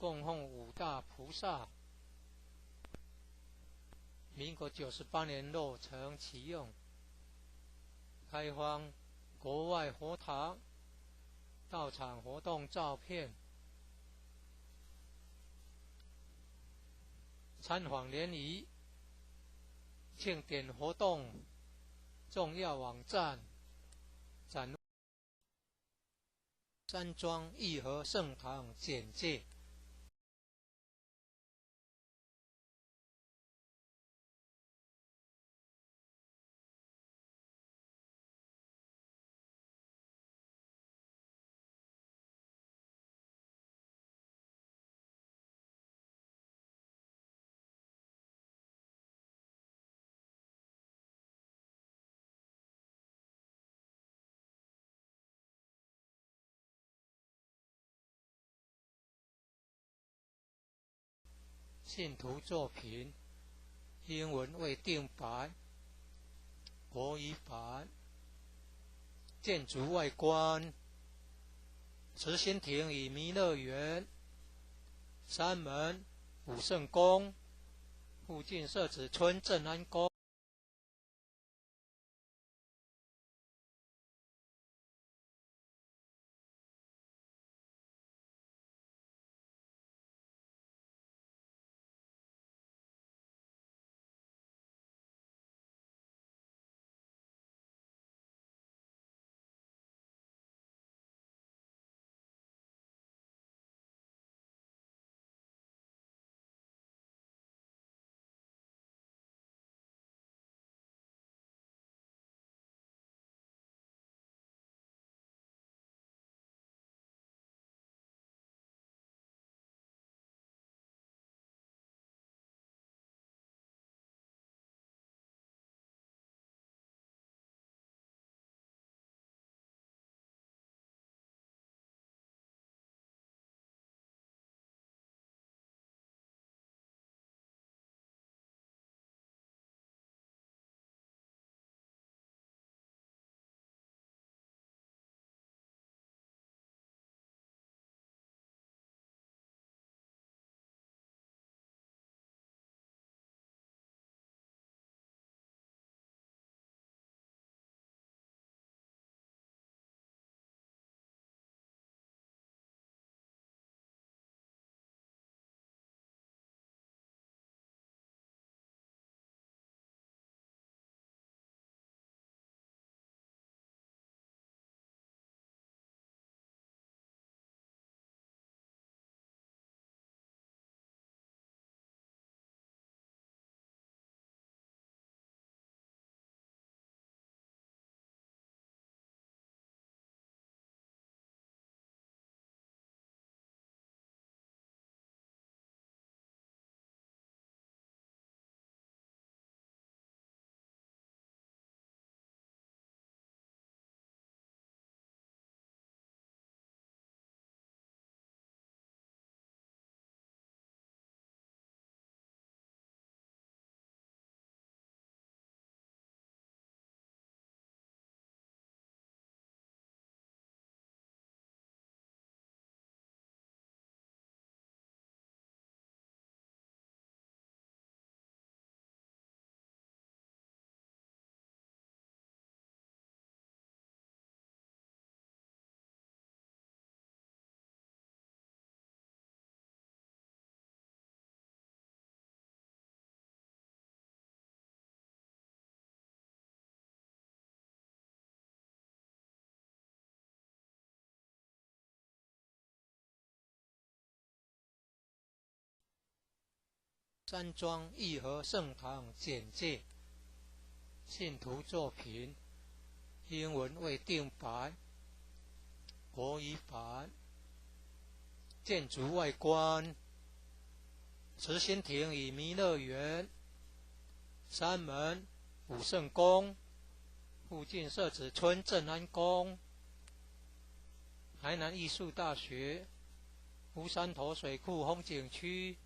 供奉五大菩萨。民国98年落成启用，开放国外佛堂到场活动照片、参访联谊、庆典活动重要网站展。山庄义和圣堂简介。信徒作品英文未定版，国语版。建筑外观：慈心亭与弥勒园、山门、武圣宫，附近社子村正安宫。山庄义和圣堂简介。信徒作品英文未定版，国语版。建筑外观：慈心亭与弥勒园、山门、武圣宫，附近社子村正安宫。台南艺术大学乌山头水库风景区。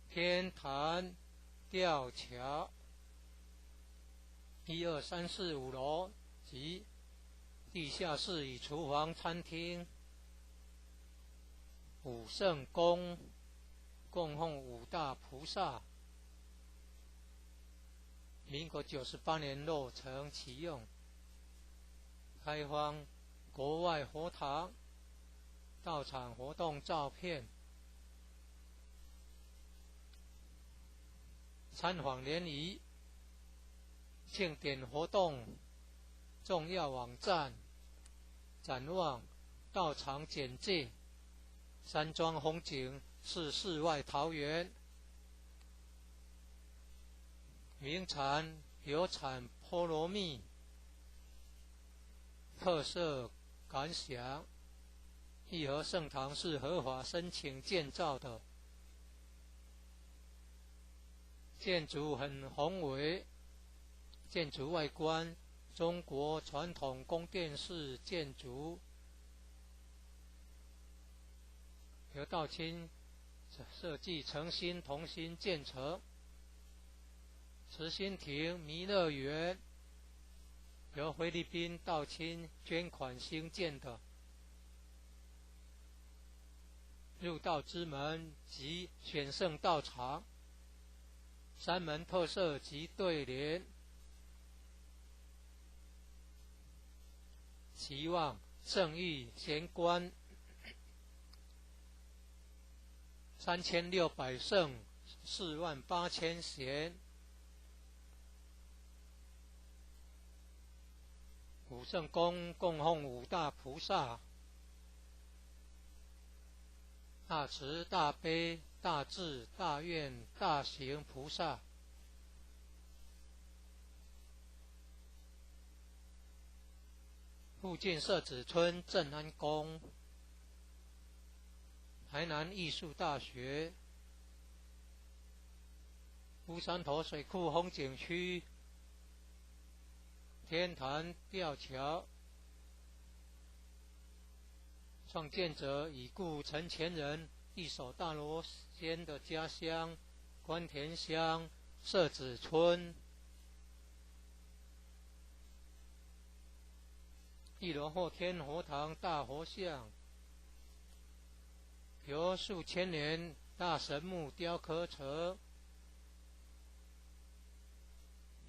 天坛吊桥1、2、3、4、5楼及地下室与厨房、餐厅。武圣宫供奉五大菩萨。民国98年落成启用，开放国外佛堂、道场活动照片。参访联谊、庆典活动重要网站、展望、道场简介。山庄风景是世外桃源，名产有产菠萝蜜，特色感想。义和圣堂是合法申请建造的，建筑很宏伟，建筑外观中国传统宫殿式建筑，由道清设计诚心同心建成。慈心亭弥勒园由菲律宾道清捐款兴建的。入道之门及选圣道场，山门特色及对联。期望圣域贤官3600圣48000贤。武圣宫供奉五大菩萨：大慈大悲大智大愿大行菩萨。附近社子村正安宫。台南艺术大学。乌山头水库风景区。天坛吊桥。创建者已故陈前人一手大罗仙的家乡关田乡社子村。一楼后天佛堂大佛像，由数千年大神木雕刻成。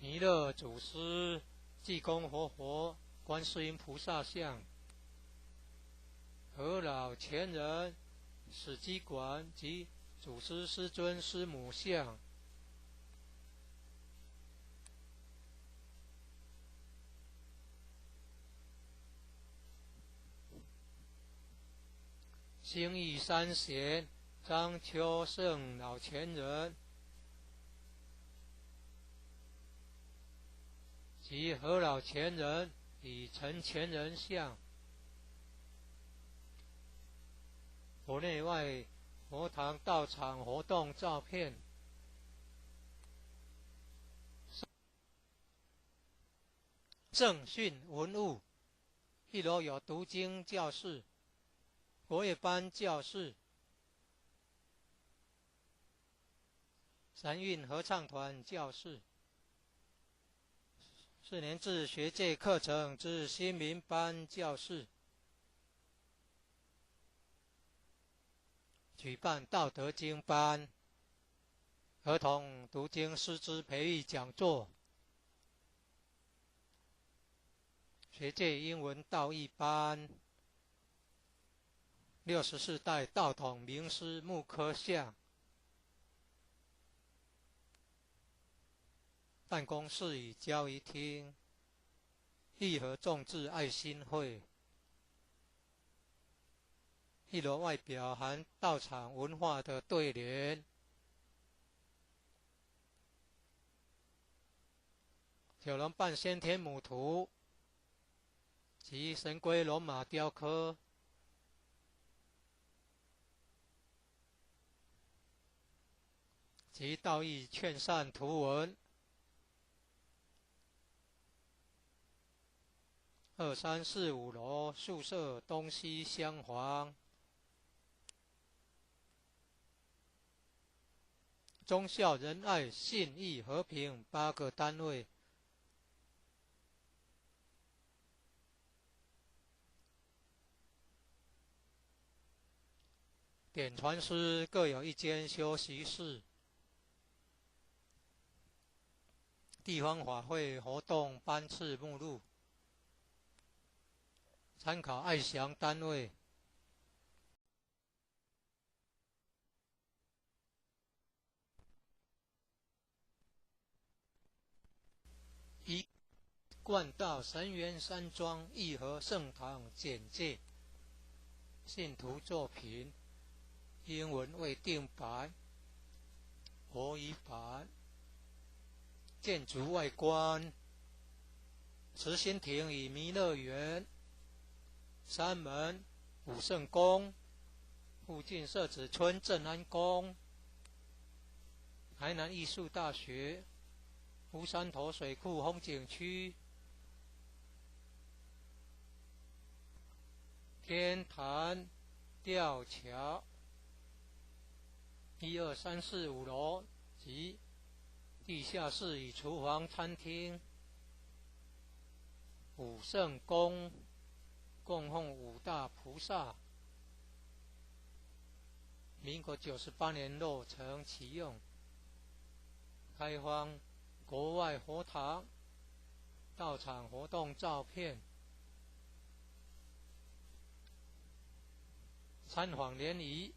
弥勒祖师、济公活佛、观世音菩萨像。和老前人史基馆及祖师师尊师母像。兴义三贤张秋胜老前人及何老前人与陈前人像。国内外佛堂道场活动照片。正训文物，一楼有读经教室、国乐班教室、三韵合唱团教室、4年制学界课程之新民班教室。举办道德经班、儿童读经师资培育讲座、学界英文道义班、64代道统名师木刻像。办公室与交易厅、义和众志爱心会。一楼外表含道场文化的对联。九龙半先天母图及神龟龙马雕刻。及道义劝善图文。2、3、4、5楼宿舍东西厢房。忠孝仁爱信义和平8个单位。典传师各有一间休息室。地方法会活动班次目录，参考爱详单位。一、贯道神元山庄义和圣堂简介，信徒作品，英文未定白，国语版。建筑外观：慈心亭与弥勒园，山门、武圣宫，附近社子村正安宫，台南艺术大学，乌山头水库风景区，天坛吊桥，1、2、3、4、5楼及地下室与厨房、餐厅。武圣宫供奉5大菩萨，民国98年落成启用，开放国外佛堂，到场活动照片，参访联谊，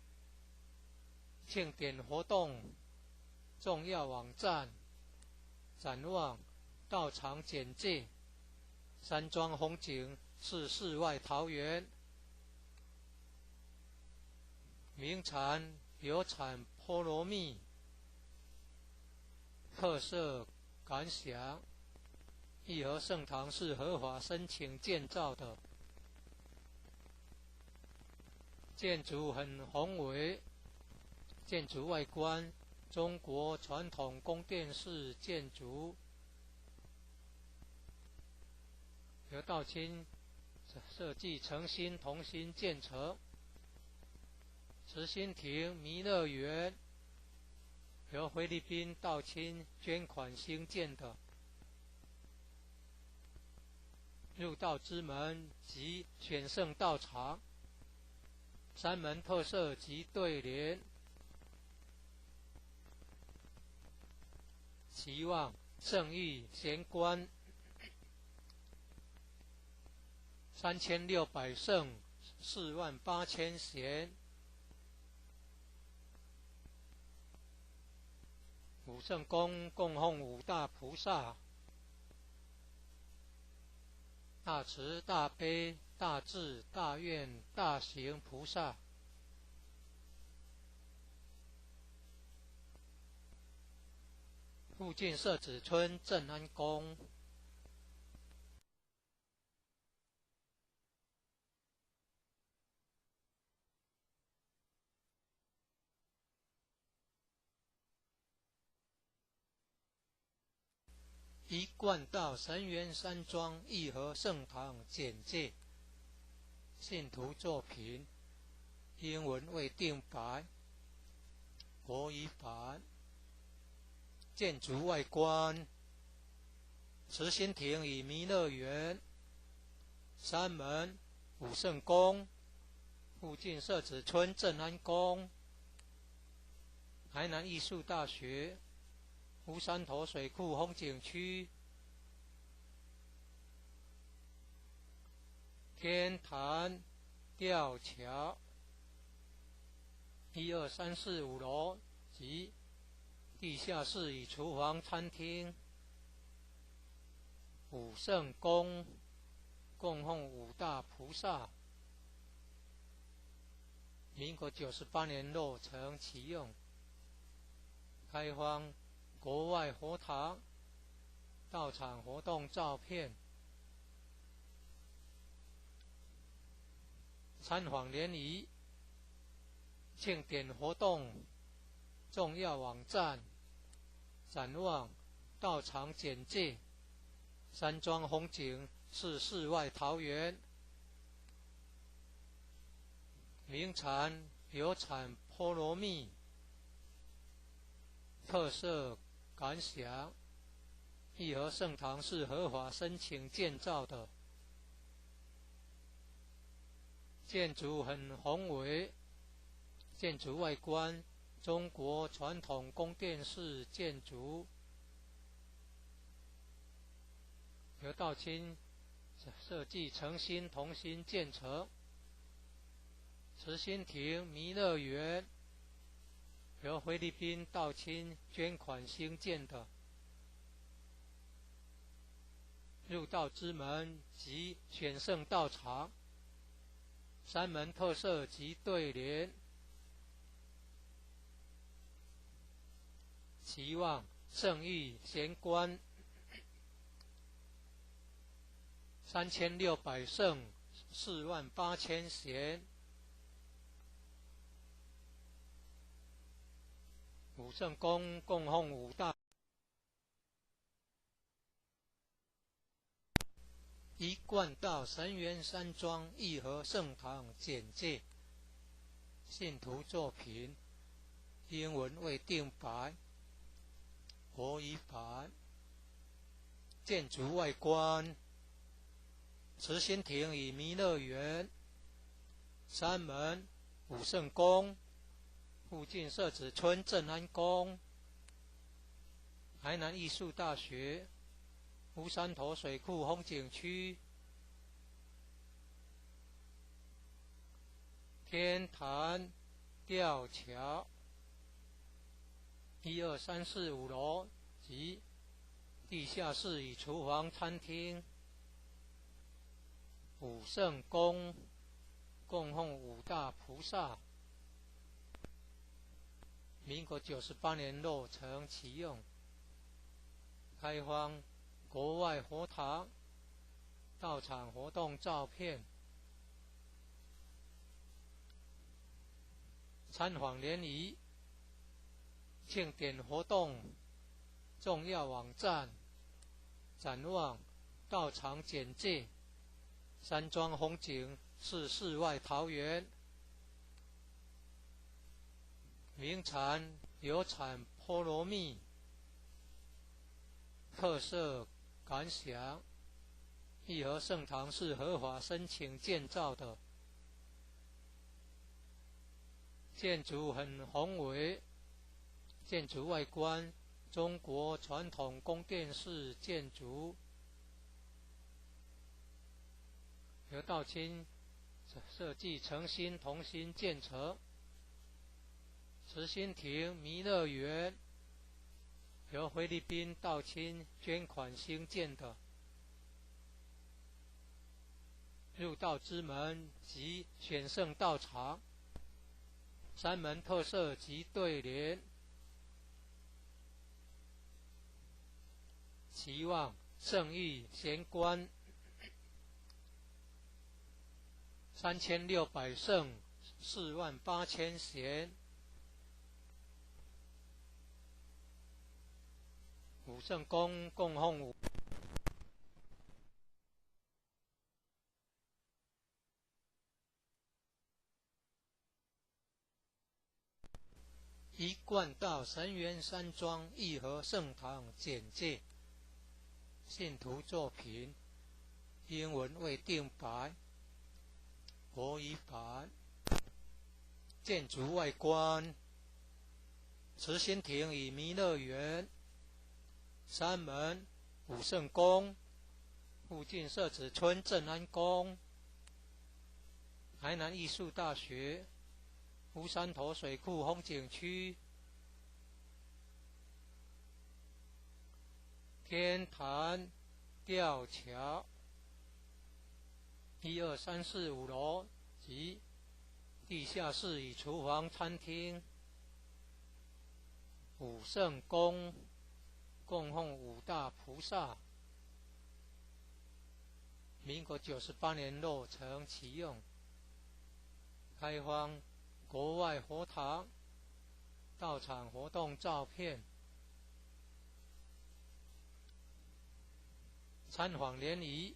庆典活动重要网站，展望到场简介，山庄风景是世外桃源，名产有产菠萝蜜，特色感想：义和圣堂是合法申请建造的，建筑很宏伟，建筑外观中国传统宫殿式建筑，由道清设计诚心同心建成。慈心亭弥勒园由菲律宾道清捐款兴建的，入道之门及选圣道场，山门特色及对联，期望圣域贤官3600圣48000贤。武圣宫供奉5大菩萨，大慈大悲大智大愿大行菩萨。附近社子村正安宫。一、贯道神元山庄义和圣堂简介，信徒作品，英文未定白，国语版。建筑外观：慈心亭与弥勒园，山门、武圣宫，附近社子村正安宫，台南艺术大学，乌山头水库风景区，天坛吊桥，1、2、3、4、5楼及地下室与厨房、餐厅。武圣宫供奉5大菩萨，民国98年落成启用，开放国外佛堂，到场活动照片，参访联谊，庆典活动重要网站，展望到场简介，山庄风景是世外桃源，名产有产菠萝蜜，特色感想：义和圣堂是合法申请建造的，建筑很宏伟，建筑外观，中国传统宫殿式建筑，由道清设计诚心同心建成。慈心亭弥勒园由菲律宾道清捐款兴建的。入道之门及选圣道场，三门特色及对联，期望圣域贤官3600圣48000贤，五圣宫供奉五大。一贯道神元山庄义和圣堂简介，信徒作品，英文未定白，国语版。建筑外观，慈心亭与弥勒园，三门武圣宫，附近设置村镇安宫，台南艺术大学，乌山头水库风景区，天坛吊桥，1、2、3、4、5楼及地下室与厨房、餐厅。武圣宫供奉五大菩萨，民国98年落成启用，开放国外佛堂、道场活动照片。参访联谊、庆典活动重要网站、展望、道场简介。山庄风景是世外桃源，名产有产菠萝蜜，特色感想。义和圣堂是合法申请建造的，建筑很宏伟，建筑外观中国传统宫殿式建筑，由道清设计诚心同心建成。慈心亭弥勒园由菲律宾道清捐款兴建的。入道之门及选圣道场，三门特色及对联，期望圣域贤官3600圣48000贤，武圣宫供奉五。一贯道神元山庄义和圣堂简介，信徒作品，英文未定白，国语版。建筑外观，慈心亭与弥勒园，三门武圣宫，附近设置村镇安宫，台南艺术大学，乌山头水库风景区，天坛吊桥，1、2、3、4、5楼及地下室与厨房、餐厅。武圣宫供奉五大菩萨，民国98年落成启用，开放国外佛堂、道场活动照片。参访联谊、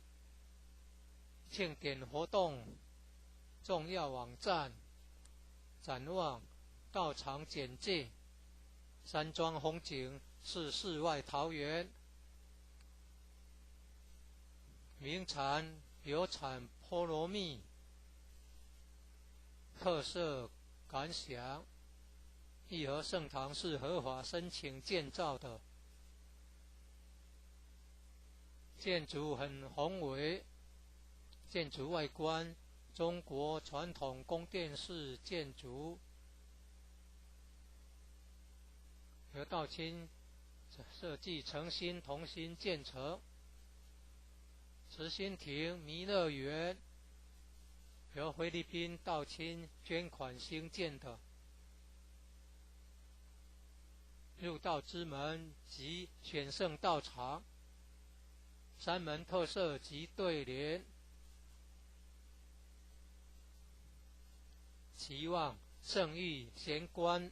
庆典活动重要网站、展望、道场简介。山庄风景是世外桃源，名产有产菠萝蜜，特色感想：义和圣堂是合法申请建造的，建筑很宏伟，建筑外观中国传统宫殿式建筑，由道清设计诚心同心建成。慈心亭弥勒园由菲律宾道清捐款兴建的，入道之门及选圣道场，三门特色及对联，期望圣誉贤官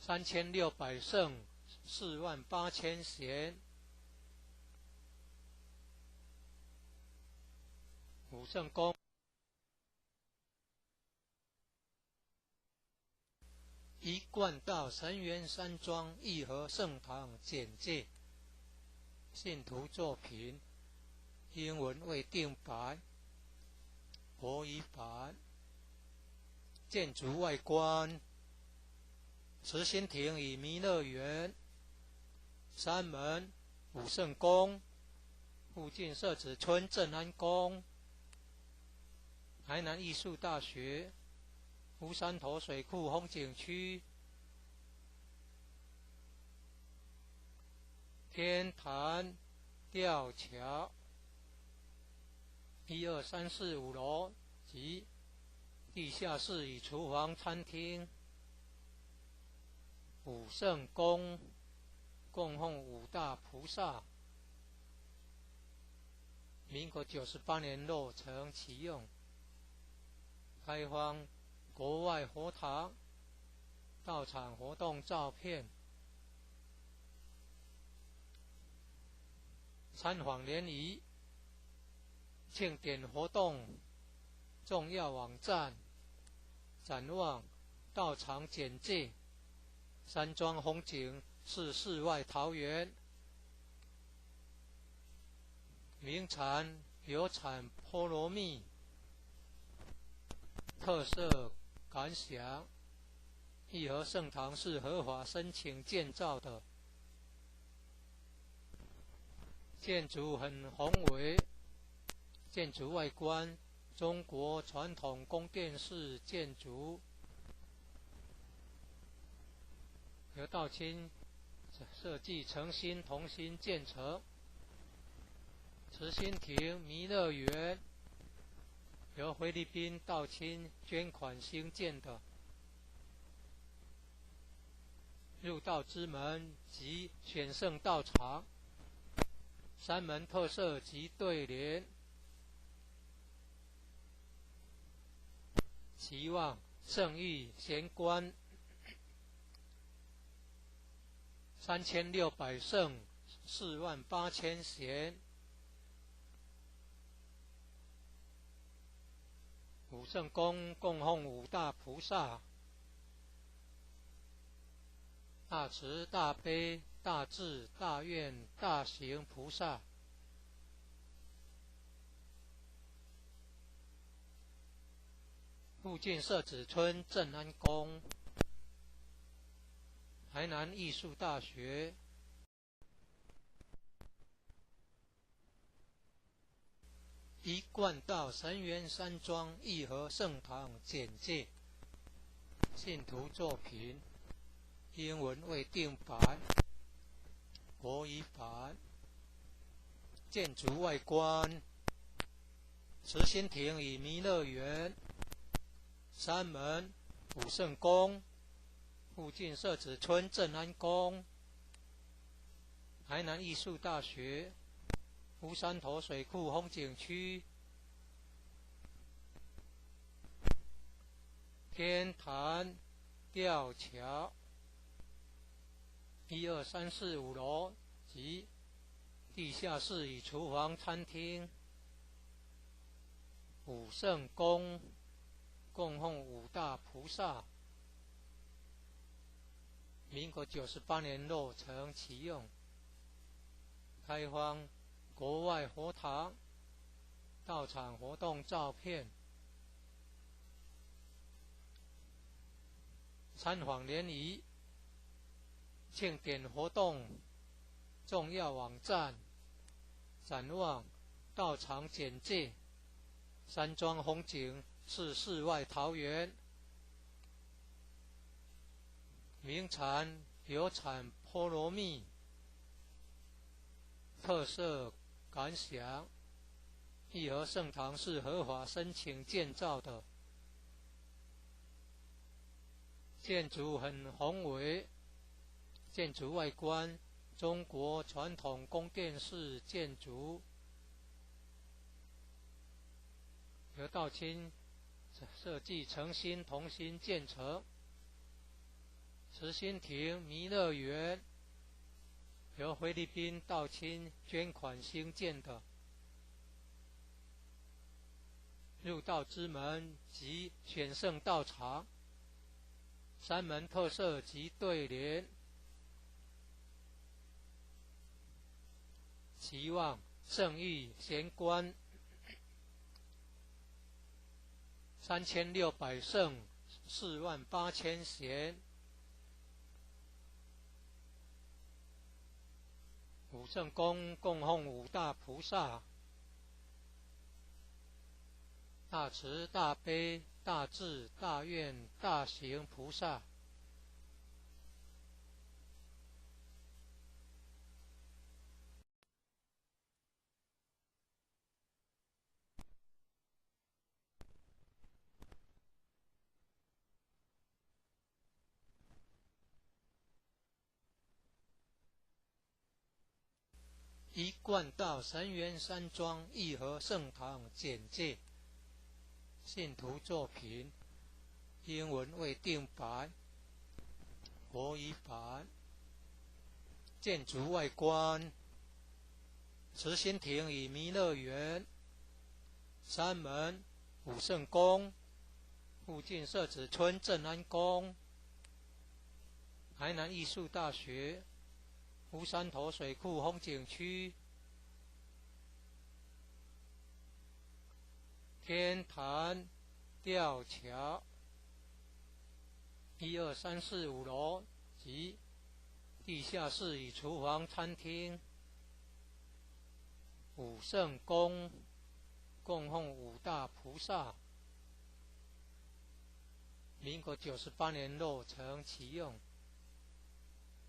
3600圣48000贤，武圣宫一贯道神元山庄义和圣堂简介，信徒作品英文未定版，国语版。建筑外观：慈心亭与弥勒园，三门武圣宫，附近设置村镇安宫，台南艺术大学，乌山头水库风景区，天坛吊桥，1、2、3、4、5楼及地下室与厨房、餐厅。武圣宫供奉五大菩萨，民国98年落成启用，开放国外佛堂、道场活动照片，参访联谊、庆典活动重要网站，展望道场简介，山庄风景是世外桃源，名产有产菠萝蜜，特色感想：义和圣堂是合法申请建造的，建筑很宏伟，建筑外观中国传统宫殿式建筑，由道清设计诚心同心建成。慈心亭弥勒园由菲律宾道清捐款兴建的，入道之门及选圣道场，三门特色及对联，期望圣誉贤官3600圣48000贤，武圣宫供奉五大菩萨，大慈大悲大智大愿大行菩萨，附近设置村镇安宫，台南艺术大学，一贯道神元山庄义和圣堂简介，信徒作品英文未定版，国语版。建筑外观：慈心亭与弥勒园，三门武圣宫，附近设置村镇安宫，台南艺术大学，乌山头水库风景区，天坛吊桥，1、2、3、4、5楼及地下室与厨房、餐厅。武圣宫供奉五大菩萨，民国98年落成启用，开放国外佛堂、道场活动照片，参访联谊庆典活动重要网站展望道场简介山庄风景是世外桃源名产有产菠萝蜜特色感想义和圣堂是合法申请建造的建筑很宏伟建筑外观中国传统宫殿式建筑由道清设计诚心同心建成慈心亭弥勒园由菲律宾道清捐款兴建的入道之门及选圣道场山门特色及对联期望圣域贤官3600圣48000贤五圣宫供奉五大菩萨大慈大悲大智大愿大行菩萨一贯道神元山庄义和圣堂简介信徒作品英文未定白国语版建筑外观慈心亭与弥勒园山门武圣宫附近社子村正安宫台南艺术大学乌山头水库风景区天坛吊桥1、2、3、4、5楼及地下室与厨房餐厅武圣宫供奉五大菩萨民国98年落成启用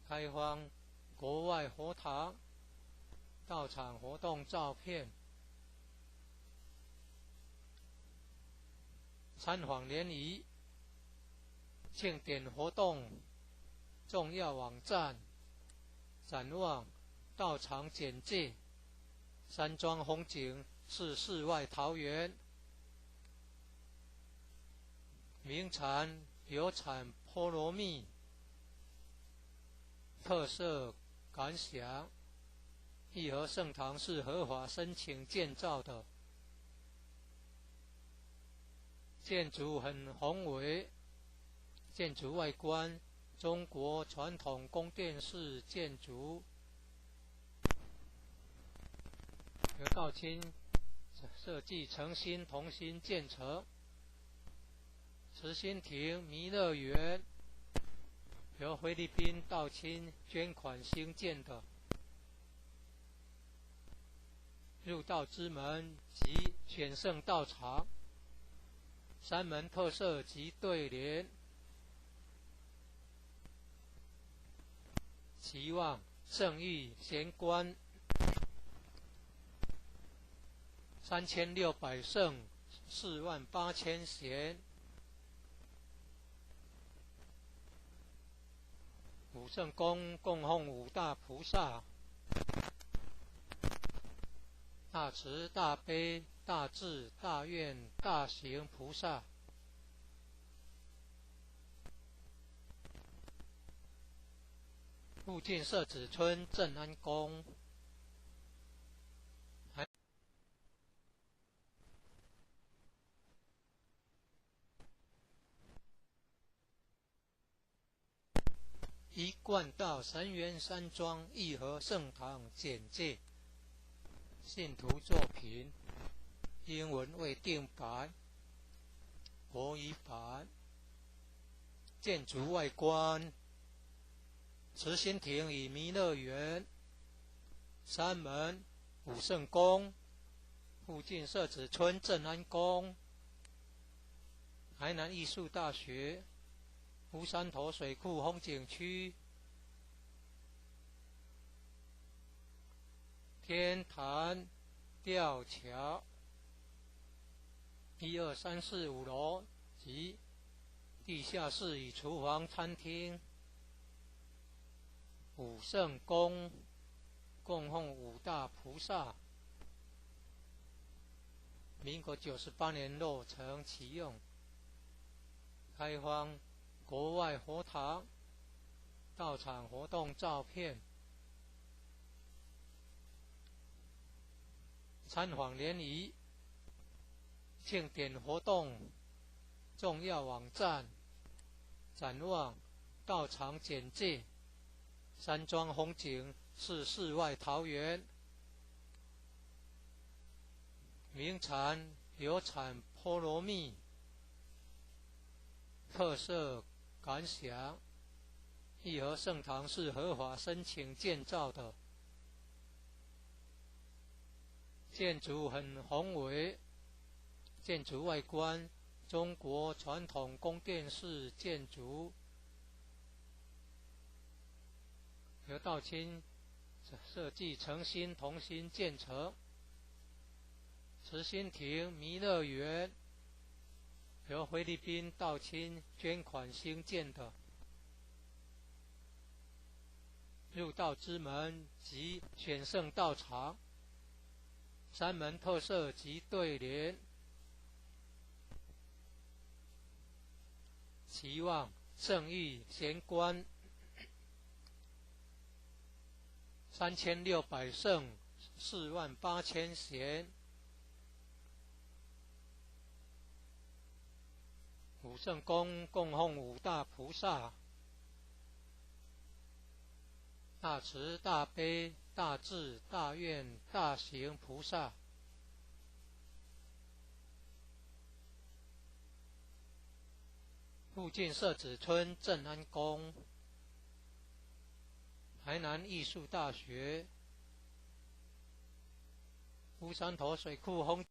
开放国外佛堂道场活动照片参访联谊庆典活动重要网站展望道场简介山庄风景是世外桃源名产有产菠萝蜜特色感想义和圣堂是合法申请建造的建筑很宏伟建筑外观中国传统宫殿式建筑由道清设计诚心同心建成慈心亭弥勒园由菲律宾道清捐款兴建的入道之门及选圣道场山门特色及对联期望圣域贤官3600圣48000贤武圣宫供奉五大菩萨大慈大悲大智大愿大行菩萨附近社子村正安宫一贯道神元山庄义和圣堂简介信徒作品英文未定白国语版建筑外观，慈心亭与弥勒园，山门武圣宫，附近社子村正安宫，台南艺术大学，乌山头水库风景区，天坛吊桥，1、2、3、4、5楼及地下室与厨房、餐厅，武圣宫供奉5大菩萨，民国98年落成启用，开放国外佛堂、道场活动照片，参访联谊、庆典活动重要网站，展望道场简介，山庄风景是世外桃源，名产有产菠萝蜜，特色感想，义和圣堂是合法申请建造的，建筑很宏伟，建筑外观中国传统宫殿式建筑，由道清设计诚心同心建成。慈心亭弥勒园由菲律宾道清捐款兴建的，入道之门及选圣道场，山门特色及对联，期望圣誉贤官3600圣48000贤，武圣宫供奉5大菩萨，大慈大悲大智大愿大行菩萨，附近社子村正安宫，台南艺术大学，乌山头水库风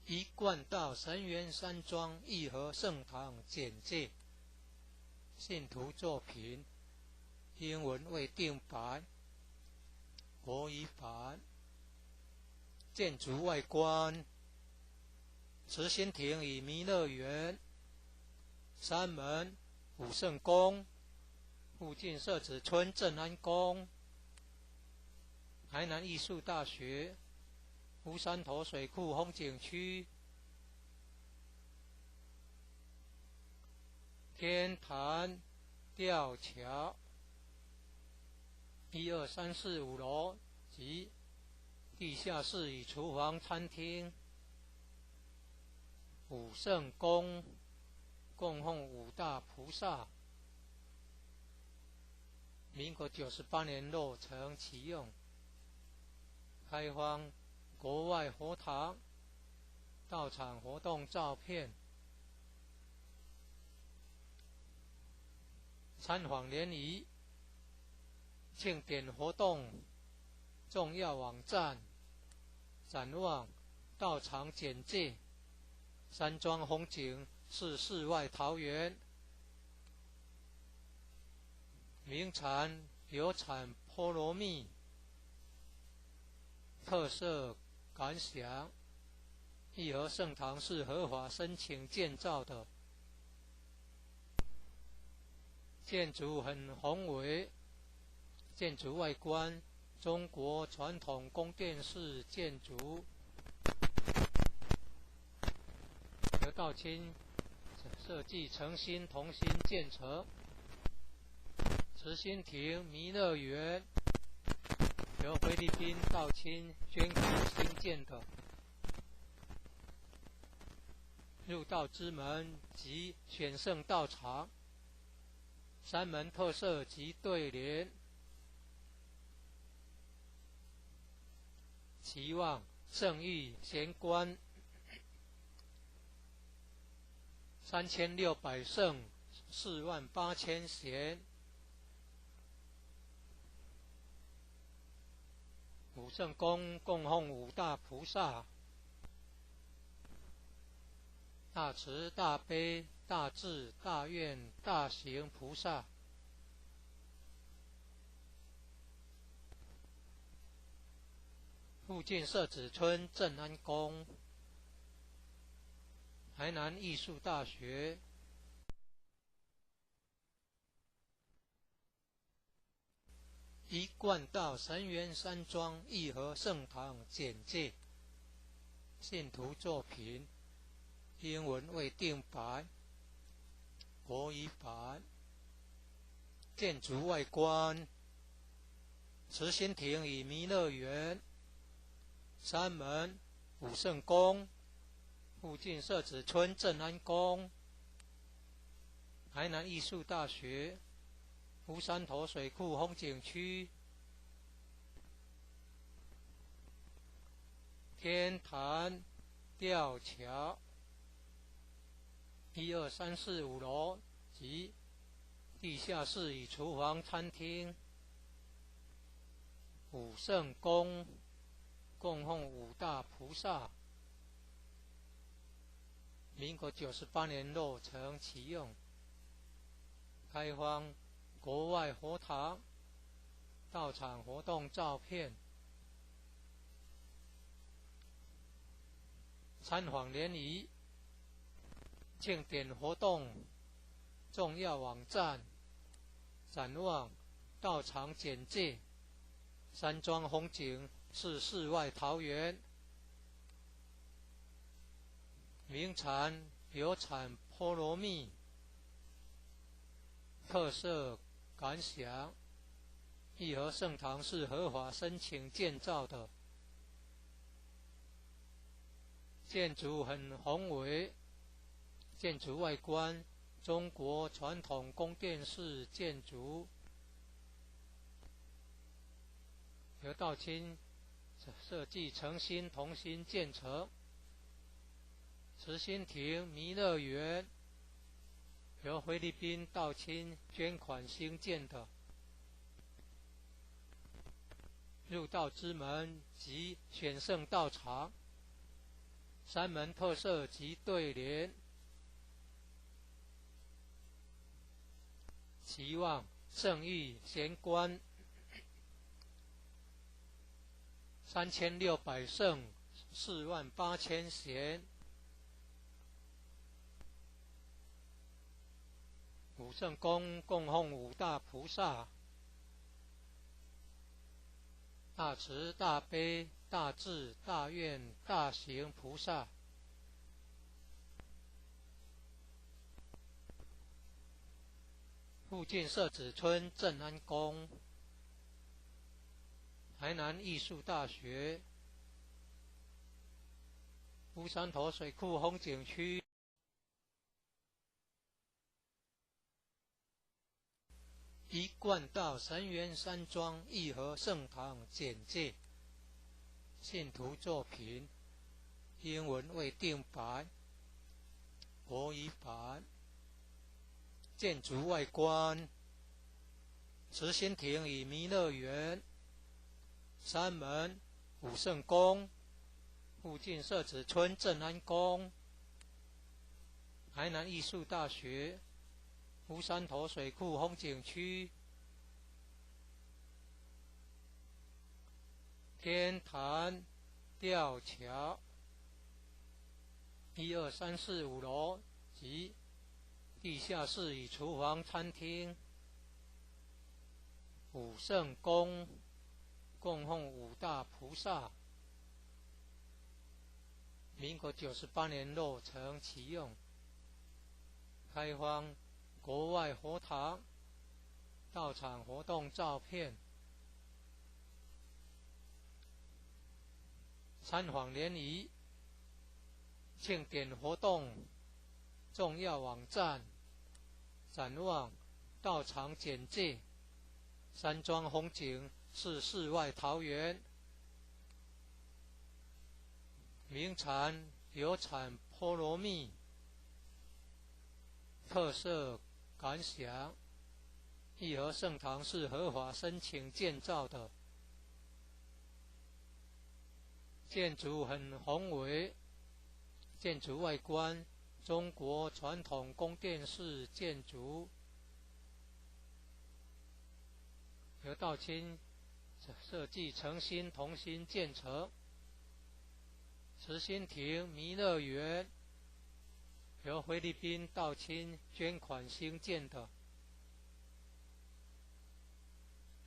一贯道神元山庄义和圣堂简介，信徒作品英文未定版，国语版，建筑外观，慈心亭与弥勒园，山门武圣宫，附近社子村正安宫，台南艺术大学，乌山头水库风景区，天坛吊桥，1、2、3、4、5楼及地下室与厨房、餐厅，武圣宫供奉5大菩萨，民国98年落成启用，开放国外佛堂、道场活动照片，参访联谊、庆典活动重要网站，展望道场简介，山庄风景是世外桃源，名产有产菠萝蜜，特色感想，义和圣堂是合法申请建造的，建筑很宏伟，建筑外观中国传统宫殿式建筑，由道清设计诚心同心建成，慈心亭弥勒园由菲律宾道清捐款兴建的，入道之门及选圣道场，山门特色及对联，期望圣誉贤官3600圣48000贤，五圣宫供奉五大菩萨，大慈大悲大智大愿大行菩萨，附近社子村正安宫，台南艺术大学，一贯道神元山庄义和圣堂简介，信徒作品，英文未定版，国语版，建筑外观，慈心亭与弥勒园，山门武圣宫，附近社子村正安宫，台南艺术大学，乌山头水库风景区，天坛吊桥，1、2、3、4、5楼及地下室与厨房餐厅，武圣宫供奉五大菩萨，民国98年落成启用，开放国外佛堂到场活动照片，参访联谊，庆典活动重要网站，展望到场简介，山庄风景是世外桃源，名产有产菠萝蜜，特色感想，义和圣堂是合法申请建造的，建筑很宏伟，建筑外观中国传统宫殿式建筑，由道清设计诚心同心建成，慈心亭弥勒园由菲律宾道清捐款兴建的，入道之门及选圣道场，山门特色及对联，期望圣誉贤官3600圣48000贤，武圣宫供奉五大菩萨，大慈大悲大智大愿大行菩萨，附近社子村正安宫，台南艺术大学，乌山头水库风景区，一贯道神元山庄义和圣堂简介，信徒作品，英文未定版，国语版，建筑外观，慈心亭与弥勒园，山门武圣宫，附近社子村正安宫，台南艺术大学，乌山头水库风景区，天坛吊桥，1、2、3、4、5楼及地下室与厨房餐厅，武圣宫供奉五大菩萨，民国98年落成启用，开放国外佛堂到场活动照片，参访联谊，庆典活动重要网站，展望到场简介，山庄风景是世外桃源，名产有产菠萝蜜，特色感想：义和圣堂是合法申请建造的，建筑很宏伟，建筑外观中国传统宫殿式建筑，由道清设计诚心同心建成。慈心亭弥勒园由菲律宾道清捐款兴建的，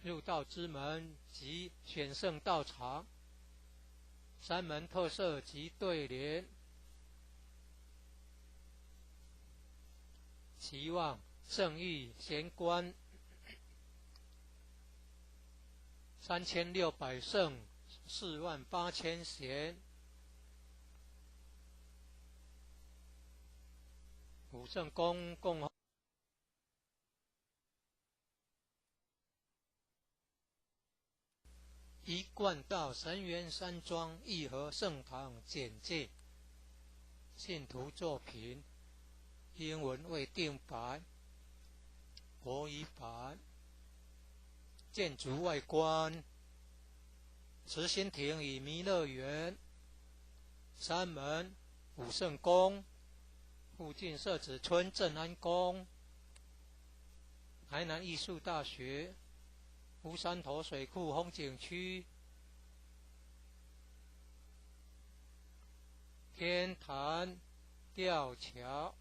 入道之门及选圣道场，三门特色及对联，期望圣域贤官3600圣48000贤，武圣宫共一贯道神元山庄义和圣堂简介，信徒作品英文未定版，国语版。建筑外观：慈心亭与弥勒园，三门武圣宫，附近社子村正安宫，台南艺术大学，乌山头水库风景区，天坛吊桥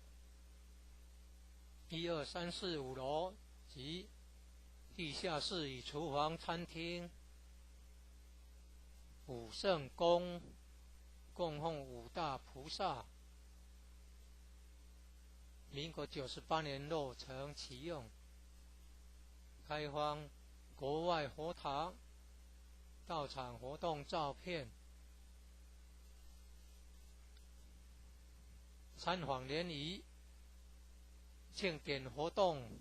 ，1、2、3、4、5楼及地下室与厨房、餐厅。武圣宫供奉五大菩萨，民国98年落成启用，开放国外佛堂到场活动照片，参访联谊、庆典活动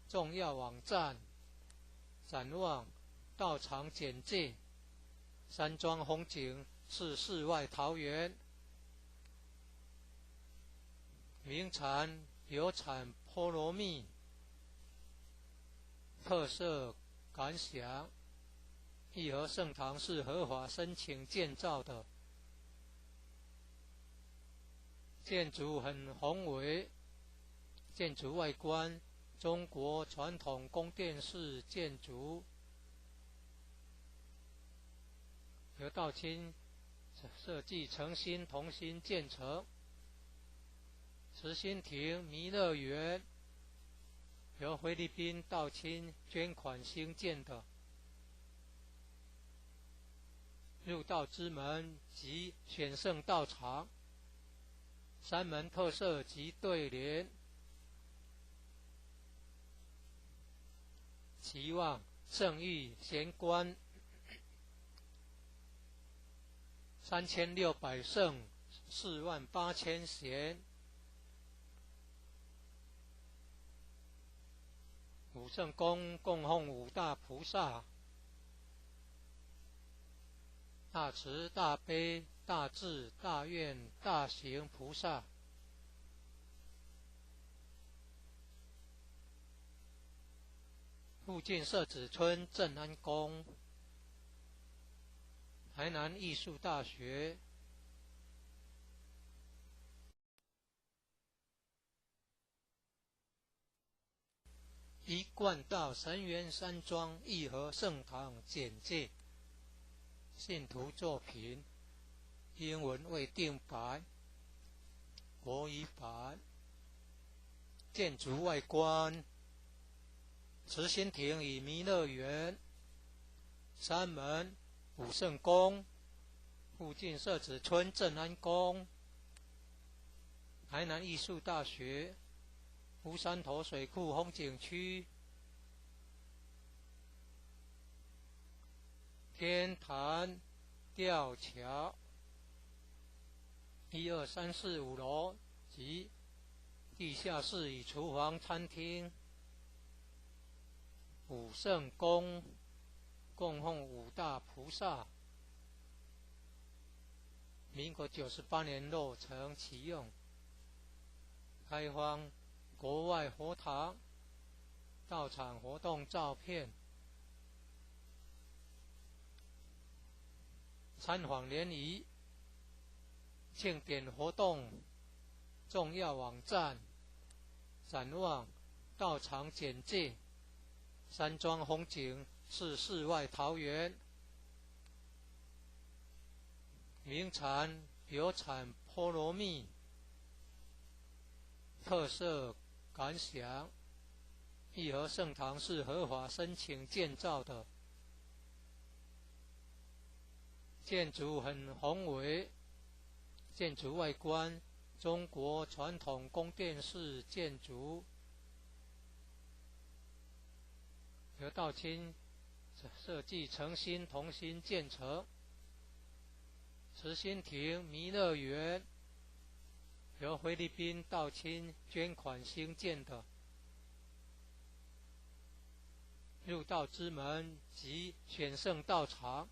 重要网站，展望道场简介，山庄风景是世外桃源，名产有产菠萝蜜，特色感想：义和圣堂是合法申请建造的，建筑很宏伟，建筑外观中国传统宫殿式建筑，由道清设计诚心同心建成。慈心亭弥勒园由菲律宾道清捐款兴建的，入道之门及选圣道场，三门特色及对联，期望圣域贤官3600圣48000贤，武圣宫供奉五大菩萨，大慈大悲大智大愿大行菩萨，附近社子村正安宫，台南艺术大学，一贯道神元山庄义和圣堂简介，信徒作品英文未定版，国语版。建筑外观：慈心亭与弥勒园，三门武圣宫，附近社子村正安宫，台南艺术大学，乌山头水库风景区，天坛吊桥，1、2、3、4、5楼及地下室与厨房、餐厅。武圣宫供奉五大菩萨，民国98年落成启用，开放国外佛堂到场活动照片、参访联谊、庆典活动重要网站、展望、到场简介。山庄风景是世外桃源，名产有产菠萝蜜，特色感想。义和圣堂是合法申请建造的，建筑很宏伟，建筑外观中国传统宫殿式建筑，由道清设计诚心同心建成。慈心亭弥勒园由菲律宾道清捐款兴建的，入道之门及选圣道场，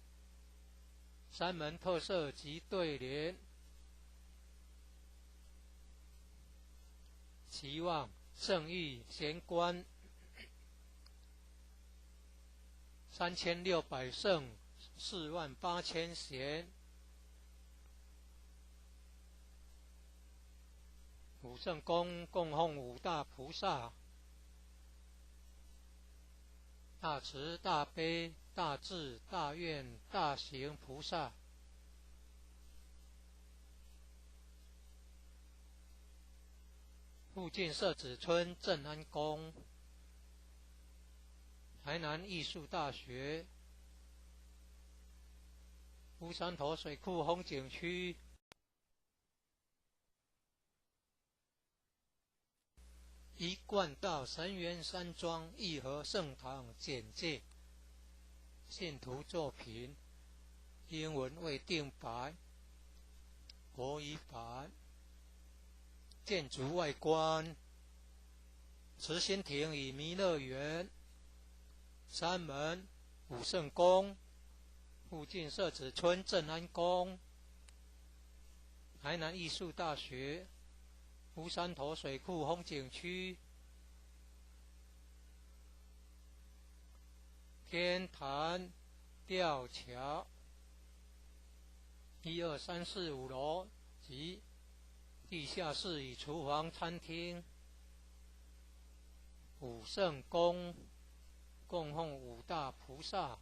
山门特色及对联，期望圣域贤官3600圣48000贤，五圣宫供奉五大菩萨，大慈大悲大智大愿大行菩萨。附近社子村正安宫，台南艺术大学，乌山头水库风景区，一贯道神源山庄义和圣堂简介，信徒作品，英文未定白，国语版。建筑外观，慈心亭与弥勒园，山门、武圣宫，附近社子村正安宫，台南艺术大学，乌山头水库风景区，天坛吊桥，1、2、3、4、5楼及地下室与厨房、餐厅。武圣宫供奉五大菩萨，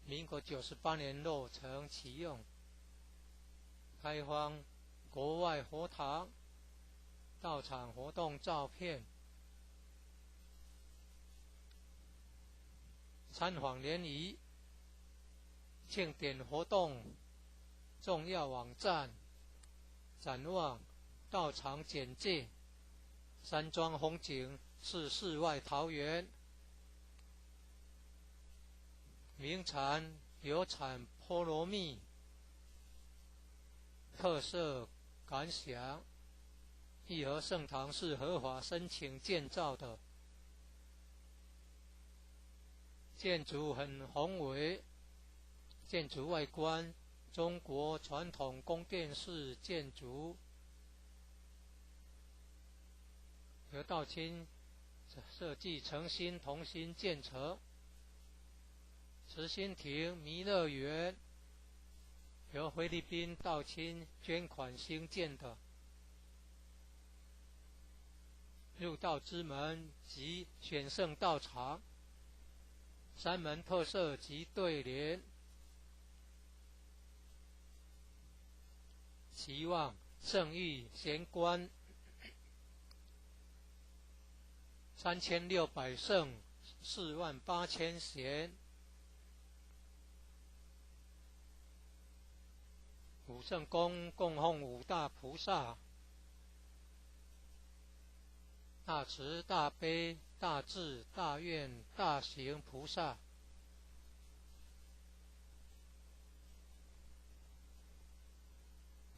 民国98年落成启用，开放国外佛堂到场活动照片、参访联谊、庆典活动重要网站、展望、到场简介。山庄风景是世外桃源，名产有产菠萝蜜，特色感想。义和圣堂是合法申请建造的，建筑很宏伟，建筑外观中国传统宫殿式建筑，由道清设计诚心同心建成。慈心亭弥勒园由菲律宾道清捐款兴建的，入道之门及选圣道场，山门特色及对联，期望圣域贤官3600圣48000贤，武圣宫供奉五大菩萨，大慈大悲大智大愿大行菩萨。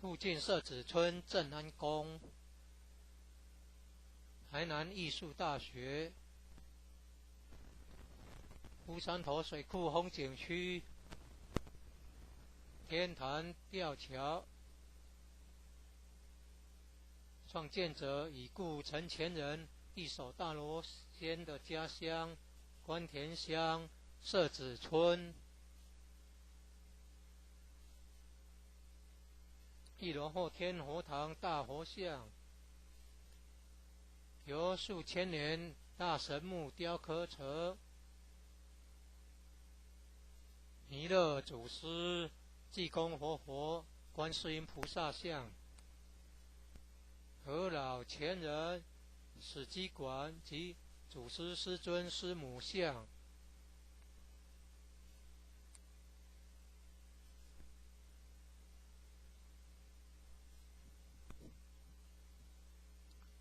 附近社子村正安宫，台南艺术大学，乌山头水库风景区，天坛吊桥，创建者已故陈前人一手大罗仙的家乡关田乡社子村。一楼后天佛堂大佛像，由数千年大神木雕刻成。弥勒祖师、济公活佛、观世音菩萨像，和老前人史基馆及祖师师尊师母像。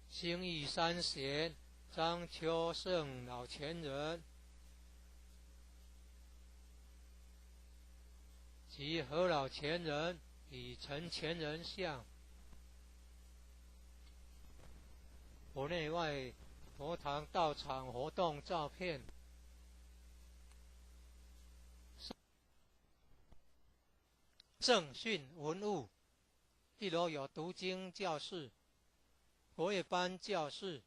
兴义三贤张秋胜老前人及何老前人与陈前人像。佛内外佛堂道场活动照片。正训文物，一楼有读经教室、国乐班教室、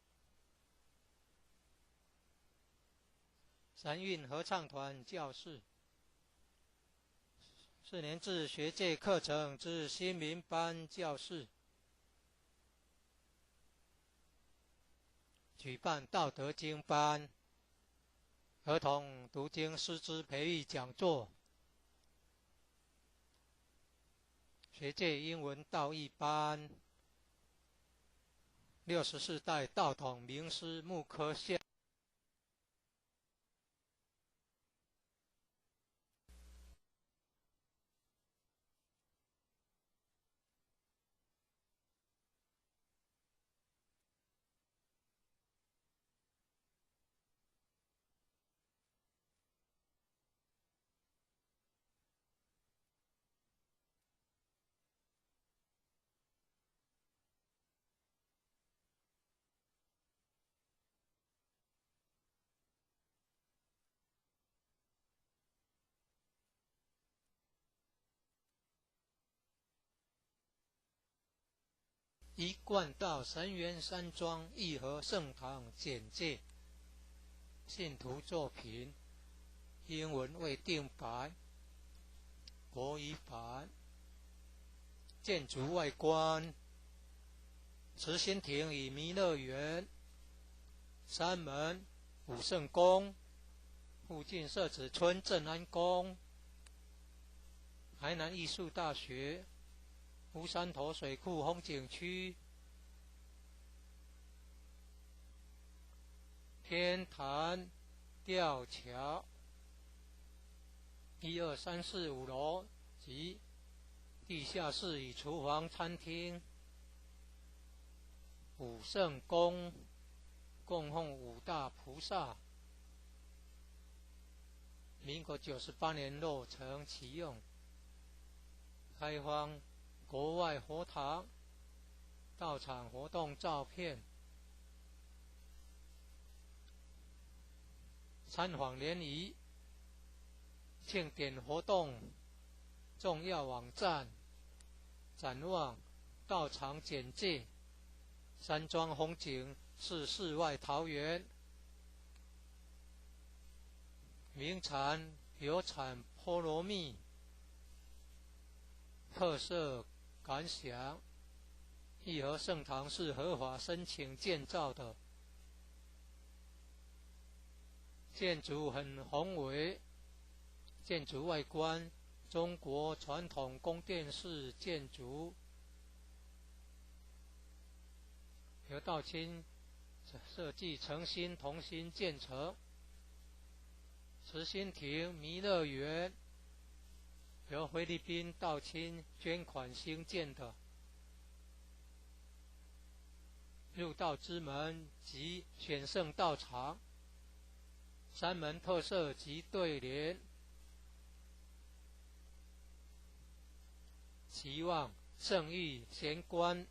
三韵合唱团教室、4年制学界课程之新民班教室，举办道德经班、儿童读经师资培育讲座、学界英文道义班、64代道统名师木刻像。一贯道神元山庄义和圣堂简介，信徒作品，英文未定白，国语版。建筑外观，慈心亭与弥勒园，山门、武圣宫，附近社子村正安宫，台南艺术大学，乌山头水库风景区，天坛吊桥，1、2、3、4、5楼及地下室与厨房、餐厅。武圣宫供奉5大菩萨，民国98年落成启用，开放国外佛堂道场活动照片。参访联谊庆典活动重要网站，展望道场简介，山庄风景是世外桃源，名产有产菠萝蜜，特色感想。义和圣堂是合法申请建造的，建筑很宏伟，建筑外观中国传统宫殿式建筑，由道清设计诚心同心建成。慈心亭弥勒园由菲律宾道清捐款兴建的，入道之门及选圣道场，山门特色及对联，期望圣域贤官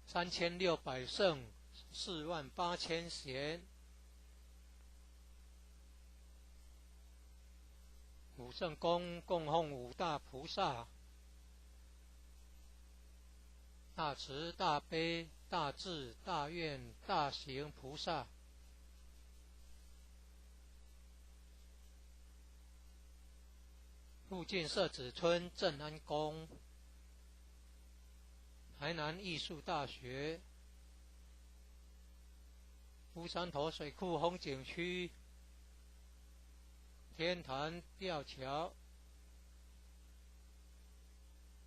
3600圣48000贤武圣宫供奉五大菩萨：大慈大悲大智大愿大行菩萨。附近社子村正安宫，台南艺术大学，乌山头水库风景区，天坛吊桥，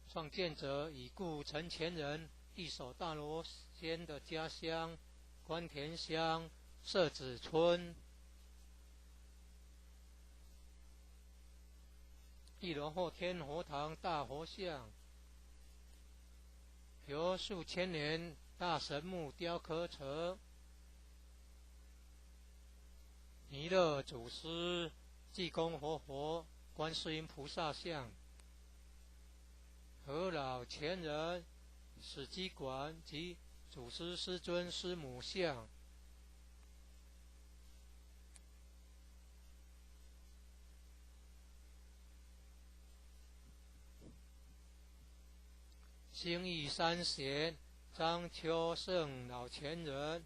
创建者已故陈前人一手大罗仙的家乡关田乡社子村。一楼后天佛堂大佛像，由数千年大神木雕刻成，弥勒祖师、济公活佛、观世音菩萨像，和老前人史基馆及祖师师尊师母像。兴义三贤张秋胜老前人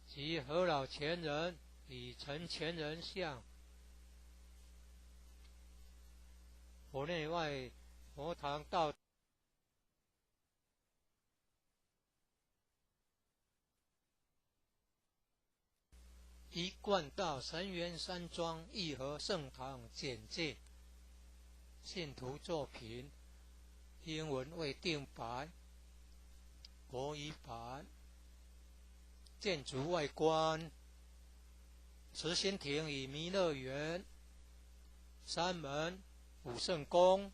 及何老前人与陈前人像。佛内外佛堂道一贯道神元山庄义和圣堂简介。信徒作品，英文为定白，国语版。建筑外观：慈心亭与弥勒园，山门武圣宫，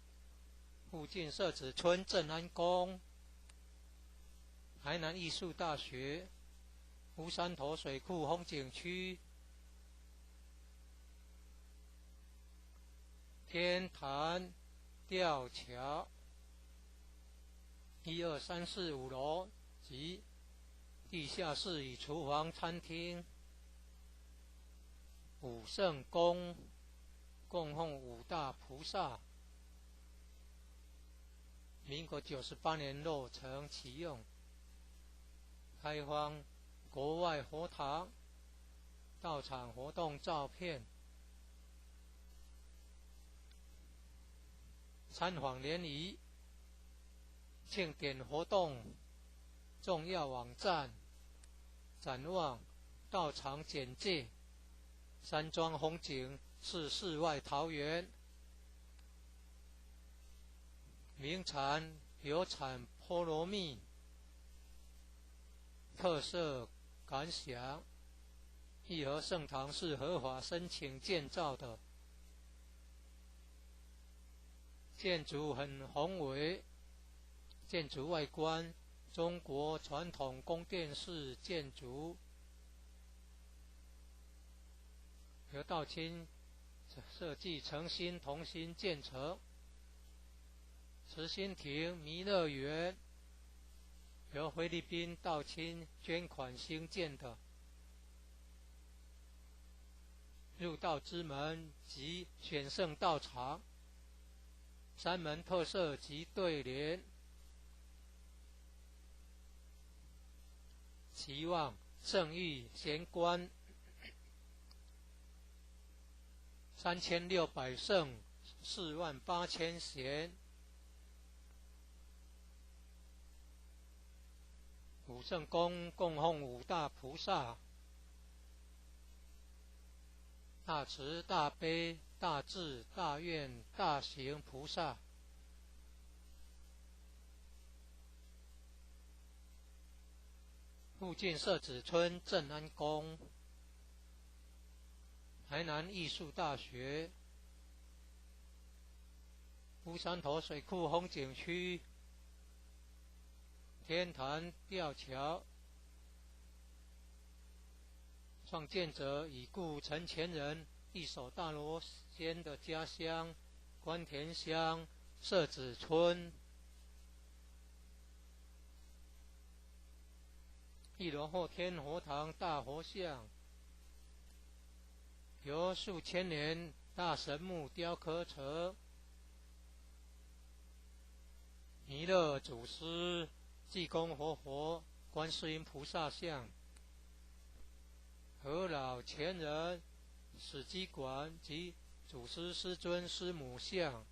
附近社子村正安宫，台南艺术大学，乌山头水库风景区，天坛吊桥，1、2、3、4、5楼及地下室与厨房、餐厅。武圣宫供奉五大菩萨，民国98年落成启用，开放国外佛堂到场活动照片。参访联谊、庆典活动重要网站、展望、道场简介。山庄风景是世外桃源，名产有产菠萝蜜，特色感想：义和圣堂是合法申请建造的，建筑很宏伟，建筑外观中国传统宫殿式建筑，由道清设计诚心同心建成。慈心亭弥勒园由菲律宾道清捐款兴建的，入道之门及选圣道场，山门特色及对联。期望圣誉贤官3600圣48000贤。武圣宫供奉五大菩萨：大慈大悲大智大愿大行菩萨。附近社子村正安宫，台南艺术大学，乌山头水库风景区，天坛吊桥，创建者已故陈前人一手大罗仙的家乡关田乡社子村。一楼后天佛堂大佛像，由数千年大神木雕刻成弥勒祖师、济公活佛、观世音菩萨像、和老前人、史基馆及祖师师尊师母像，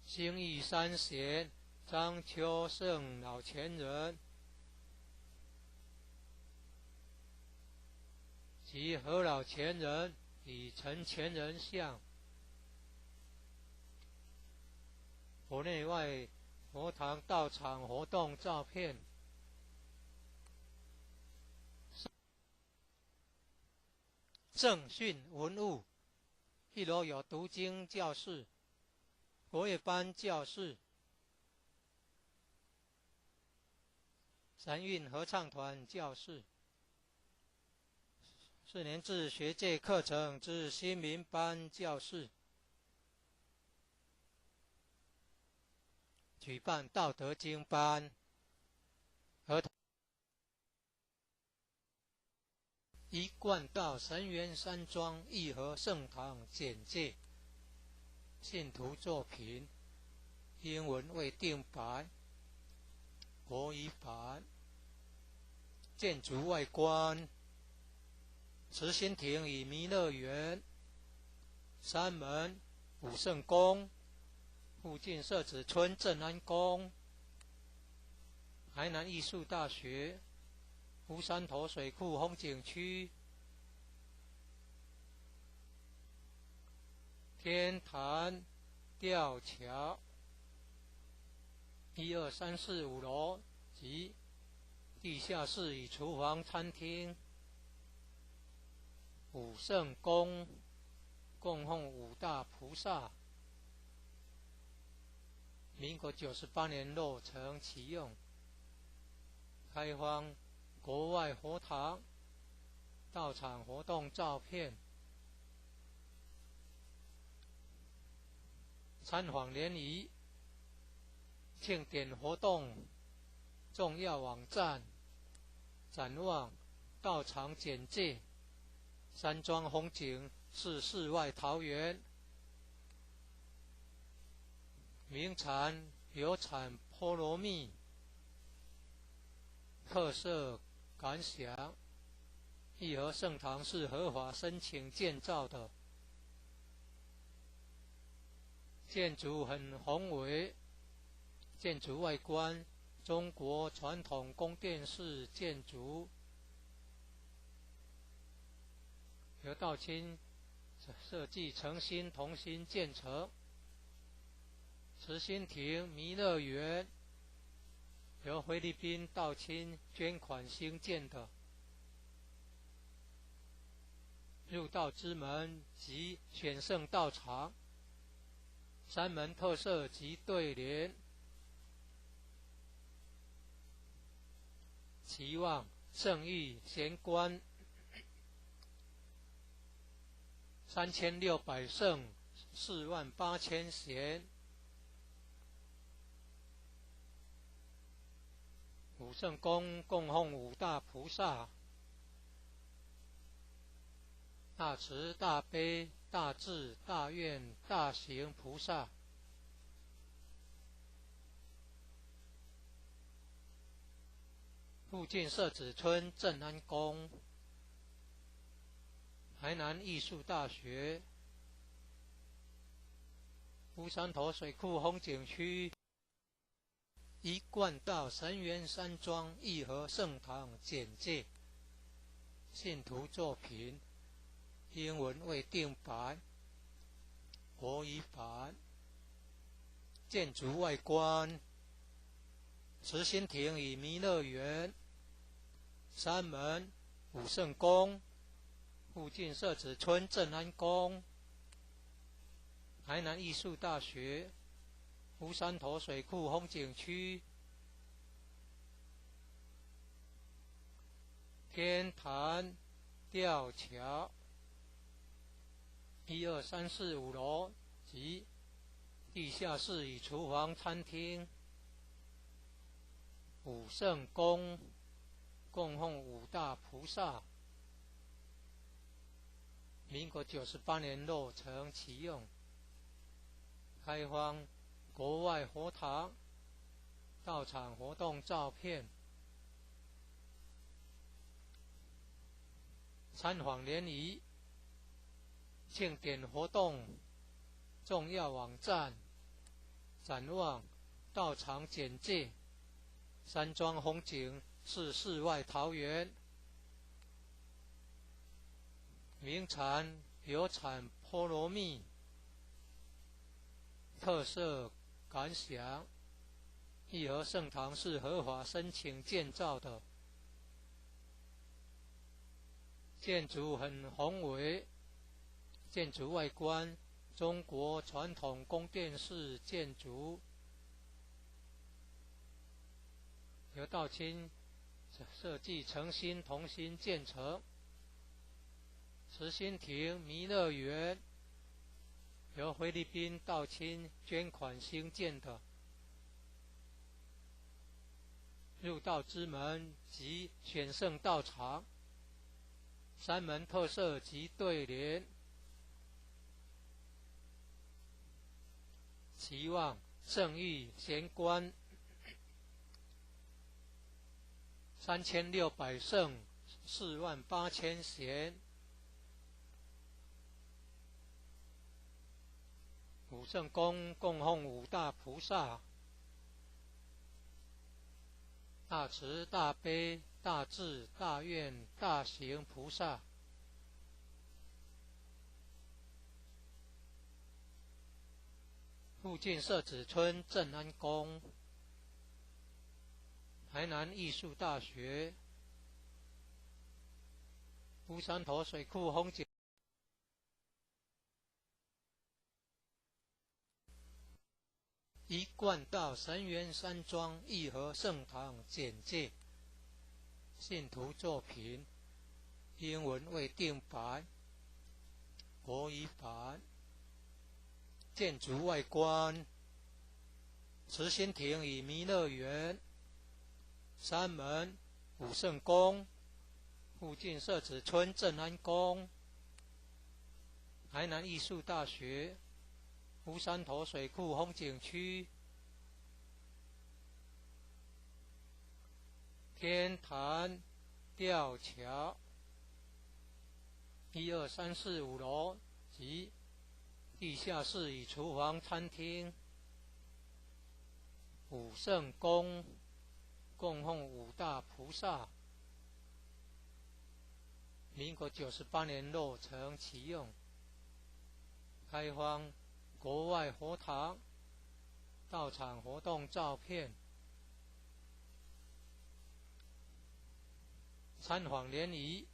兴义三贤、张秋圣老前人及和老前人与陈前人像，佛内外佛堂道场活动照片，正训文物，一楼有读经教室、国乐班教室、三韵合唱团教室、4年制学界课程之新民班教室，举办道德经班、儿童一贯道神元山庄义和圣堂简介，信徒作品，英文未定版，国语版，建筑外观，慈心亭与弥勒园，山门、武圣宫，附近社子村正安宫，台南艺术大学，乌山头水库风景区，天坛吊桥，1、2、3、4、5楼及地下室与厨房、餐厅，武圣宫供奉5大菩萨，民国98年落成启用，开放国外佛堂道场活动照片，参访联谊、庆典活动重要网站、展望道场简介，山庄风景是世外桃源，名产有产菠萝蜜，特色感想，义和圣堂是合法申请建造的，建筑很宏伟，建筑外观中国传统宫殿式建筑，由道清设计诚心同心建成。慈心亭弥勒园由菲律宾道清捐款兴建的，入道之门及选圣道场，山门特色及对联，期望圣域贤官3600圣48000贤，武圣宫供奉5大菩萨，大慈大悲大智大愿大行菩萨，附近社子村正安宫，台南艺术大学，乌山头水库风景区，一贯道神元山庄义和圣堂简介，信徒作品，英文未定版，国语版，建筑外观，慈心亭与弥勒园，山门、武圣宫，附近社子村正安宫，台南艺术大学，乌山头水库风景区，天坛吊桥，1、2、3、4、5楼及地下室与厨房、餐厅。武圣宫供奉五大菩萨。民国98年落成启用，开放国外佛堂、道场活动照片。参访联谊、庆典活动重要网站、展望道场简介。山庄风景是世外桃源，名产有产菠萝蜜，特色感想。义和圣堂是合法申请建造的，建筑很宏伟，建筑外观中国传统宫殿式建筑，由道清设计诚心同心建成。慈心亭弥勒园由菲律宾道清捐款兴建的，入道之门及选圣道场，山门特色及对联。期望圣域贤官3600圣48000贤。武圣宫供奉五大菩萨：大慈大悲大智大愿大行菩萨。附近社子村正安宫。台南艺术大学。乌山头水库风景。一贯道神源山庄义和圣堂简介。信徒作品英文未定版，国语版。建筑外观：慈心亭与弥勒园。山门武圣宫。附近社子村正安宫。台南艺术大学。乌山头水库风景区。天坛吊桥1、2、3、4、5楼及地下室与厨房、餐厅。武圣宫供奉五大菩萨。民国98年落成启用，开放国外佛堂、道场活动照片。参访联谊、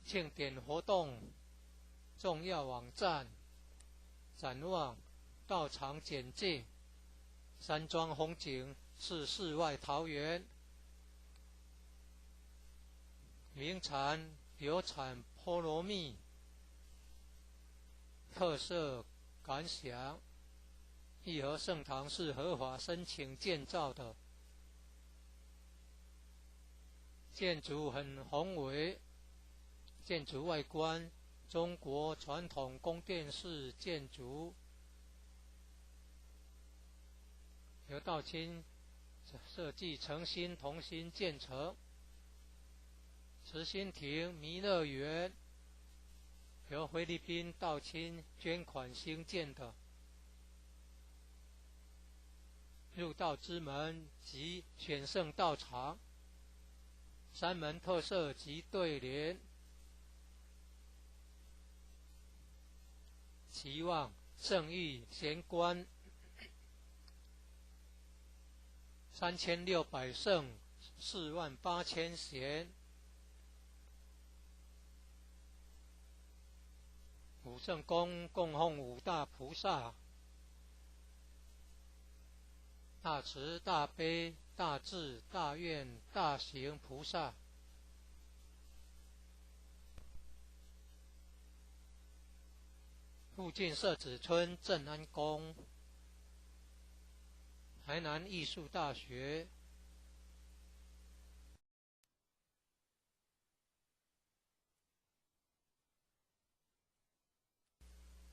庆典活动重要网站、展望道场简介。山庄风景是世外桃源，名产有产菠萝蜜，特色感想。义和圣堂是合法申请建造的，建筑很宏伟，建筑外观中国传统宫殿式建筑，由道清设计诚心同心建成。慈心亭弥勒园由菲律宾道清捐款兴建的，入道之门及选圣道场，山门特色及对联。期望圣域贤官3600圣48000贤。武圣宫供奉五大菩萨：大慈大悲大智大愿大行菩萨。附近社子村正安宫，台南艺术大学，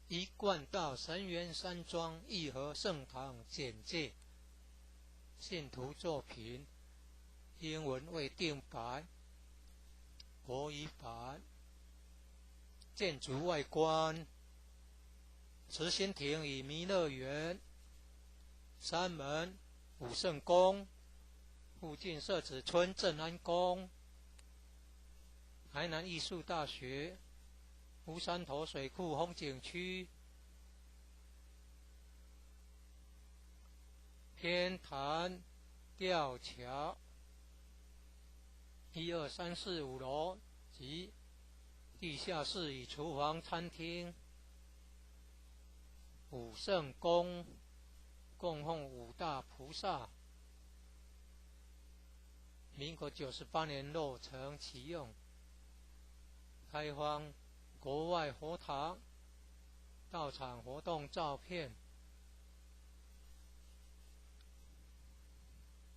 一贯道神元山庄义和圣堂简介，信徒作品，英文未定版，国语版。建筑外观，慈心亭与弥勒园，山门武圣宫，附近社子村正安宫，台南艺术大学，乌山头水库风景区，天坛吊桥，1、2、3、4、5楼及地下室与厨房、餐厅。武圣宫供奉五大菩萨，民国98年落成启用，开放国外佛堂到场活动照片，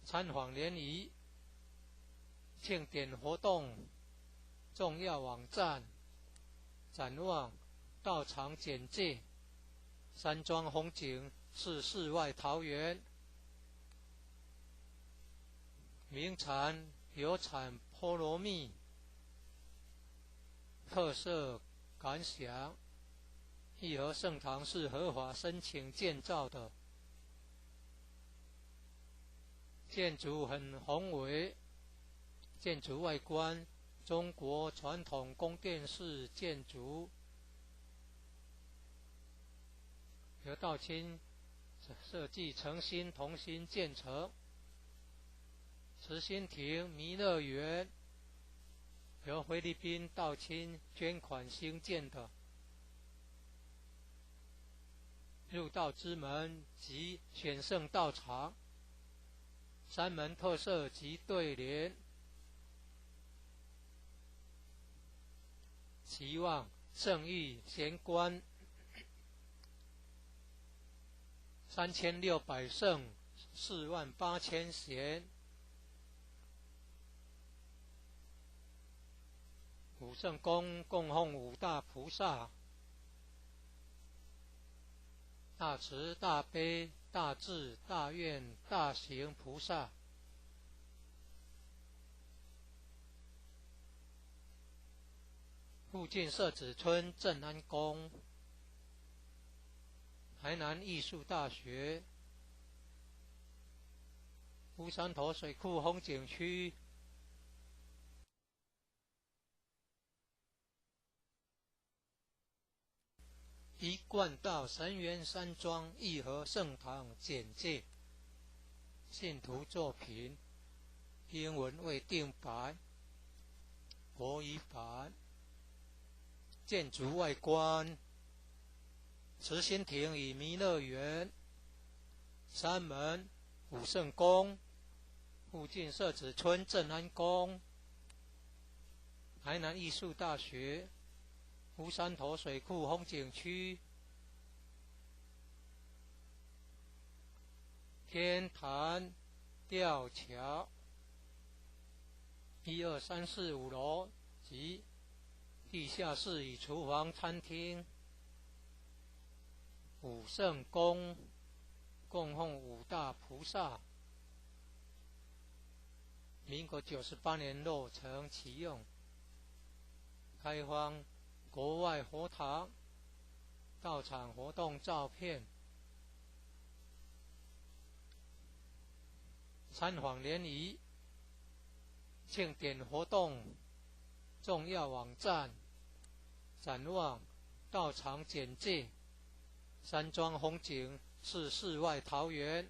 参访联谊、庆典活动重要网站、展望到场简介。山庄风景是世外桃源，名产有产菠萝蜜，特色感想。义和圣堂是合法申请建造的，建筑很宏伟，建筑外观中国传统宫殿式建筑，由道清设计诚心同心建成。慈心亭弥勒园由菲律宾道清捐款兴建的，入道之门及选圣道场，山门特色及对联，期望圣域贤官3600圣48000贤。武圣宫供奉五大菩萨，大慈大悲大智大愿大行菩萨。附近社子村正安宫，台南艺术大学，乌山头水库风景区，一贯道神元山庄义和圣堂简介，信徒作品，英文未定版，国语版。建筑外观，慈心亭与弥勒园，山门武圣宫，附近社子村正安宫，台南艺术大学，乌山头水库风景区，天坛吊桥，1、2、3、4、5楼及地下室与厨房、餐厅。武圣宫供奉五大菩萨，民国98年落成启用，开放国外佛堂到场活动照片，参访联谊、庆典活动重要网站，展望到场简介。山庄风景是世外桃源，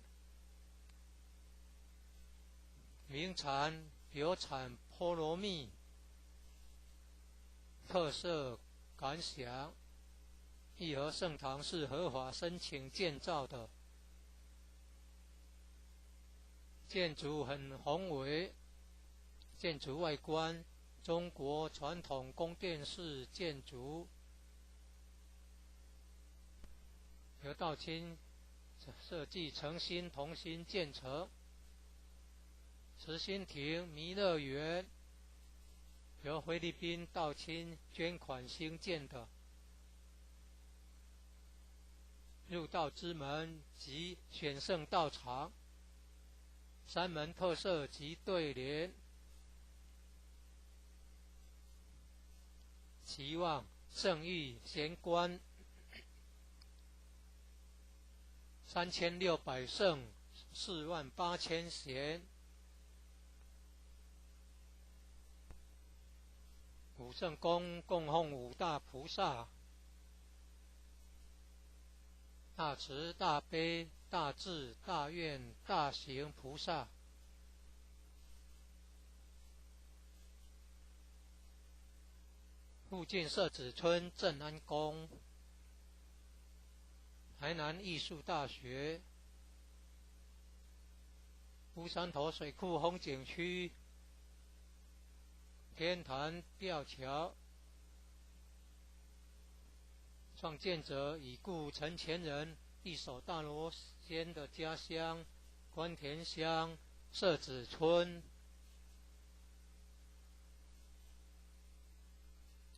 名产有产菠萝蜜，特色感想。义和圣堂是合法申请建造的，建筑很宏伟，建筑外观中国传统宫殿式建筑，由道清设计诚心同心建成。慈心亭弥勒园由菲律宾道清捐款兴建的。入道之门及选圣道场，三门特色及对联，期望圣域贤官3600圣48000贤，五圣宫供奉五大菩萨，大慈大悲大智大愿大行菩萨，附近社子村正安宫，台南艺术大学，乌山头水库风景区，天坛吊桥，创建者已故陈前人一手大罗仙的家乡关田乡社子村。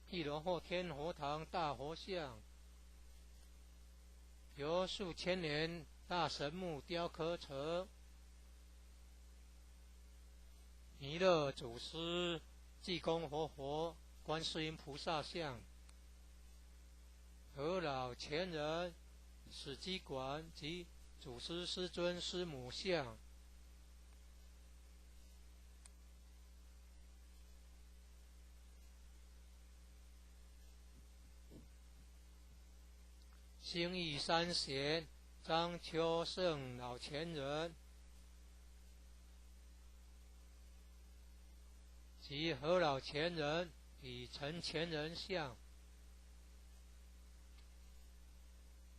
一楼后天佛堂大佛像，由数千年大神木雕刻成，弥勒祖师、济公活佛、观世音菩萨像，和老前人史基馆及祖师师尊师母像。兴义三贤张秋胜老前人及何老前人与陈前人像，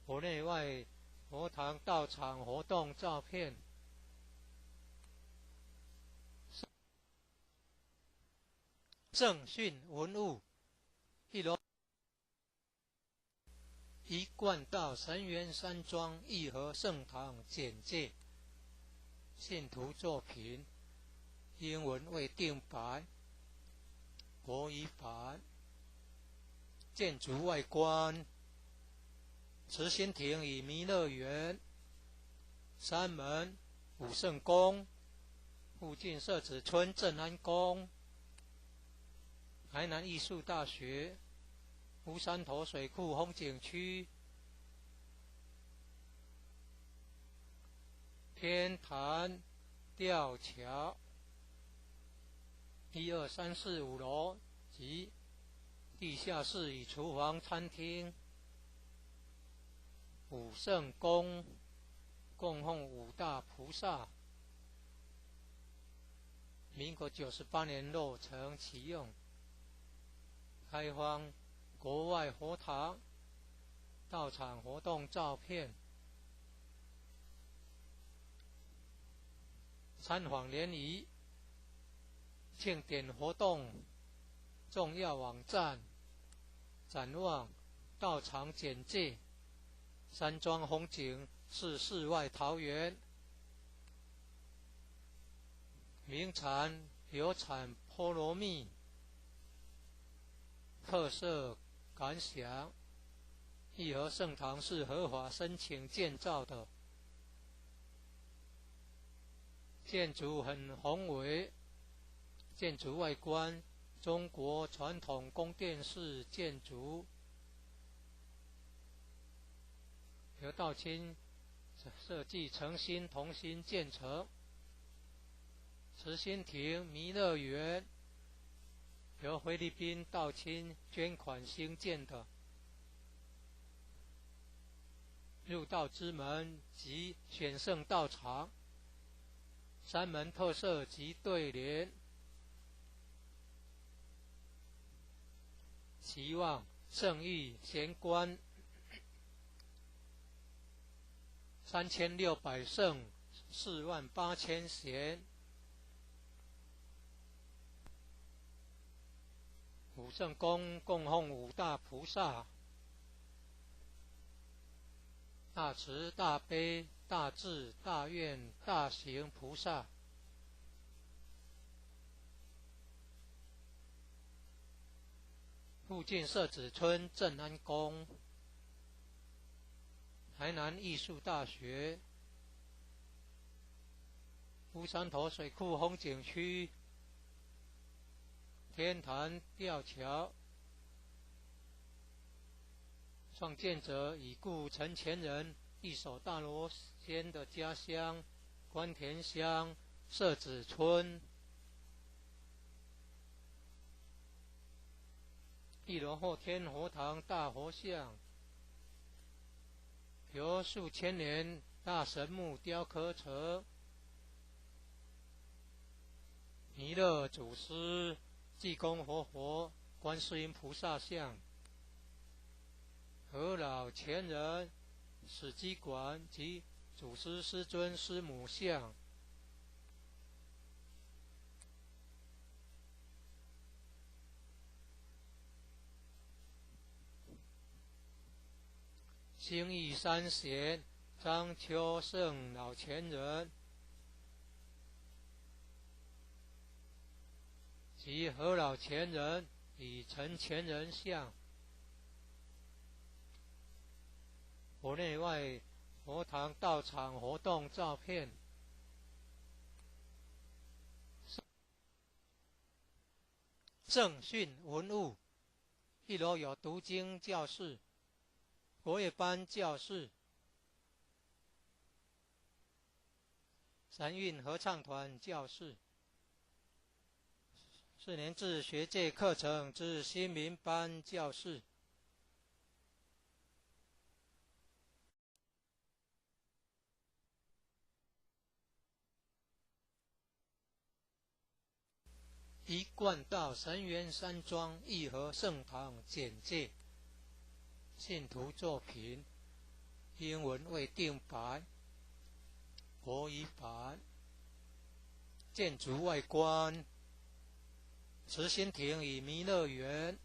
佛内外佛堂道场活动照片，正训文物，一楼一贯道神元山庄义和圣堂简介，信徒作品，英文未定版，国语版。建筑外观，慈心亭与弥勒园，三门武圣宫，附近社子村正安宫，台南艺术大学，乌山头水库风景区，天坛吊桥，1、2、3、4、5楼及地下室与厨房、餐厅。武圣宫供奉五大菩萨，民国98年落成启用，开放国外佛堂道场活动照片，参访联谊庆典活动重要网站，展望道场简介，山庄风景是世外桃源，名产有产菠萝蜜，特色感想，义和圣堂是合法申请建造的，建筑很宏伟，建筑外观中国传统宫殿式建筑，由道清设计诚心同心建成。慈心亭弥勒园由菲律宾道清捐款兴建的。入道之门及选圣道场，三门特色及对联，期望圣域贤官3600圣48000贤，武圣宫供奉五大菩萨，大慈大悲大智大愿大行菩萨。附近社子村正安宫，台南艺术大学，乌山头水库风景区，天坛吊桥，创建者已故陈前人一手大罗仙的家乡关田乡社子村。一楼后天佛堂大佛像，由数千年大神木雕刻成，弥勒祖师、济公活佛、观世音菩萨像，和老前人史基馆及祖师师尊师母像。兴义三贤张秋胜老前人及何老前人与陈前人像。佛内外佛堂道场活动照片。正训文物，一楼有读经教室、国乐班教室、三韵合唱团教室、4年制学界课程之新民班教室。一贯道神元山庄义和圣堂简介，信徒作品，英文未定白，国语版。建筑外观，慈心亭与弥勒园，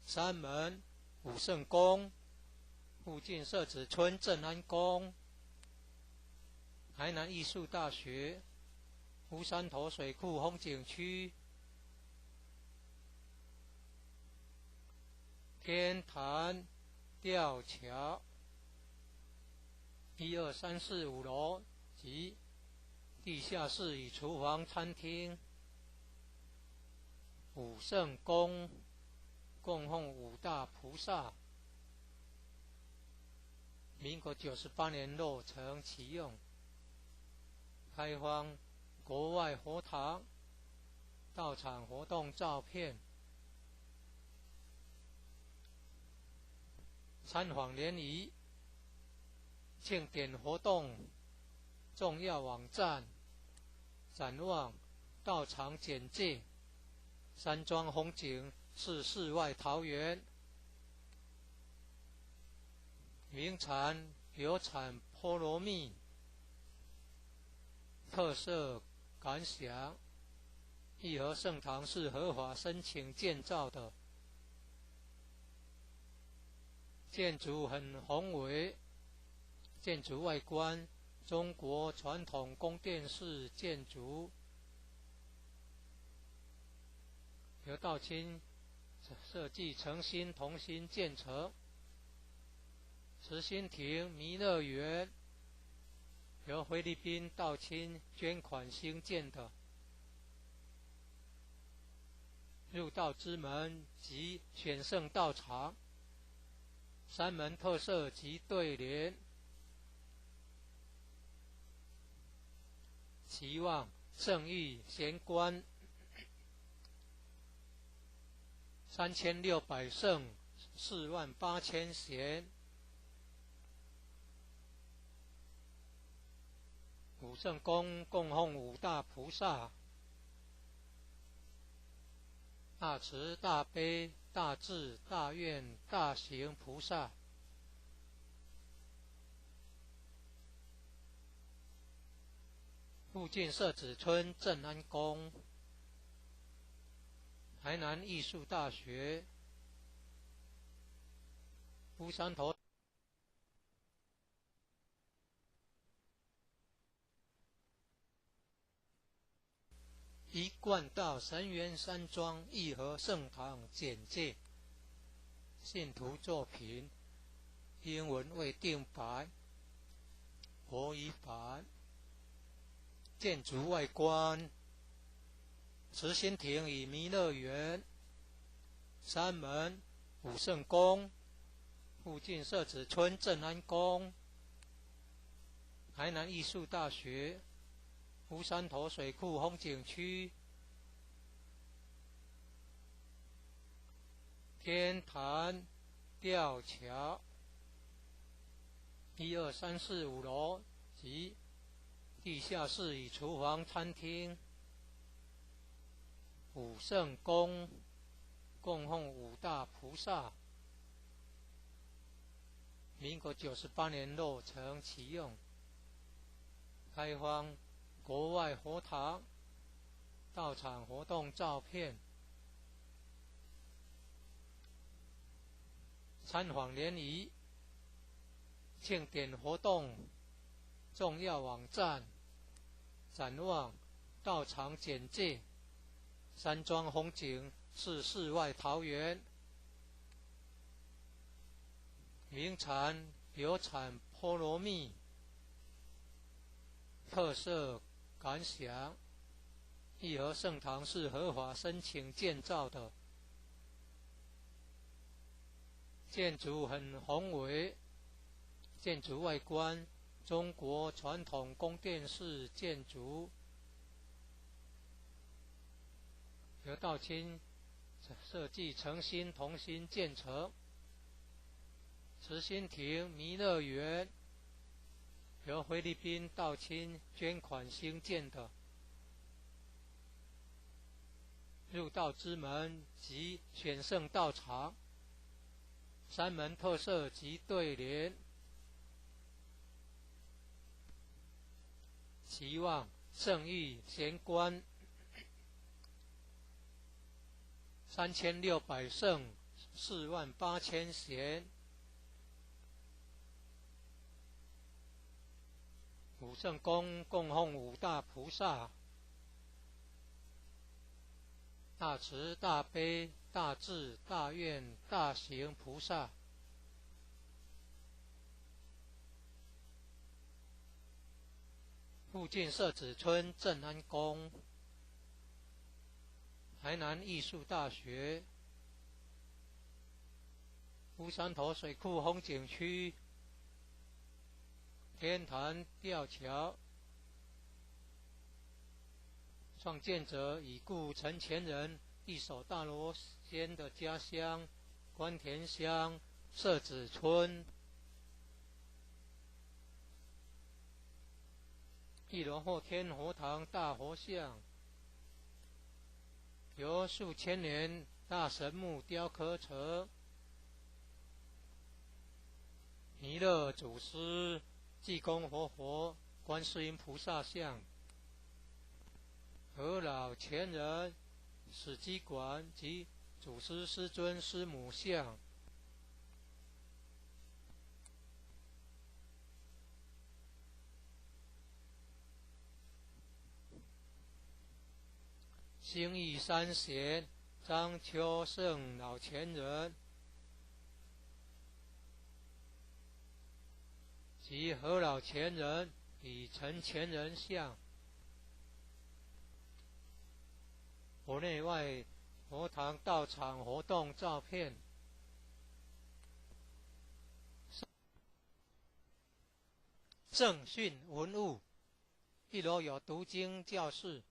山门、武圣宫，附近社子村正安宫，台南艺术大学，乌山头水库风景区，天坛吊桥，1、2、3、4、5楼及地下室与厨房、餐厅。武圣宫供奉5大菩萨，民国98年落成启用，开放国外佛堂道场活动照片。参访联谊庆典活动重要网站，展望道场简介，山庄风景是世外桃源，名产有产菠萝蜜，特色感想，义和圣堂是合法申请建造的，建筑很宏伟，建筑外观中国传统宫殿式建筑，由道清设计诚心同心建成。慈心亭弥勒园由菲律宾道清捐款兴建的，入道之门及选圣道场，山门特色及对联，期望圣域贤官3600圣48000贤。武圣宫供奉5大菩萨，大慈大悲大智大愿大行菩萨。附近社子村正安宫，台南艺术大学，乌山头一贯道神源山庄义和圣堂简介，信徒作品，英文未定白，国语版。建筑外观，慈心亭与弥勒园，山门武圣宫，附近社子村正安宫，台南艺术大学，乌山头水库风景区，天坛吊桥，1、2、3、4、5楼及地下室与厨房、餐厅。武圣宫供奉五大菩萨，民国98年落成启用，开放国外佛堂到场活动照片，参访联谊、庆典活动重要网站、展望、道场简介。山庄风景是世外桃源，名产有产菠萝蜜，特色感想。义和圣堂是合法申请建造的，建筑很宏伟，建筑外观中国传统宫殿式建筑，由道清设计诚心同心建成。慈心亭弥勒园由菲律宾道清捐款兴建的，入道之门及选圣道场，山门特色及对联，期望圣域贤官3600圣48000贤。武圣宫供奉五大菩萨，大慈大悲大智大愿大行菩萨。附近社子村正安宫，台南艺术大学，乌山头水库风景区，天坛吊桥，创建者已故陈前人一手大罗仙的家乡关田乡社子村。一楼后天佛堂大佛像，由数千年大神木雕刻成，弥勒祖师、济公活佛、观世音菩萨像，和老前人、史基馆及祖师师尊师母像。兴义三贤张秋胜老前人及何老前人与陈前人像，国内外佛堂道场活动照片。圣训文物，一楼有读经教室、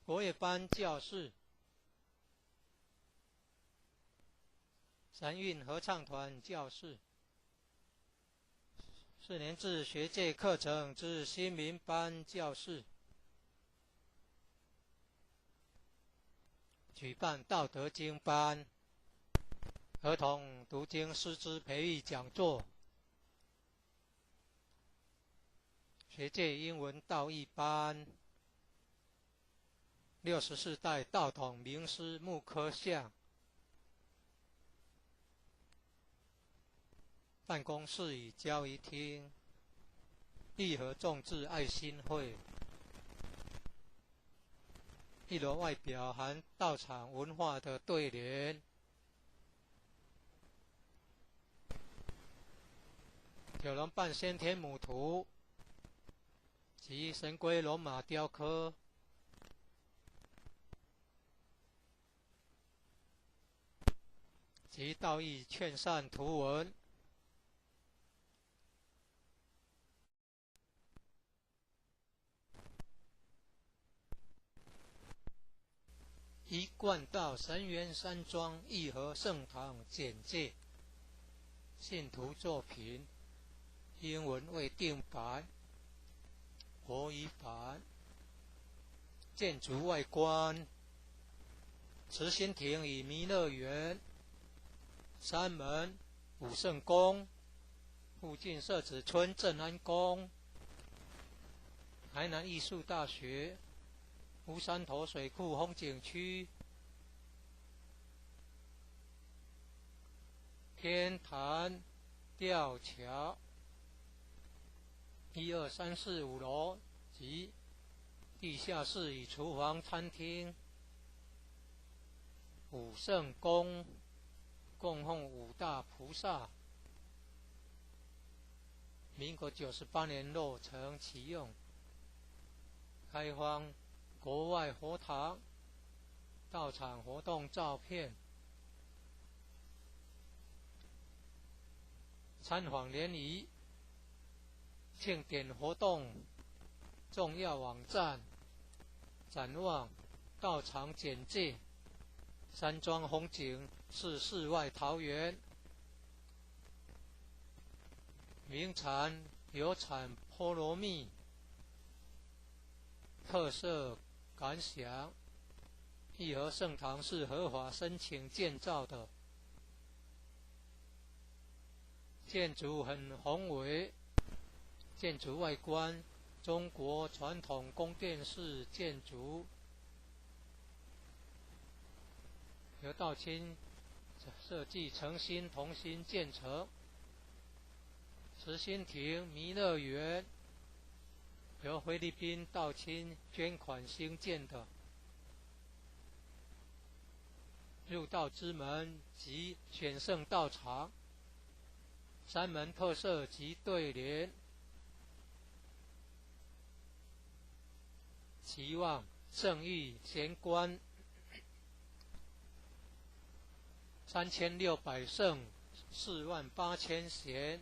国乐班教室、神韵合唱团教室、4年制学界课程之新民班教室，举办道德经班、儿童读经师资培育讲座、学界英文道义班、64代道统名师木刻像，办公室与交易厅，义和众志爱心会，一楼外表含道场文化的对联。九龙半先天母图及神龟龙马雕刻。及道义劝善图文。一贯道神元山庄义和圣堂简介。信徒作品，英文未定版，国语版。建筑外观，慈心亭与弥勒园。山门武圣宫，附近社子村正安宫。台南艺术大学，乌山头水库风景区。天坛吊桥，1、2、3、4、5楼及地下室与厨房、餐厅。武圣宫供奉五大菩萨。民国98年落成启用。开放国外佛堂道场活动照片。参访联谊庆典活动重要网站。展望道场简介。山庄风景是世外桃源。名产有产菠萝蜜。特色感想：义和圣堂是合法申请建造的，建筑很宏伟。建筑外观，中国传统宫殿式建筑，由道清设计诚心同心建成。慈心亭弥勒园，由菲律宾道清捐款兴建的。入道之门及选圣道场。山门特色及对联：期望圣域贤官，3600圣，48000贤。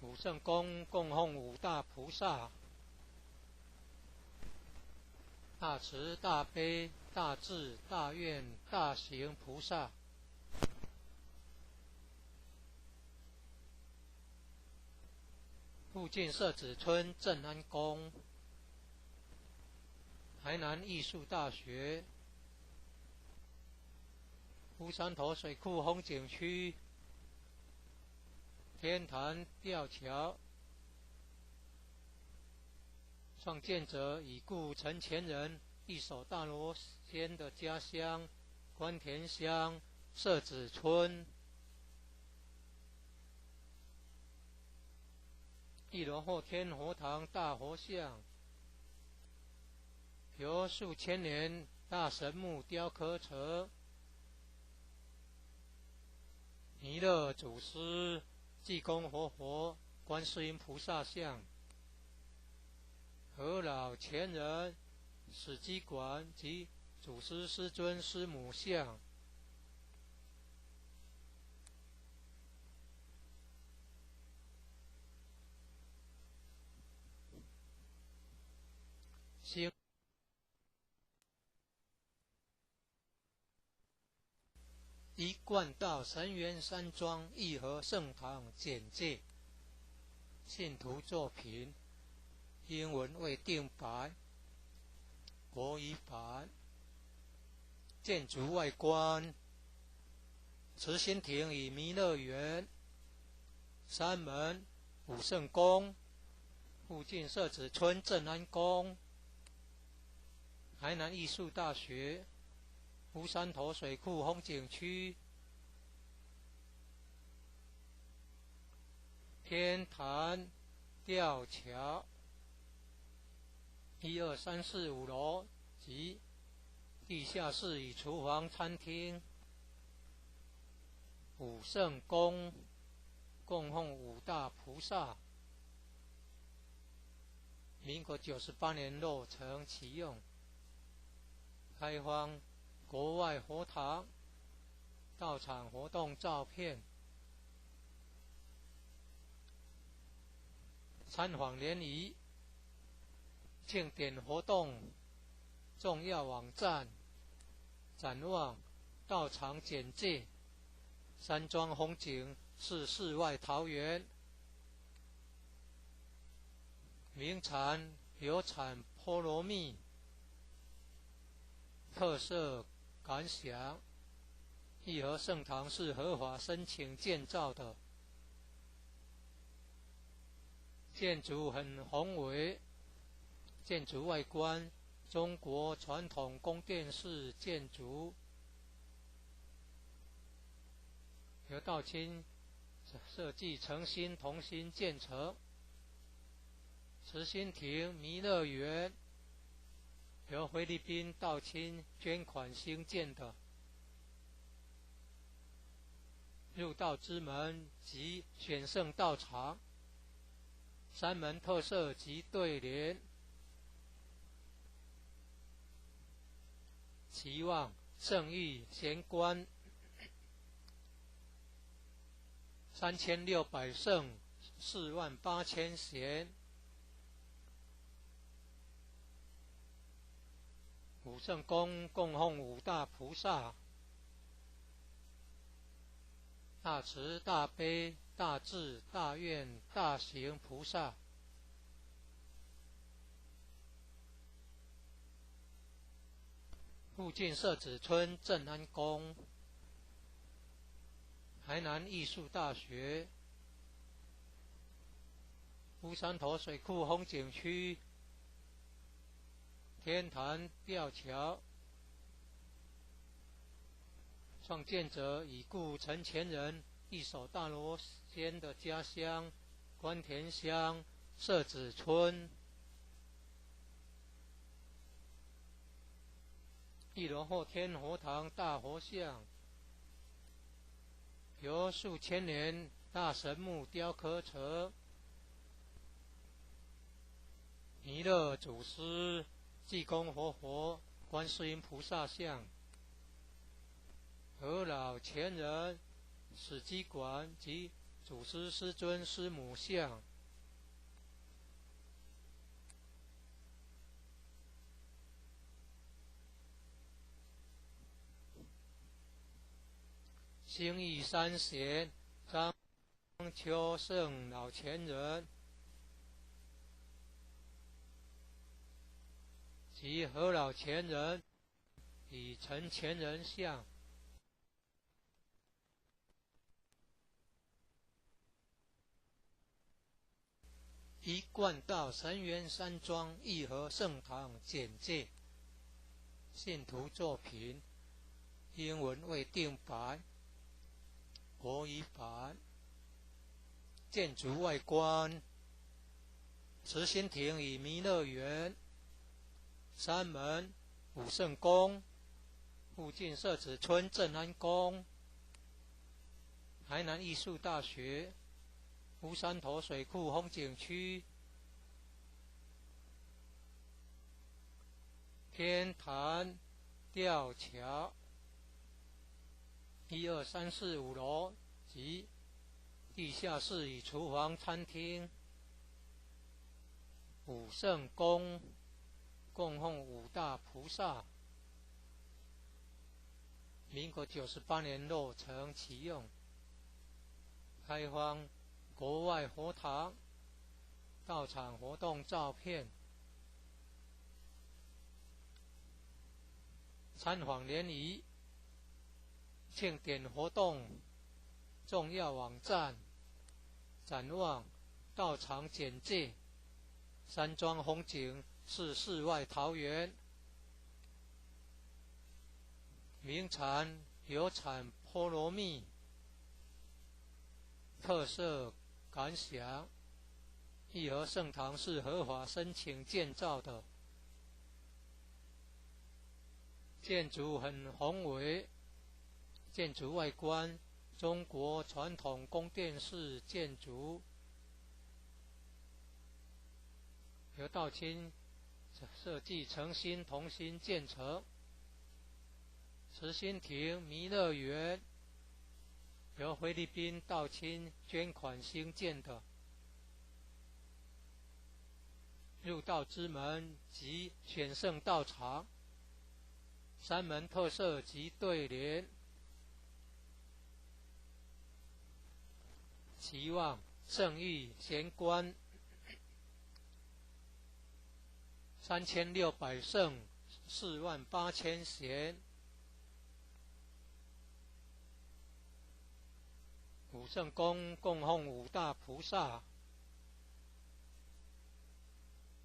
武圣宫供奉五大菩萨：大慈大悲大智大愿大行菩萨。附近社子村正安宫。台南艺术大学。乌山头水库风景区。天坛吊桥，创建者已故陈前人一手大罗仙的家乡关田乡社子村。一楼后天佛堂大佛像，由数千年大神木雕刻成。弥勒祖师、济公活佛、观世音菩萨像。和老前人史基馆及祖师师尊师母像。一贯道神元山庄义和圣堂简介。信徒作品，英文未定版，国语版。建筑外观，慈心亭与弥勒园。山门武圣宫，附近社子村正安宫。台南艺术大学。乌山头水库风景区。天坛吊桥， 1、2、3、4、5楼及地下室与厨房、餐厅、武圣宫，供奉五大菩萨。民国98年落成启用，开放国外佛堂、道场活动照片、参访联谊、庆典活动、重要网站、展望、道场简介、山庄风景是世外桃源。名产有产菠萝蜜，特色感想：义和圣堂是合法申请建造的，建筑很宏伟，建筑外观中国传统宫殿式建筑，由道清设计诚心同心建成。慈心亭弥勒园由菲律宾道清捐款兴建的，入道之门及选圣道场，山门特色及对联，期望圣誉贤官3600圣48000贤。武圣宫供奉五大菩萨：大慈大悲大智大愿大行菩萨。附近社子村正安宫、台南艺术大学、乌山头水库风景区、天坛吊桥，创建者已故陈前人一手大罗仙的家乡关田乡社子村。一楼后天佛堂大佛像，由数千年大神木雕刻成，弥勒祖师、济公活佛、观世音菩萨像，和老前人史基馆及祖师师尊师母像。兴义三贤张秋圣老前人及和老前人与陈前人像。一贯道神元山庄义和圣堂简介，信徒作品英文未定版，国语版。建筑外观：慈心亭与弥勒园，山门武圣宫，附近社子村正安宫，台南艺术大学，乌山头水库风景区，天坛吊桥，1、2、3、4、5楼及地下室与厨房、餐厅，武圣宫供奉五大菩萨。民国98年落成启用，开放国外佛堂、道场活动照片、参访联谊、庆典活动、重要网站、展望、道场简介、山庄风景是世外桃源。名产有产菠萝蜜，特色感想：义和圣堂是合法申请建造的，建筑很宏伟，建筑外观中国传统宫殿式建筑，由道清设计诚心同心建成。慈心亭弥勒园由菲律宾道清捐款兴建的。入道之门及选圣道场，三门特色及对联，期望圣域贤官3600圣48000贤，五圣宫供奉五大菩萨，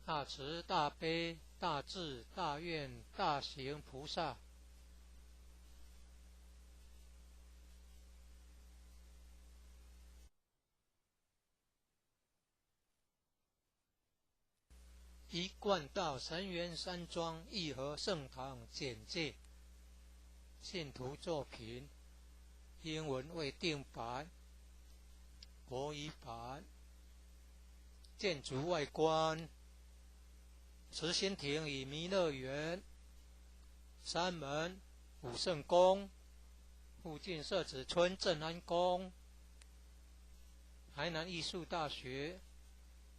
大慈大悲大智大愿大行菩萨。一贯道神元山庄义和圣堂简介，信徒作品，英文为定版，国语版。建筑外观，慈心亭与弥勒园，三门武圣宫，附近社子村镇安宫，台南艺术大学，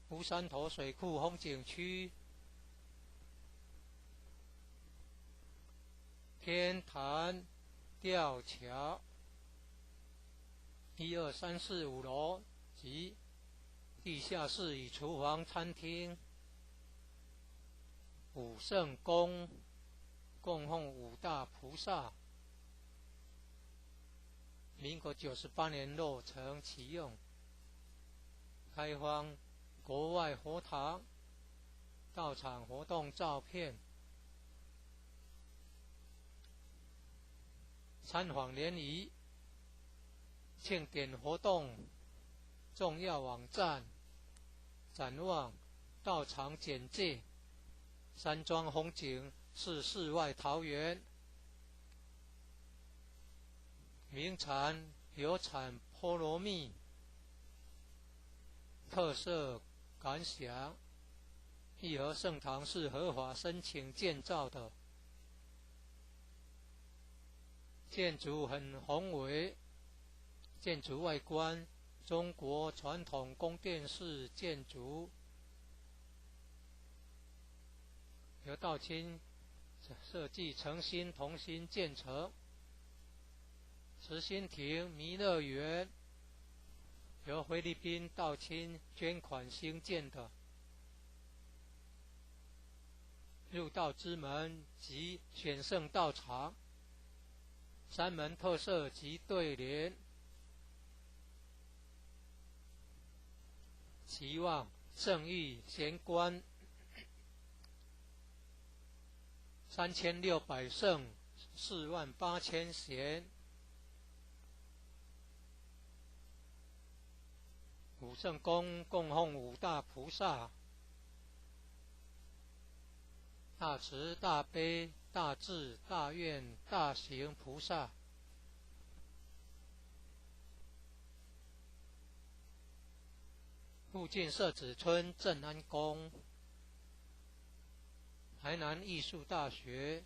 乌山头水库风景区，天坛吊桥，1、2、3、4、5楼及地下室与厨房、餐厅。五圣宫供奉五大菩萨，民国98年落成启用，开放国外佛堂、道场活动照片，参访联谊、庆典活动重要网站，展望道场简介，山庄风景是世外桃源，名产有产菠萝蜜，特色感想，义和圣堂是合法申请建造的，建筑很宏伟，建筑外观中国传统宫殿式建筑，由道清设计诚心同心建成。慈心亭弥勒园由菲律宾道清捐款兴建的。入道之门及选圣道场，三门特色及对联，期望圣域贤官3600圣48000贤，五圣宫供奉五大菩萨，大慈大悲大智大愿大行菩萨。附近社子村镇安宫，台南艺术大学，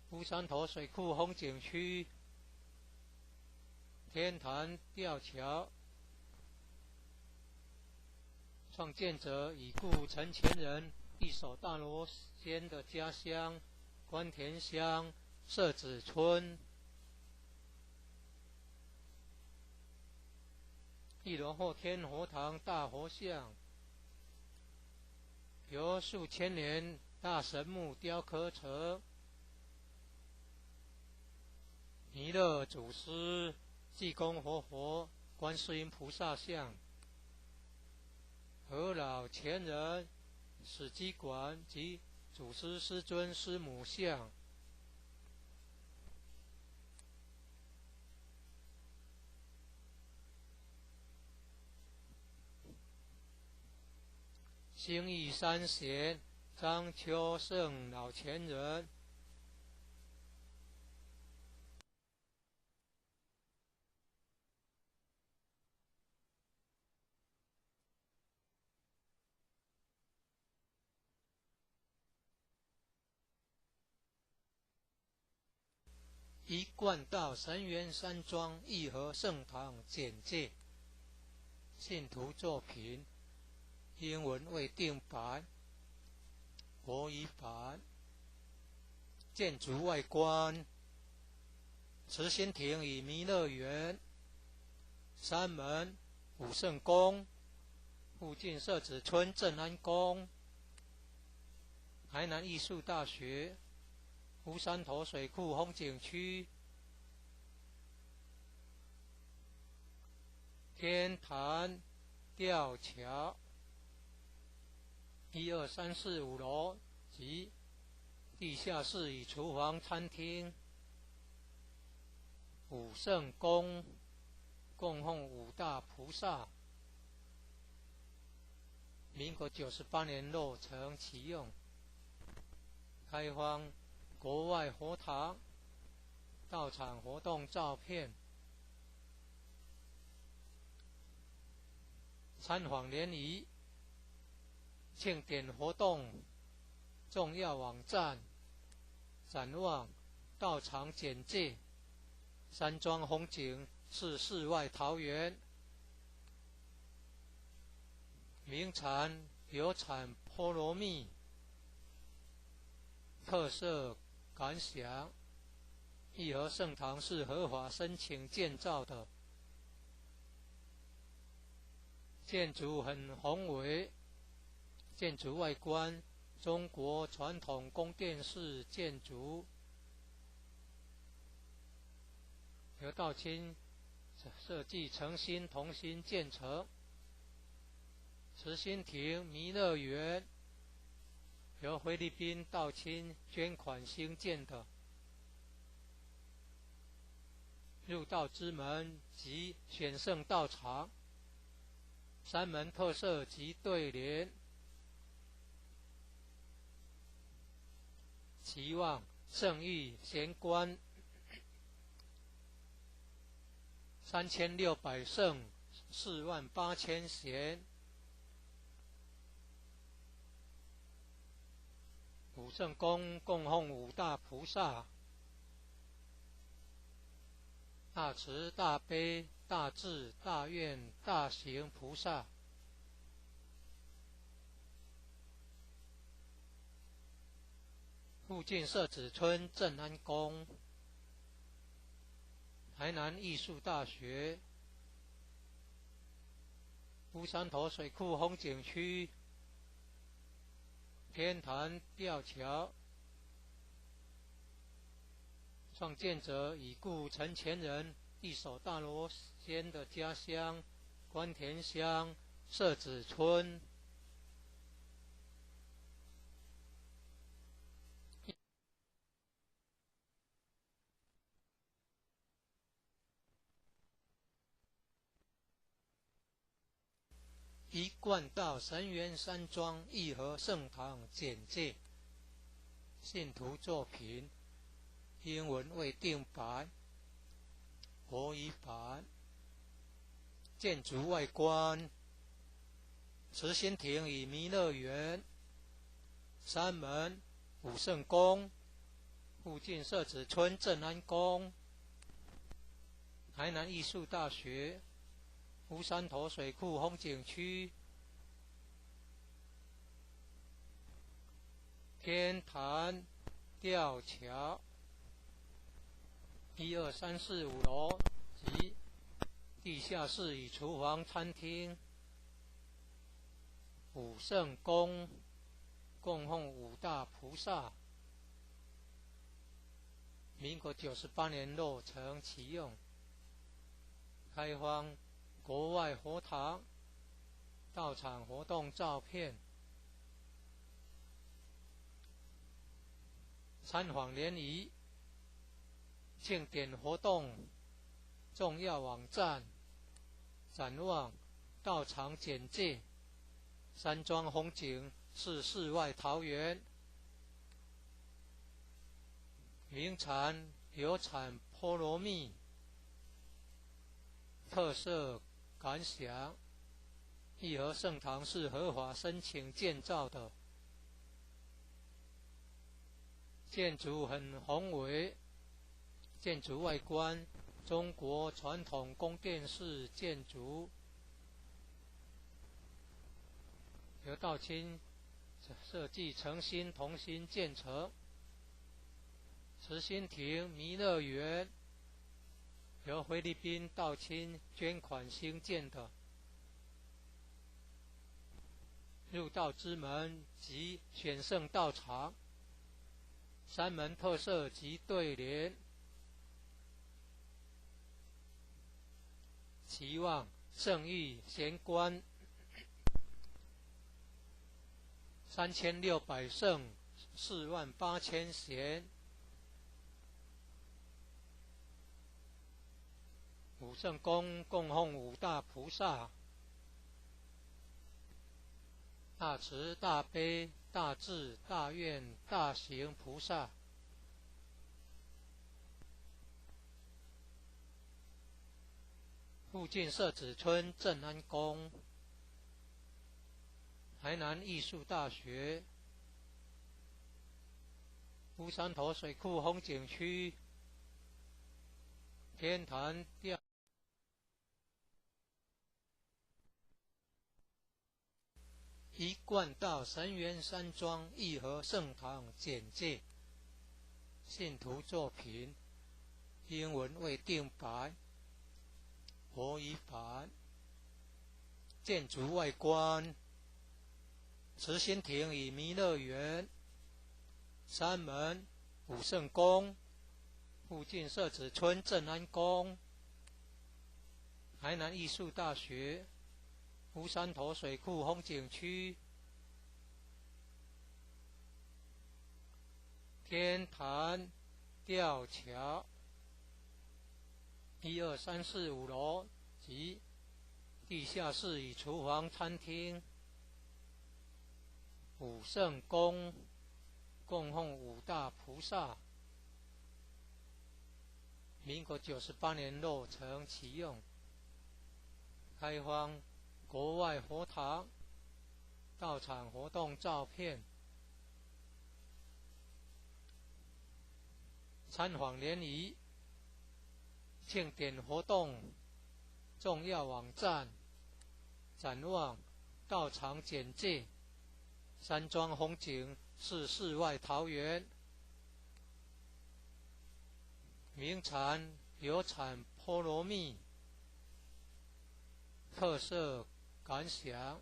乌山头水库风景区，天坛吊桥，创建者已故陈前人一手大罗仙的家乡关田乡社子村。一楼后天佛堂大佛像，由数千年大神木雕刻成，弥勒祖师、济公活佛、观世音菩萨像，和老前人史基馆及祖师师尊师母像。兴义三贤张秋胜老前人。一贯道神元山庄义和圣堂简介，信徒作品，英文未定版，国语版。建筑外观：慈心亭与弥勒园，山门、武圣宫，附近社子村正安宫，台南艺术大学。乌山头水库风景区，天坛吊桥，1、2、3、4、5楼及地下室与厨房、餐厅。武圣宫供奉五大菩萨，民国98年落成启用，开荒。国外佛堂道场活动照片，参访联谊庆典活动重要网站，展望道场简介，山庄风景是世外桃源，名产有产菠萝蜜，特色感想：义和圣堂是合法申请建造的，建筑很宏伟，建筑外观中国传统宫殿式建筑，由道清设计诚心同心建成。慈心亭弥勒园由菲律宾道清捐款兴建的，入道之门及选圣道场，山门特色及对联，期望圣域贤官3600圣48000贤。武圣宫供奉五大菩萨，大慈大悲大智大愿大行菩萨。附近社子村正安宫，台南艺术大学，乌山头水库风景区，天坛吊桥，创建者已故陈前人一手大罗仙的家乡关田乡社子村。一贯道神元山庄义和圣堂简介，信徒作品，英文未定版，国语版。建筑外观：慈心亭与弥勒园，山门、武圣宫，附近社子村正安宫，台南艺术大学，乌山头水库风景区，天坛吊桥，1、2、3、4、5楼及地下室与厨房、餐厅。武圣宫供奉五大菩萨，民国98年落成启用，开荒国外佛堂道场活动照片，参访联谊庆典活动重要网站，展望道场简介，山庄风景是世外桃源，名产有产菠萝蜜，特色感想。义和圣堂是合法申请建造的，建筑很宏伟，建筑外观中国传统宫殿式建筑，由道清设计诚心同心建成。慈心亭弥勒园由菲律宾道清捐款兴建的，入道之门及选圣道场，三门特色及对联，期望圣域贤官3600圣48000贤，五圣宫供奉五大菩萨，大慈大悲大智大愿大行菩萨。附近社子村正安宫，台南艺术大学，乌山头水库风景区，天坛吊一贯道神元山庄义和圣堂简介，信徒作品，英文未定版，国语版。建筑外观，慈心亭与弥勒园，三门武圣宫，附近社子村正安宫，台南艺术大学，乌山头水库风景区，天坛吊桥，1、2、3、4、5楼及地下室与厨房、餐厅。武圣宫供奉五大菩萨，民国98年落成启用，开放国外佛堂、道场活动照片，参访联谊、庆典活动重要网站，展望道场简介，山庄风景是世外桃源，名产有产菠萝蜜，特色感想。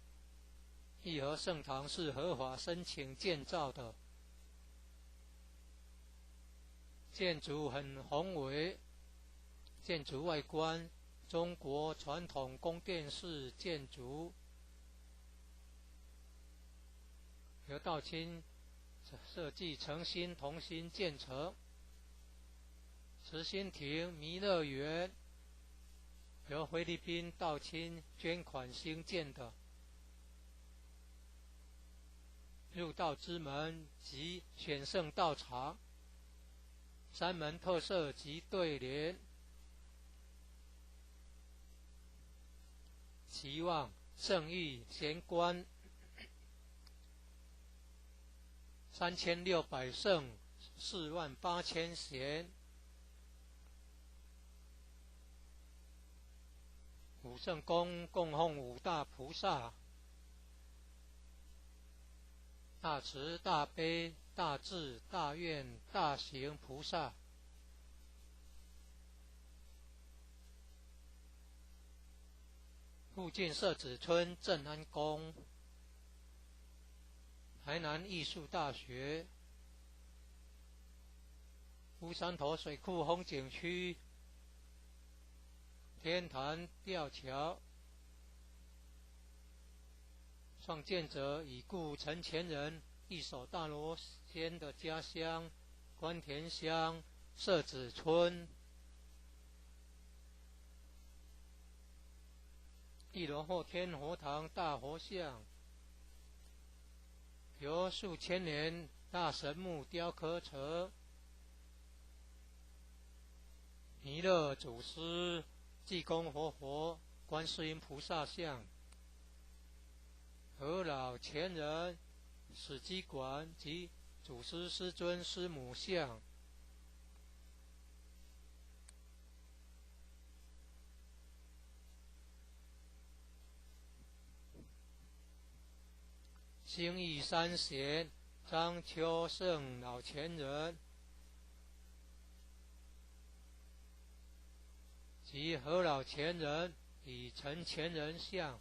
义和圣堂是合法申请建造的，建筑很宏伟，建筑外观中国传统宫殿式建筑，由道清设计诚心同心建成。慈心亭弥勒园由菲律宾道清捐款兴建的，入道之门及选圣道场，三门特色及对联，期望圣域贤官3600圣48000贤，武圣宫供奉五大菩萨，大慈大悲大智大愿大行菩萨。附近社子村正安宫，台南艺术大学，乌山头水库风景区，天坛吊桥。创建者已故陈前人一手大罗仙的家乡关田乡社子村。一楼后天佛堂大佛像，由数千年大神木雕刻成弥勒祖师、济公活佛、观世音菩萨像、和老前人、史基馆及祖师师尊师母像，兴义三贤张秋圣老前人及和老前人以陈前人像，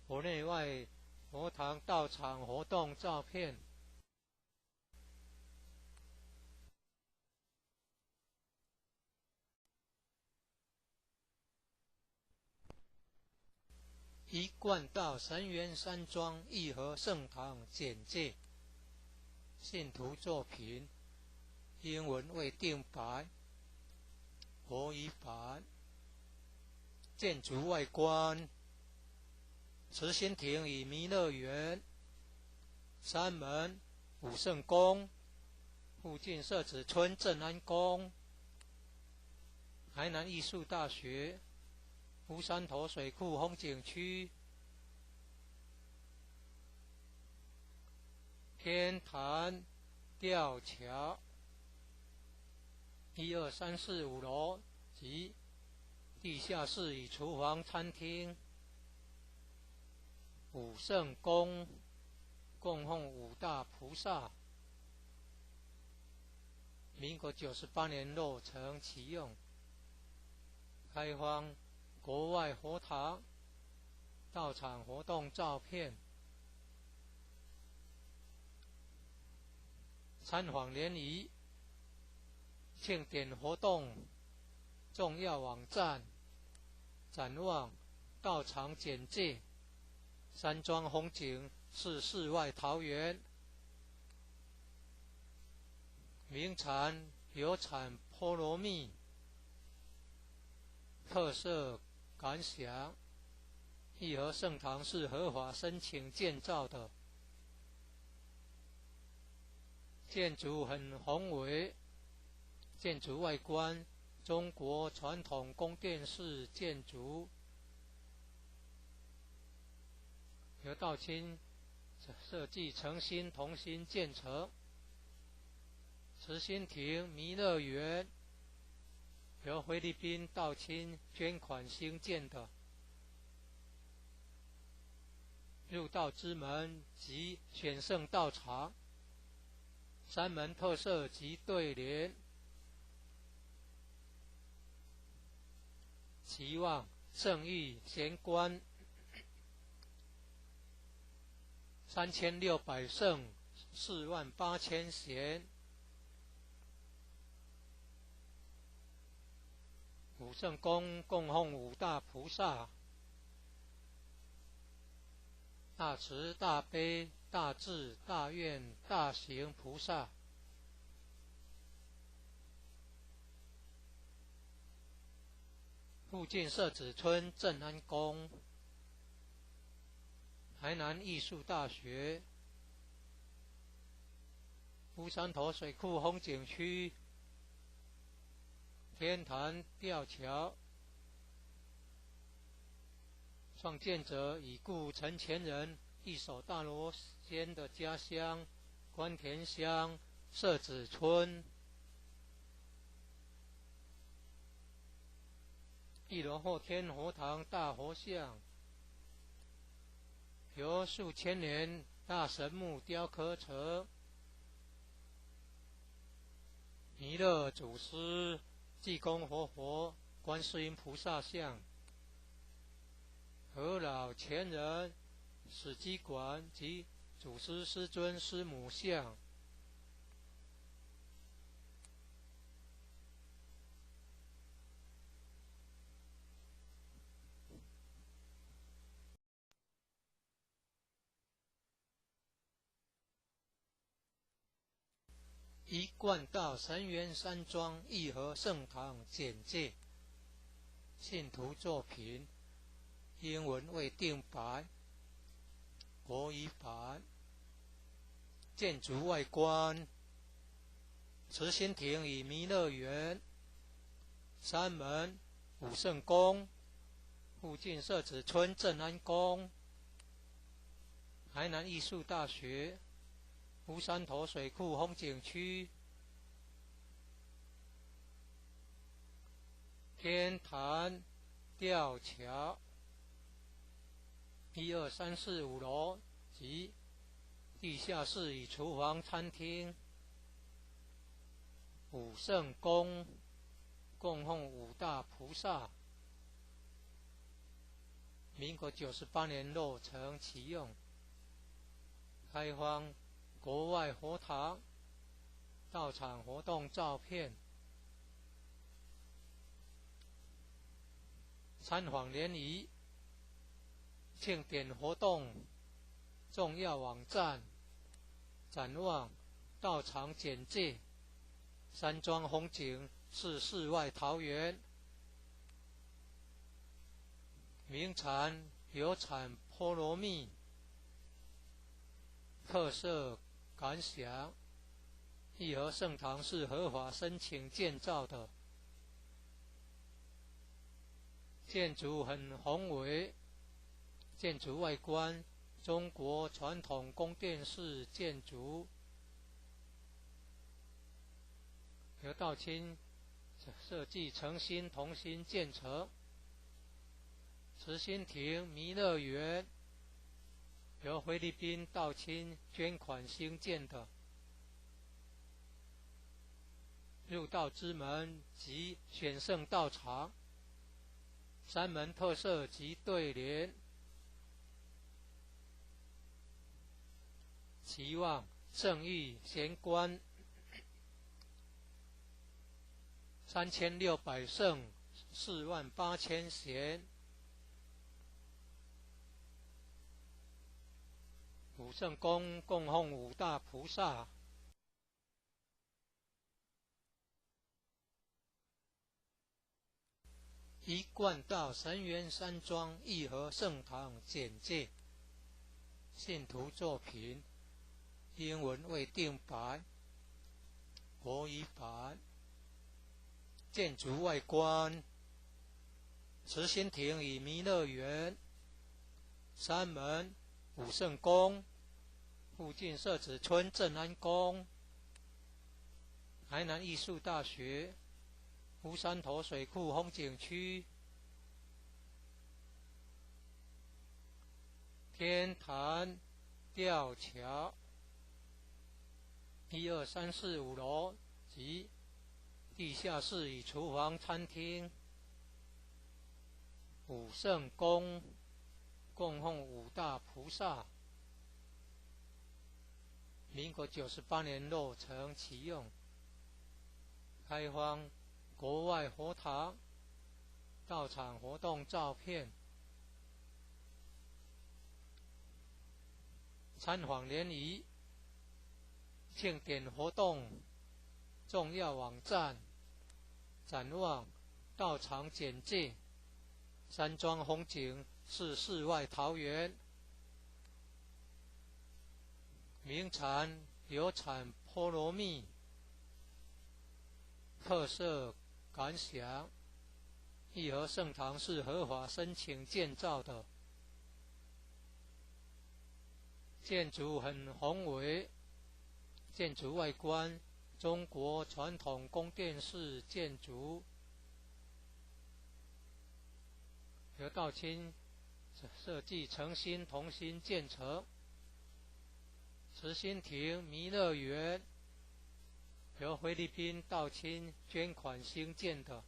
佛内外佛堂道场活动照片，一贯道神元山庄义和圣堂简介，信徒作品，英文为定白，国语版。建筑外观，慈心亭与弥勒园，山门武圣宫，附近社子村正安宫，台南艺术大学，乌山头水库风景区，天坛吊桥，1、2、3、4、5楼及地下室与厨房、餐厅。武圣宫供奉五大菩萨，民国98年落成启用，开放国外佛堂道场活动照片，参访联谊庆典活动重要网站，展望道场简介，山庄风景是世外桃源，名产有产菠萝蜜，特色感想，义和圣堂是合法申请建造的，建筑很宏伟，建筑外观中国传统宫殿式建筑，由道清设计诚心同心建成。慈心亭弥勒园由菲律宾道清捐款兴建的，入道之门及选圣道场，山门特色及对联，期望圣域贤官3600圣48000贤，武圣宫供奉五大菩萨，大慈大悲大智大愿大行菩萨，附近社子村正安宫，台南艺术大学，乌山头水库风景区，天坛吊桥，创建者已故陈前人一手大罗仙的家乡关田乡社子村，一楼后天佛堂大佛像，由数千年大神木雕刻成弥勒祖师、济公活佛、观世音菩萨像，和老前人、史基馆及祖师师尊师母像，一贯道神元山庄义和圣堂简介，信徒作品，英文为定白，国语版。建筑外观：慈心亭与弥勒园、山门、武圣宫，附近社子村正安宫、台南艺术大学、乌山头水库风景区、天坛吊桥，1、2、3、4、5楼及地下室与厨房、餐厅。武圣宫供奉五大菩萨，民国98年落成启用，开放国外佛堂、道场活动照片。参访联谊、庆典活动重要网站、展望、道场简介、山庄风景是世外桃源。名产有产菠萝蜜，特色感想：义和圣堂是合法申请建造的，建筑很宏伟，建筑外观中国传统宫殿式建筑，由道清设计诚心同心建成。慈心亭弥勒园由菲律宾道清捐款兴建的，入道之门及选圣道场，山门特色及对联。期望圣域贤官3600圣48000贤。武圣宫供奉五大菩萨。一贯道神元山庄义和圣堂简介：信徒作品，英文未定版，国语版。建筑外观：慈心亭与弥勒园、山门、武圣宫，附近社子村正安宫、台南艺术大学、乌山头水库风景区、天坛吊桥，1、2、3、4、5楼及地下室与厨房、餐厅。武圣宫供奉五大菩萨，民国98年落成启用，开放国外佛堂、道场活动照片。参访联谊、庆典活动重要网站、展望、道场简介、山庄风景是世外桃源。名产有产菠萝蜜，特色感想：义和圣堂是合法申请建造的，建筑很宏伟，建筑外观中国传统宫殿式建筑，由道清设计诚心同心建成。慈心亭弥勒园由菲律宾道清捐款兴建的，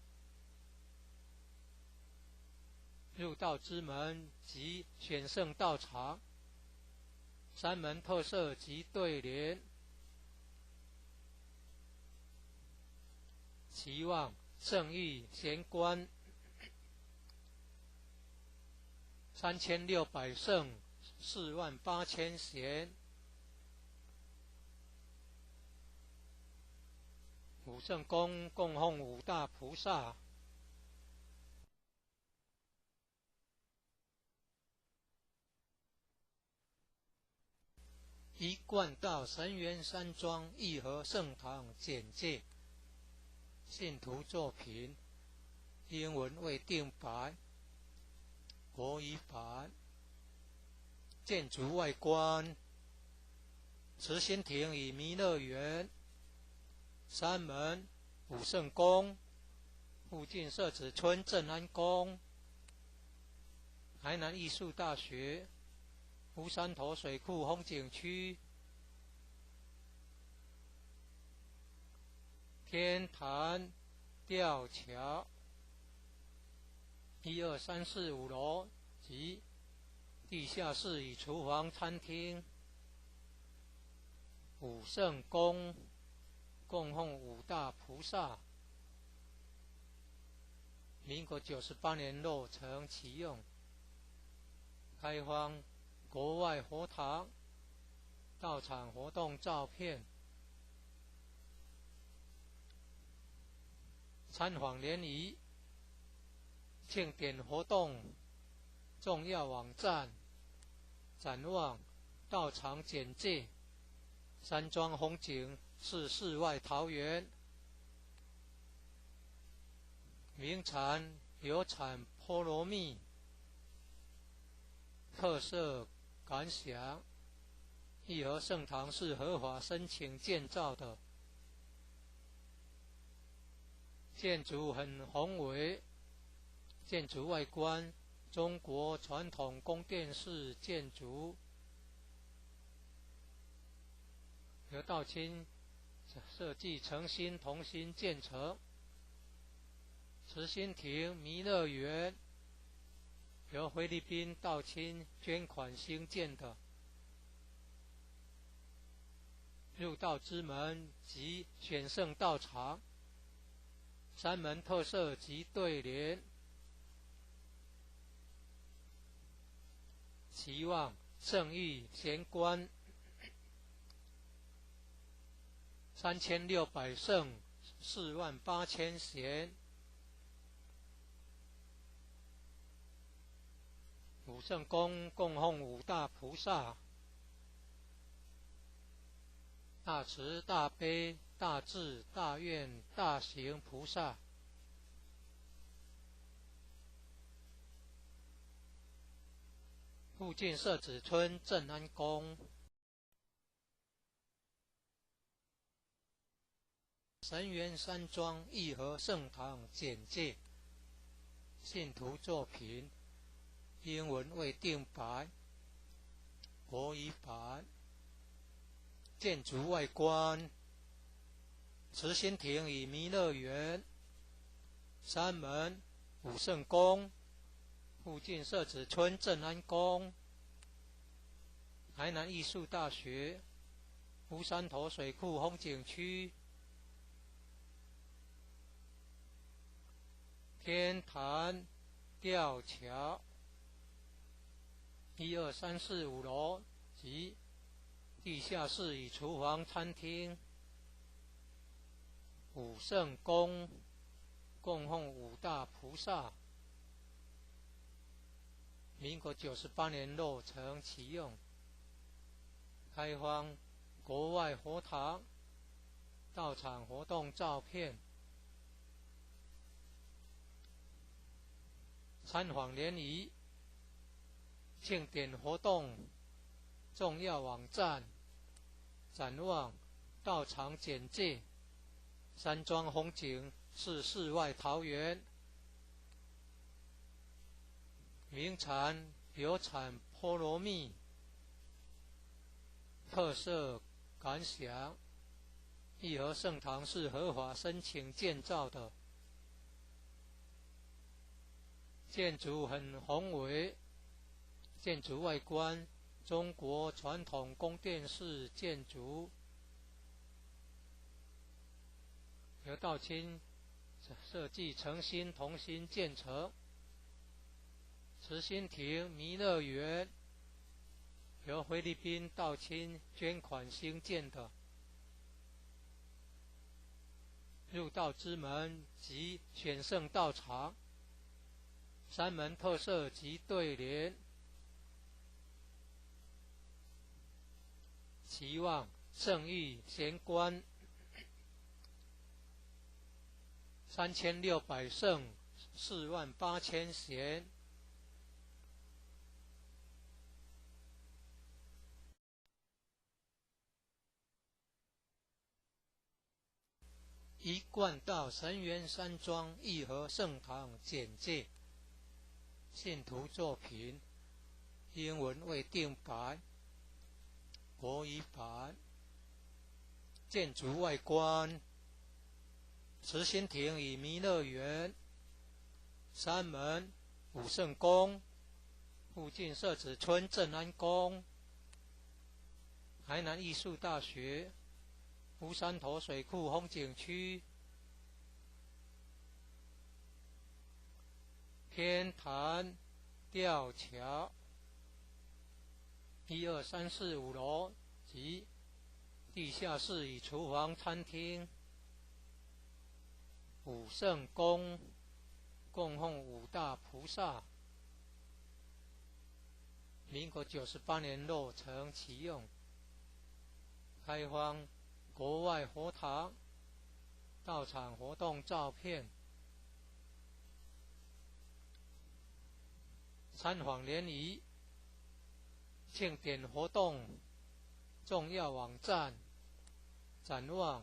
入道之门及选圣道场，山门特色及对联。期望圣域贤官3600圣48000贤。武圣宫供奉五大菩萨。一贯道神元山庄义和圣堂简介，信徒作品，英文未定白，国语版。建筑外观，慈心亭与弥勒园，山门、武圣宫，附近社子村正安宫，台南艺术大学，乌山头水库风景区，天坛吊桥，1、2、3、4、5楼及地下室与厨房、餐厅，武圣宫供奉五大菩萨，民国98年落成启用，开放国外佛堂，到场活动照片，参访联谊，庆典活动重要网站，展望道场简介，山庄风景是世外桃源，名产有产菠萝蜜，特色感想，义和圣堂是合法申请建造的，建筑很宏伟，建筑外观中国传统宫殿式建筑，由道清设计诚心同心建成。慈心亭弥勒园由菲律宾道清捐款兴建的，入道之门及选圣道场，山门特色及对联，期望圣域贤官3600圣48000贤，武圣宫供奉五大菩萨，大慈大悲大智大愿大行菩萨，附近社子村正安宫，神元山庄义和圣堂简介，信徒作品，英文未定白，国语版。建筑外观，慈心亭与弥勒园，山门、武圣宫，附近社子村正安宫，台南艺术大学，乌山头水库风景区，天坛吊桥，1、2、3、4、5楼及地下室与厨房、餐厅，武圣宫供奉五大菩萨，民国98年落成启用，开放国外佛堂，到场活动照片，参访联谊，庆典活动重要网站，展望道场简介，山庄风景是世外桃源，名产有产菠萝蜜，特色感想，义和圣堂是合法申请建造的，建筑很宏伟，建筑外观中国传统宫殿式建筑，由道清设计诚心同心建成。慈心亭弥勒园由菲律宾道清捐款兴建的，入道之门及选圣道场，山门特色及对联，期望圣域贤官3600圣48000贤。一贯道神元山庄义和圣堂简介，信徒作品，英文为定白，国语版。建筑外观：慈心亭与弥勒园，山门、武圣宫，附近社子村正安宫，台南艺术大学，乌山头水库风景区，天坛吊桥，1、2、3、4、5楼及地下室与厨房、餐厅。武圣宫供奉5大菩萨，民国98年落成启用，开放国外佛堂、道场活动照片。参访联谊、庆典活动重要网站、展望、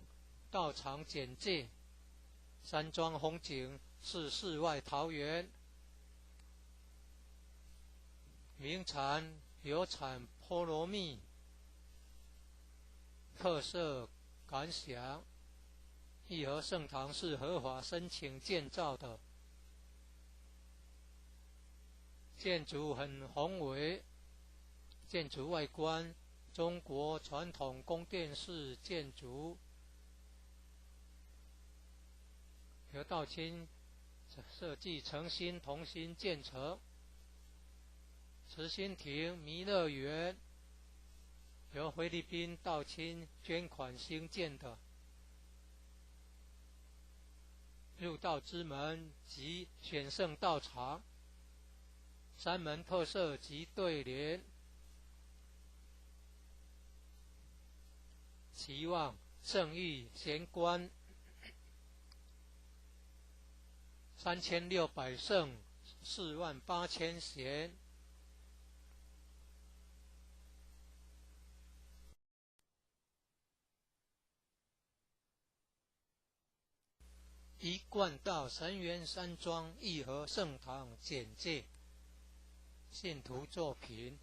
道场简介。山庄风景是世外桃源，名产有产菠萝蜜。特色感想：义和圣堂是合法申请建造的，建筑很宏伟，建筑外观中国传统宫殿式建筑，由道清设计诚心同心建成。慈心亭弥勒园由菲律宾道清捐款兴建的，入道之门及选圣道场，山门特色及对联。期望圣域贤官3600圣48000贤。一贯道神元山庄义和圣堂简介，信徒作品，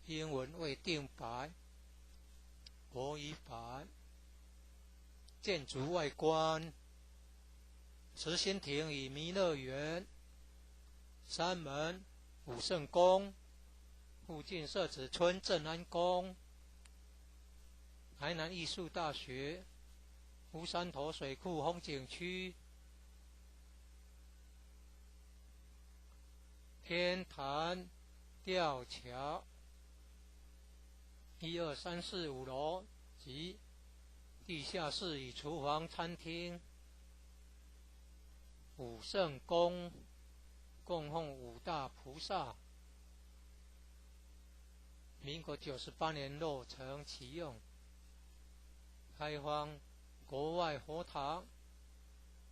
英文为定白，国语版。建筑外观：慈心亭与弥勒园，山门、武圣宫，附近社子村正安宫，台南艺术大学，乌山头水库风景区，天坛吊桥，1、2、3、4、5楼及地下室与厨房、餐厅。武圣宫供奉5大菩萨，民国98年落成启用，开放国外佛堂、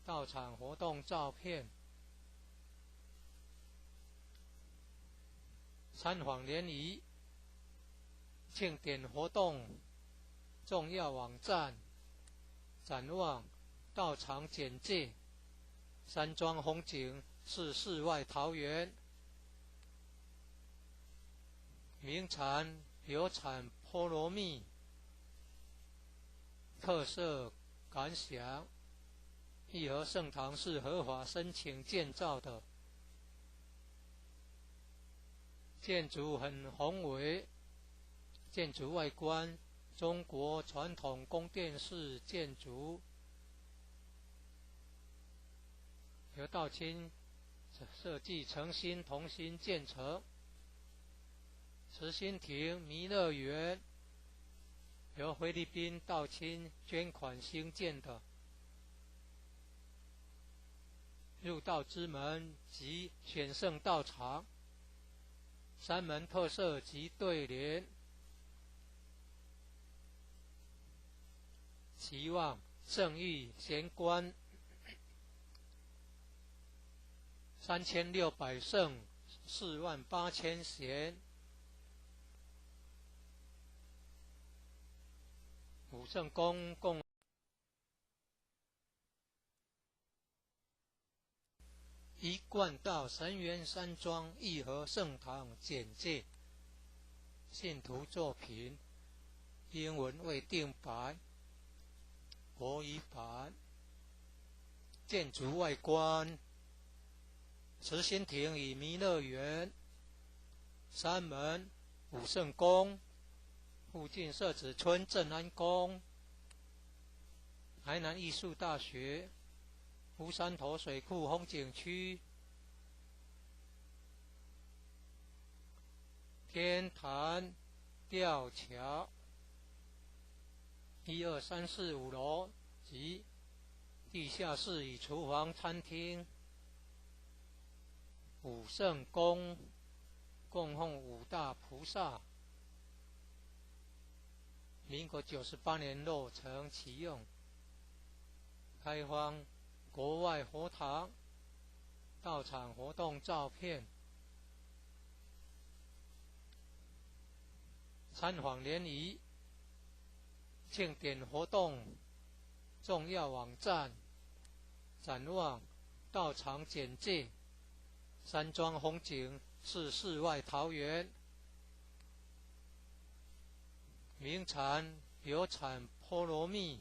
道场活动照片。参访联谊、庆典活动重要网站、展望、道场简介。山庄风景是世外桃源，名产有产菠萝蜜。特色感想：义和圣堂是合法申请建造的，建筑很宏伟，建筑外观中国传统宫殿式建筑，由道清设计诚心同心建成。慈心亭弥勒园由菲律宾道清捐款兴建的，入道之门及选圣道场，山门特色及对联。期望圣誉贤官3600圣48000贤，武圣公共一贯道神元山庄义和圣堂简介，信徒作品，英文未定版，国语版。建筑外观，慈心亭与弥勒园，山门武圣宫，附近社子村正安宫，台南艺术大学，乌山头水库风景区，天坛吊桥，1、2、3、4、5楼及地下室与厨房、餐厅。武圣宫供奉五大菩萨，民国98年落成启用，开放国外佛堂到场活动照片，参访联谊、庆典活动重要网站，展望道场简介，山庄风景是世外桃源，名产有产菠萝蜜，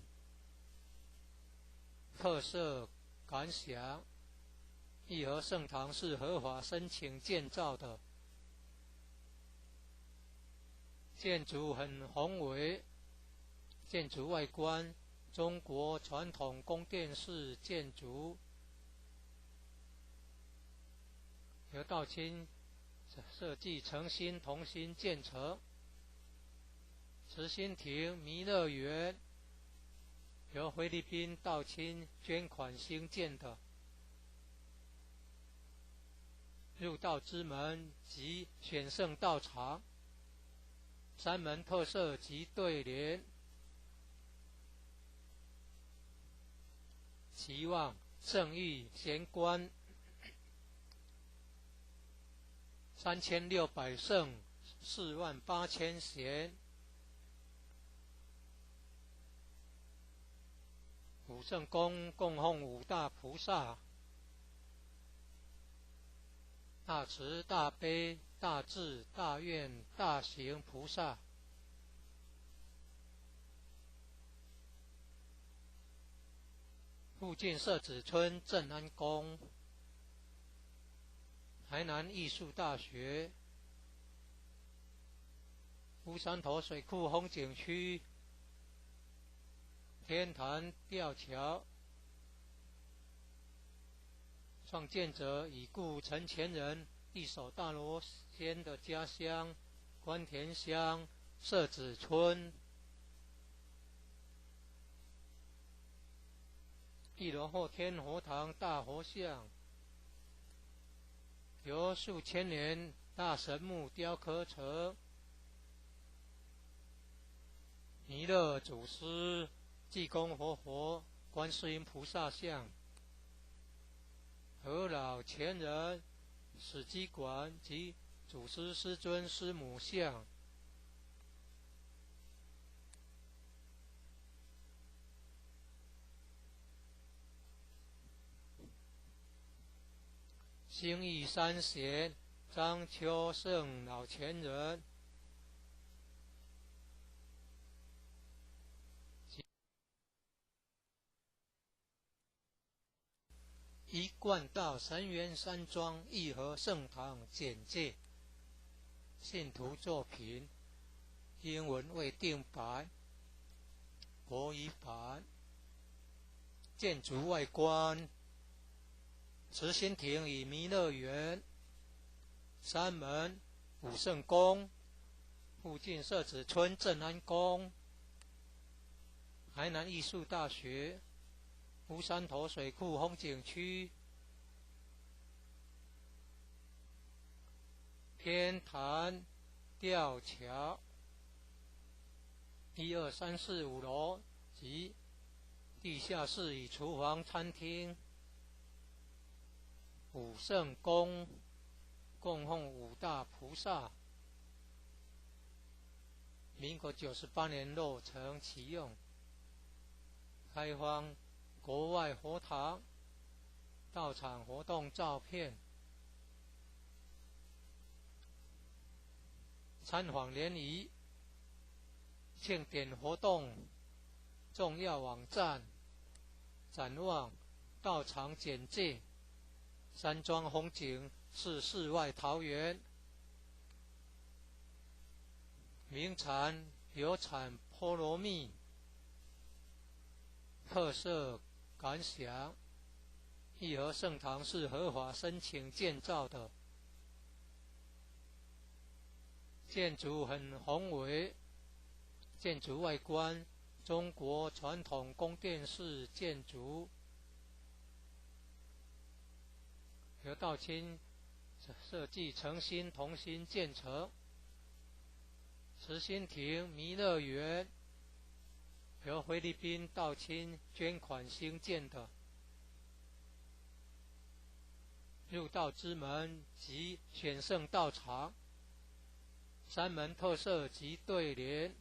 特色感想，义和圣堂是合法申请建造的，建筑很宏伟，建筑外观中国传统宫殿式建筑，由道清设计诚心同心建成。慈心亭弥勒园由菲律宾道清捐款兴建的，入道之门及选圣道场，山门特色及对联，期望圣誉贤官3600圣48000贤，武圣宫供奉五大菩萨，大慈大悲大智大愿大行菩萨，附近社子村正安宫，台南艺术大学，乌山头水库风景区，天坛吊桥，创建者已故陈前人一手大罗仙的家乡关田乡社子村。1楼后天佛堂大佛像，由数千年大神木雕刻成，弥勒祖师、济公活佛、观世音菩萨像，和老前人史基馆及祖师师尊师母像，兴义三贤张秋胜老前人，一贯道神元山庄义和圣堂简介，信徒作品，英文未定版，国语版。建筑外观，慈心亭与弥勒园，山门武圣宫，附近社子村正安宫，台南艺术大学，乌山头水库风景区，天坛吊桥，1、2、3、4、5楼及地下室与厨房、餐厅。武圣宫供奉五大菩萨。民国98年落成启用，开放国外佛堂、道场活动照片。参访联谊、庆典活动重要网站、展望、道场简介。山庄风景是世外桃源，名产有产菠萝蜜，特色感想。义和圣堂是合法申请建造的，建筑很宏伟，建筑外观中国传统宫殿式建筑，由道清设计诚心同心建成。慈心亭弥勒园由菲律宾道清捐款兴建的，入道之门及选圣道场，山门特色及对联。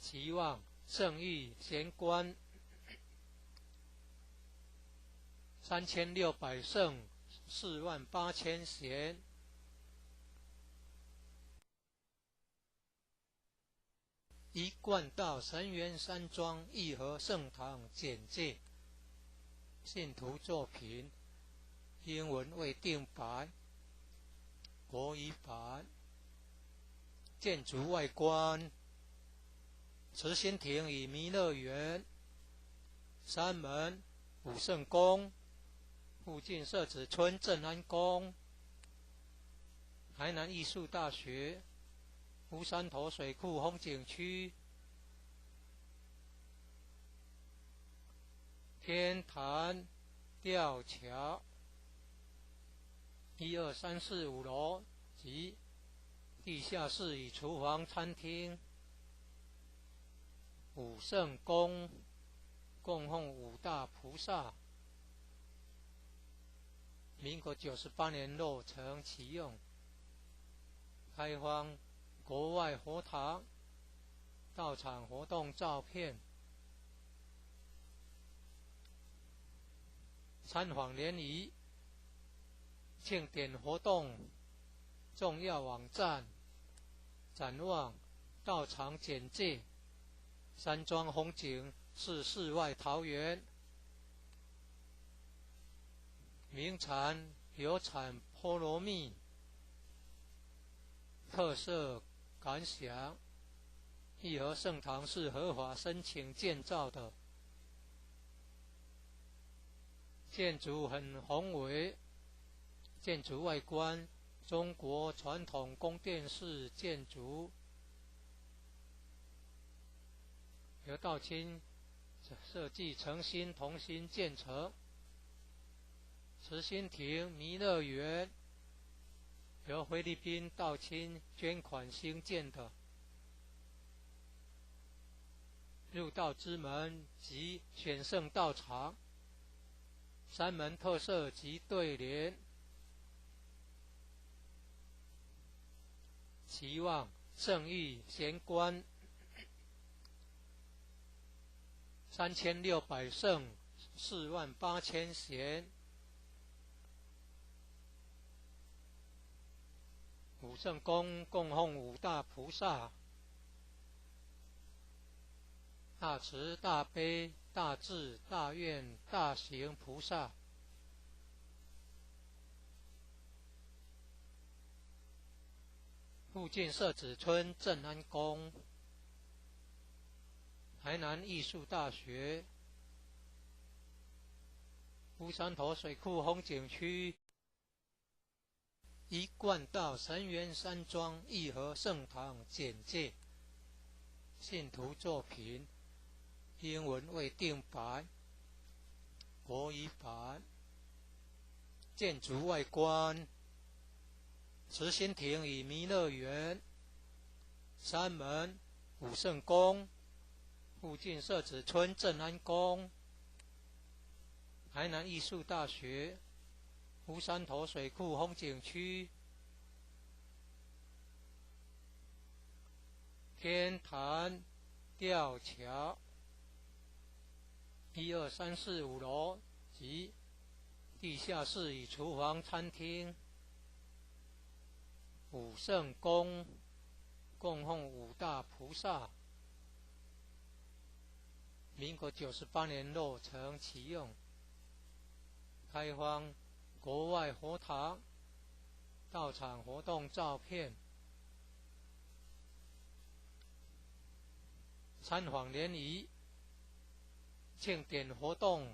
期望圣域贤官3600圣48000贤。一贯道神元山庄义和圣堂简介。信徒作品英文未定版，国语版。建筑外观慈心亭与弥勒园，山门武圣宫，附近社子村正安宫，台南艺术大学，乌山头水库风景区，天坛吊桥，1、2、3、4、5楼及地下室与厨房、餐厅。武圣宫供奉五大菩萨。民国98年落成启用，开放国外佛堂、道场活动照片。参访联谊、庆典活动重要网站、展望、道场简介。山庄风景是世外桃源，名产有产菠萝蜜，特色感想。义和圣堂是合法申请建造的，建筑很宏伟，建筑外观中国传统宫殿式建筑，由道清设计诚心同心建成。慈心亭弥勒园由菲律宾道清捐款兴建的，入道之门及选圣道场，山门特色及对联。期望圣域贤官3600圣48000贤。武圣宫供奉五大菩萨，大慈大悲大智大愿大行菩萨。附近社子村正安宫，台南艺术大学，乌山头水库风景区，一贯道神元山庄义和圣堂简介。信徒作品英文未定版，国语版。建筑外观慈心亭与弥勒园，山门武圣宫，附近社子村正安宫，台南艺术大学，乌山头水库风景区，天坛吊桥，1、2、3、4、5楼及地下室与厨房、餐厅。武圣宫供奉5大菩萨，民国98年落成启用，开放国外佛堂到场活动照片，参访联谊、庆典活动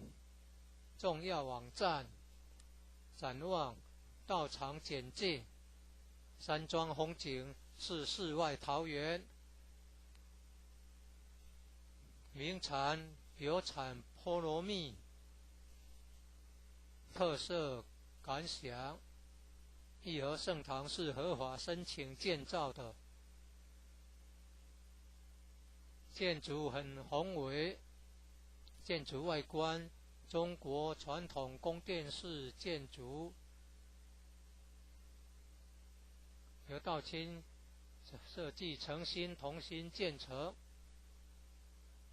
重要网站、展望、到场简介。山庄风景是世外桃源，名产有产菠萝蜜，特色感想。义和圣堂是合法申请建造的，建筑很宏伟，建筑外观中国传统宫殿式建筑，由道清设计诚心同心建成。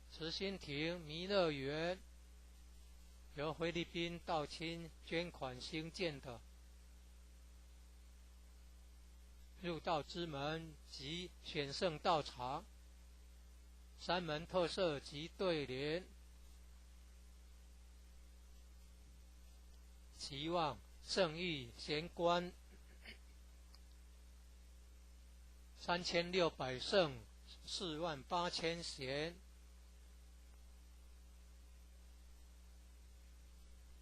慈心亭弥勒园由菲律宾道清捐款兴建的，入道之门及选圣道场，山门特色及对联，期望圣域贤官3600圣48000贤。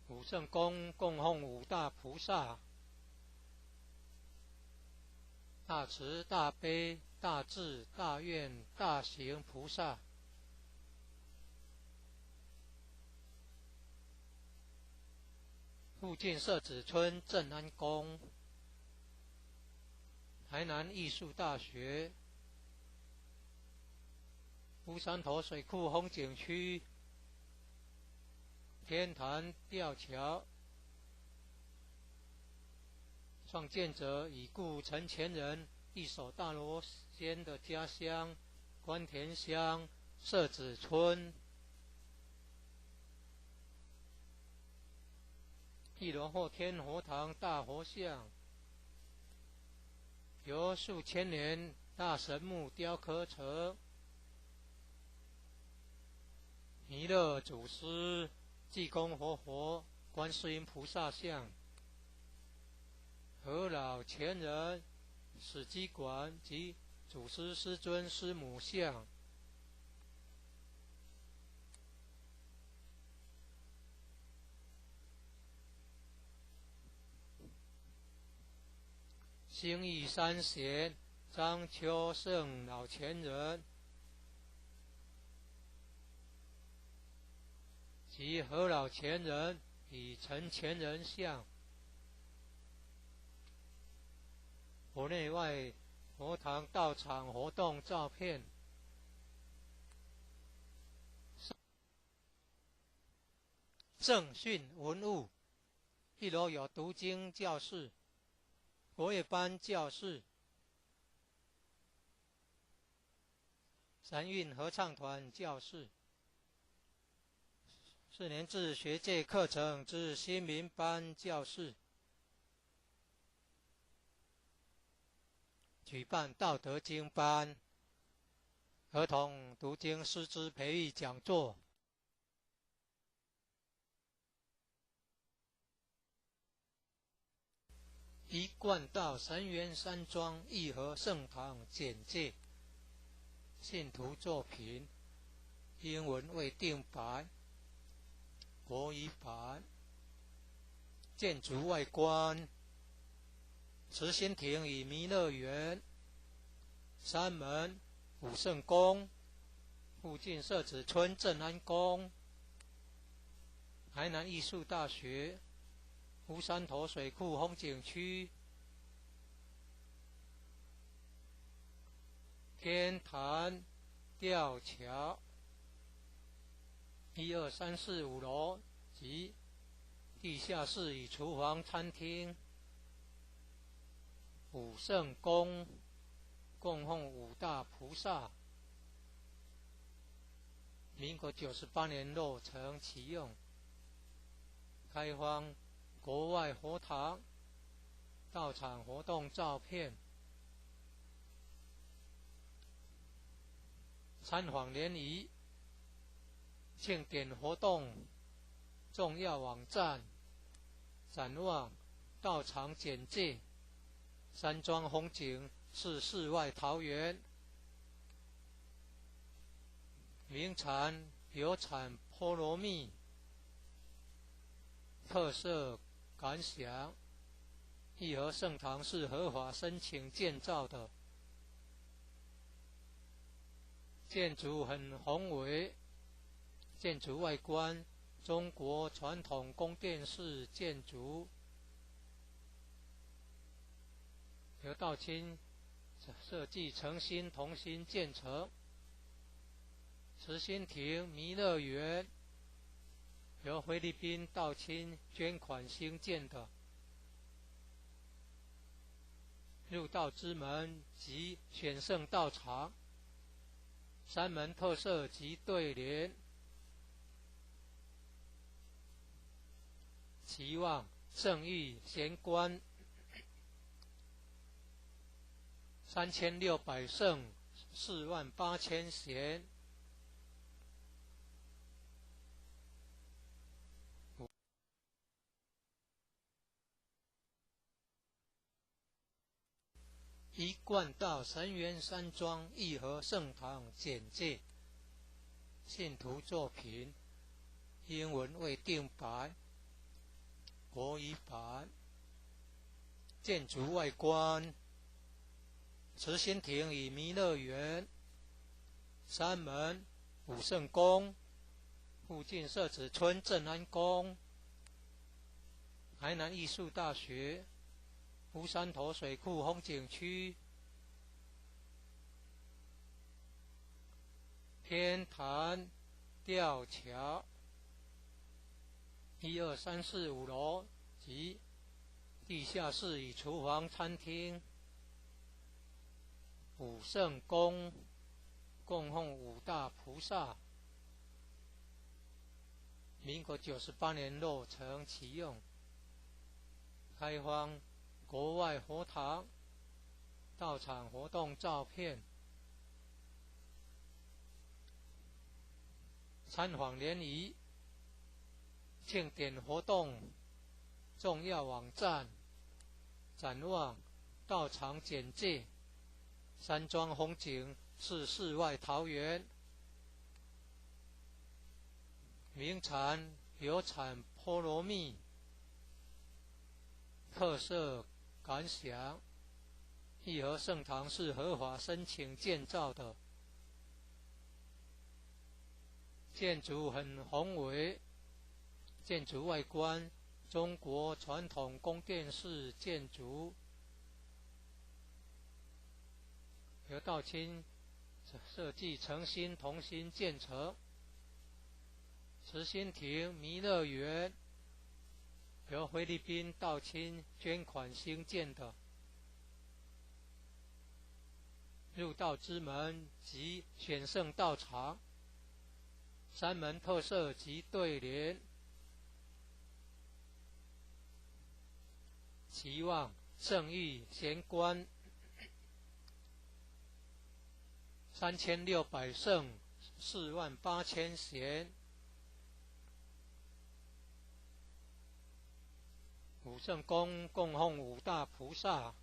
武圣宫供奉5大菩萨，大慈大悲大智大愿大行菩萨。附近社子村正安宫，台南艺术大学，乌山头水库风景区，天坛吊桥，创建者已故陈前人一手大罗仙的家乡关田乡社子村。1楼后天佛堂大佛像，由数千年大神木雕刻成，弥勒祖师、济公活佛、观世音菩萨像，和老前人、史基馆及祖师师尊师母像。兴义三贤张秋胜老前人及何老前人与陈前人像，佛内外佛堂道场活动照片，正训文物。1楼有读经教室、国乐班教室、三韵合唱团教室、4年制学界课程之新民班教室，举办道德经班、儿童读经师资培育讲座。一贯道神源山庄义和圣堂简介，信徒作品，英文未定版，国语版。建筑外观，慈心亭与弥勒园，山门、武圣宫，附近社子村正安宫，台南艺术大学，乌山头水库风景区，天坛吊桥1、2、3、4、5楼及地下室与厨房、餐厅、武圣宫，供奉5大菩萨。民国98年落成启用，开放国外佛堂、道场活动照片、参访联谊、庆典活动、重要网站、展望、道场简介、山庄风景是世外桃源，名产有产菠萝蜜，特色感想。义和圣堂是合法申请建造的，建筑很宏伟，建筑外观中国传统宫殿式建筑，由道清设计诚心同心建成。慈心亭弥勒园由菲律宾道清捐款兴建的，入道之门及选圣道场，山门特色及对联，期望圣域贤官3600圣48000贤。一贯道神元山庄义和圣堂简介，信徒作品英文未定版，国语版。建筑外观，慈心亭与弥勒园，山门、武圣宫，附近社子村正安宫，台南艺术大学，乌山头水库风景区，天坛吊桥1、2、3、4、5楼及地下室与厨房、餐厅，武圣宫供奉5大菩萨。民国98年落成启用，开放国外佛堂、道场活动照片、参访联谊、庆典活动、重要网站、展望、道场简介、山庄风景是世外桃源，名产有产菠萝蜜，特色感想。义和圣堂是合法申请建造的，建筑很宏伟，建筑外观中国传统宫殿式建筑，由道清设计诚心同心建成。慈心亭弥勒园由菲律宾道清捐款兴建的，入道之门及选圣道场，山门特色及对联，期望圣域贤官3600圣48000贤。武圣宫供奉5大菩萨，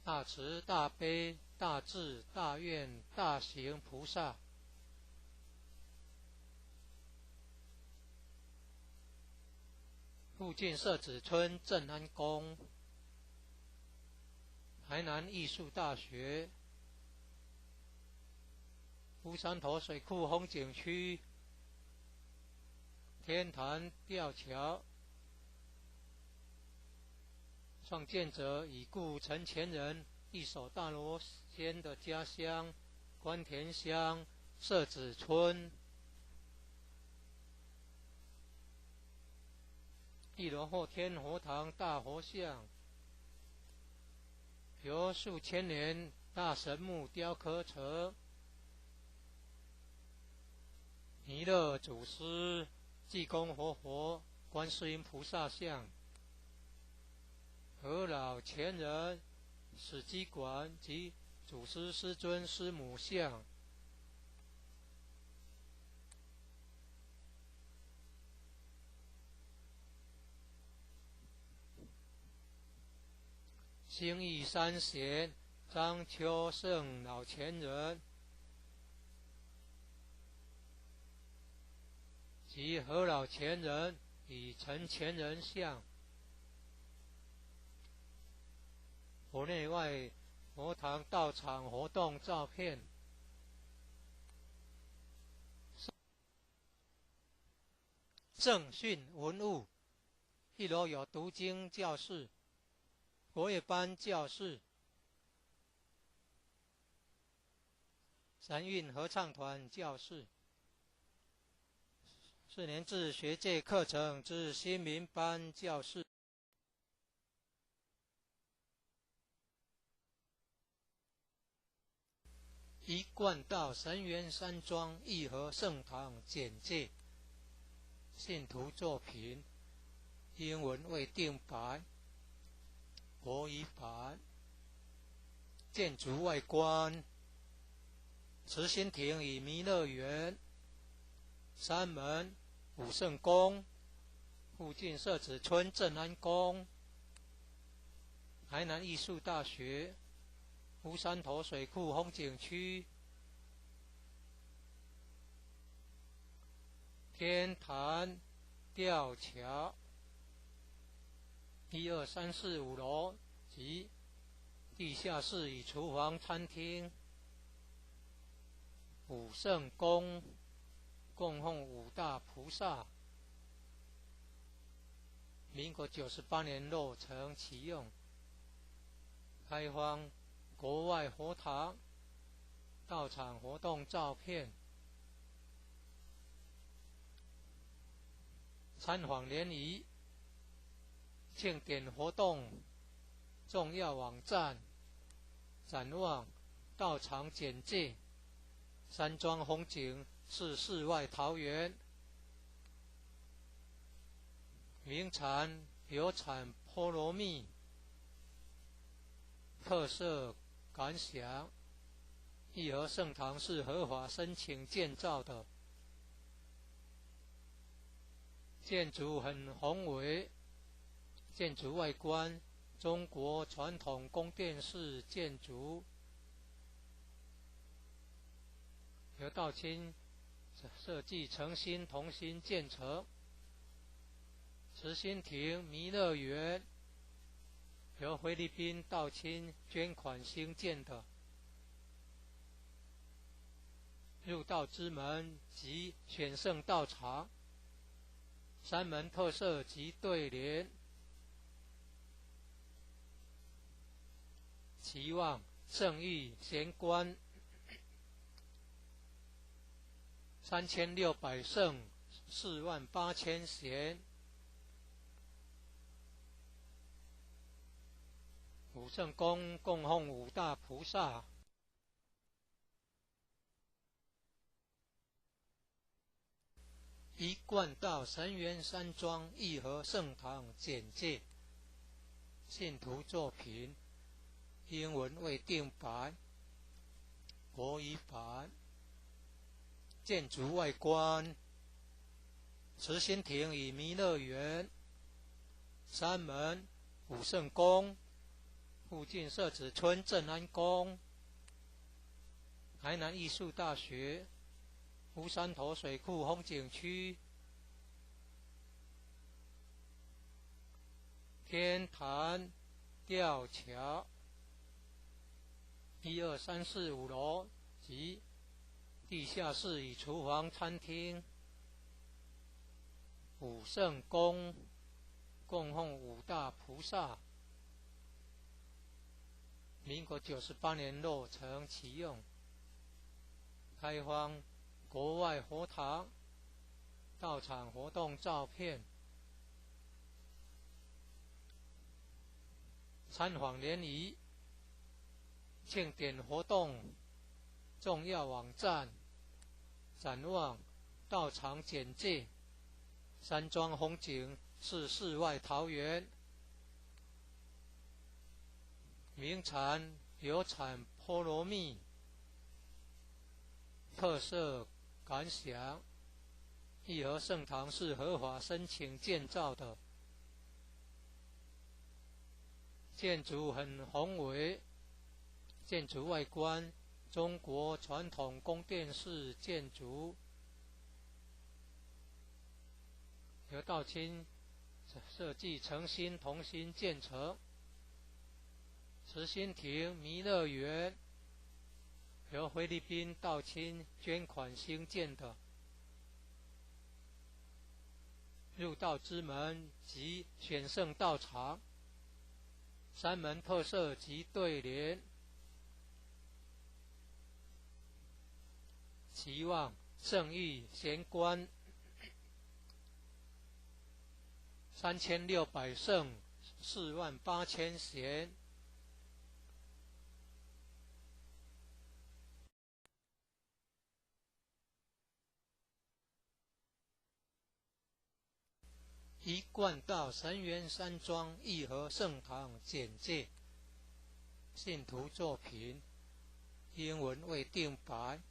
大慈大悲大智大愿大行菩萨。附近社子村正安宫，台南艺术大学，乌山头水库风景区，天坛吊桥，创建者已故陈前人一手大罗仙的家乡关田乡社子村，一罗后天佛堂大佛像，由数千年大神木雕刻成，弥勒祖师、济公活佛、观世音菩萨像，和老前人史基馆及祖师师尊师母像，兴义三贤张秋胜老前人及何老前人与陈前人像，佛内外佛堂道场活动照片，正训文物，一楼有读经教室、国乐班教室、三韵合唱团教室、4年制学界课程之新民班教室。一贯道神元山庄义和圣堂简介，信徒作品，英文未定版，国语版。建筑外观，慈心亭与弥勒园，山门、武圣宫，附近社子村正安宫，台南艺术大学，乌山头水库风景区，天坛吊桥，1、2、3、4、5楼及地下室与厨房、餐厅。武圣宫供奉5大菩萨，民国98年落成启用，开放国外佛堂道场活动照片，参访联谊、庆典活动重要网站、展望道场简介。山庄风景是世外桃源，名产有产菠萝蜜，特色感想，义和圣堂是合法申请建造的，建筑很宏伟，建筑外观中国传统宫殿式建筑，由道清设计诚心同心建成。慈心亭弥勒园由菲律宾道清捐款兴建的，入道之门及选圣道场，山门特色及对联，期望圣域贤官3600圣48000贤，武圣宫供奉5大菩萨，一贯道神元山庄义和圣堂简介，信徒作品，英文未定版，国语版。建筑外观，慈心亭与弥勒园，山门、武圣宫，附近社子村正安宫，台南艺术大学，乌山头水库风景区，天坛吊桥，1、2、3、4、5楼及地下室与厨房、餐厅。武圣宫供奉5大菩萨，民国98年落成启用，开放国外佛堂到场活动照片、参访联谊、庆典活动重要网站、展望、到场简介、山庄风景是世外桃源，名产有产菠萝蜜，特色感想。义和圣堂是合法申请建造的，建筑很宏伟，建筑外观中国传统宫殿式建筑，由道清设计诚心同心建成。慈心亭弥勒园由菲律宾道清捐款兴建的，入道之门及选圣道场，山门特色及对联，期望圣域贤官3600圣48000贤。一贯道神元山庄义和圣堂简介，信徒作品英文未定版，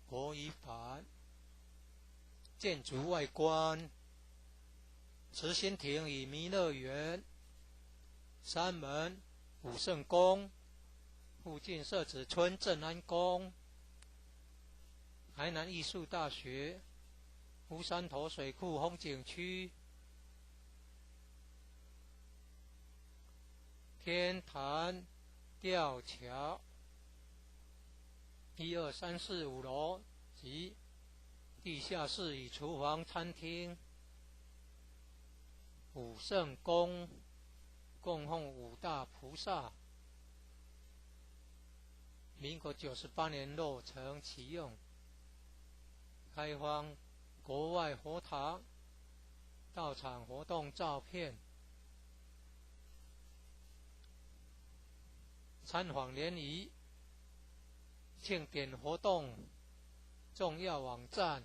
国语版。建筑外观，慈心亭与弥勒园，山门武圣宫，附近社子村正安宫，台南艺术大学，乌山头水库风景区，天坛吊桥，1、2、3、4、5楼及地下室与厨房、餐厅。武圣宫供奉5大菩萨，民国98年落成启用，开放国外佛堂到场活动照片、参访联谊、庆典活动重要网站、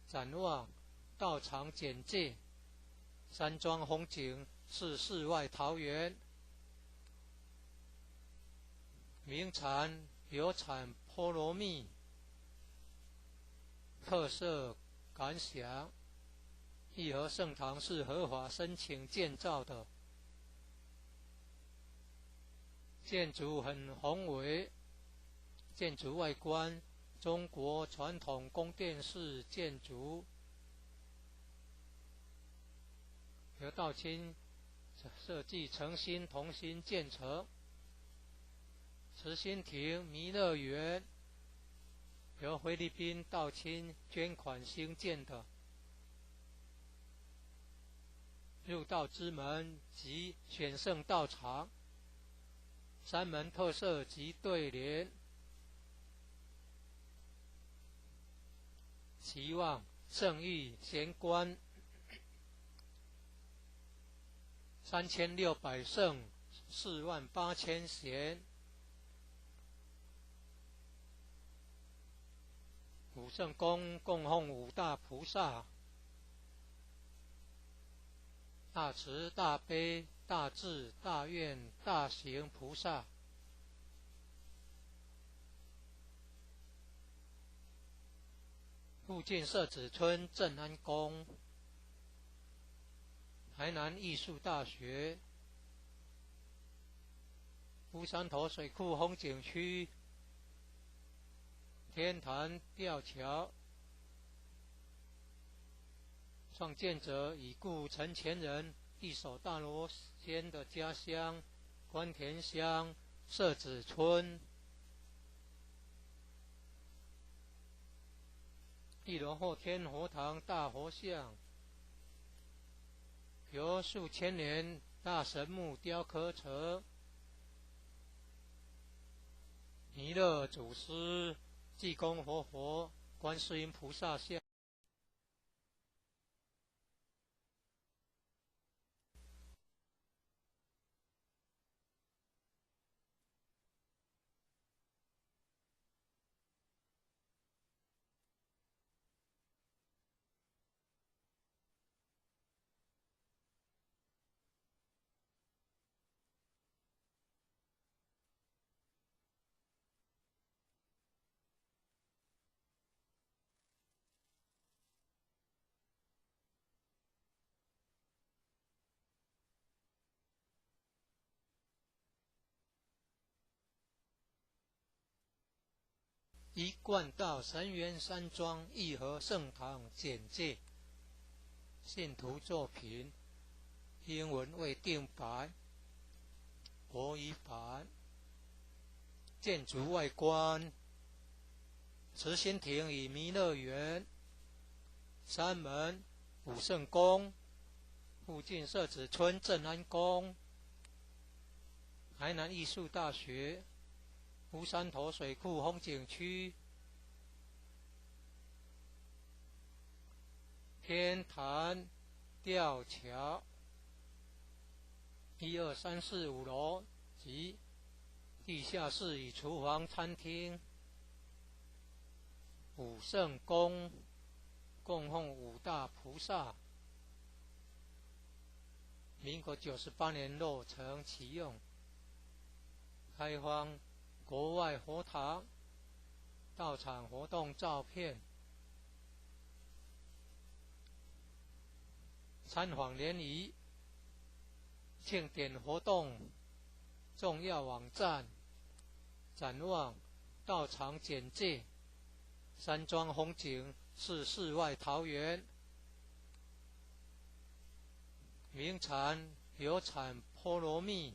展望、到场简介，山庄风景是世外桃源，名产有产菠萝蜜，特色感想。义和圣堂是合法申请建造的，建筑很宏伟，建筑外观中国传统宫殿式建筑，由道清设计诚心同心建成。慈心亭弥勒园由菲律宾道清捐款兴建的，入道之门及选圣道场，山门特色及对联，期望圣域贤官3600圣48000贤。武圣宫供奉5大菩萨，大慈大悲大智大愿大行菩萨。附近社子村正安宫，台南艺术大学，乌山头水库风景区，天坛吊桥，创建者已故陈前人一手大罗仙的家乡关田乡社子村。1楼后天佛堂大佛像，由数千年大神木雕刻成，弥勒祖师、济公活佛、观世音菩萨像。一贯道神元山庄义和圣堂简介，信徒作品，英文未定版，国语版。建筑外观：慈心亭与弥勒园，山门、武圣宫，附近社子村正安宫，台南艺术大学，乌山头水库风景区，天坛吊桥，1、2、3、4、5楼及地下室与厨房、餐厅。武圣宫供奉5大菩萨，民国98年落成启用，开放国外佛堂到场活动照片。参访联谊庆典活动重要网站，展望到场简介。山庄风景是世外桃源，名产有产菠萝蜜，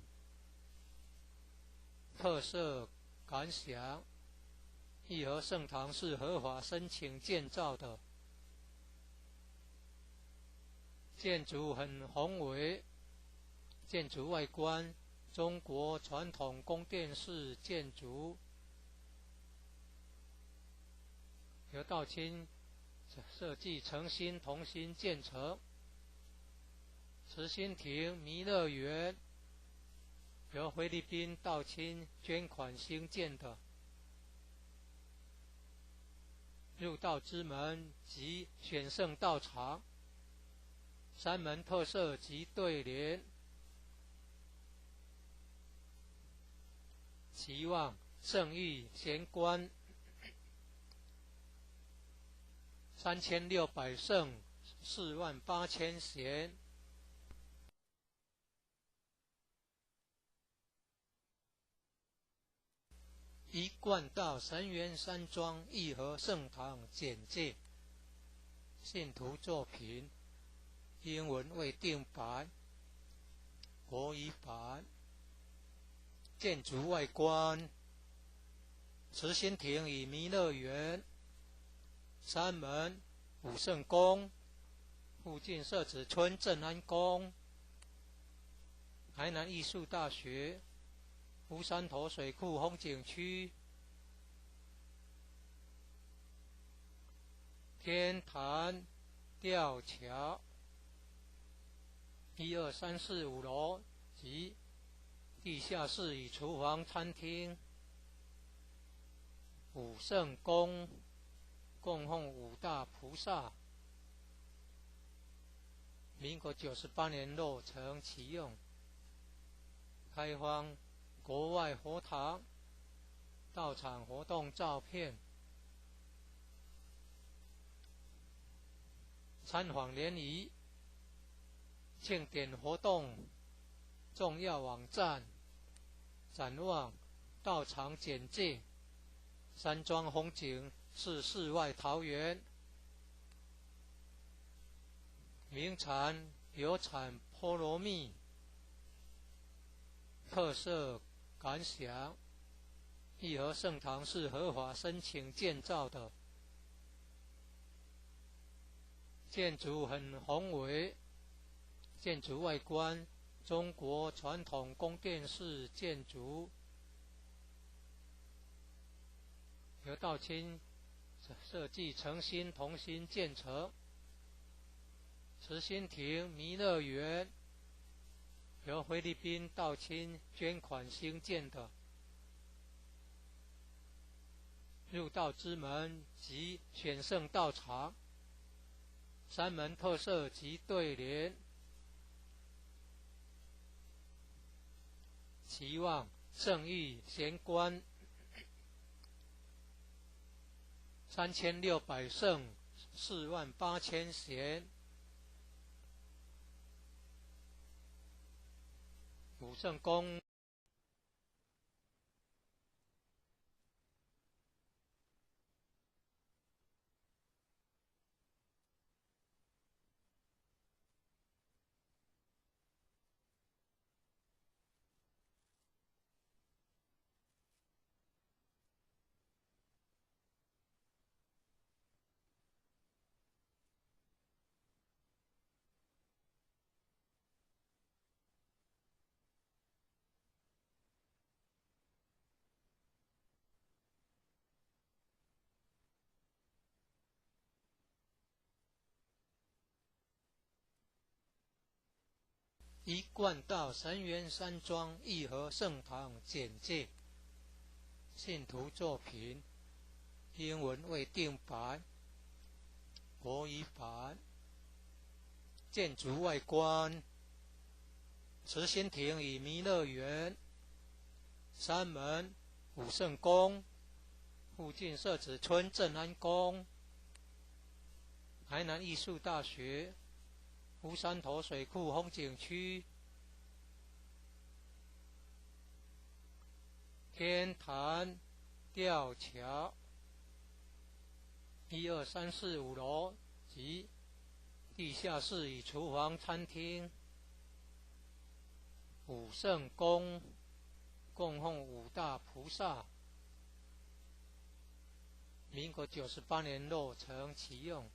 特色感想：义和圣堂是合法申请建造的，建筑很宏伟，建筑外观中国传统宫殿式建筑，由道清设计诚心同心建成。慈心亭弥勒园由菲律宾道清捐款兴建的，入道之门及选圣道场，山门特色及对联，期望圣域贤官3600圣48000贤。一贯道神元山庄义和圣堂简介，信徒作品，英文未定版，国语版。建筑外观：慈心亭与弥勒园，山门、武圣宫，附近社子村正安宫，台南艺术大学，乌山头水库风景区，天坛吊桥，1、2、3、4、5楼及地下室与厨房、餐厅。武圣宫供奉5大菩萨，民国98年落成启用，开放国外佛堂到场活动照片。参访联谊庆典活动重要网站，展望到场简介。山庄风景是世外桃源，名产有产菠萝蜜，特色感想：义和圣堂是合法申请建造的，建筑很宏伟，建筑外观中国传统宫殿式建筑，由道清设计诚心同心建成。慈心亭弥勒园由菲律宾道清捐款兴建的。入道之门及选圣道场，三门特色及对联，期望圣域贤官3600圣48000贤，武圣公一贯道神元山庄义和圣堂简介，信徒作品，英文未定版，国语版。建筑外观，慈心亭与弥勒园，三门武圣宫，附近社子村正安宫，台南艺术大学，乌山头水库风景区，天坛吊桥，1、2、3、4、5楼及地下室与厨房、餐厅。武圣宫供奉五大菩萨，民国98年落成启用，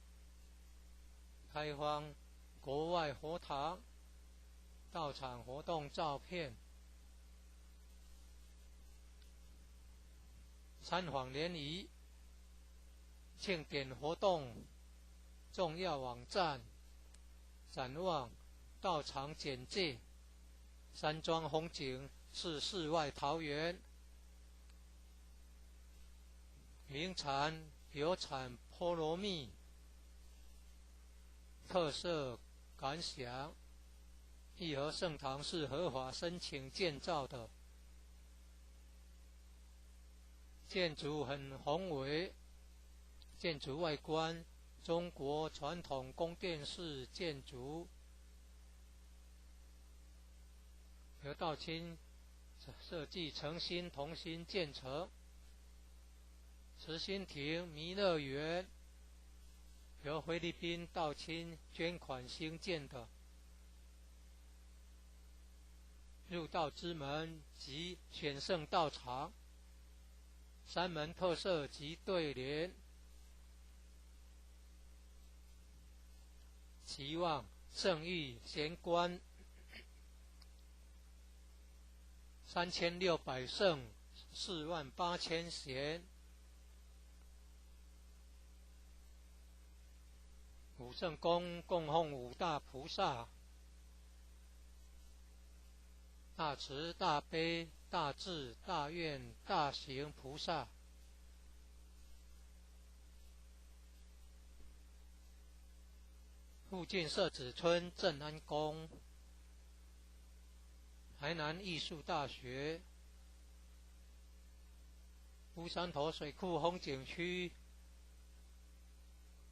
开放国外佛堂道场活动照片，参访联谊庆典活动重要网站，展望道场简介，山庄风景是世外桃源，名产有产菠萝蜜，特色感想，义和圣堂是合法申请建造的，建筑很宏伟，建筑外观中国传统宫殿式建筑，由道清设计诚心同心建成。慈心亭弥勒园由菲律宾道清捐款兴建的。入道之门及选圣道场，三门特色及对联，期望圣域贤官3600圣48000贤，武圣宫供奉五大菩萨，大慈大悲大智大愿大行菩萨，附近社子村正安宫，台南艺术大学，乌山头水库风景区，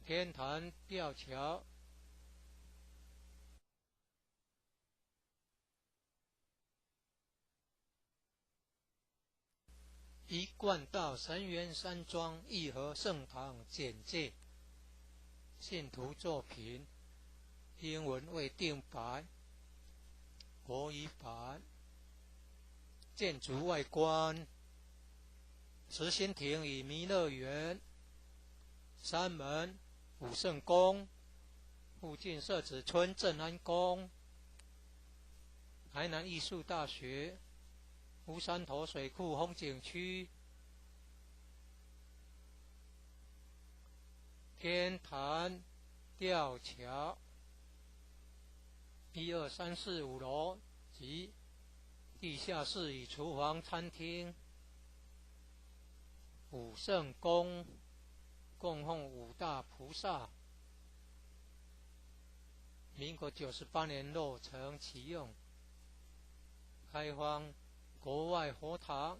天坛吊桥，一贯道神元山庄义和圣堂简介，信徒作品，英文未定版，国语版。建筑外观，慈心亭与弥勒园，三门武圣宫，附近社子村正安宫，台南艺术大学，乌山头水库风景区，天坛吊桥1、2、3、4、5楼及地下室与厨房、餐厅。武圣宫供奉5大菩萨。民国98年落成启用，开放国外佛堂、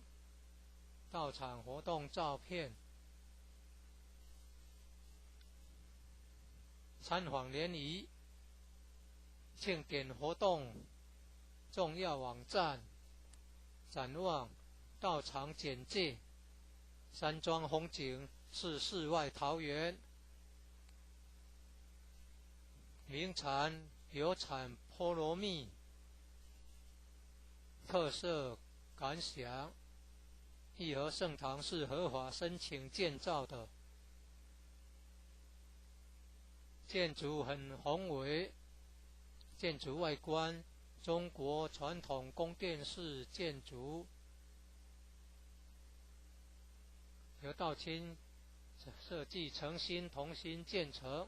道场活动照片。参访联谊、庆典活动重要网站、展望道场简介。山庄风景是世外桃源，名产有产菠萝蜜，特色感想。义和圣堂是合法申请建造的，建筑很宏伟，建筑外观中国传统宫殿式建筑，由道清设计诚心同心建成。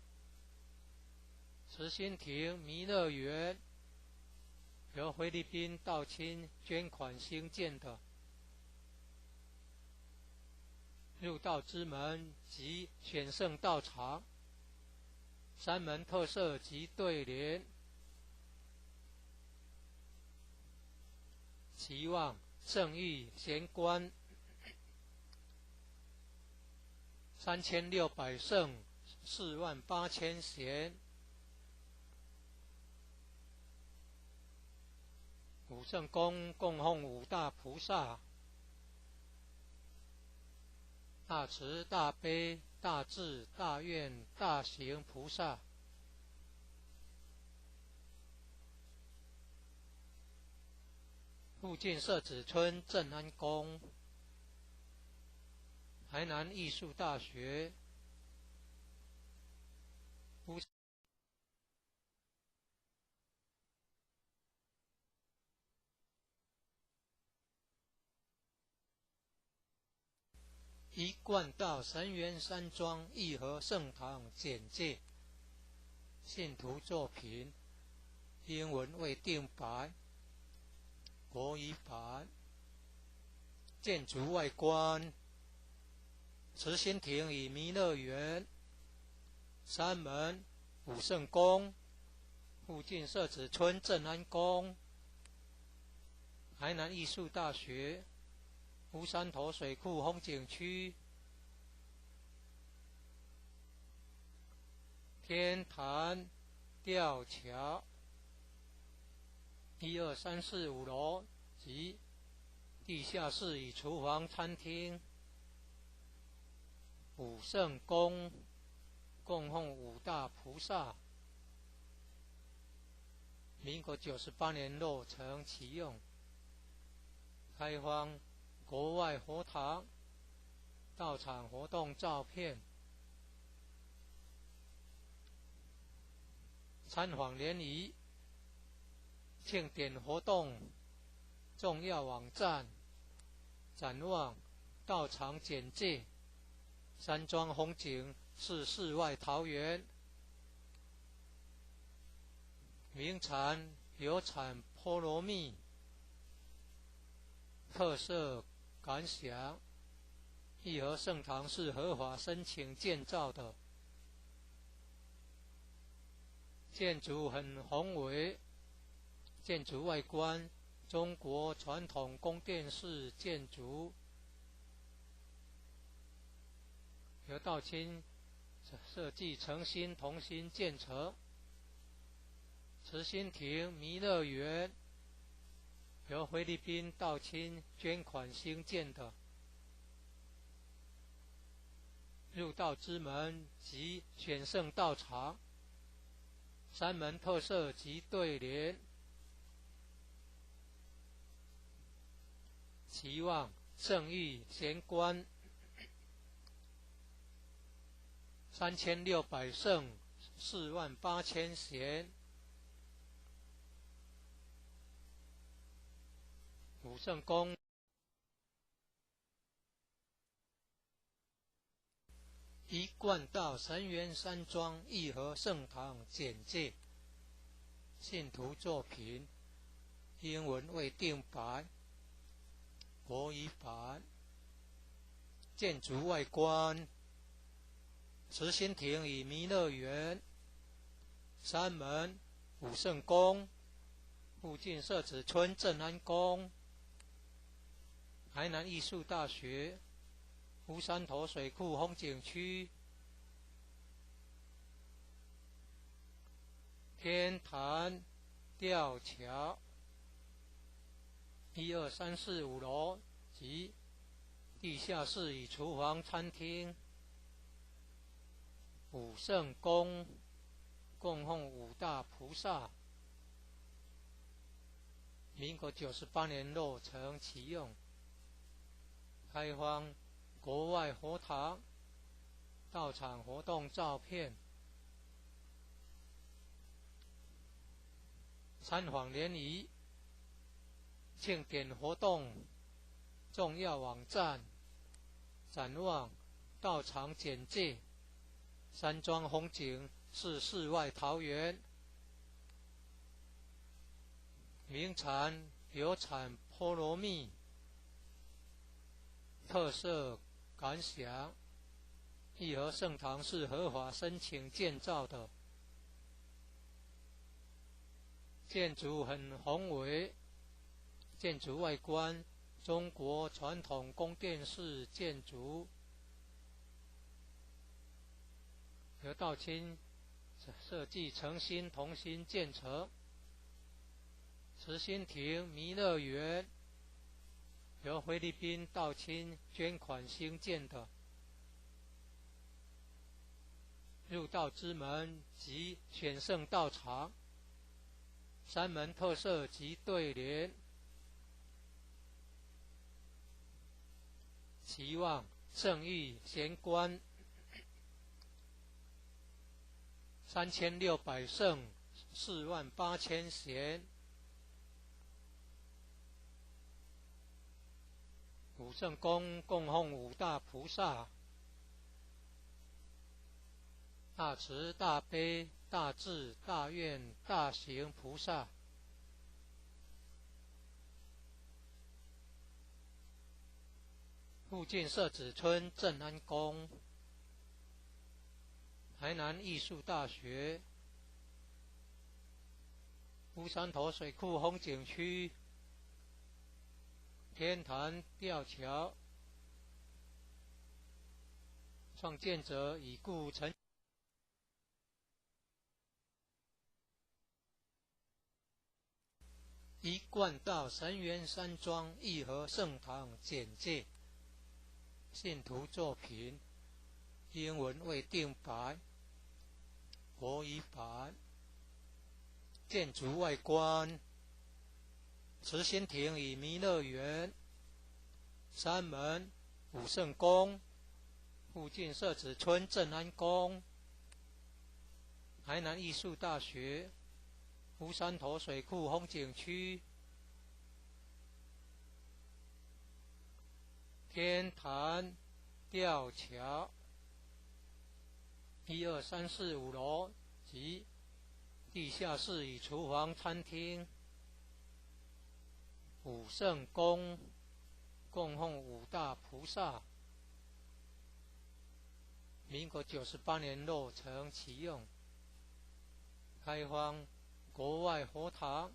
慈心亭弥勒园由菲律宾道清捐款兴建的，入道之门及选圣道场，山门特色及对联。期望圣域贤官3600圣48000贤。武圣宫供奉5大菩萨：大慈大悲大智大愿大行菩萨。附近社子村正安宫、台南艺术大学、一贯道神元山庄义和圣堂简介。信徒作品英文未定版，国语版。建筑外观：慈心亭与弥勒园、山门、武圣宫、附近社子村正安宫、台南艺术大学、乌山头水库风景区、天坛吊桥1、2、3、4、5楼及地下室与厨房、餐厅。武圣宫供奉5大菩萨。民国98年落成启用，开放国外佛堂、道场活动照片。参访联谊、庆典活动重要网站、展望道场简介。山庄风景是世外桃源，名产有产菠萝蜜，特色感想。义和圣堂是合法申请建造的，建筑很宏伟，建筑外观中国传统宫殿式建筑，由道清设计诚心同心建成。慈心亭弥勒园由菲律宾道清捐款兴建的，入道之门及选圣道场，山门特色及对联。期望圣域贤官3600圣48000贤。武圣宫一贯道神元山庄义和圣堂简介，信徒作品，英文未定版，国语版。建筑外观：慈心亭与弥勒园，山门、武圣宫，附近社子村正安宫，台南艺术大学，乌山头水库风景区，天坛吊桥，1、2、3、4、5楼及地下室与厨房、餐厅。武圣宫供奉五大菩萨，民国98年落成启用，开放国外佛堂到场活动照片，参访联谊庆典活动重要网站，展望道场简介，山庄风景是世外桃源，名产有产菠萝蜜，特色感想：义和圣堂是合法申请建造的，建筑很宏伟，建筑外观中国传统宫殿式建筑，由道清设计诚心同心建成。慈心亭弥勒园由菲律宾道清捐款兴建的，入道之门及选圣道场，山门特色及对联，期望圣域贤官3600圣48000贤。武圣宫供奉五大菩萨，大慈大悲大智大愿大行菩萨，附近社子村正安宫，台南艺术大学，乌山头水库风景区，天坛吊桥，创建者已故陈一贯道神元山庄义和圣堂简介，信徒作品，英文未定版，国语版。建筑外观：慈心亭与弥勒园，山门、武圣宫，附近社子村正安宫，台南艺术大学，乌山头水库风景区，天坛吊桥，1、2、3、4、5楼及地下室与厨房、餐厅。武圣宫供奉五大菩萨，民国98年落成启用，开放国外佛堂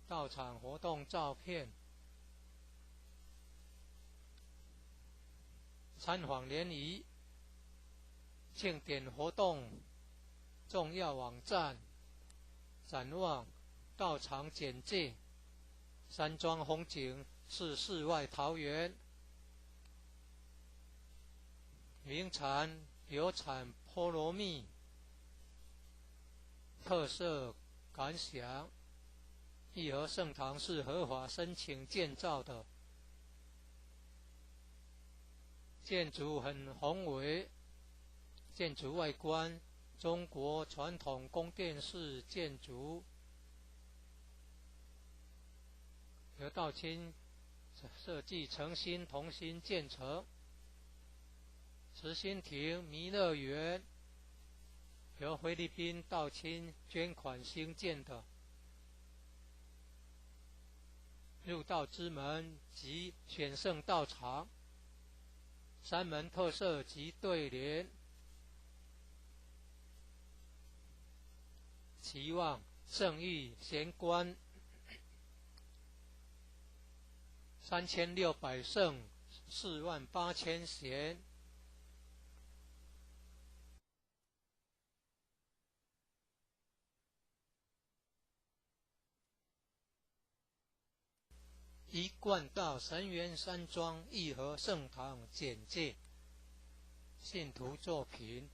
到场活动照片，参访联谊庆典活动重要网站，展望道场简介，山庄风景是世外桃源，名产有产菠萝蜜，特色感想：义和圣堂是合法申请建造的，建筑很宏伟，建筑外观中国传统宫殿式建筑，由道清设计诚心同心建成，慈心亭弥勒园由菲律宾道亲捐款兴建的，入道之门及选圣道场，三门特色及对联，期望圣誉贤官3600圣48000贤。一贯道神元山庄义和圣堂简介，信徒作品，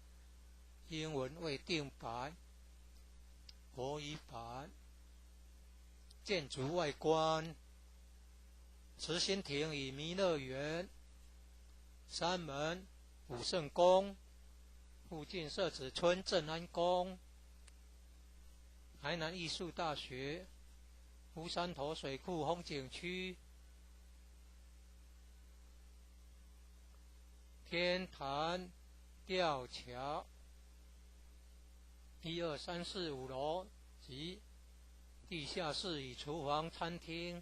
英文未定版，国语版。建筑外观，慈心亭与弥勒园，山门武圣宫，附近社子村正安宫，台南艺术大学，乌山头水库风景区，天坛吊桥，1、2、3、4、5楼及地下室与厨房、餐厅。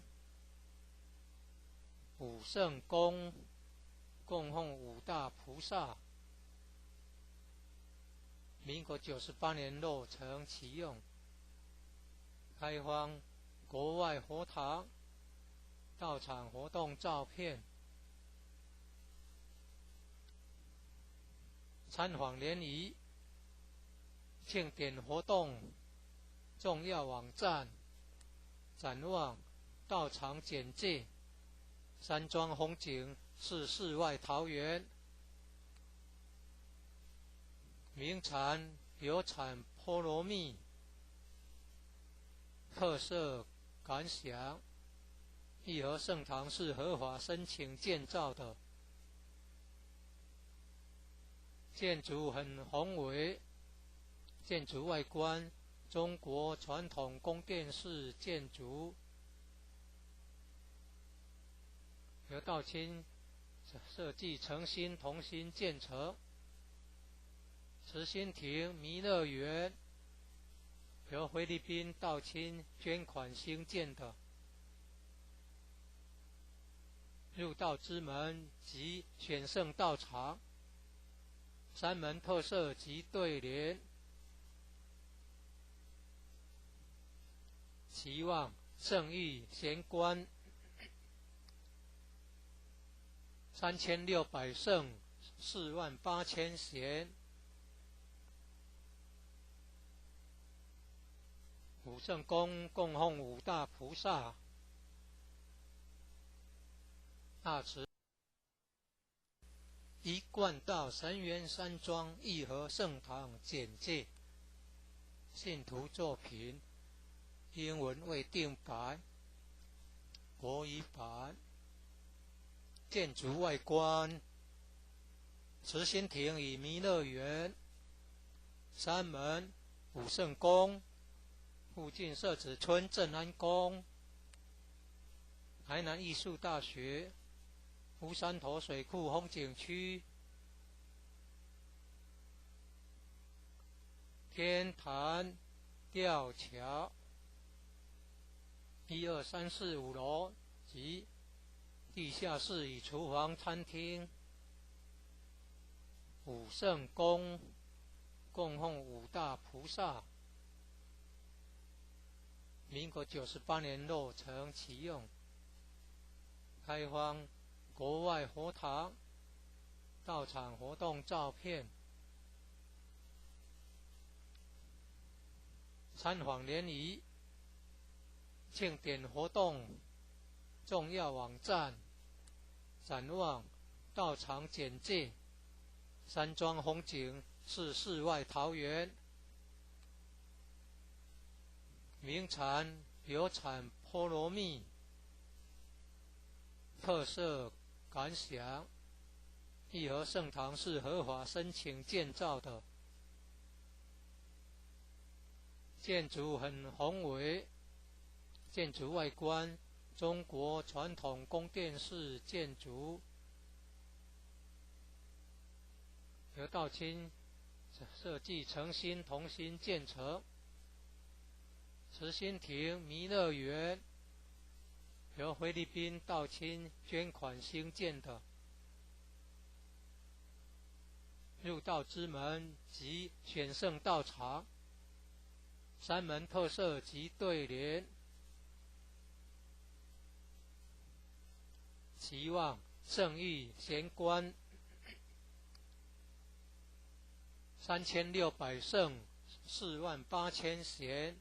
武圣宫供奉五大菩萨，民国98年落成启用，开放国外佛堂道场活动照片，参访联谊庆典活动重要网站，展望道场简介，山庄风景是世外桃源，名产有产菠萝蜜，特色感想，义和圣堂是合法申请建造的，建筑很宏伟，建筑外观中国传统宫殿式建筑，由道亲设计诚心同心建成。慈心亭弥勒园由菲律宾道亲捐款兴建的，入道之门及选圣道场，三门特色及对联，期望圣誉贤官3600圣48000贤。武圣宫供奉五大菩萨，大慈一贯道神元山庄义和圣堂简介，信徒作品，英文未定版，国语版。建筑外观，慈心亭与弥勒园，山门武圣宫，附近社子村正安宫，台南艺术大学，乌山头水库风景区，天坛吊桥，1、2、3、4、5楼及地下室与厨房、餐厅。武圣宫供奉五大菩萨，民国98年落成启用，开放国外佛堂道场活动照片，参访联谊庆典活动重要网站，展望道场简介，山庄风景是世外桃源，名产有产菠萝蜜，特色感想，义和圣堂是合法申请建造的，建筑很宏伟，建筑外观中国传统宫殿式建筑，由道清设计诚心同心建成。慈心亭弥勒园由菲律宾道清捐款兴建的。入道之门及选圣道场，三门特色及对联，期望圣誉贤官3600圣48000贤，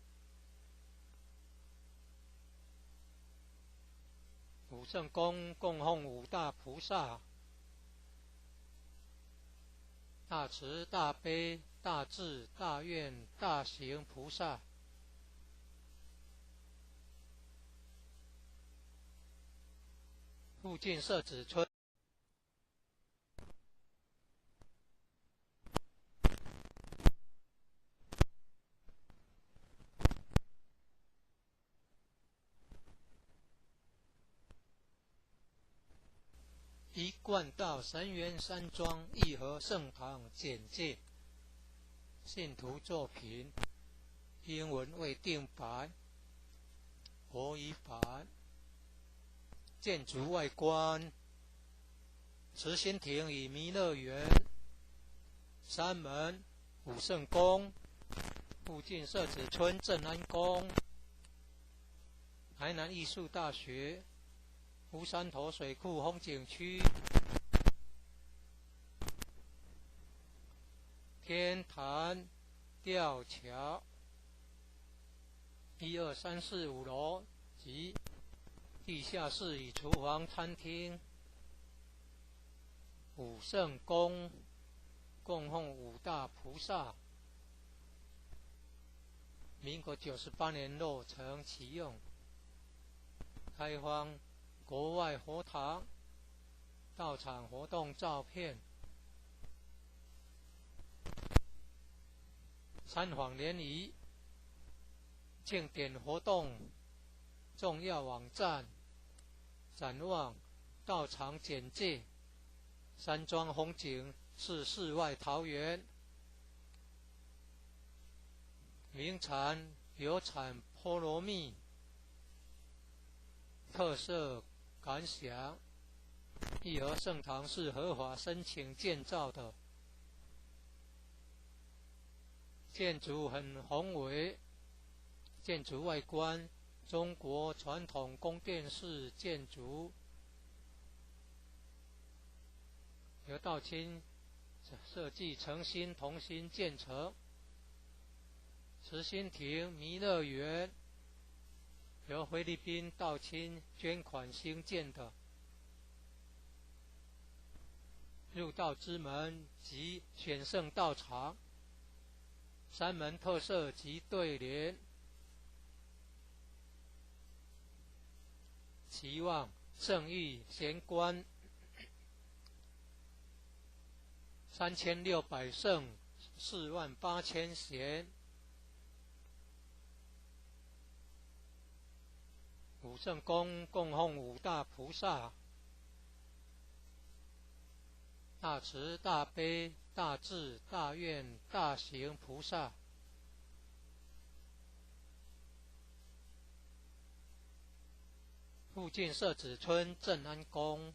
五圣宫供奉五大菩萨，大慈大悲大智大愿大行菩萨。附近社子村一贯道神元山庄义和圣堂简介，信徒作品，英文未定版，国语版。建筑外观，慈心亭与弥勒园，三门武圣宫，附近社子村正安宫，台南艺术大学，乌山头水库风景区，天坛吊桥，1、2、3、4、5楼及地下室与厨房、餐厅。武圣宫供奉五大菩萨，民国98年落成启用，开放国外佛堂，道场活动照片，参访联谊，庆典活动重要网站，展望道场简介，山庄风景是世外桃源，名产有产菠萝蜜，特色感想，义和圣堂是合法申请建造的，建筑很宏伟，建筑外观中国传统宫殿式建筑，由道清设计诚心同心建成。慈心亭弥勒园由菲律宾道清捐款兴建的。入道之门及选圣道场，三门特色及对联，期望圣誉贤官3600圣48000贤，武圣宫供奉五大菩萨，大慈大悲大智大愿大行菩萨。附近社子村正安宫，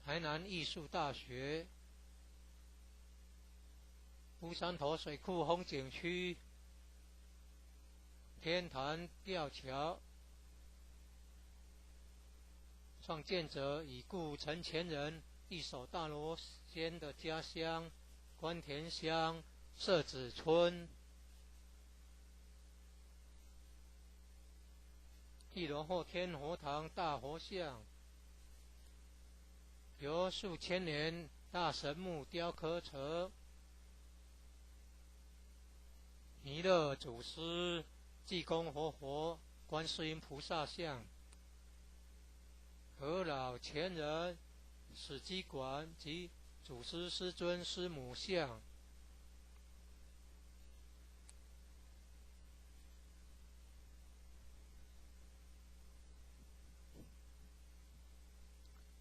台南艺术大学，乌山头水库风景区，天坛吊桥，创建者已故陈前人一手大罗仙的家乡关田乡社子村。一楼后天佛堂大佛像，由数千年大神木雕刻成，弥勒祖师、济公活佛、观世音菩萨像，和老前人、史基馆及祖师师尊师母像。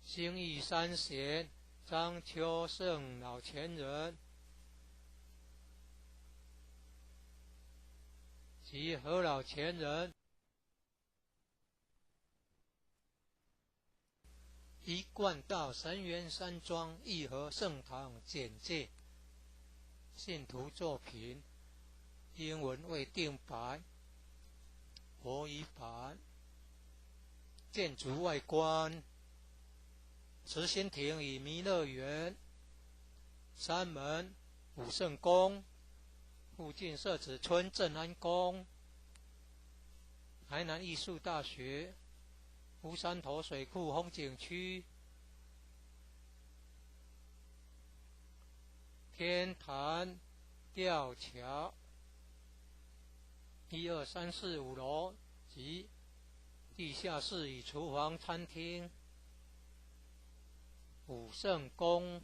兴义三贤张秋胜老前人及何老前人一贯道神元山庄义和圣堂简介，信徒作品，英文未定白，国语版。建筑外观：慈心亭与弥勒园，山门武圣宫，附近社子村正安宫，台南艺术大学，乌山头水库风景区，天坛吊桥，1、2、3、4、5楼及地下室与厨房、餐厅。武圣宫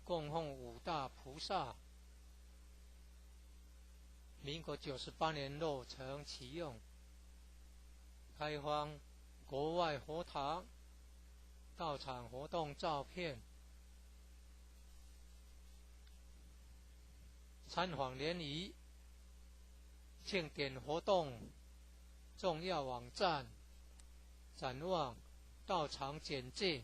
供奉五大菩萨，民国98年落成启用，开放国外佛堂、道场活动照片。参访联谊、庆典活动重要网站、展望、道场简介。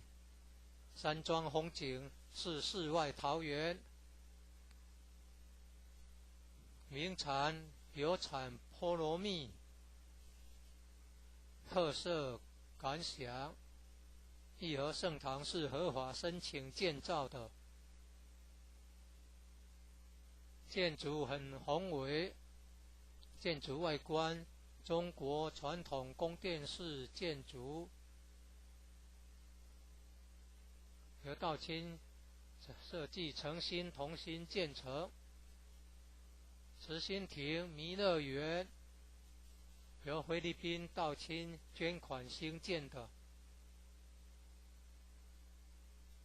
山庄风景是世外桃源，名产有产菠萝蜜，特色感想：义和圣堂是合法申请建造的，建筑很宏伟，建筑外观中国传统宫殿式建筑，由道清设计诚心同心建成。慈心亭弥勒园由菲律宾道清捐款兴建的，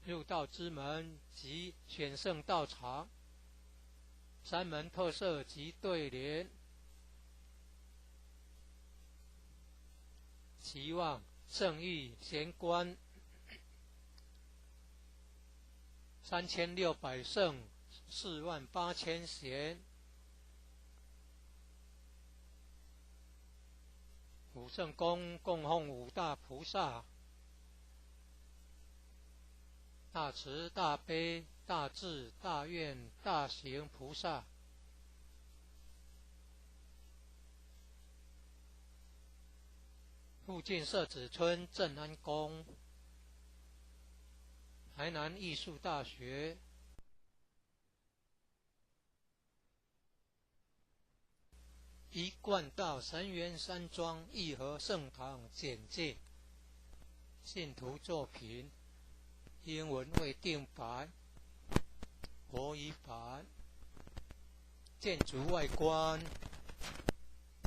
入道之门及选圣道场，山门特色及对联，期望圣域贤官3600圣48000贤。武圣宫供奉五大菩萨，大慈大悲大智大愿大行菩萨。附近社子村正安宫，台南艺术大学，一贯道神元山庄义和圣堂简介，信徒作品，英文未定白，国语版。建筑外观：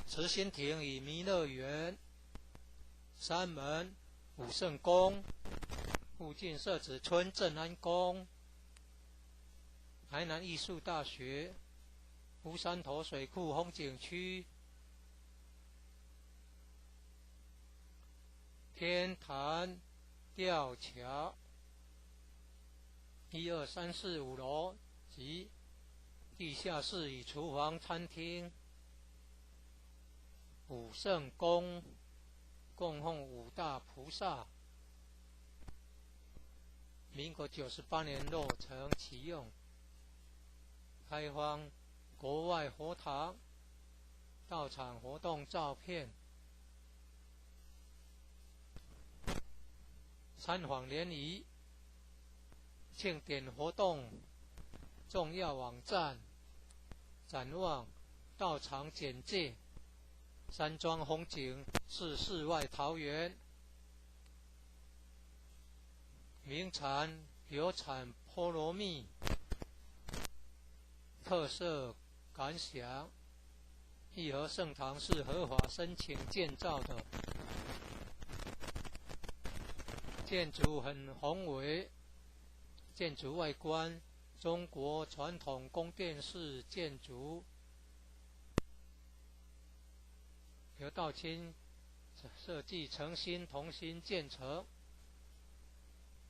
慈心亭与弥勒园，山门武圣宫，附近社子村正安宫，台南艺术大学，乌山头水库风景区，天坛吊桥，1、2、3、4、5楼及地下室与厨房、餐厅。武圣宫供奉五大菩萨，民国98年落成启用，开放国外佛堂、道场活动照片。参访联谊、庆典活动重要网站、展望、道场简介。山庄风景是世外桃源，名产有产菠萝蜜，特色感想：义和圣堂是合法申请建造的，建筑很宏伟，建筑外观中国传统宫殿式建筑，由道清设计诚心同心建成，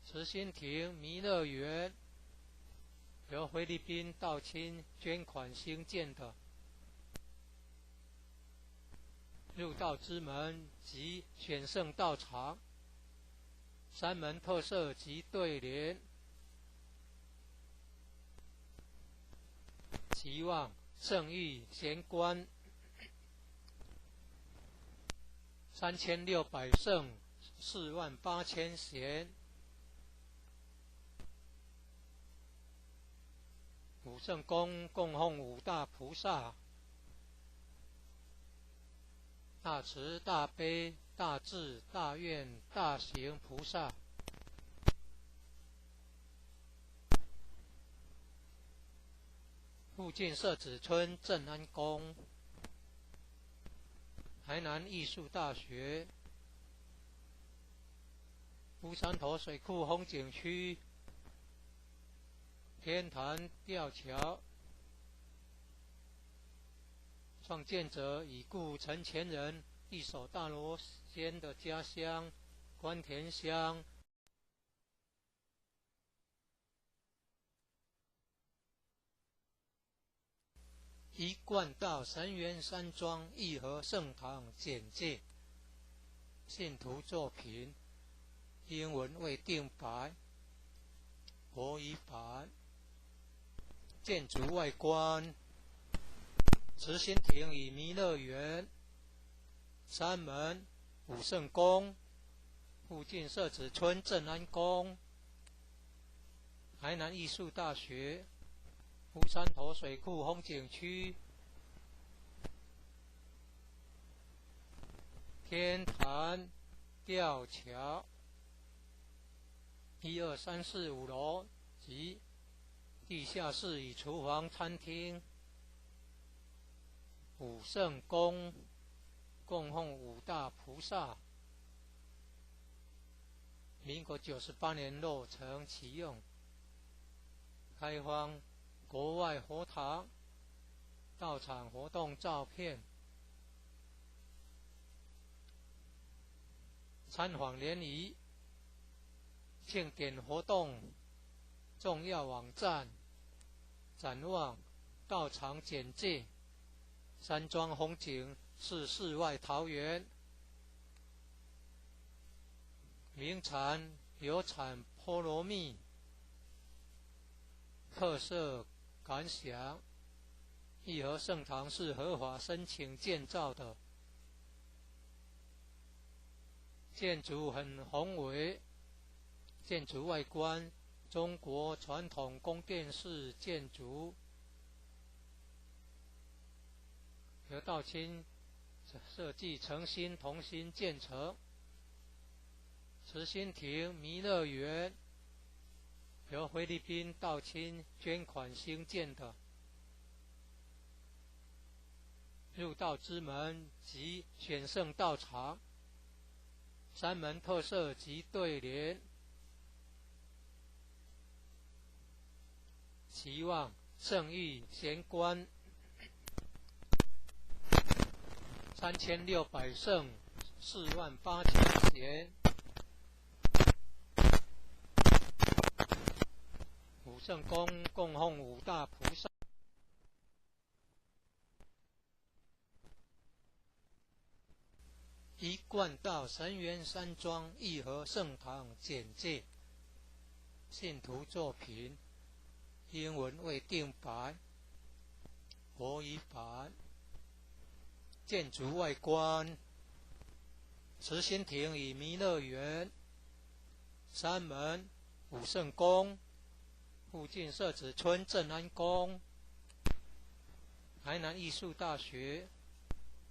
慈心亭弥勒园由菲律宾道亲捐款兴建的入道之门及选圣道场，三门特色及对联，期望圣谕贤官3600圣48000贤，五圣宫供奉五大菩萨，大慈大悲大智大愿大行菩萨，附近社子村正安宫，台南艺术大学，乌山头水库风景区，天坛吊桥，创建者已故陈前人一手大罗仙的家乡关田乡。一贯道神元山庄义和圣堂简介，信徒作品，英文未定白，国语版。建筑外观，慈心亭与弥勒园，三门五圣宫，附近社子村正安宫，台南艺术大学，乌山头水库风景区，天坛吊桥，1、2、3、4、5楼及地下室与厨房、餐厅，五圣宫供奉五大菩萨，民国98年落成启用，开放国外佛堂、道场活动照片，参访联谊、庆典活动重要网站，展望道场简介，山庄风景是世外桃源，名产有产菠萝蜜，特色感想，义和圣堂是合法申请建造的，建筑很宏伟，建筑外观中国传统宫殿式建筑，由道亲设计诚心同心建成。慈心亭弥勒园由菲律宾道亲捐款兴建的入道之门及选圣道场，三门特色及对联，期望圣谕贤官3600圣48000贤，五圣宫供奉五大菩萨，一贯道神元山庄义和圣堂简介，信徒作品，英文未定白，国语版。建筑外观，慈心亭与弥勒园，三门五圣宫，附近社子村正安宫，台南艺术大学，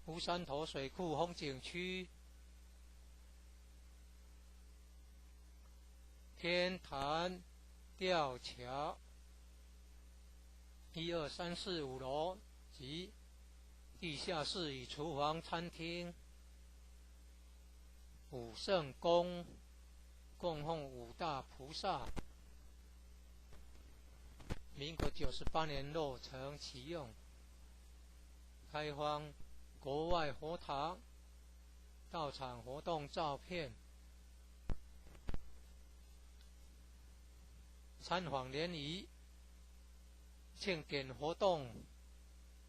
乌山头水库风景区，天坛吊桥，1、2、3、4、5楼及地下室与厨房、餐厅，五圣宫供奉五大菩萨，民国98年落成启用，开放国外佛堂、道场活动照片，参访联谊庆典活动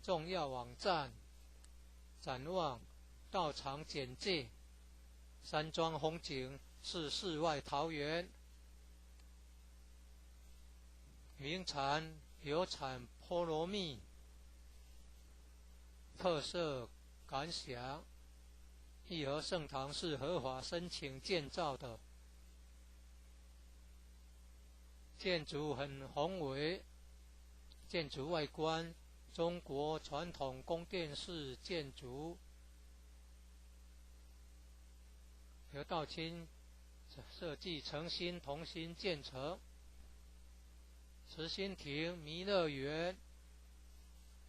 重要网站展望道场简介山庄风景是世外桃源名产有产菠萝蜜特色感想义和圣堂是合法申请建造的建筑很宏伟建筑外观中国传统宫殿式建筑由道清设计诚心同心建成慈心亭弥勒园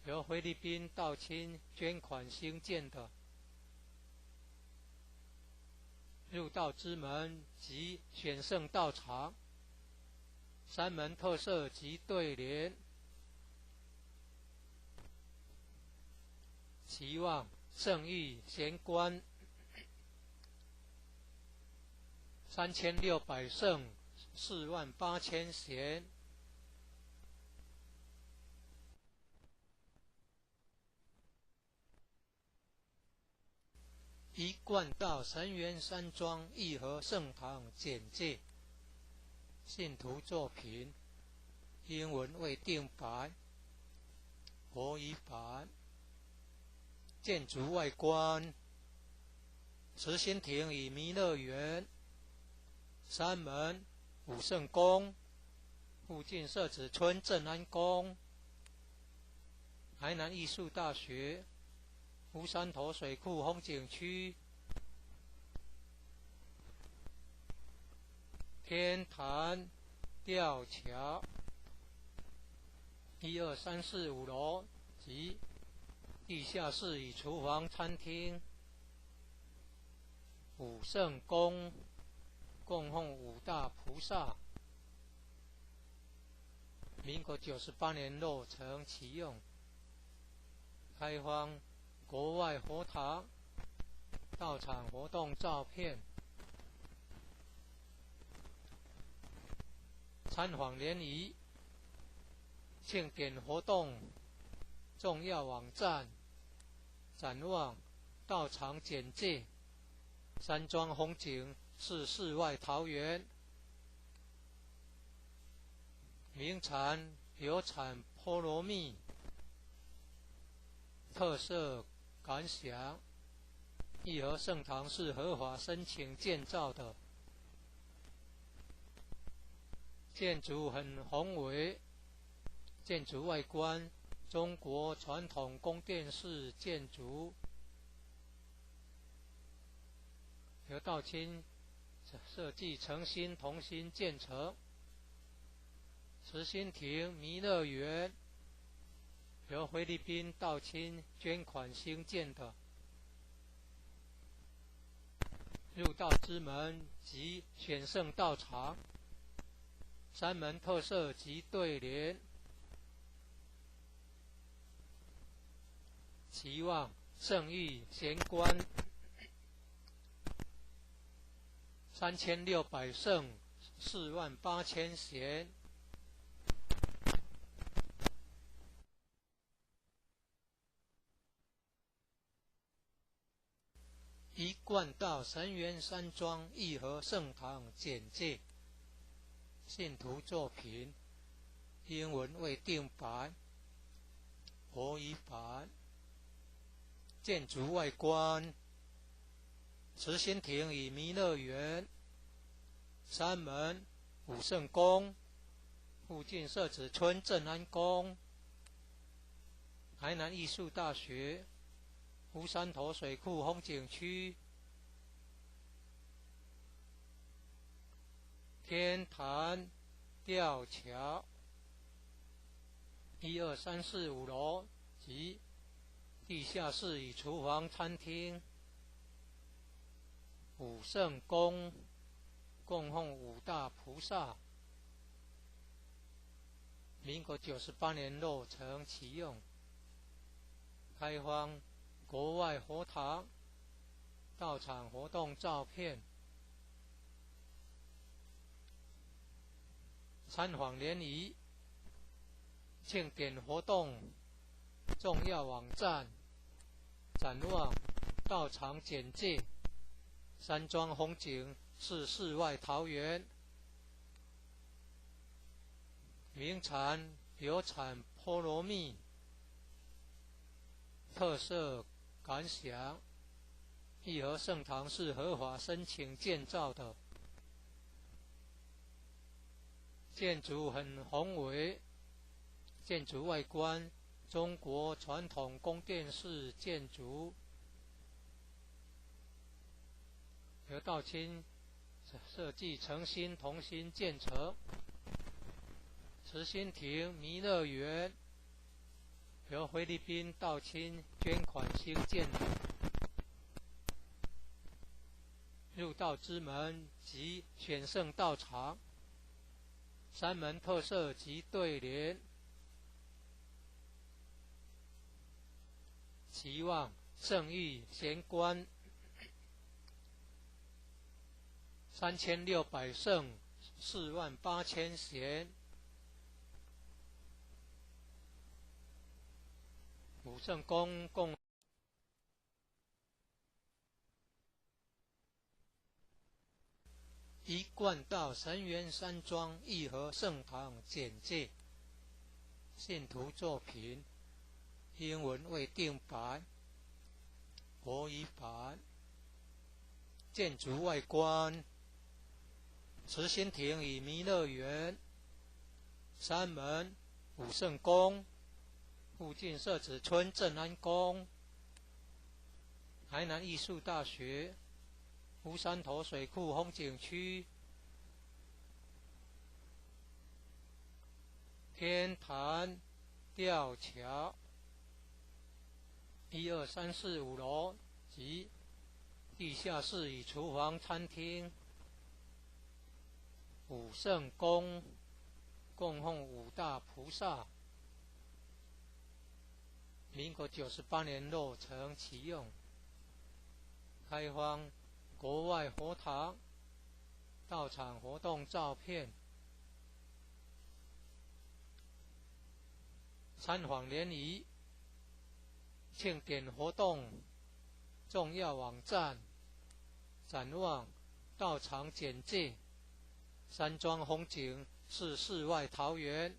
由菲律宾道清捐款兴建的入道之门及选圣道场山门特色及对联期望圣域贤官3600圣48000贤一贯道神元山庄义和圣堂简介信徒作品英文未定版国语版建筑外观慈心亭与弥勒园山门武圣宫附近社子村正安宫台南艺术大学乌山头水库风景区天坛吊桥1、2、3、4、5楼及地下室与厨房餐厅武圣宫供奉五大菩萨民国98年落成启用开放国外佛堂道场活动照片参访联谊庆典活动重要网站展望道场简介山庄风景是世外桃源名产有产菠萝蜜特色感想义和圣堂是合法申请建造的建筑很宏伟建筑外观中国传统宫殿式建筑由道清设计诚心同心建成慈心亭弥勒园由菲律宾道清捐款兴建的入道之门及选圣道场山门特色及对联期望圣域贤官3600圣48000贤一贯道神元山庄义和圣堂简介信徒作品英文未定版国语版建筑外观慈心亭与弥勒园山门武圣宫附近社子村正安宫台南艺术大学乌山头水库风景区天坛吊桥1、2、3、4、5楼及地下室与厨房餐厅武圣宫供奉五大菩萨民国98年落成启用开放国外佛堂道场活动照片参访联谊庆典活动重要网站展望道场简介山庄风景是世外桃源名产有产菠萝蜜特色感想义和圣堂是合法申请建造的建筑很宏伟建筑外观中国传统宫殿式建筑由道清设计诚心同心建成慈心亭弥勒园由菲律宾道清捐款兴建的入道之门及选圣道场山门特色及对联期望圣誉贤官3600圣48000贤武圣宫共一贯道神元山庄义和圣堂简介信徒作品英文未定版国语版建筑外观慈心亭与弥勒园山门武圣宫附近社子村正安宫台南艺术大学乌山头水库风景区天坛吊桥1、2、3、4、5楼及地下室与厨房餐厅武圣宫供奉五大菩萨民国98年落成启用开放国外佛堂道场活动照片参访联谊庆典活动重要网站展望道场简介山庄风景是世外桃源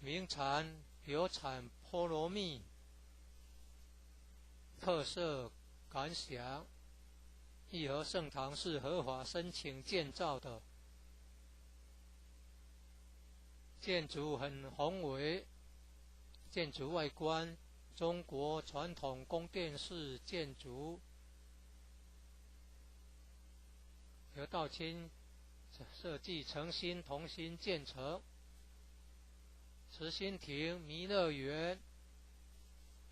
名产有产菠萝蜜特色感想义和圣堂是合法申请建造的建筑很宏伟建筑外观中国传统宫殿式建筑由道清设计诚心同心建成慈心亭弥勒园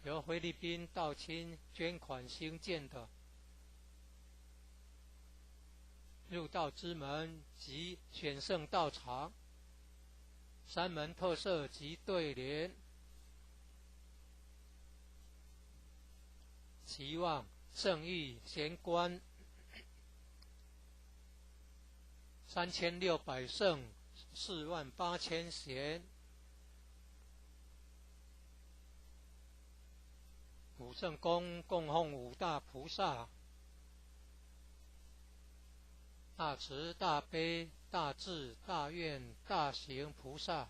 由菲律宾道清捐款兴建的入道之门及选圣道场山门特色及对联期望圣誉贤官3600圣48000贤武圣宫供奉五大菩萨大慈大悲大智大愿大行菩萨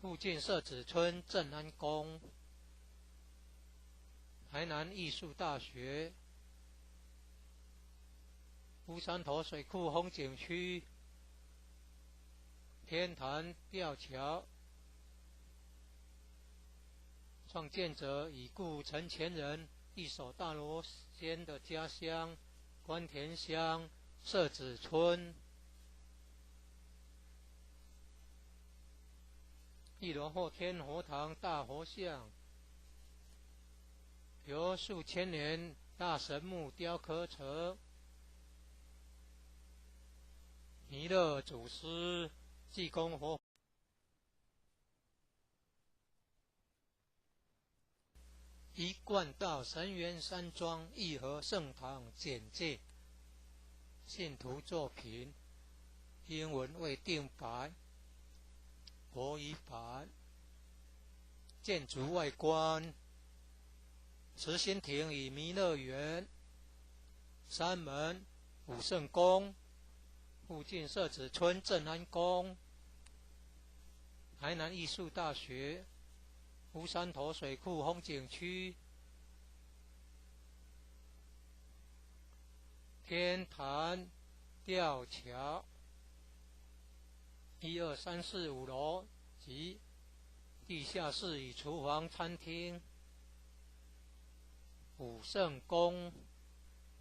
附近社子村正安宫台南艺术大学乌山头水库风景区天坛吊桥创建者已故陈前人一手大罗仙的家乡关田乡社子村一楼后天佛堂大佛像由数千年大神木雕刻成弥勒祖师济公活一贯道神元山庄义和圣堂简介，信徒作品，英文未定白，国语版。建筑外观，慈心亭与弥勒园，山门、武圣宫，附近设置村镇安宫，台南艺术大学，乌山头水库风景区，天坛吊桥，1、2、3、4、5楼及地下室与厨房、餐厅，武圣宫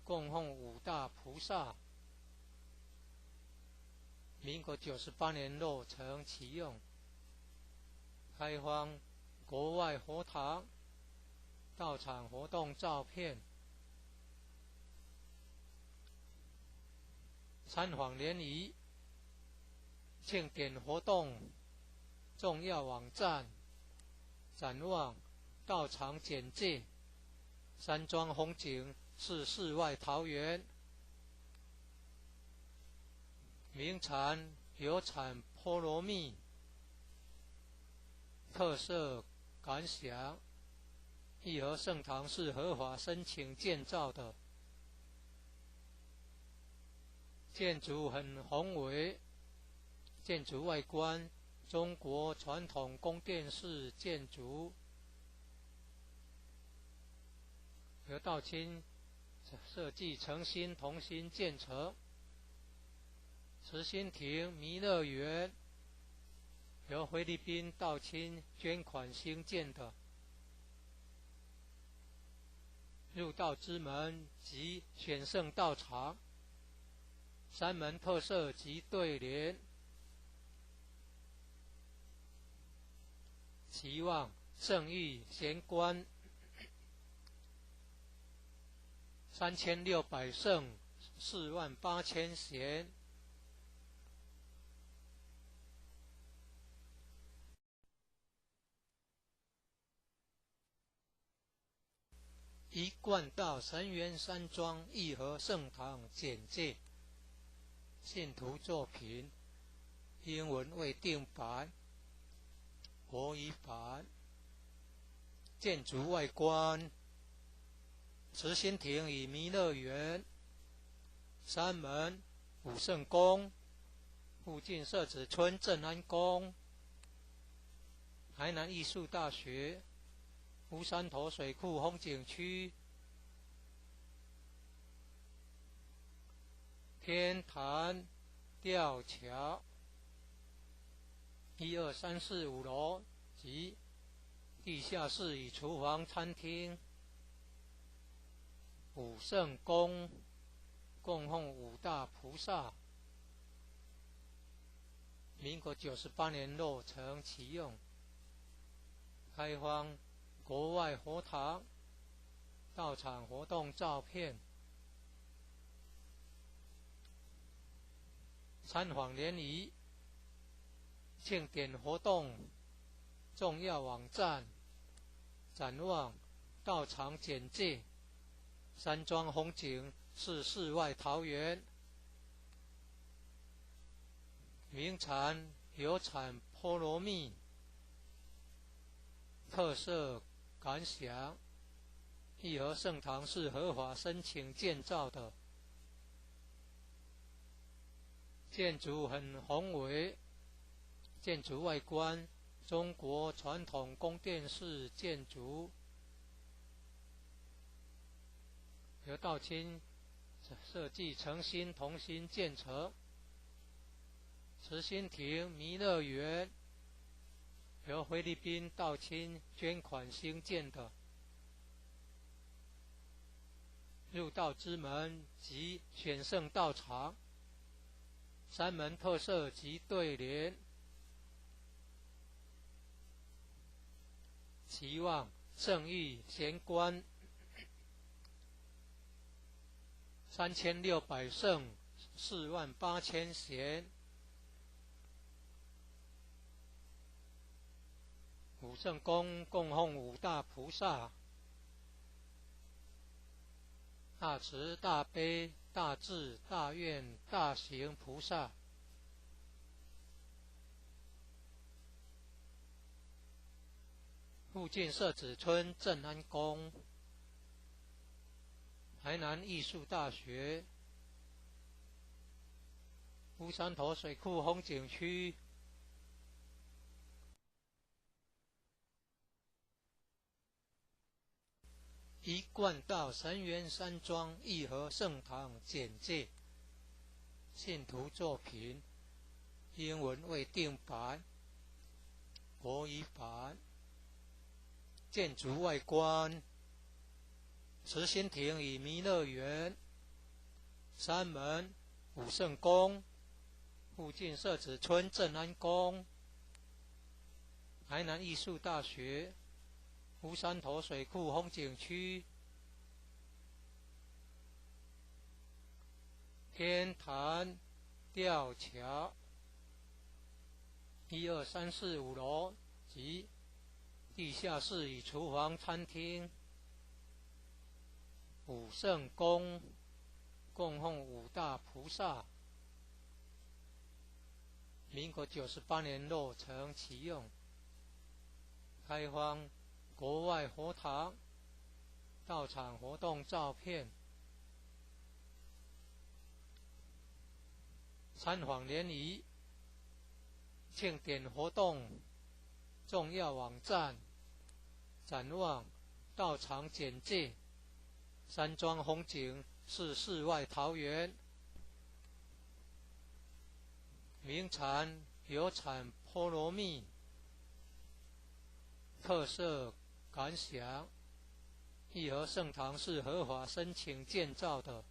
供奉五大菩萨，民国98年落成启用，开放国外佛堂，到场活动照片，参访联谊，庆典活动重要网站，展望道场简介，山庄风景是世外桃源，名产有产菠萝蜜，特色感想，义和圣堂是合法申请建造的，建筑很宏伟，建筑外观中国传统宫殿式建筑，由道清设计诚心同心建成。慈心亭弥勒园由菲律宾道清捐款兴建的，入道之门及选圣道场，山门特色及对联，期望圣域贤官3600圣48000贤。一贯道神元山庄义和圣堂简介，信徒作品，英文未定白，国语版。建筑外观，慈心亭与弥勒园，山门、武圣宫，附近设置村镇安宫，台南艺术大学，乌山头水库风景区，天坛吊桥，1、2、3、4、5楼及地下室与厨房、餐厅，武圣宫供奉五大菩萨，民国98年落成启用，开放国外佛堂，到场活动照片，参访联谊，庆典活动重要网站，展望道场简介，山庄风景是世外桃源，名产有产菠萝蜜，特色感想，义和圣堂是合法申请建造的，建筑很宏伟，建筑外观中国传统宫殿式建筑，由道清设计诚心同心建成。慈心亭弥勒园由菲律宾道清捐款兴建的，入道之门及选圣道场，山门特色及对联，期望圣域贤官3600圣48000贤。武圣宫供奉五大菩萨，大慈大悲大智大愿大行菩萨。附近社子村正安宫，台南艺术大学，乌山头水库风景区，一贯道神源山庄义和圣堂简介，信徒作品，英文未定版，国语版。建筑外观，慈心亭与弥勒园，山门武圣宫，附近社子村正安宫，台南艺术大学，乌山头水库风景区，天坛吊桥，1、2、3、4、5楼及地下室与厨房、餐厅。武圣宫供奉五大菩萨，民国98年落成启用，开放国外佛堂到场活动照片。参访联谊庆典活动重要网站，展望道场简介，山庄风景是世外桃源，名产有产菠萝蜜，特色感想，义和圣堂是合法申请建造的，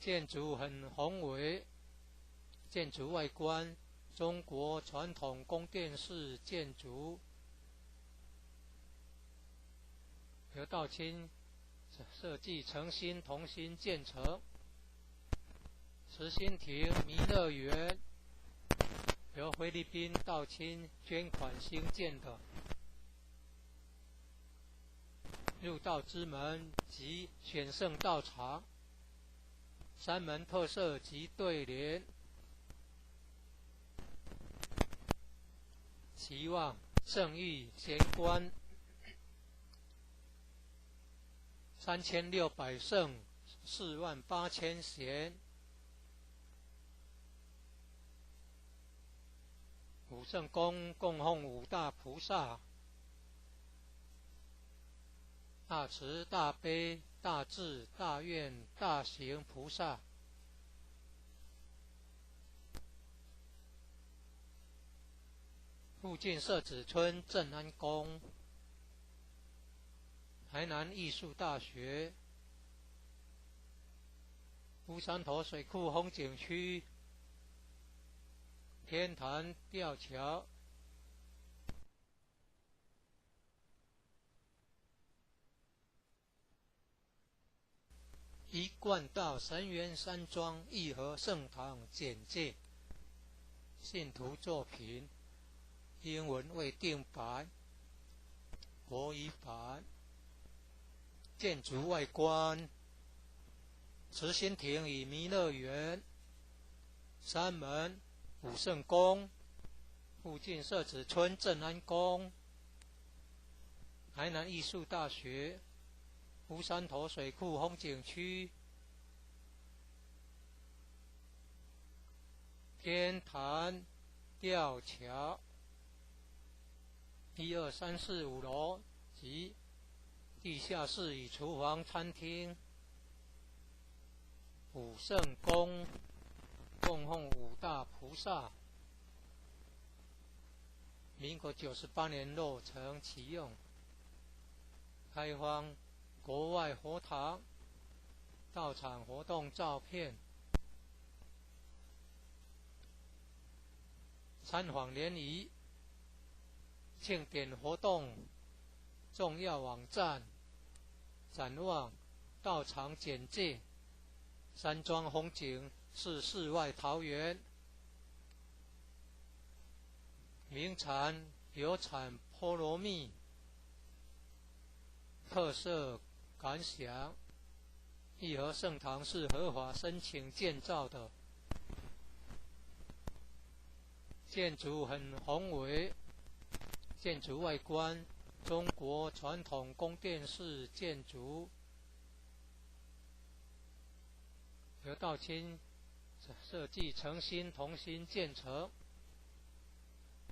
建筑很宏伟，建筑外观中国传统宫殿式建筑，由道清设计诚心同心建成。慈心亭弥勒园由菲律宾道清捐款兴建的，入道之门及选圣道场，山门特色及对联，期望圣誉贤官3600圣48000贤。武圣宫供奉五大菩萨，大慈大悲大智大愿大行菩萨。附近社子村正安宫，台南艺术大学，乌山头水库风景区，天坛吊桥，一贯道神源山庄义和圣堂简介，信徒作品，英文未定版，国语版。建筑外观，慈心亭与弥勒园，山门武圣宫，附近社子村正安宫，台南艺术大学，乌山头水库风景区，天坛吊桥，1、2、3、4、5楼及地下室与厨房、餐厅。武圣宫供奉五大菩萨，民国98年落成启用，开放国外佛堂到场活动照片。参访联谊庆典活动重要网站，展望道场简介，山庄风景是世外桃源，名产有产菠萝蜜，特色感想：义和圣堂是合法申请建造的，建筑很宏伟，建筑外观中国传统宫殿式建筑，由道清设计诚心同心建成。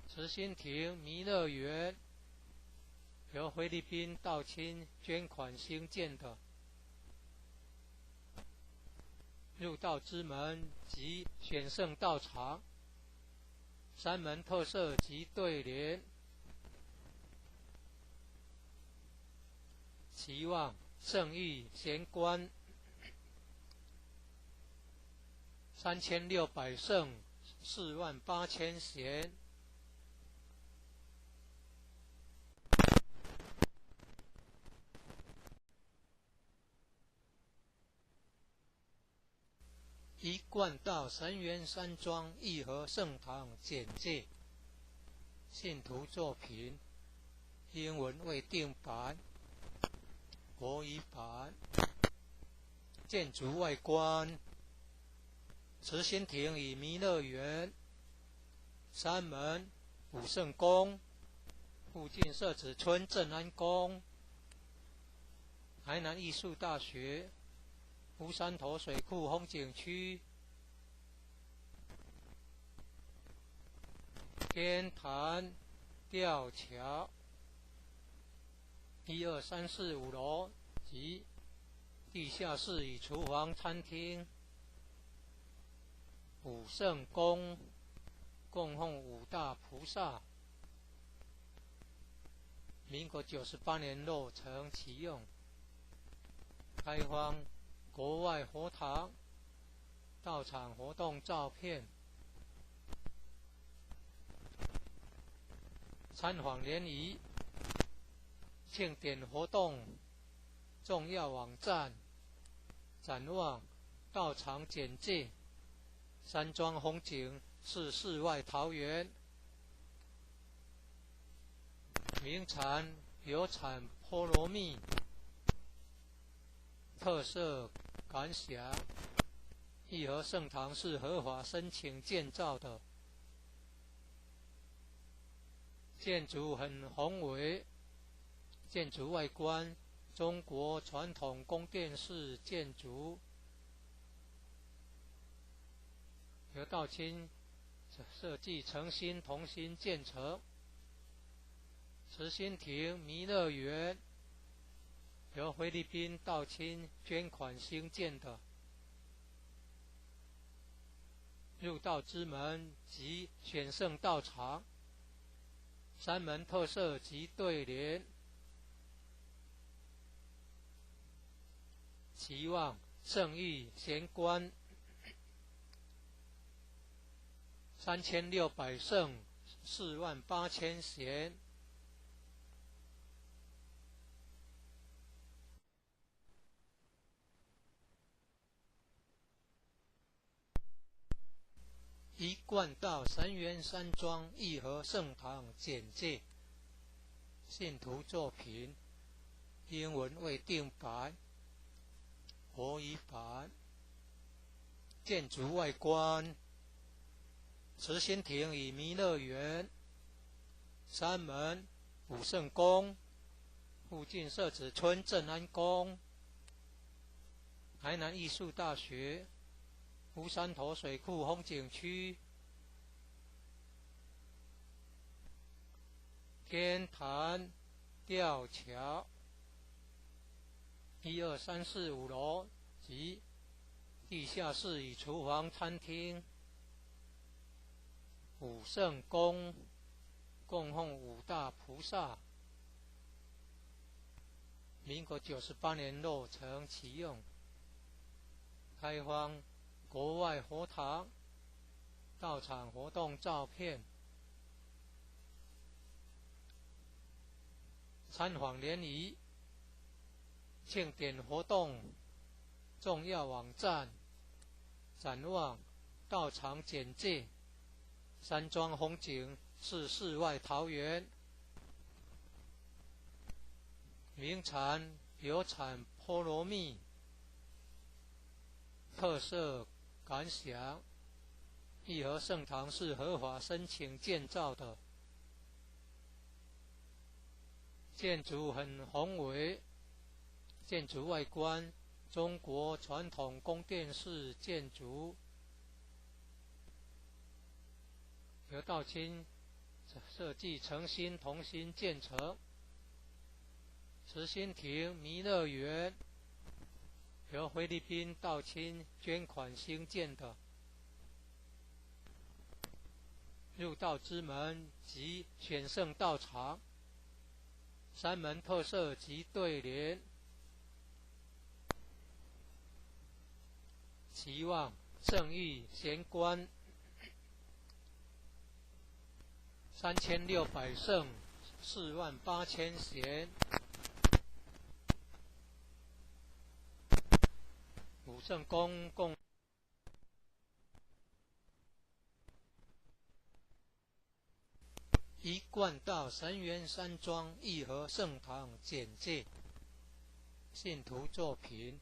慈心亭弥勒园由菲律宾道清捐款兴建的，入道之门及选圣道场，三门特色及对联，期望圣意贤观3600圣48000贤。一贯道神元山庄义和圣堂简介，信徒作品，英文未定版，国语版。建筑外观：慈心亭与弥勒园，三门武圣宫，附近社子村正安宫，台南艺术大学，乌山头水库风景区，天坛吊桥，1、2、3、4、5楼及地下室与厨房、餐厅。武圣宫供奉五大菩萨，民国98年落成启用，开放国外佛堂、道场活动照片，参访联谊、庆典活动重要网站，展望道场简介，山庄风景是世外桃源，名产有产菠萝蜜，特色感想：义和圣堂是合法申请建造的，建筑很宏伟，建筑外观中国传统宫殿式建筑，由道清设计诚心同心建成。慈心亭弥勒园由菲律宾道清捐款兴建的，入道之门及选圣道场，三门特色及对联，期望圣意贤观3600圣48000贤。一贯道神元山庄义和圣堂简介，信徒作品，英文未定版，国语版。建筑外观：慈心亭与弥勒园，三门武圣宫，附近社子村正安宫，台南艺术大学，乌山头水库风景区，天坛吊桥，1、2、3、4、5楼及地下室与厨房、餐厅。武圣宫供奉五大菩萨，民国98年落成启用，开放国外佛堂、道场活动照片，参访联谊、庆典活动重要网站，展望道场简介，山庄风景是世外桃源，名产有产菠萝蜜，特色感想：义和圣堂是合法申请建造的，建筑很宏伟，建筑外观中国传统宫殿式建筑，由道清设计诚心同心建成。慈心亭弥勒园由菲律宾道清捐款兴建的，入道之门及选圣道场，三门特色及对联，期望圣域贤官3600圣48000贤，武圣宫共一贯道神元山庄义和圣堂简介，信徒作品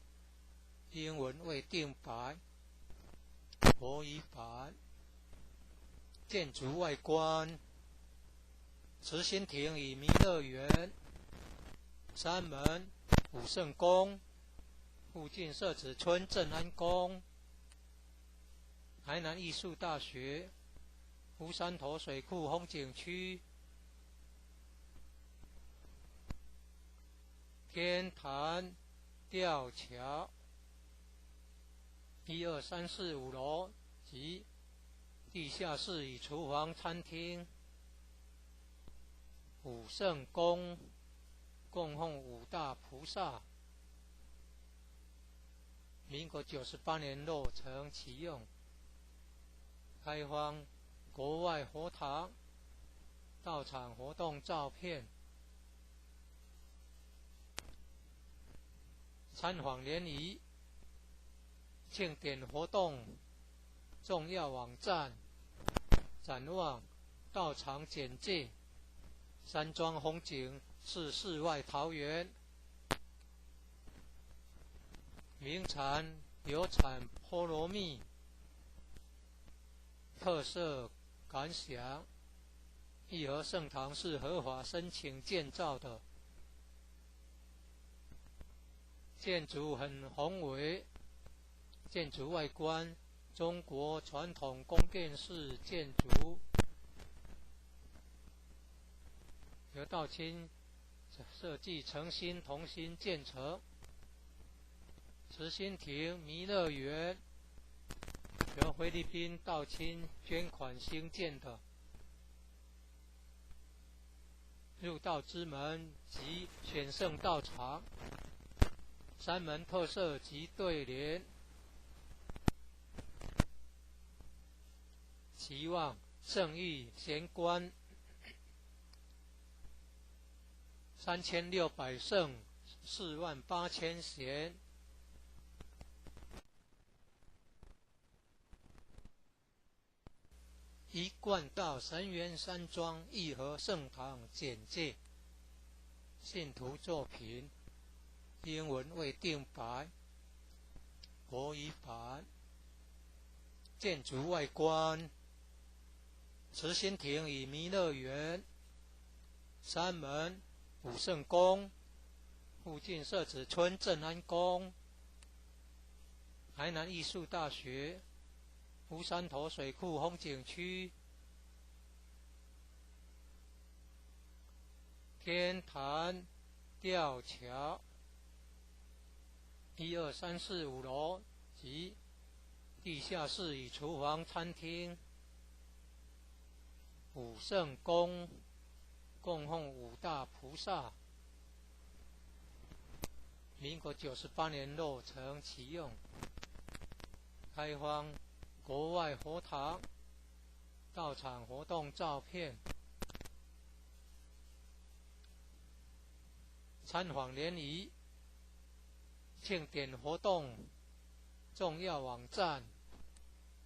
英文未定白，国语版。建筑外观：慈心亭与弥勒园，三门武圣宫，附近社子村正安宫，台南艺术大学，乌山头水库风景区，天坛吊桥，1、2、3、4、5楼及地下室与厨房、餐厅。武圣宫供奉五大菩萨，民国98年落成启用，开放国外佛堂、道场活动照片。参访联谊、庆典活动重要网站、展望道场简介。山庄风景是世外桃源，名产有产菠萝蜜，特色感想：义和圣堂是合法申请建造的，建筑很宏伟，建筑外观中国传统宫殿式建筑，由道清设计诚心同心建成。慈心亭弥勒园由菲律宾道清捐款兴建的，入道之门及选圣道场，三门特色及对联，期望圣域贤官3600圣48000贤，一贯道神元山庄义和圣堂简介，信徒作品英文未定白，国语版。建筑外观：慈心亭与弥勒园，三门武圣宫，附近社子村正安宫，台南艺术大学，乌山头水库风景区，天坛吊桥，1、2、3、4、5楼及地下室与厨房、餐厅。武圣宫供奉五大菩萨，民国98年落成启用，开放国外佛堂、道场活动照片。参访联谊、庆典活动重要网站、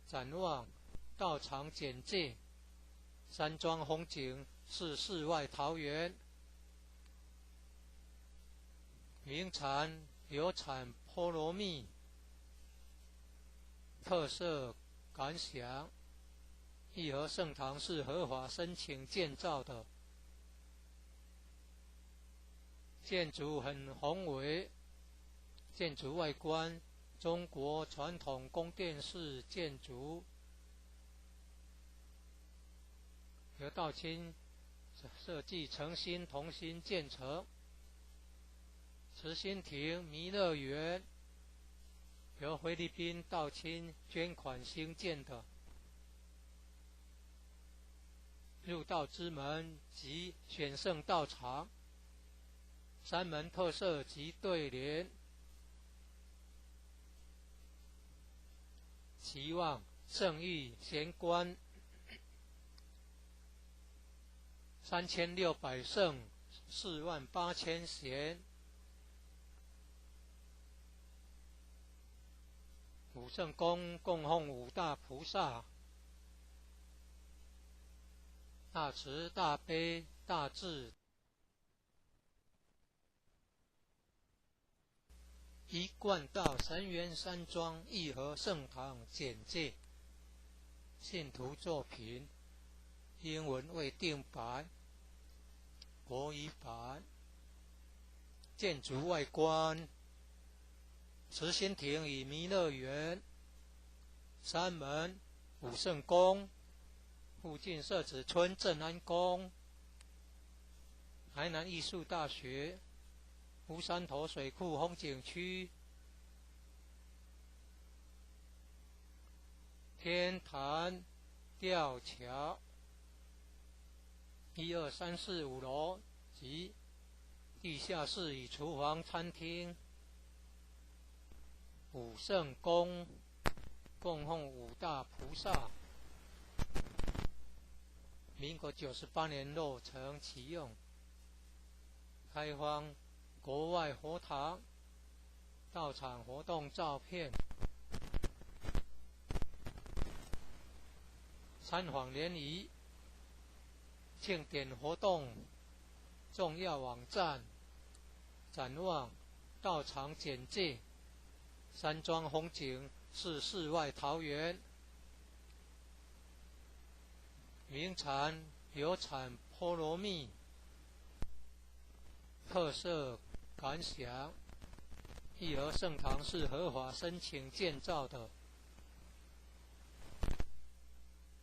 展望道场简介。山庄风景是世外桃源，名产有产菠萝蜜，特色感想：义和圣堂是合法申请建造的，建筑很宏伟，建筑外观中国传统宫殿式建筑，由道清设计诚心同心建成。慈心亭弥勒园由菲律宾道清捐款兴建的，入道之门及选圣道场，三门特色及对联，期望圣誉贤官3600圣48000贤，五圣宫供奉五大菩萨，大慈大悲大智，一贯道神元山庄义和圣堂简介，信徒作品，英文未定版，国语版，建筑外观，慈心亭与弥勒园，三门武圣宫，附近社子村镇安宫，台南艺术大学，乌山头水库风景区，天坛吊桥，1、2、3、4、5楼及地下室与厨房、餐厅。武圣宫供奉五大菩萨，民国98年落成启用，开放国外佛堂、道场活动照片，参访联谊、庆典活动重要网站，展望道场简介，山庄风景是世外桃源，名产有产菠萝蜜，特色感想：义和圣堂是合法申请建造的，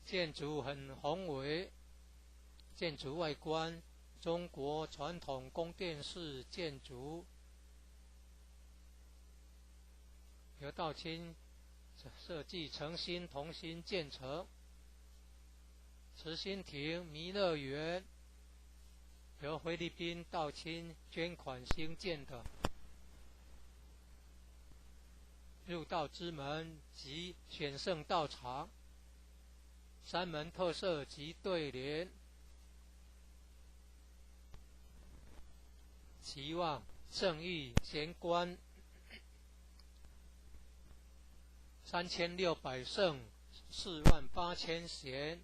建筑很宏伟，建筑外观中国传统宫殿式建筑，由道清设计诚心同心建成。慈心亭弥勒园由菲律宾道清捐款兴建的，入道之门及选圣道场，三门特色及对联，期望圣誉贤官3600圣48000贤，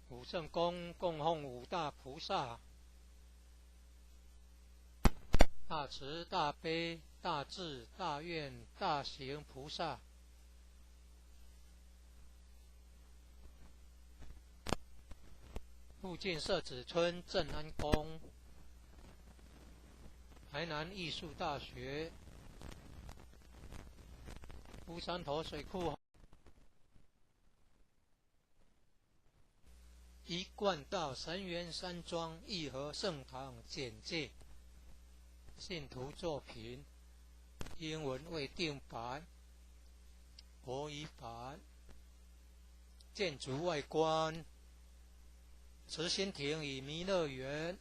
武圣宫供奉五大菩萨，大慈大悲大智大愿大行菩萨，附近社子村镇安宫，台南艺术大学，乌山头水库，一贯道神元山庄义和圣堂简介，信徒作品，英文未定版，国语版，建筑外观，慈心亭与弥勒园，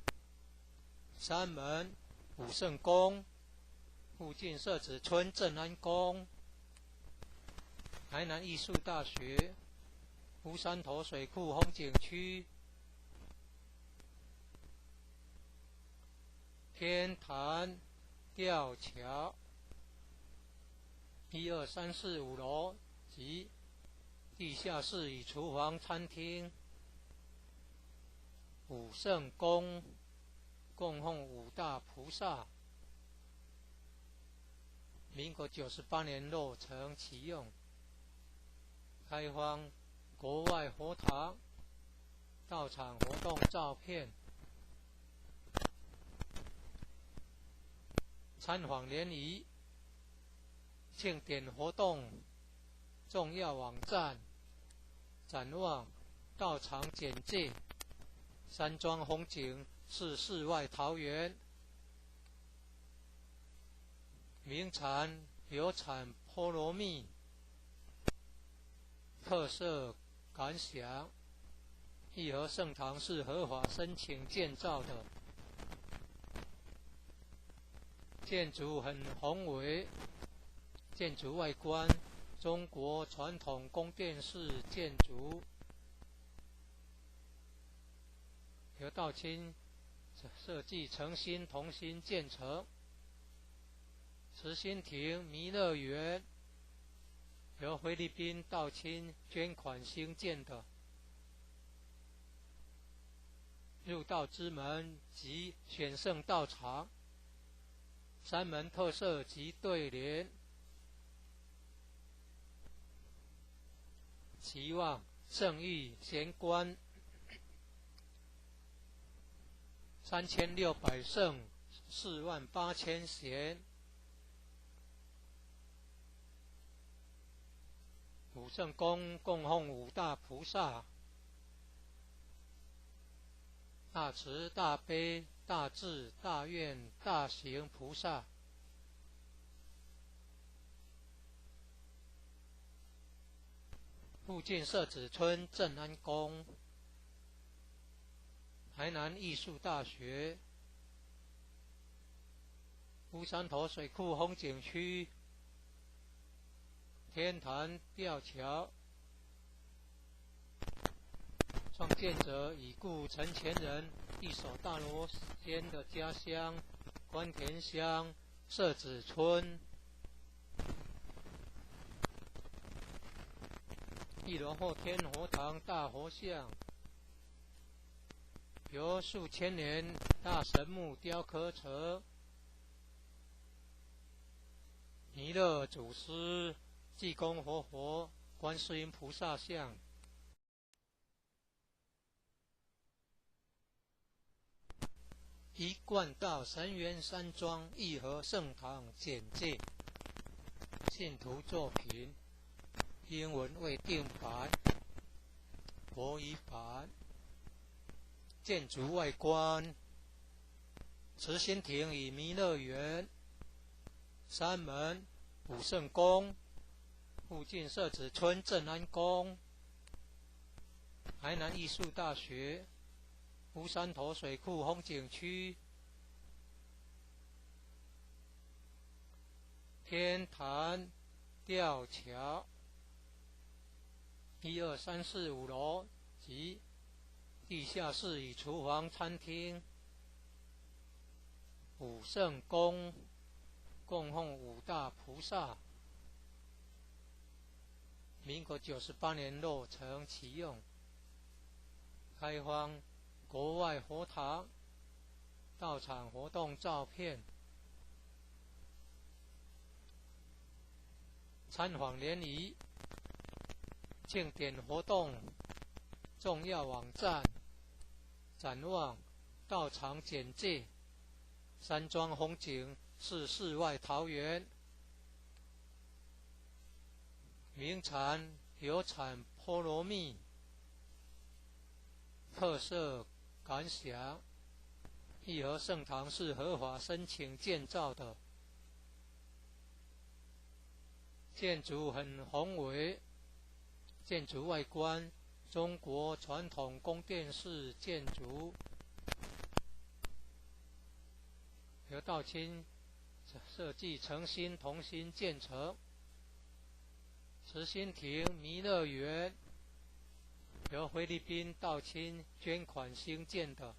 三门武圣宫，附近社子村镇安宫，台南艺术大学，乌山头水库风景区，天坛吊桥，1、2、3、4、5楼及地下室与厨房、餐厅，武圣宫供奉五大菩萨。民国98年落成启用，开放国外佛堂、道场活动照片、参访联谊、庆典活动重要网站、展望、道场简介、山庄风景是世外桃源。名产有产菠萝蜜，特色感想。义和圣堂是合法申请建造的，建筑很宏伟，建筑外观中国传统宫殿式建筑，由道清设计诚心同心建成。慈心亭弥勒园由菲律宾道清捐款兴建的，入道之门及选圣道场，三门特色及对联，期望圣誉贤官3600圣48000贤。武圣宫供奉五大菩萨，大慈大悲大智大愿大行菩萨。附近社子村正安宫，台南艺术大学，乌山头水库风景区，天坛吊桥，创建者已故陈前人一手大罗仙的家乡关田乡社子村。一楼后天佛堂大佛像，由数千年大神木雕刻成，弥勒祖师、济公活佛、观世音菩萨像。一贯道神源山庄义和圣堂简介，信徒作品，英文未定版，国语版。建筑外观，慈心亭与弥勒园，山门武圣宫，附近社子村正安宫，台南艺术大学，乌山头水库风景区，天坛吊桥，1、2、3、4、5楼及地下室与厨房、餐厅。武圣宫供奉五大菩萨。民国98年落成启用，开放国外佛堂、道场活动照片、参访联谊、庆典活动重要网站、展望、道场简介、山庄风景是世外桃源。名产有产菠萝蜜，特色感想。义和圣堂是合法申请建造的，建筑很宏伟，建筑外观中国传统宫殿式建筑，由道清设计诚心同心建成。慈心亭弥勒园由菲律宾道清捐款兴建的，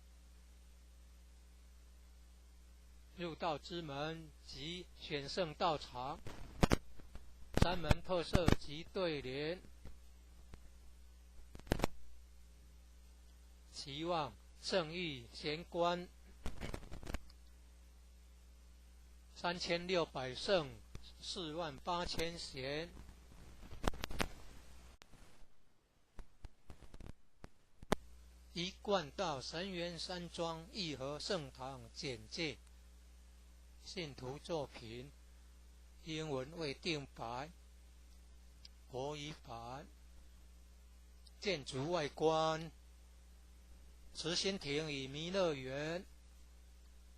入道之门及选圣道场，三门特色及对联，期望圣域贤官3600圣48000贤，一贯道神元山庄义和圣堂简介，信徒作品，英文未定白，国语版。建筑外观，慈心亭与弥勒园，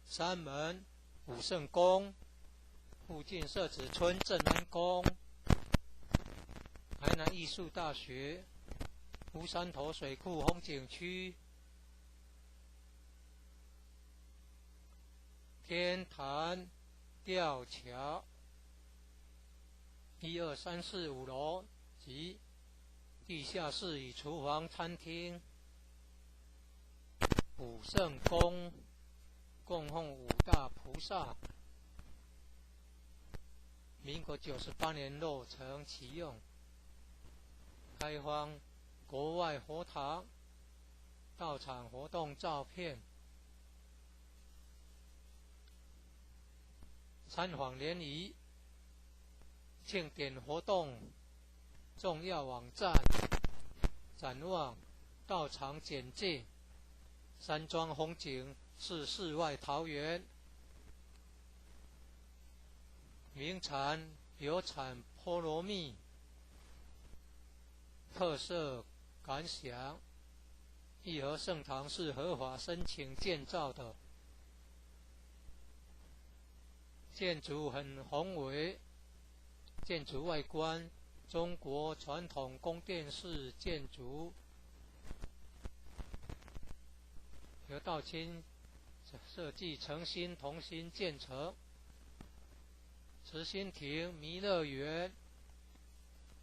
山门、武圣宫，附近社子村镇安宫，台南艺术大学，乌山头水库风景区，天坛吊桥，1、2、3、4、5楼及地下室与厨房、餐厅，武圣宫供奉5大菩萨，民国98年落成启用，开放国外佛堂，道场活动照片，参访联谊，庆典活动重要网站，展望道场简介，山庄风景是世外桃源，名产有产菠萝蜜，特色感想，义和圣堂是合法申请建造的，建筑很宏伟，建筑外观中国传统宫殿式建筑，由道清设计诚心同心建成。慈心亭弥勒园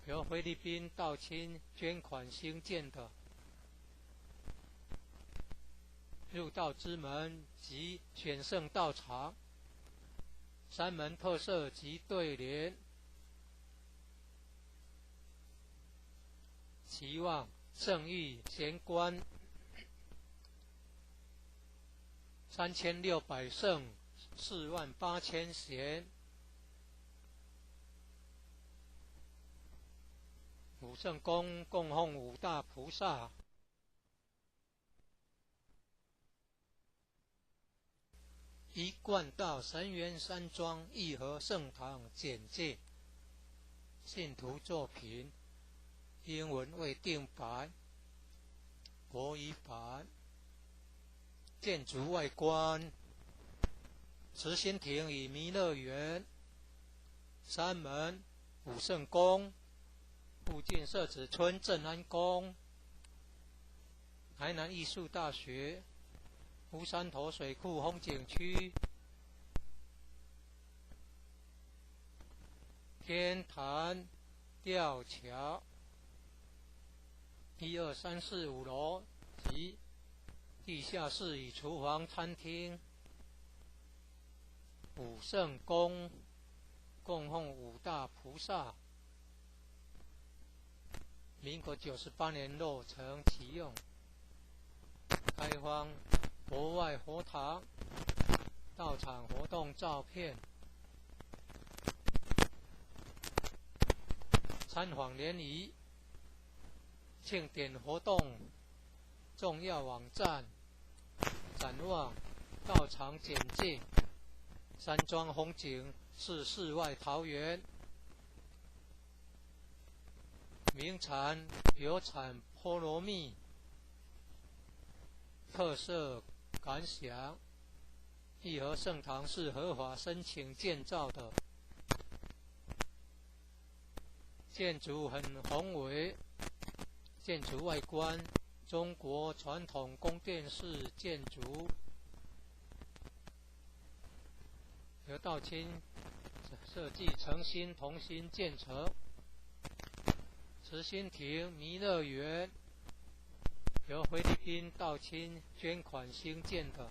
由菲律宾道清捐款兴建的，入道之门及选圣道场，山门特色及对联，期望圣域贤官3600圣48000贤，武圣宫供奉5大菩萨，一贯道神元山庄义和圣堂简介，信徒作品，英文未定白，国语版。建筑外观，慈心亭与弥勒园，山门、武圣宫，附近社子村镇安宫，台南艺术大学，乌山头水库风景区，天坛吊桥，1、2、3、4、5楼及地下室与厨房、餐厅，武圣宫供奉5大菩萨，民国98年落成启用，开放国外佛堂，道场活动照片，参访联谊，庆典活动重要网站，展望道场简介，山庄风景是世外桃源，名产有产菠萝蜜，特色感想，义和圣堂是合法申请建造的，建筑很宏伟，建筑外观中国传统宫殿式建筑，由道清设计诚心同心建成。慈心亭弥勒园由菲律宾道清捐款兴建的，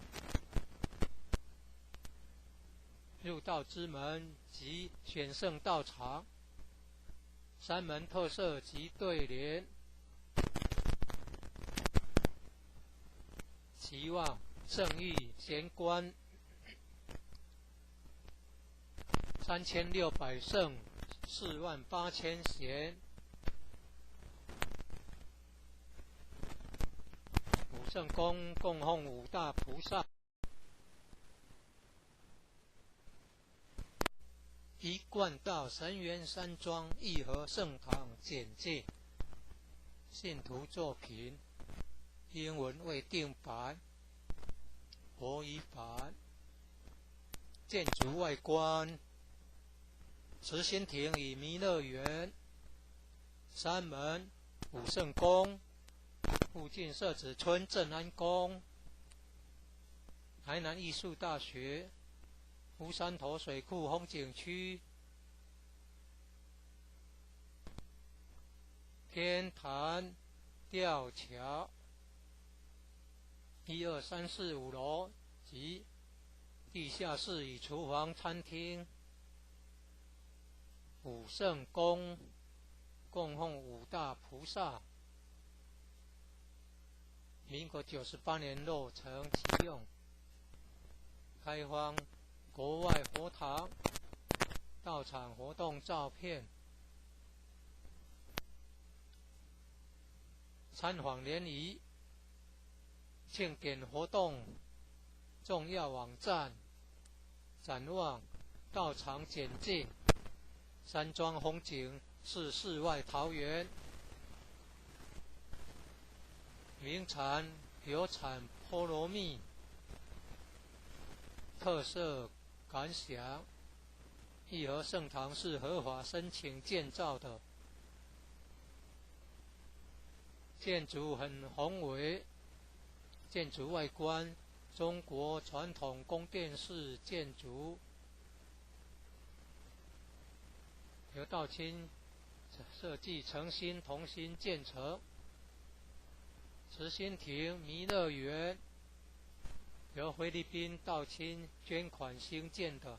入道之门及选圣道场，山门特色及对联，期望圣域贤官3600圣48000贤，五圣宫供奉五大菩萨，一贯道神元山庄义和圣堂简介，信徒作品，英文未定版，国语版。建筑外观，慈心亭与弥勒园，山门武圣宫，附近社子村正安宫，台南艺术大学，乌山头水库风景区，天坛吊桥，1、2、3、4、5楼及地下室与厨房、餐厅。武圣宫供奉五大菩萨，民国98年落成启用，开放国外佛堂到场活动照片，参访联谊庆典活动重要网站，展望到场简介，山庄风景是世外桃源，名产有产菠萝蜜，特色感想，义和圣堂是合法申请建造的，建筑很宏伟，建筑外观中国传统宫殿式建筑，由道清设计诚心同心建成。慈心亭弥勒园由菲律宾道清捐款兴建的，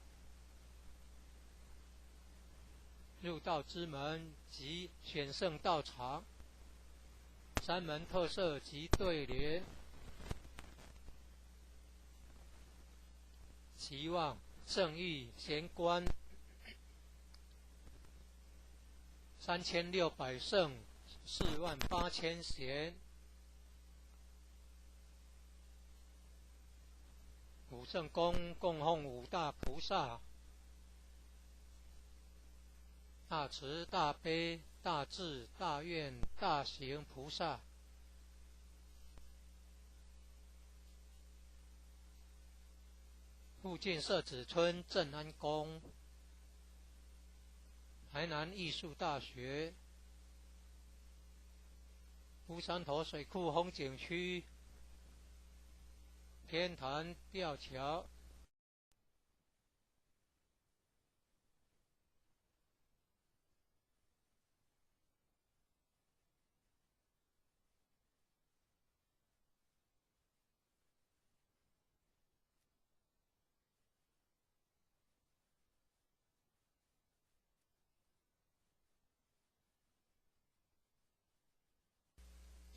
入道之门及选圣道场，山门特色及对联，期望圣域贤官3600圣48000贤，武圣宫供奉五大菩萨，大慈大悲大智大愿大行菩萨，附近社子村正安宫，台南艺术大学，乌山头水库风景区，天坛吊桥，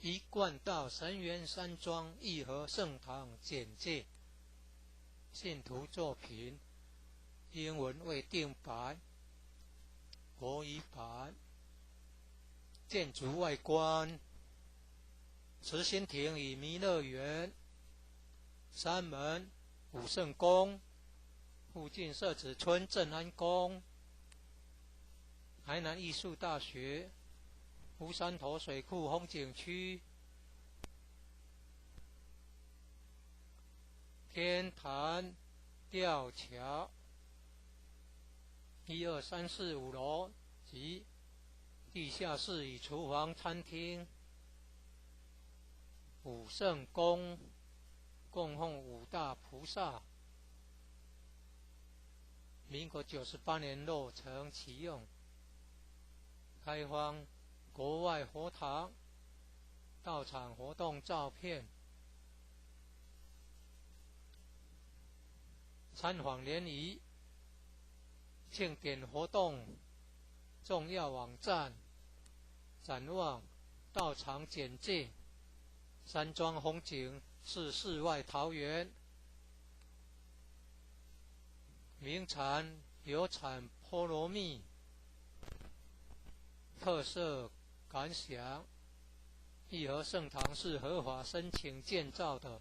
一贯道神元山庄义和圣堂简介，信徒作品，英文未定版，国语版。建筑外观，慈心亭与弥勒园，山门武圣宫，附近社子村正安宫，台南艺术大学，乌山头水库风景区，天坛吊桥，1、2、3、4、5楼及地下室与厨房、餐厅。武圣宫供奉五大菩萨，民国98年落成启用，开放国外佛堂到场活动照片，参访联谊庆典活动重要网站，展望到场简介，山庄风景是世外桃源，名产有产菠萝蜜，特色感想：义和圣堂是合法申请建造的，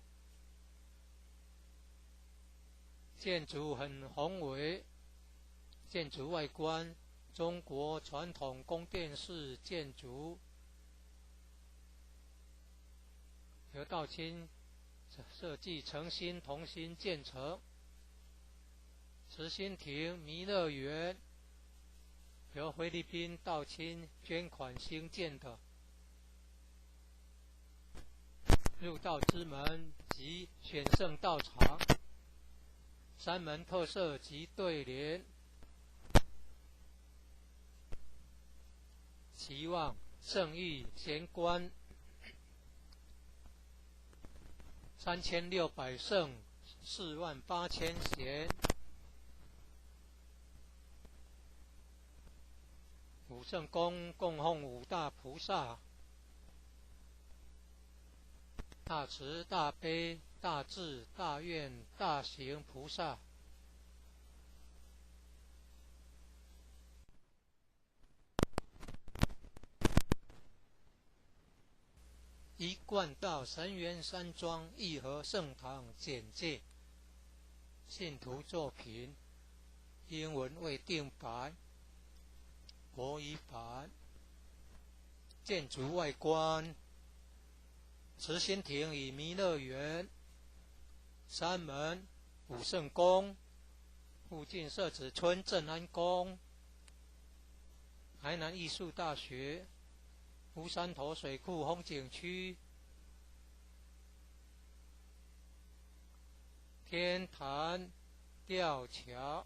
建筑很宏伟，建筑外观中国传统宫殿式建筑，由道清设计诚心同心建成。慈心亭弥勒园由菲律宾道清捐款兴建的，入道之门及选圣道场，山门特色及对联，期望圣域贤官3600圣48000贤，五圣宫供奉五大菩萨，大慈大悲大智大愿大行菩萨。一贯道神元山庄义和圣堂简介，信徒作品，英文未定版，国语版。建筑外观：慈心亭与弥勒园，山门武圣宫，附近社子村正安宫，台南艺术大学，乌山头水库风景区，天坛吊桥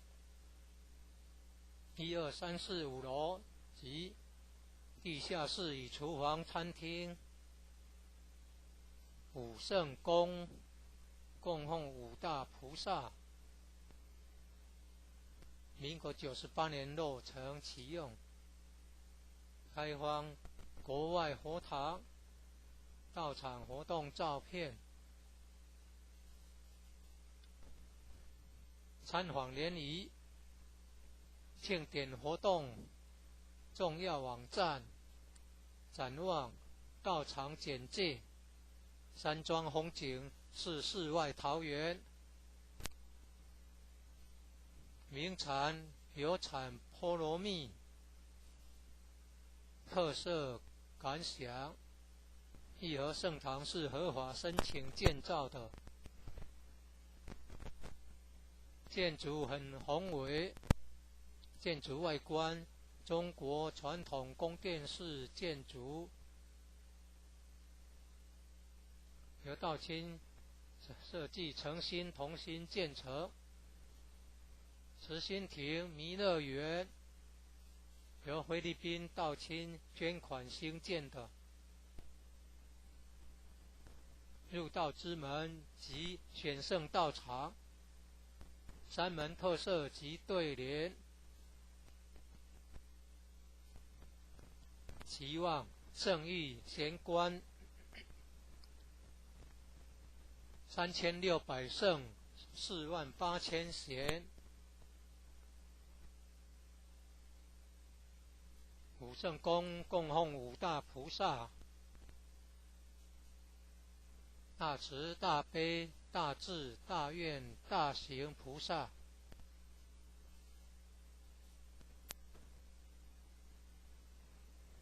，1、2、3、4、5楼及地下室与厨房、餐厅。武圣宫供奉五大菩萨，民国98年落成启用，开放国外佛堂到场活动照片，参访联谊、庆典活动重要网站，展望道场简介，山庄风景是世外桃源，名产有产菠萝蜜，特色感想：义和圣堂是合法申请建造的，建筑很宏伟，建筑外观中国传统宫殿式建筑，由道清设计诚心同心建成。慈心亭弥勒园由菲律宾道清捐款兴建的，入道之门及选圣道场，山门特色及对联，期望圣域贤官3600圣48000贤，武圣宫供奉五大菩萨，大慈大悲大智大愿大行菩萨。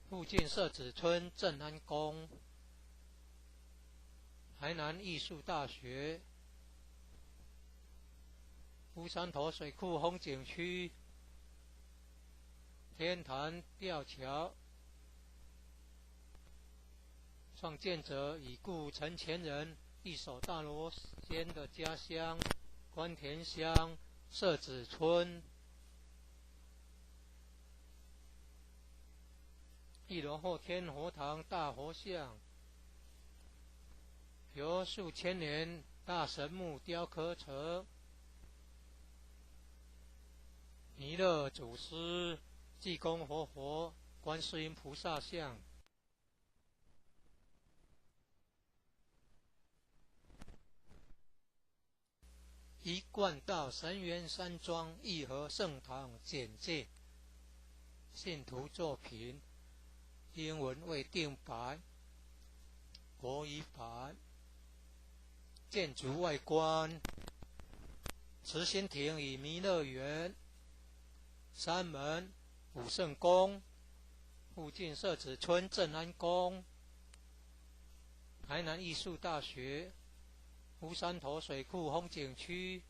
附近社子村正安宫，台南艺术大学，乌山头水库风景区，天坛吊桥，创建者已故陈前人一手大罗仙的家乡关田乡社子村。一楼后天佛堂大佛像，由数千年大神木雕刻成，弥勒祖师、济公活佛、观世音菩萨像。一贯道神源山庄义和圣堂简介，信徒作品，英文未定白，国语版。建筑外观，慈心亭与弥勒园，山门武圣宫，附近社子村正安宫，台南艺术大学，乌山头水库风景区，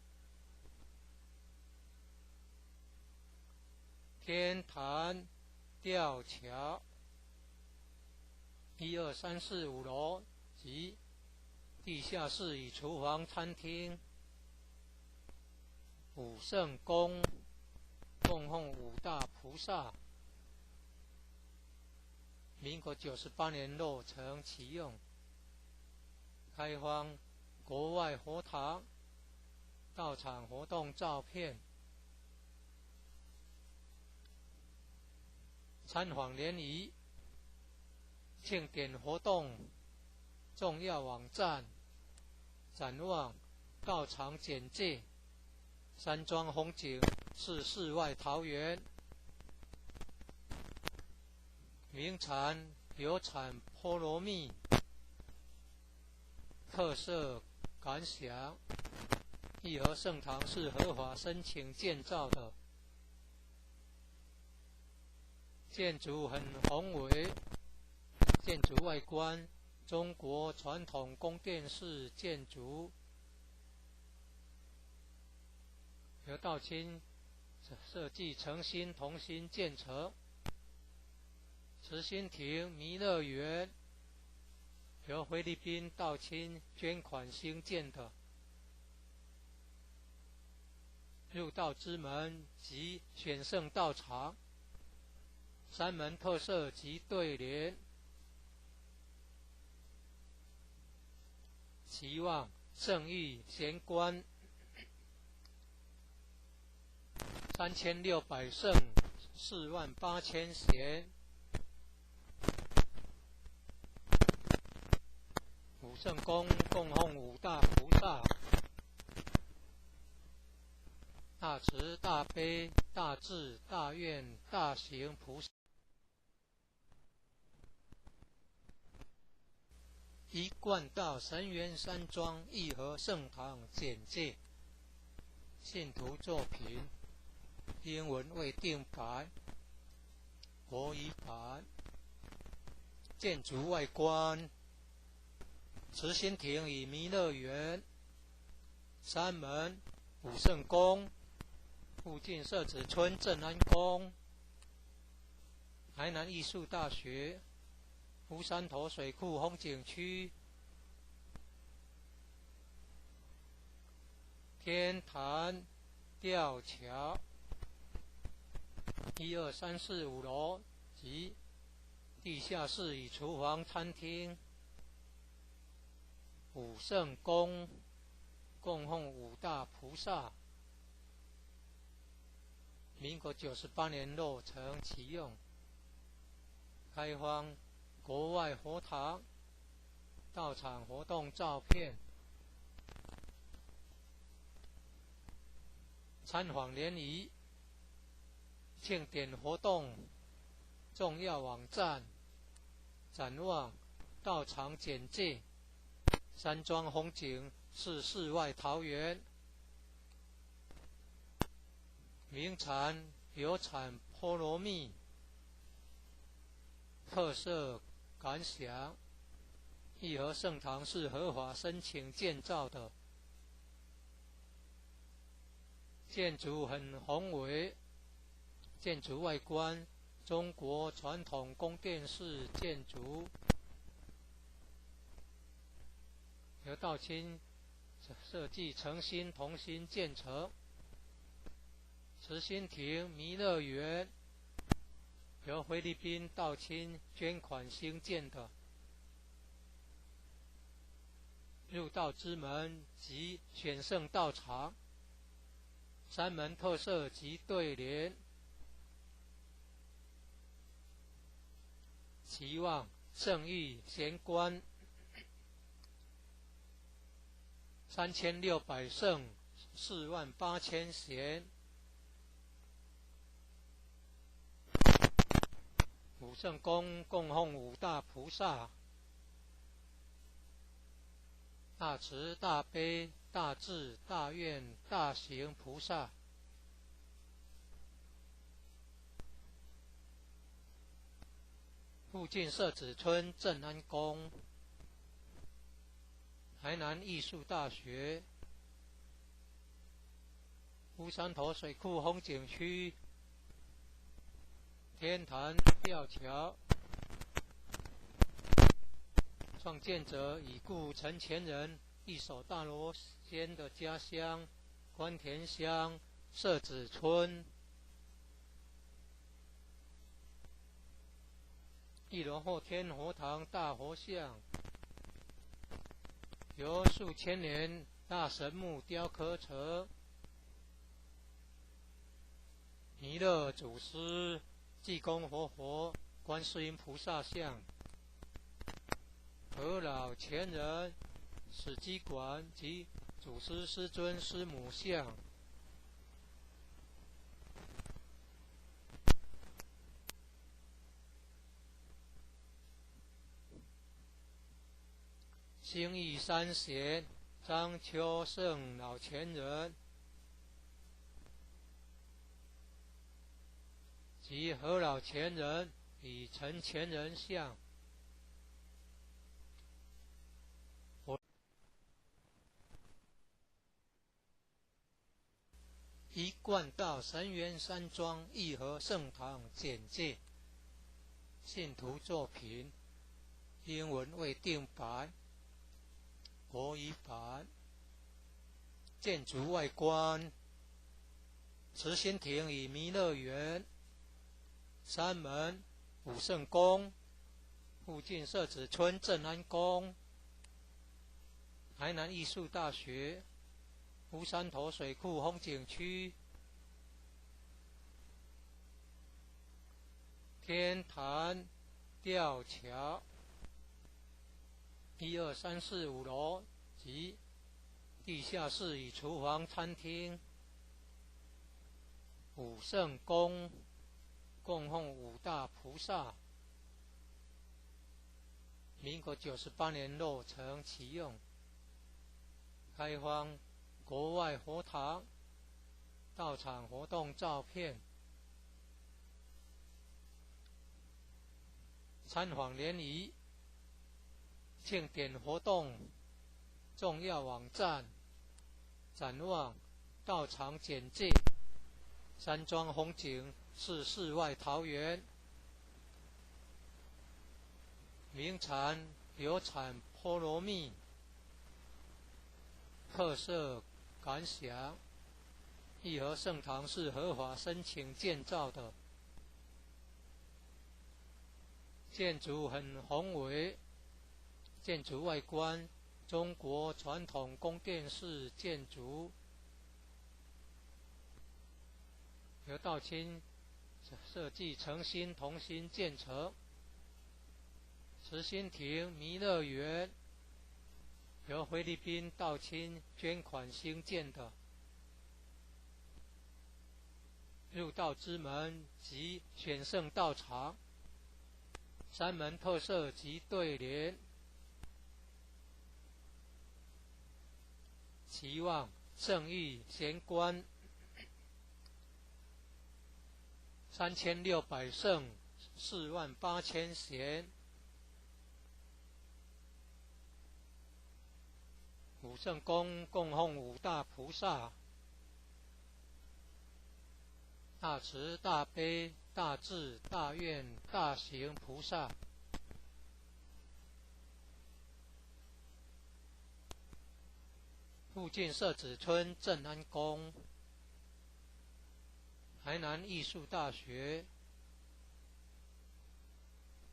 天坛吊桥，1、2、3、4、5楼及地下室与厨房、餐厅，武圣宫供奉五大菩萨，民国98年落成启用，开放国外佛堂到场活动照片，参访联谊，庆典活动重要网站，展望道场简介，山庄风景是世外桃源，名产有产菠萝蜜，特色感想，义和圣堂是合法申请建造的，建筑很宏伟，建筑外观中国传统宫殿式建筑，由道清设计诚心同心建成。慈心亭弥勒园由菲律宾道清捐款兴建的，入道之门及选圣道场，山门特色及对联，期望圣誉贤官3600圣48000贤，武圣宫供奉五大菩萨，大慈大悲大智大愿大行菩萨，一贯道神源山庄义和圣堂简介，信徒作品，英文未定白，国语版。建筑外观，慈心亭与弥勒园，山门武圣宫，附近社子村正安宫，台南艺术大学，乌山头水库风景区，天坛吊桥，1、2、3、4、5楼及地下室与厨房、餐厅，武圣宫供奉五大菩萨，民国98年落成启用，开放国外佛堂到场活动照片，参访联谊，庆典活动重要网站，展望道场简介，山庄风景是世外桃源，名产有产菠萝蜜，特色感想，义和圣堂是合法申请建造的，建筑很宏伟，建筑外观中国传统宫殿式建筑，由道清设计诚心同心建成。慈心亭弥勒园由菲律宾道清捐款兴建的，入道之门及选圣道场，山门特色及对联，期望圣誉贤官3600圣48000弦，武圣宫供奉五大菩萨：大慈大悲大智大愿大行菩萨。附近社子村正安宫，台南艺术大学，乌山头水库风景区，天坛吊桥，创建者已故陈前人一手大罗仙的家乡关田乡社子村。一楼后天佛堂大佛像，由数千年大神木雕刻成，弥勒祖师、济公活佛、观世音菩萨像，和老前人、史基馆及祖师师尊师母像。兴义三贤张秋胜老前人及何老前人与陈前人像。一贯道神源山庄义和圣堂简介，信徒作品，英文未定版，国语版。建筑外观：慈心亭与弥勒园，山门武圣宫，附近社子村正安宫，台南艺术大学，乌山头水库风景区，天坛吊桥，1、2、3、4、5楼及地下室与厨房、餐厅。武圣宫供奉五大菩萨，民国98年落成启用，开放国外佛堂到场活动照片，参访联谊、庆典活动重要网站、展望、道场简介。山庄风景是世外桃源，名产流产菠萝蜜，特色感想：义和圣堂是合法申请建造的，建筑很宏伟，建筑外观中国传统宫殿式建筑，由道清设计诚心同心建成。慈心亭弥勒园由菲律宾道清捐款兴建的，入道之门及选圣道场，山门特色及对联，期望圣誉贤官3600圣48000贤。武圣宫供奉五大菩萨：大慈大悲大智大愿大行菩萨。附近社子村正安宫，台南艺术大学，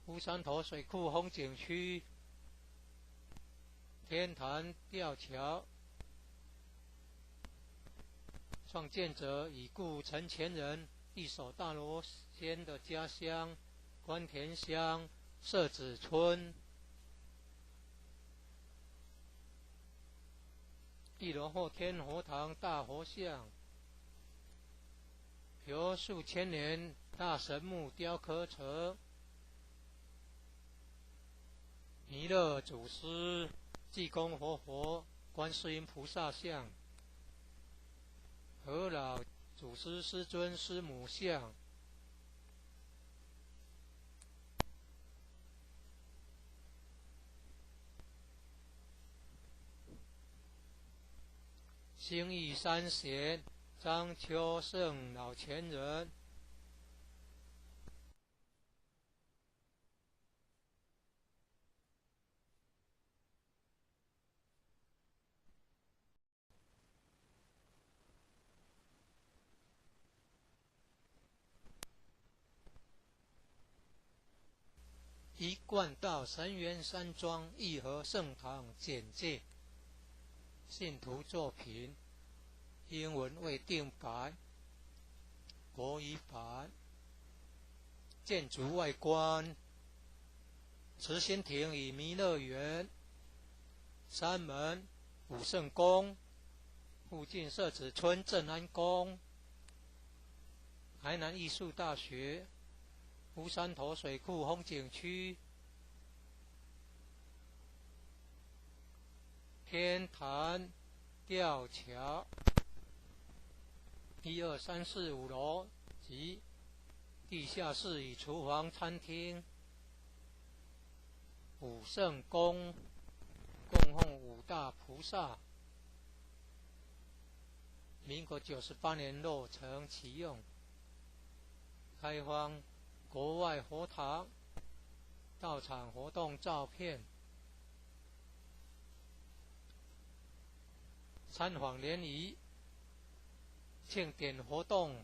乌山头水库风景区，天坛吊桥，创建者已故陈前人一手大罗仙的家乡关田乡社子村。一楼后天佛堂大佛像，由数千年大神木雕刻成。弥勒祖师、济公活佛、观世音菩萨像，和老祖师师尊师母像。兴义三贤张秋胜老前人，一贯道神源山庄义和圣堂简介，信徒作品，英文未定版，国语版。建筑外观，慈心亭与弥勒园，山门武圣宫，附近社子村正安宫，台南艺术大学，乌山头水库风景区，天坛吊桥，1、2、3、4、5楼及地下室与厨房、餐厅。武圣宫供奉五大菩萨，民国98年落成启用，开放国外佛堂到场活动照片，参访联谊、庆典活动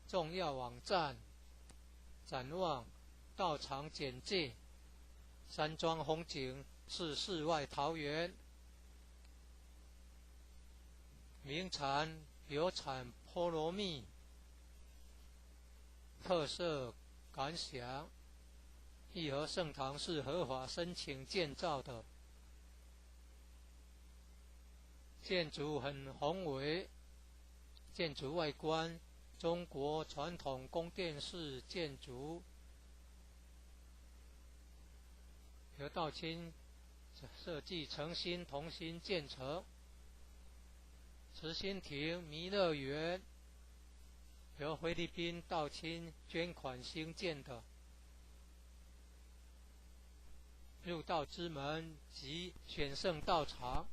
重要网站、展望、道场简介。山庄风景是世外桃源，名产有产菠萝蜜，特色感想。义和圣堂是合法申请建造的，建筑很宏伟，建筑外观中国传统宫殿式建筑，由道清设计诚心同心建成。慈心亭弥勒园由菲律宾道清捐款兴建的，入道之门及选圣道场，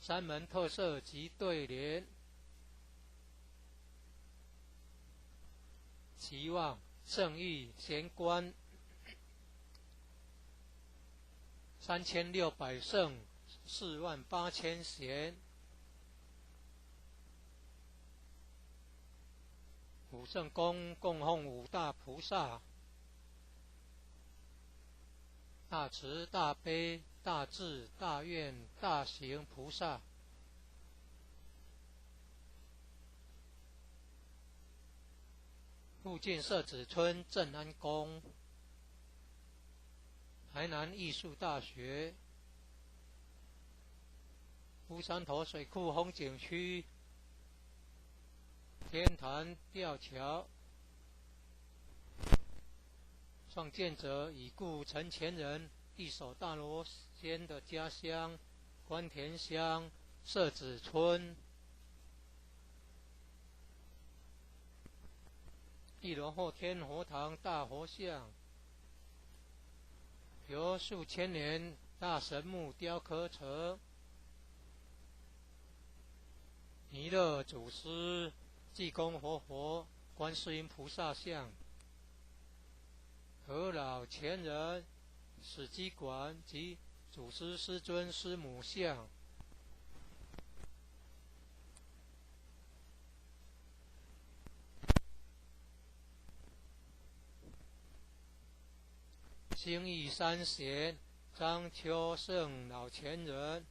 山门特色及对联，期望圣域贤官3600圣48000贤。武圣宫供奉五大菩萨，大慈大悲大智大愿大行菩萨。附近社子村正安宫，台南艺术大学，乌山头水库风景区，天坛吊桥，创建者已故陈前人一手大罗仙的家乡关田乡社子村。一楼后天佛堂大佛像，由数千年大神木雕刻成。弥勒祖师、济公活佛、观世音菩萨像，和老前人、史基馆及祖师师尊师母像。兴义三贤张秋胜老前人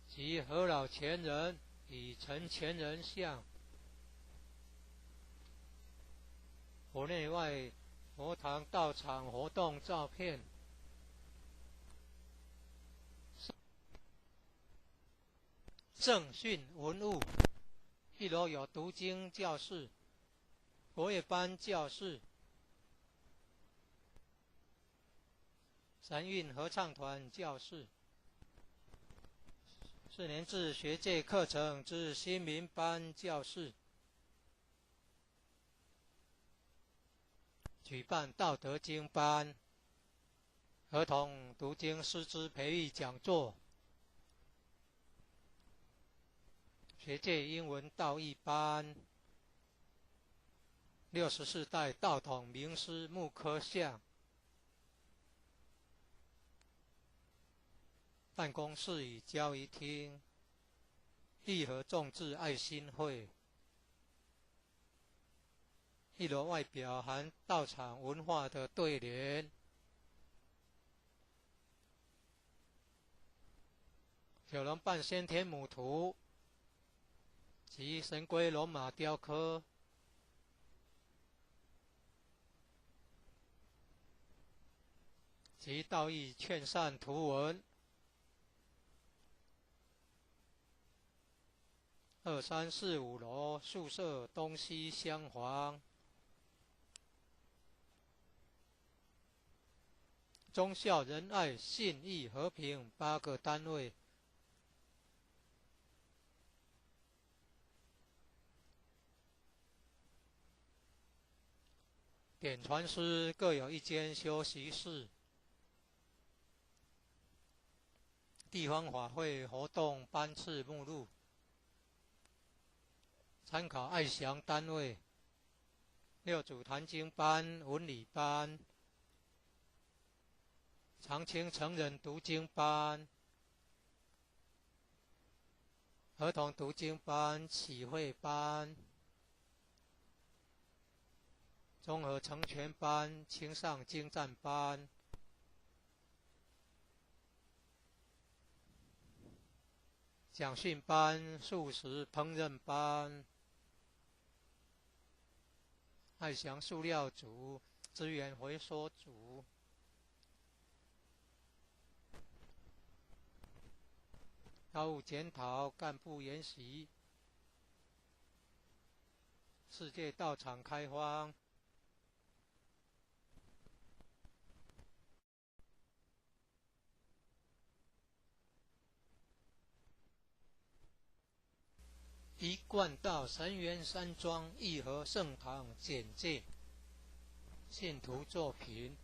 及和老前人与陈前人像，佛内外佛堂道场活动照片，正训文物，一楼有读经教室、国乐班教室、三韵合唱团教室、4年制学界课程之新民班教室，举办道德经班、儿童读经师资培育讲座、学界英文道义班、64代道统名师木刻像，办公室与交易厅、义和众志爱心会。一楼外表含道场文化的对联，九龙半先天母图及神龟龙马雕刻，及道义劝善图文。2、3、4、5楼宿舍东西厢房，忠孝仁爱信义和平8个单位。典传师各有一间休息室。地方法会活动班次目录，参考爱详单位：6组坛经班、文理班、长青成人读经班、儿童读经班、启慧班、综合成全班、青上精湛班、讲训班、素食烹饪班、爱祥塑料组、资源回收组、劳务检讨、干部研习、世界道场开荒、一贯道神元山庄义和圣堂简介，信徒作品，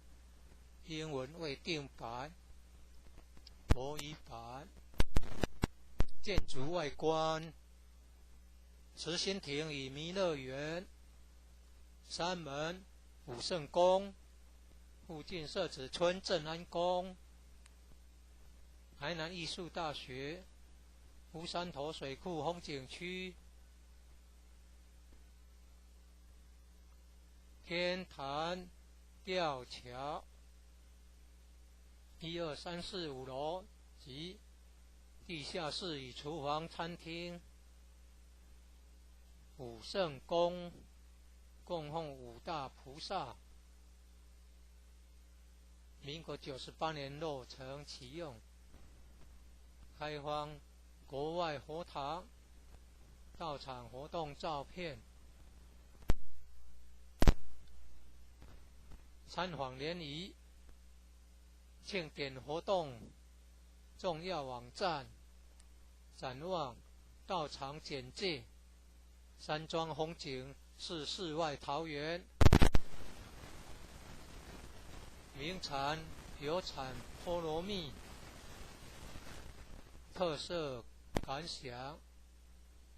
英文未定版，国语版。建筑外观，慈心亭与弥勒园，山门、武圣宫，附近社子村正安宫，台南艺术大学，乌山头水库风景区，天坛吊桥，1、2、3、4、5楼及地下室与厨房餐厅，武圣宫供奉5大菩萨，民国98年落成启用，开荒国外佛堂，道场活动照片，参访联谊，庆典活动重要网站，展望道场简介，山庄风景是世外桃源，名产有产菠萝蜜，特色感想，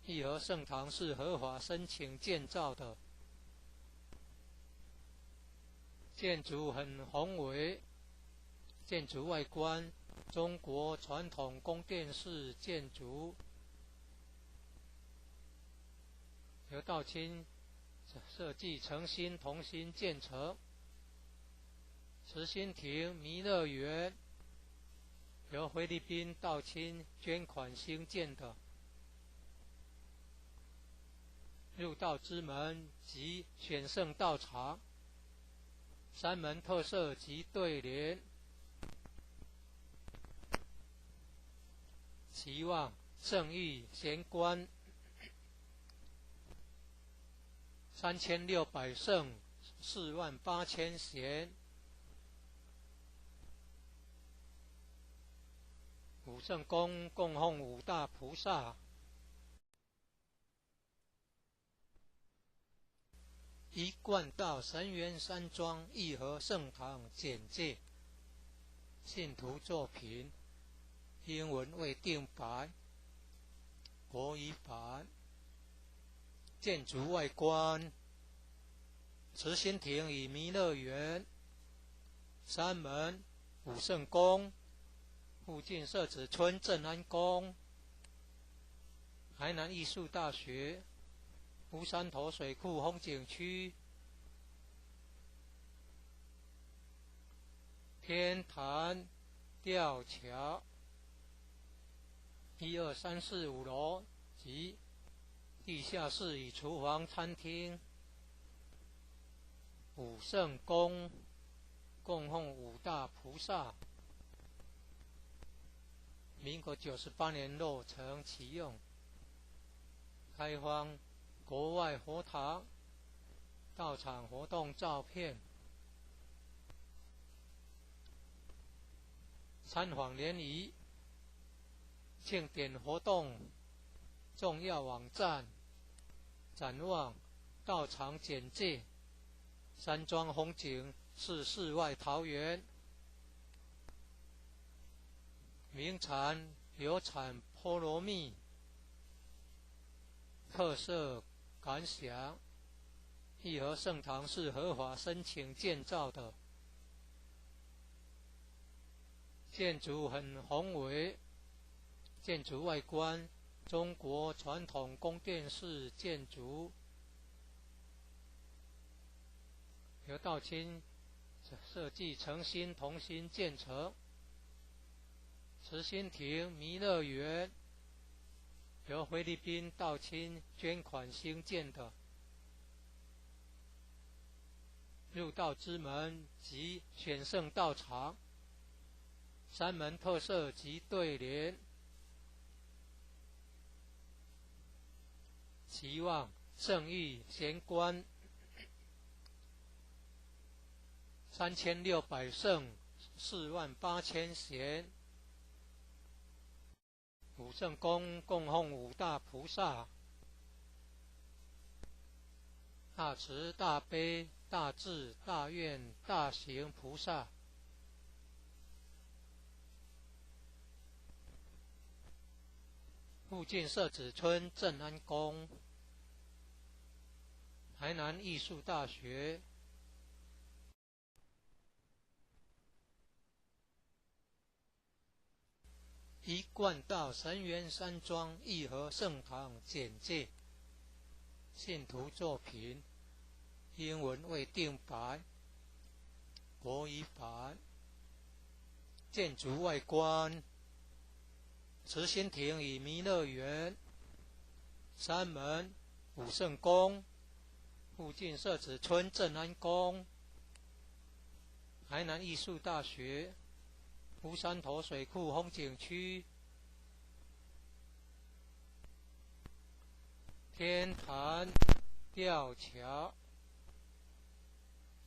义和圣堂是合法申请建造的，建筑很宏伟，建筑外观中国传统宫殿式建筑，由道清设计诚心同心建成。慈心亭弥勒园由菲律宾道清捐款兴建的，入道之门及选圣道场，山门特色及对联，期望圣义贤官3600圣48000贤，五圣宫供奉五大菩萨，一贯道神元山庄义和圣堂简介，信徒作品，英文未定白，国语版。建筑外观，慈心亭与弥勒园，山门武圣宫，附近社子村正安宫，台南艺术大学，乌山头水库风景区，天坛吊桥，1、2、3、4、5楼及地下室与厨房、餐厅，武圣宫供奉五大菩萨，民国98年落成启用，开放国外佛堂，到场活动照片，参访联谊，庆典活动重要网站，展望道场简介，山庄风景是世外桃源，名产有产菠萝蜜，特色感想，义和圣堂是合法申请建造的，建筑很宏伟，建筑外观中国传统宫殿式建筑，由道清设计诚心同心建成。慈心亭弥勒园由菲律宾道清捐款兴建的，入道之门及选圣道场，山门特色及对联，期望圣义贤官3600圣48000贤，武圣宫供奉五大菩萨，大慈大悲大智大愿大行菩萨，附近社子村正安宫，台南艺术大学，一贯道神元山庄义和圣堂简介，信徒作品，英文未定白，国语版。建筑外观，慈心亭与弥勒园，山门武圣宫，附近社子村正安宫，台南艺术大学，乌山头水库风景区，天坛吊桥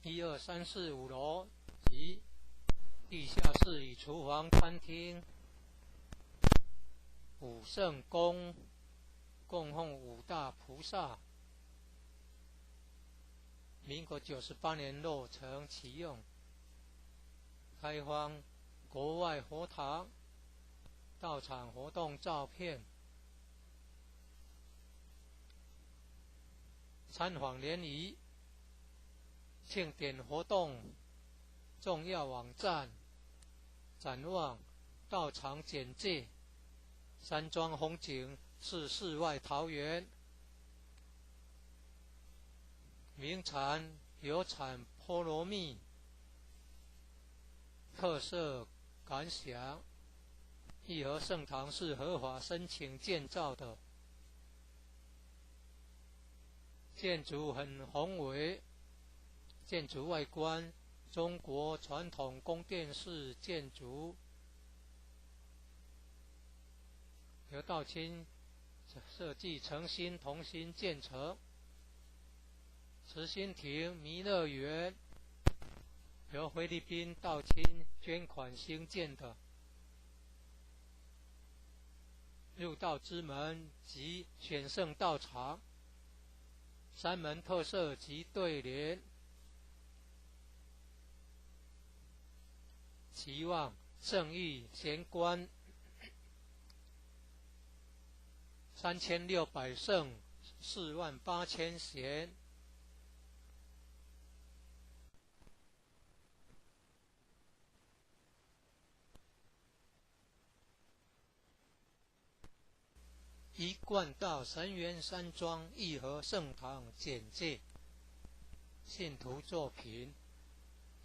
，1、2、3、4、5楼及地下室与厨房、餐厅，武圣宫供奉五大菩萨，民国98年落成启用，开放国外佛堂，到场活动照片，参访联谊，庆典活动重要网站，展望道场简介，山庄风景是世外桃源，名产有产菠萝蜜，特色感想，义和圣堂是合法申请建造的，建筑很宏伟，建筑外观中国传统宫殿式建筑，由道清设计诚心同心建成。慈心亭弥勒园由菲律宾道清捐款兴建的。入道之门及选圣道场，三门特色及对联，期望圣意贤官3600圣48000贤。一贯道神元山庄义和圣堂简介，信徒作品，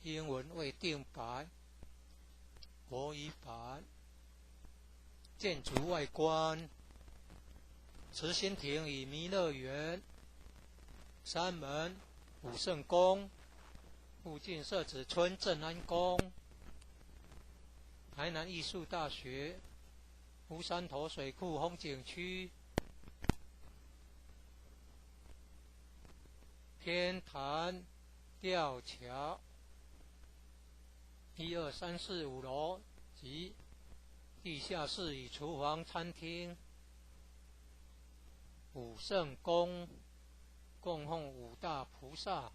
英文未定白，国语版。建筑外观，慈心亭与弥勒园，山门武圣宫，附近设置村正安宫，台南艺术大学，乌山头水库风景区，天坛吊桥，1、2、3、4、5楼及地下室与厨房、餐厅，武圣宫供奉五大菩萨，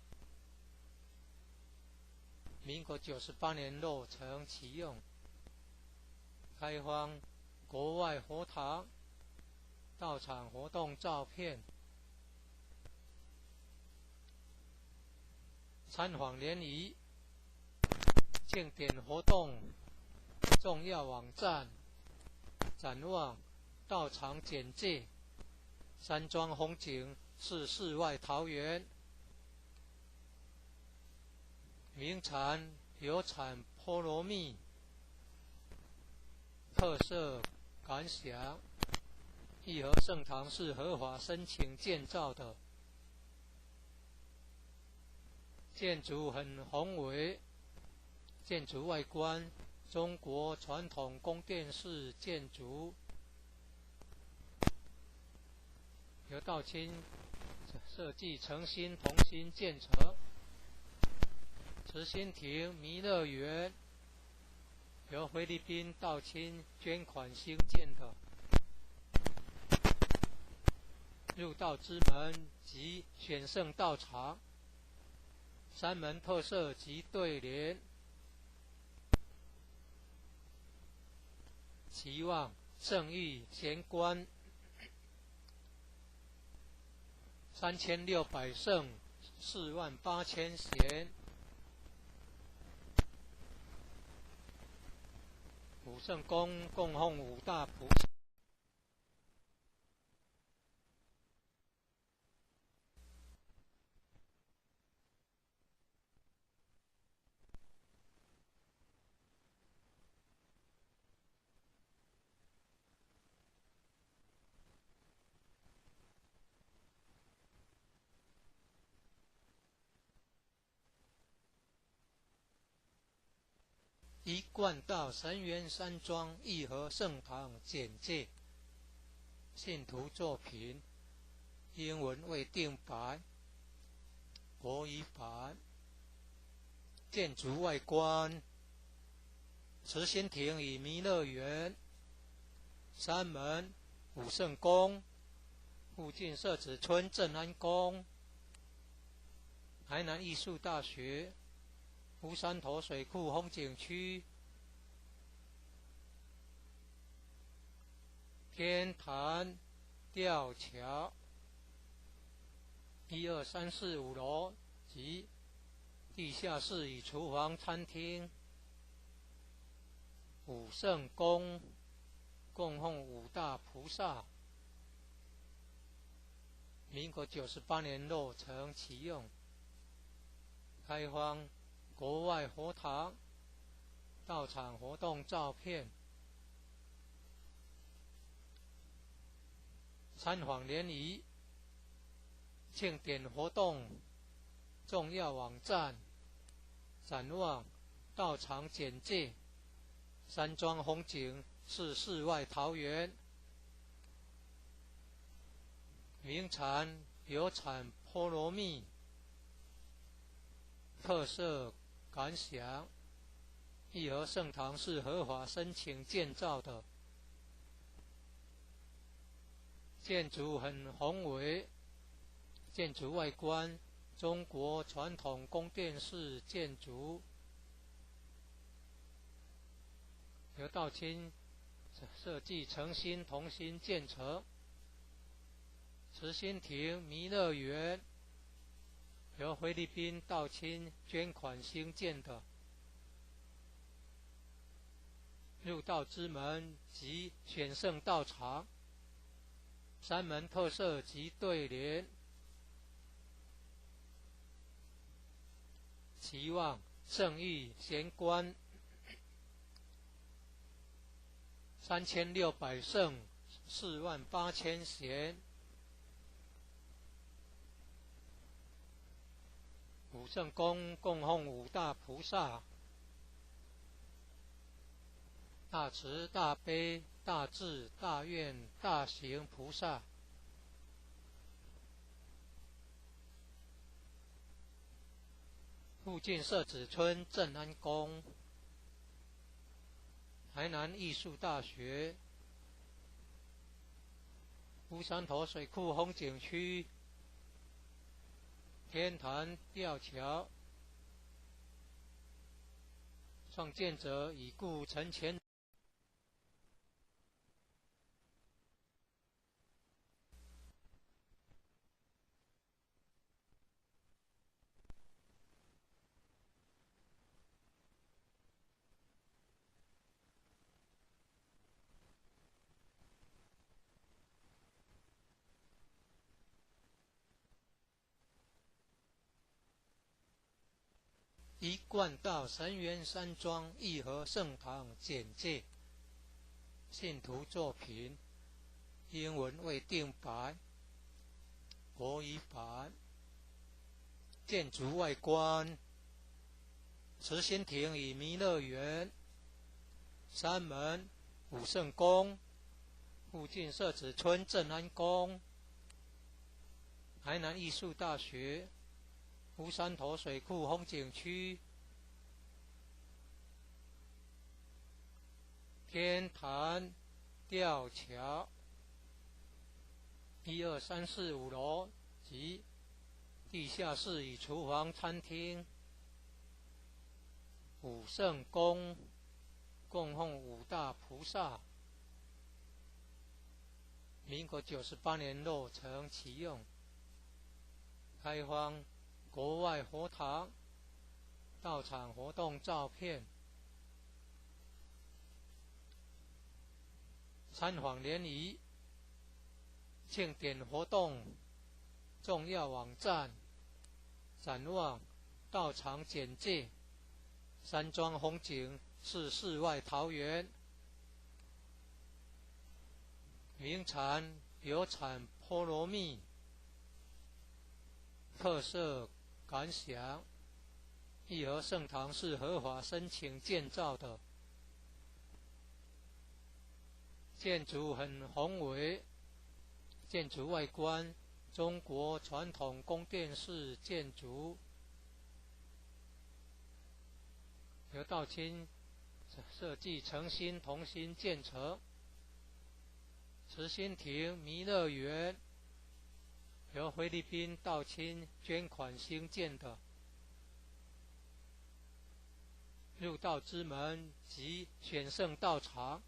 民国98年落成启用，开放国外佛堂、道场活动照片，参访联谊、庆典活动重要网站、展望道场简介，山庄风景是世外桃源，名产有产菠萝蜜，特色感想，义和圣堂是合法申请建造的，建筑很宏伟，建筑外观中国传统宫殿式建筑，由道清设计诚心同心建成。慈心亭弥勒园由菲律宾道清捐款兴建的。入道之门及选圣道场，三门特色及对联，期望圣意贤官3600圣48000贤。武圣宫供奉五大菩萨，一贯道神元山庄义和圣堂简介，信徒作品，英文未定白，国语版。建筑外观，慈心亭与弥勒园，山门武圣宫，附近设置村正安宫，台南艺术大学，乌山头水库风景区，天坛吊桥，1、2、3、4、5楼及地下室与厨房、餐厅，武圣宫供奉五大菩萨，民国98年落成启用，开放国外佛堂、道场活动照片，参访联谊、庆典活动重要网站，展望道场简介，山庄风景是世外桃源，名产有产菠萝蜜，特色感想：义和圣堂是合法申请建造的，建筑很宏伟，建筑外观中国传统宫殿式建筑，由道清设计诚心同心建成。慈心亭弥勒园由菲律宾道清捐款兴建的，入道之门及选圣道场，三门特色及对联，期望圣誉贤官3600圣48000贤，五圣宫供奉五大菩萨，大慈大悲大智大愿大行菩萨，附近社子村正安宫，台南艺术大学，乌山头水库风景区，天坛吊桥，创建者已故陈前。一贯道神源山庄义和圣堂简介，信徒作品，英文未定版，国语版。建筑外观，慈心亭与弥勒园，三门武圣宫，附近社子村正安宫，台南艺术大学，乌山头水库风景区，天坛吊桥，1、2、3、4、5楼及地下室与厨房、餐厅。武圣宫供奉五大菩萨，民国98年落成启用，开放国外佛堂到场活动照片，参访联谊、庆典活动重要网站，展望道场简介，山庄风景是世外桃源，名产有产菠萝蜜，特色感想：义和圣堂是合法申请建造的，建筑很宏伟，建筑外观中国传统宫殿式建筑，由道清设计诚心同心建成。慈心亭弥勒园由菲律宾道清捐款兴建的，入道之门及选圣道场，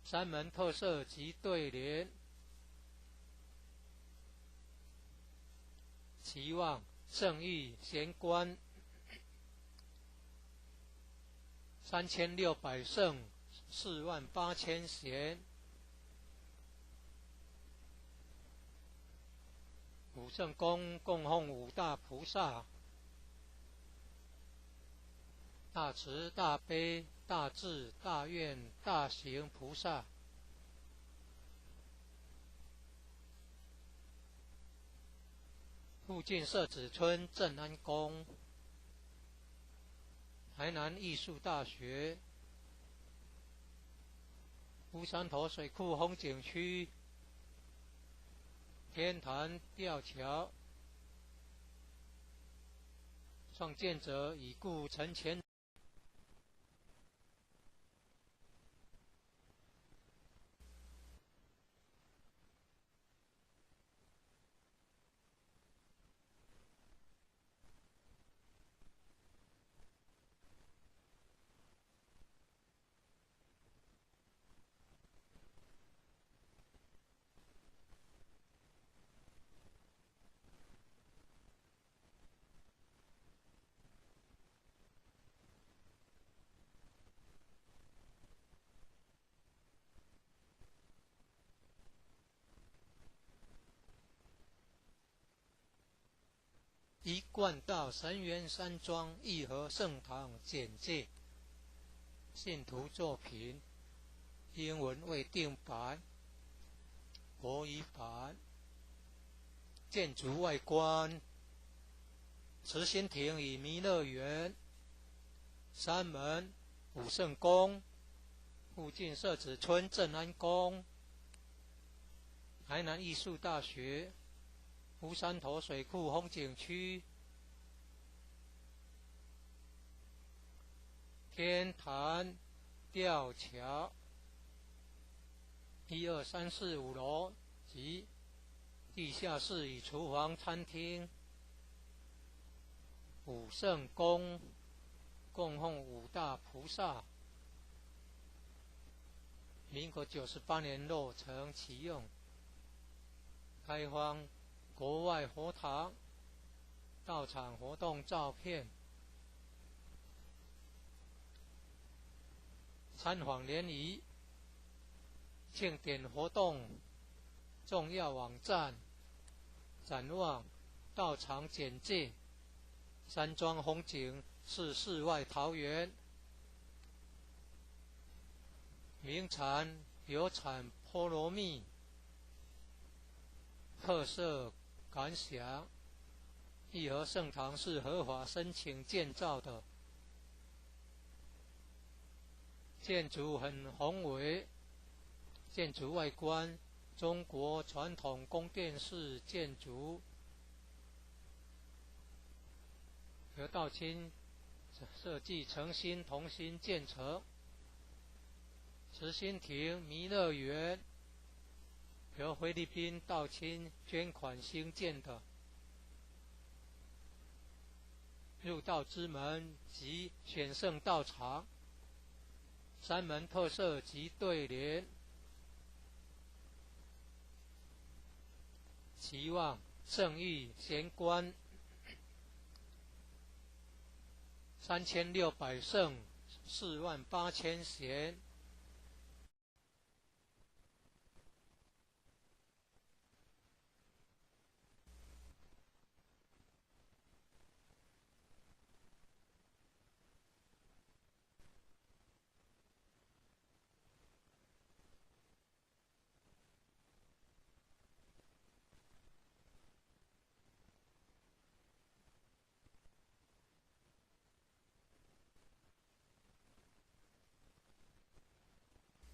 三门特色及对联，期望圣誉贤官3600圣48000贤，武圣宫供奉五大菩萨，大慈大悲大智大愿大行菩萨，附近社子村正安宫，台南艺术大学，乌山头水库风景区，天坛吊桥，创建者已故陈前。一贯道神元山庄义和圣堂简介，信徒作品，英文未定版，国语版。建筑外观，慈心亭与弥勒园，山门、武圣宫，附近社子村正安宫，台南艺术大学，乌山头水库风景区，天坛吊桥，1、2、3、4、5楼及地下室与厨房、餐厅，武圣宫供奉五大菩萨，民国98年落成启用，开放国外佛堂到场活动照片，参访联谊，庆典活动重要网站，展望道场简介，山庄风景是世外桃源，名产有产菠萝蜜，特色感想，义和圣堂是合法申请建造的，建筑很宏伟，建筑外观中国传统宫殿式建筑，由道清设计诚心同心建成。慈心亭弥勒园由菲律宾道清捐款兴建的，入道之门及选圣道场，山门特色及对联，期望圣域贤官3600圣48000贤。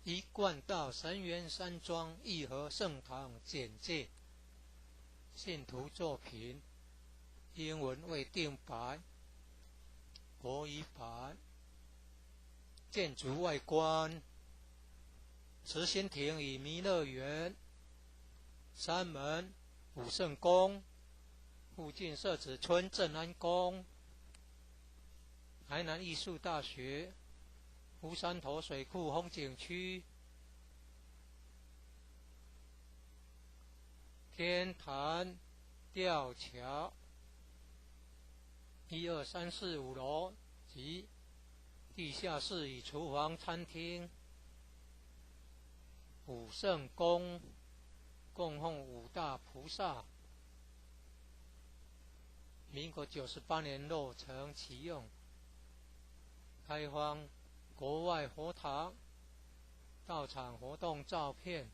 一贯道神元山庄义和圣堂简介，信徒作品，英文未定版，国语版。建筑外观，慈心亭与弥勒园，山门、武圣宫，附近社子村正安宫，台南艺术大学，乌山头水库风景区，天坛吊桥，1、2、3、4、5楼及地下室与厨房、餐厅，武圣宫供奉五大菩萨，民国98年落成启用，开放国外佛堂到场活动照片，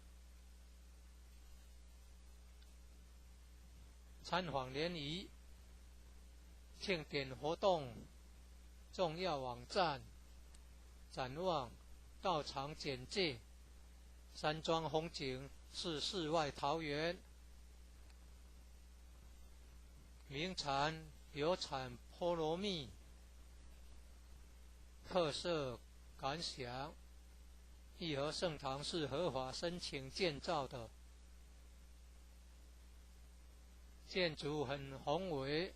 参访联谊，庆典活动重要网站，展望道场简介，山庄风景是世外桃源，名产有产波罗蜜，特色感想。义和圣堂是合法申请建造的，建筑很宏伟，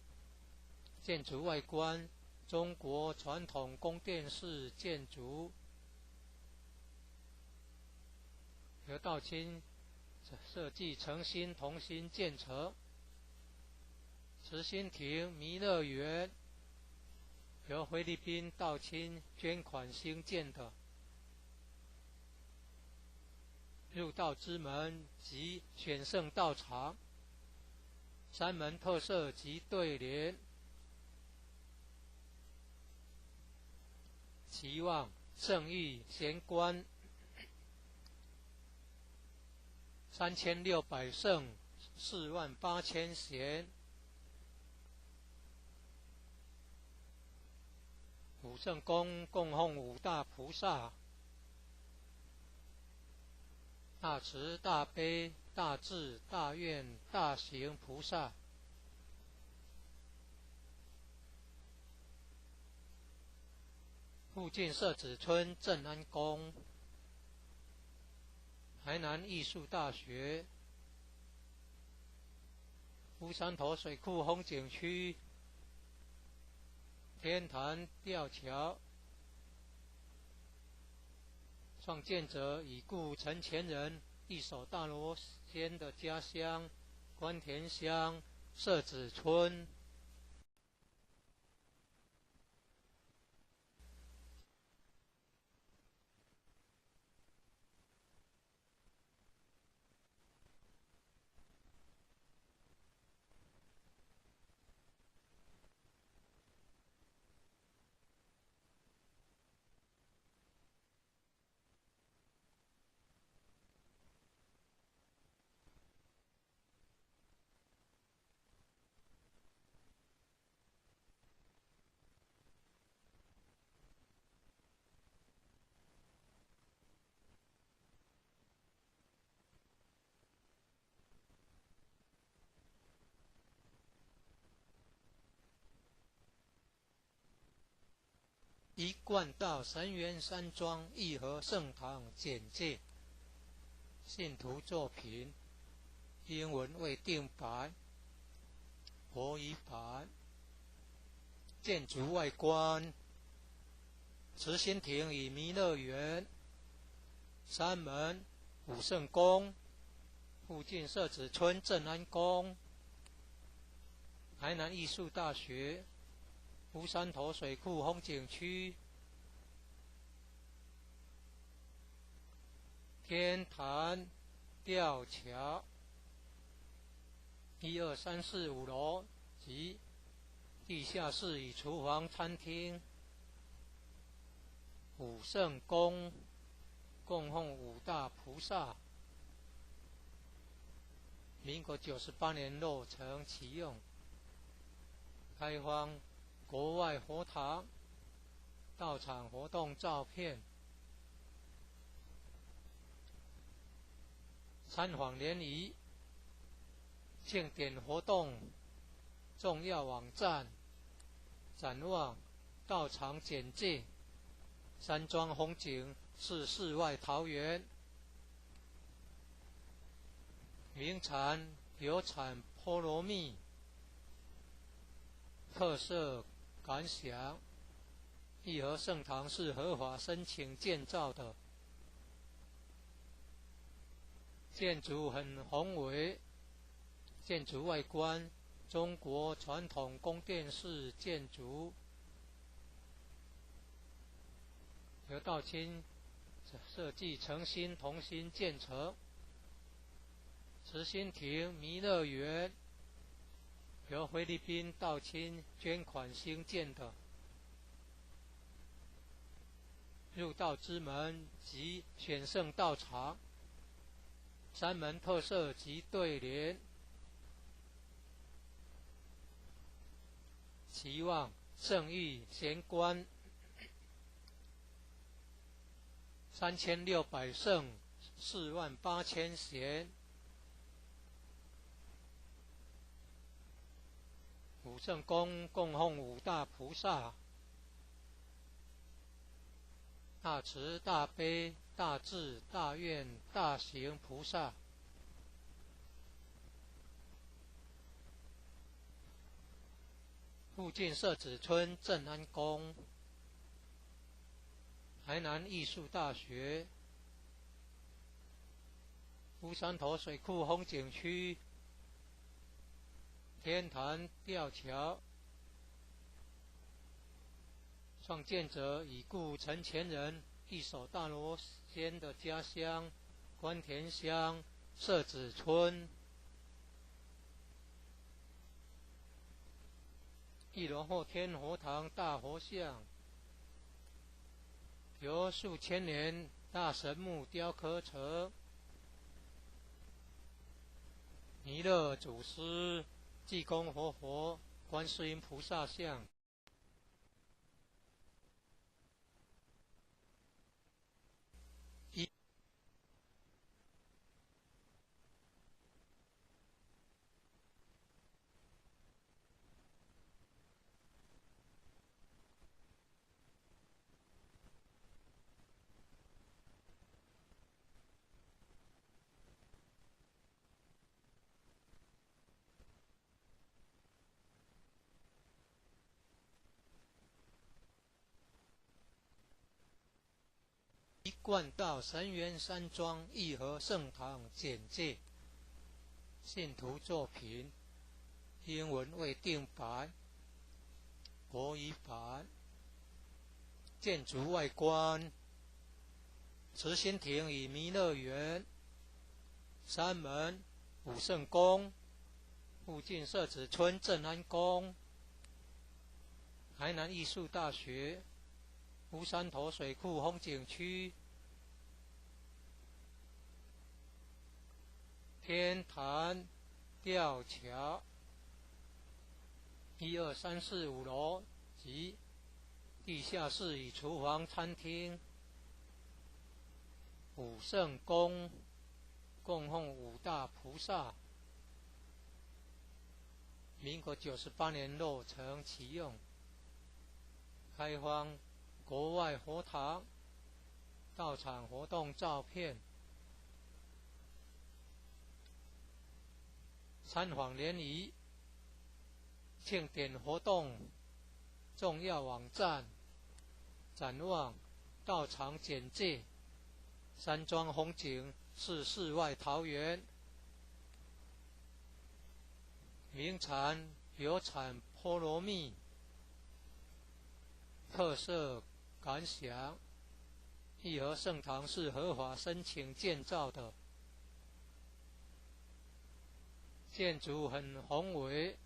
建筑外观中国传统宫殿式建筑，由道清设计诚心同心建成。慈心亭弥勒园由菲律宾道清捐款兴建的。入道之门及选圣道场，三门特色及对联。期望圣域贤官3600圣48000贤。五圣宫供奉五大菩萨：大慈大悲大智大愿大行菩萨。附近社子村正安宫。台南艺术大学。乌山头水库风景区。天坛吊桥。创建者已故陈前人一手大罗仙的家乡关田乡社子村。一贯道神元山庄义和圣堂简介。信徒作品英文未定版，国语版。建筑外观：慈心亭与弥勒园。三门五圣宫。附近社子村正安宫。台南艺术大学。乌山头水库风景区。天坛吊桥。1、2、3、4、5楼及地下室与厨房餐厅。五圣宫供奉五大菩萨。民国98年落成启用。开放国外佛堂道场活动照片。参访联谊庆典活动重要网站。展望道场简介。山庄风景是世外桃源。名产有产波罗蜜。特色感想：义和圣堂是合法申请建造的，建筑很宏伟，建筑外观中国传统宫殿式建筑，由道清设计诚心同心建成。慈心亭弥勒园由菲律宾道清捐款兴建的。入道之门及选圣道场，三门特色及对联。期望圣域贤官3600圣48000贤。圣宫供奉五大菩萨：大慈大悲大智大愿大行菩萨。附近社子村正安宫、台南艺术大学、乌山头水库风景区、天坛吊桥。创建者已故陈前人一手大罗仙的家乡关田乡社子村。一楼后天佛堂大佛像，由数千年大神木雕刻成。弥勒祖师、济公活佛、观世音菩萨像。一贯道神元山庄义和圣堂简介。信徒作品，英文未定白，国语版。建筑外观：慈心亭与弥勒园、山门、武圣宫、附近社子村正安宫、台南艺术大学、乌山头水库风景区、天坛吊桥，1、2、3、4、5楼及地下室与厨房、餐厅。武圣宫供奉五大菩萨，民国98年落成启用，开放国外佛堂到场活动照片。参访联谊、庆典活动重要网站、展望、道场简介。山庄风景是世外桃源，名产有产菠萝蜜。特色感想：义和圣堂是合法申请建造的，建筑很宏伟。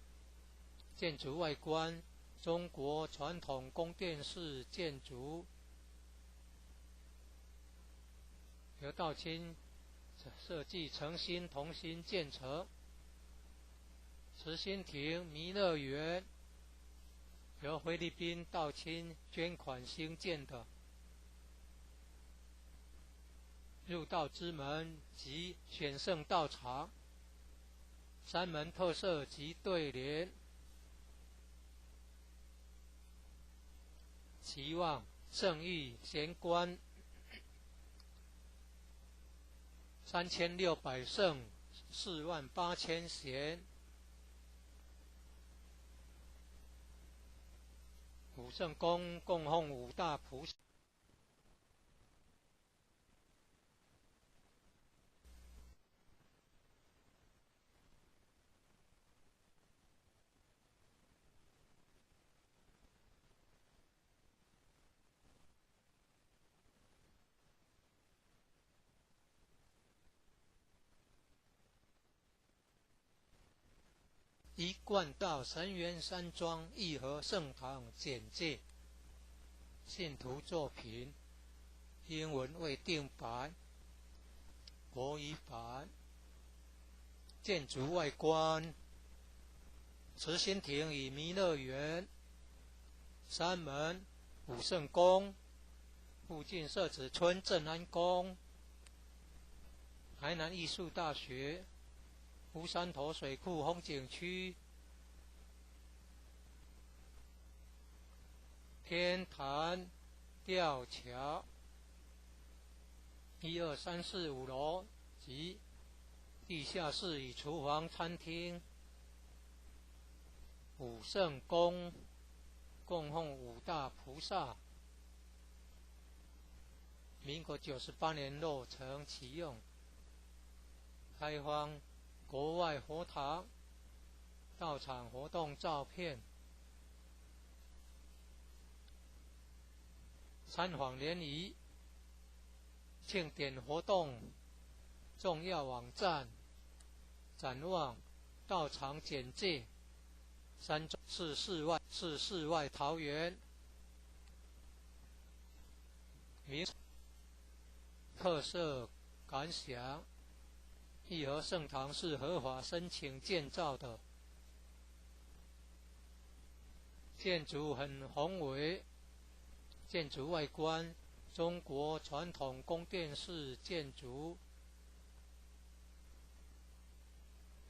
建筑外观：中国传统宫殿式建筑，由道清设计诚心同心建成。慈心亭弥勒园由菲律宾道清捐款兴建的。入道之门及选圣道场，山门特色及对联。期望圣域贤官3600圣48000贤。武圣宫供奉五大菩萨。一贯道神元山庄义和圣堂简介。信徒作品，英文未定白，国语版。建筑外观：慈心亭与弥勒园、山门、武圣宫、附近社子村正安宫、台南艺术大学、乌山头水库风景区、天坛吊桥1、2、3、4、5楼及地下室与厨房、餐厅。武圣宫供奉5大菩萨。民国98年落成启用，开放国外佛堂、道场活动照片。参访联谊、庆典活动重要网站、展望、道场简介。山庄是世外桃源。名特色感想：义和圣堂是合法申请建造的，建筑很宏伟，建筑外观中国传统宫殿式建筑，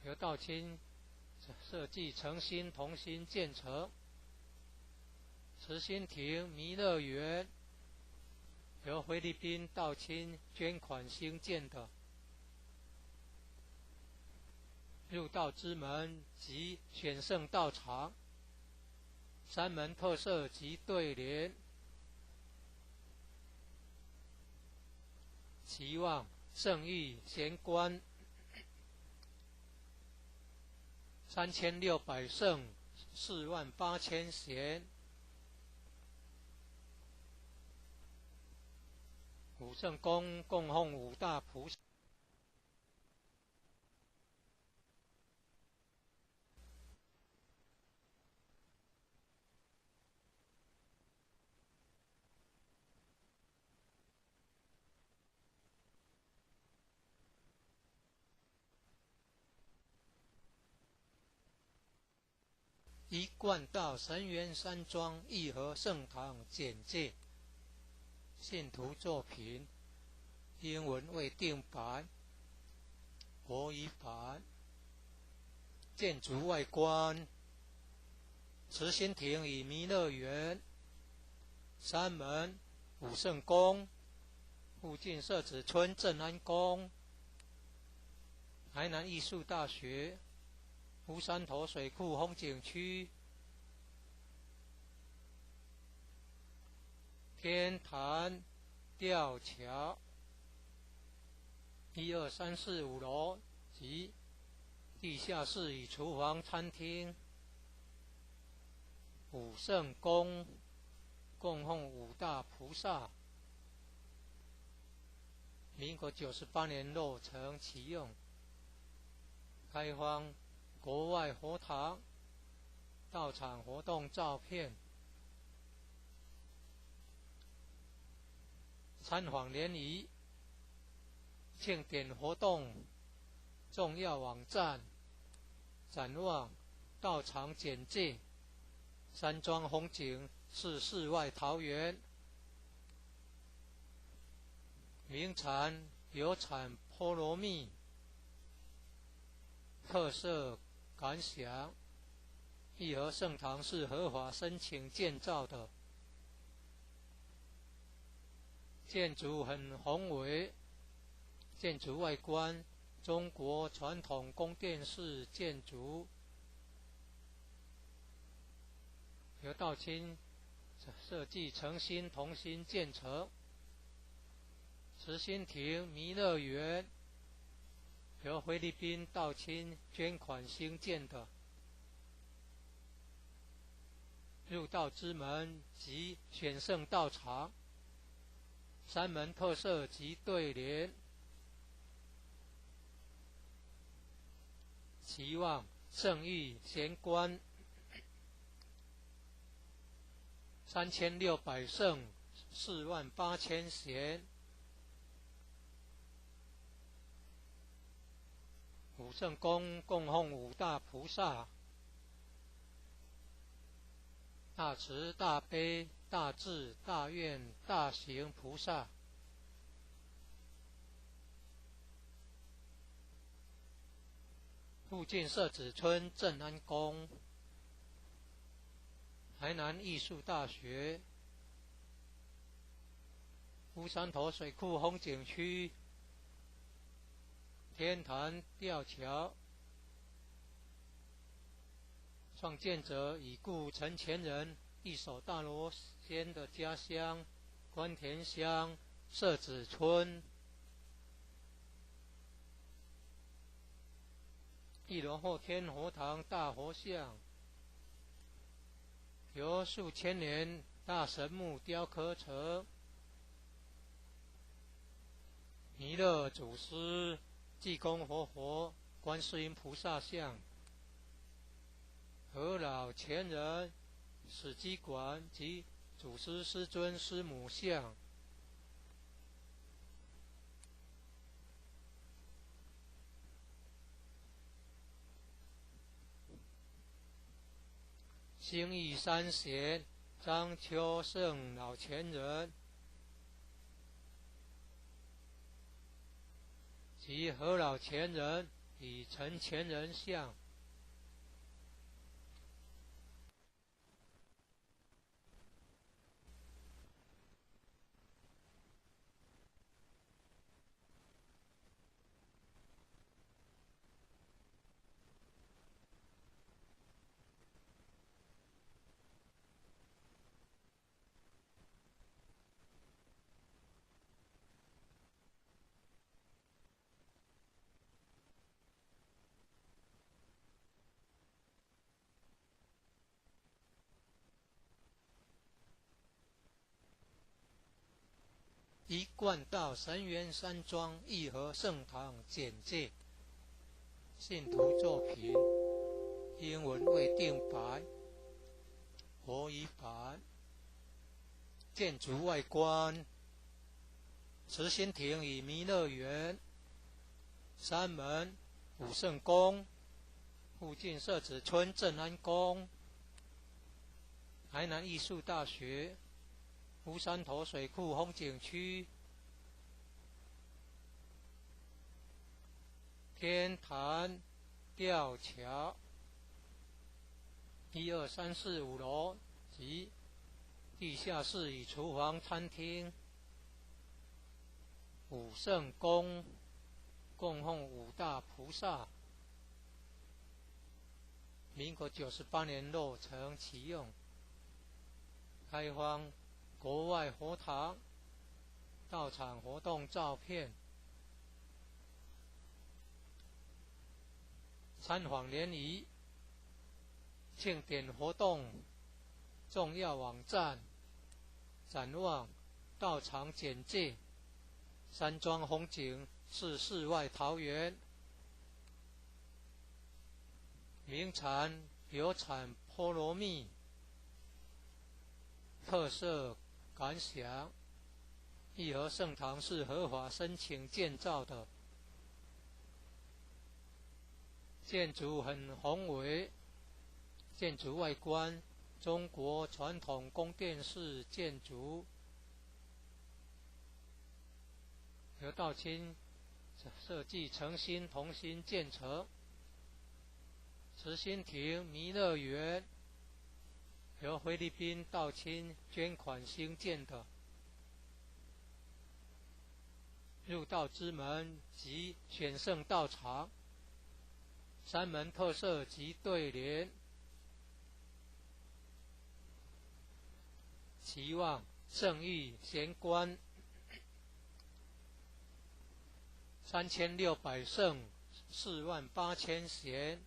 由道清设计诚心同心建成。慈心亭弥勒园由菲律宾道清捐款兴建的。入道之门及选圣道场，山门特色及对联。期望圣域贤官3600圣48000贤。武圣宫供奉5大菩萨。一贯道神元山庄义和圣堂简介。信徒作品英文未定版，国语版。建筑外观：慈心亭与弥勒园。山门武圣宫，附近社子村正安宫。台南艺术大学乌山头水库风景区。天坛吊桥1、2、3、4、5楼及地下室与厨房、餐厅。武圣宫供奉5大菩萨。民国98年落成启用，开放国外佛堂、道场活动照片。参访联谊、庆典活动重要网站、展望、道场简介。山庄风景是世外桃源。名产有产菠萝蜜。特色感想：义和圣堂是合法申请建造的，建筑很宏伟，建筑外观中国传统宫殿式建筑，由道清设计诚心同心建成。慈心亭弥勒园由菲律宾道清捐款兴建的。入道之门及选圣道场，山门特色及对联。期望圣域贤官3600圣48000贤。武圣宫供奉5大菩萨：大慈大悲大智大愿大行菩萨。附近社子村正安宫。台南艺术大学、乌山头水库风景区、天坛吊桥，创建者已故陈前人一手大罗仙的家乡关田乡社子村。一楼后天佛堂大佛像，由数千年大神木雕刻成。弥勒祖师、济公活佛、观世音菩萨像，和老前人史基馆及祖师师尊师母像。兴义三贤张秋胜老前人及何老前人与陈前人像。一贯道神元山庄义和圣堂简介。信徒作品英文未定白，国语版。建筑外观：慈心亭与弥勒园、山门、武圣宫，附近社子村正安宫、台南艺术大学、乌山头水库风景区、天坛吊桥，1、2、3、4、5楼及地下室与厨房、餐厅。武圣宫供奉五大菩萨，民国98年落成启用。开放国外佛堂到场活动照片。参访联谊、庆典活动重要网站、展望、道场简介。山庄风景是世外桃源，名产有产菠萝蜜。特色感想：义和圣堂是合法申请建造的，建筑很宏伟，建筑外观中国传统宫殿式建筑，由道清设计诚心同心建成。慈心亭弥勒园由菲律宾道清捐款兴建的。入道之门及选圣道场，山门特色及对联。期望圣域贤官3600圣48000贤。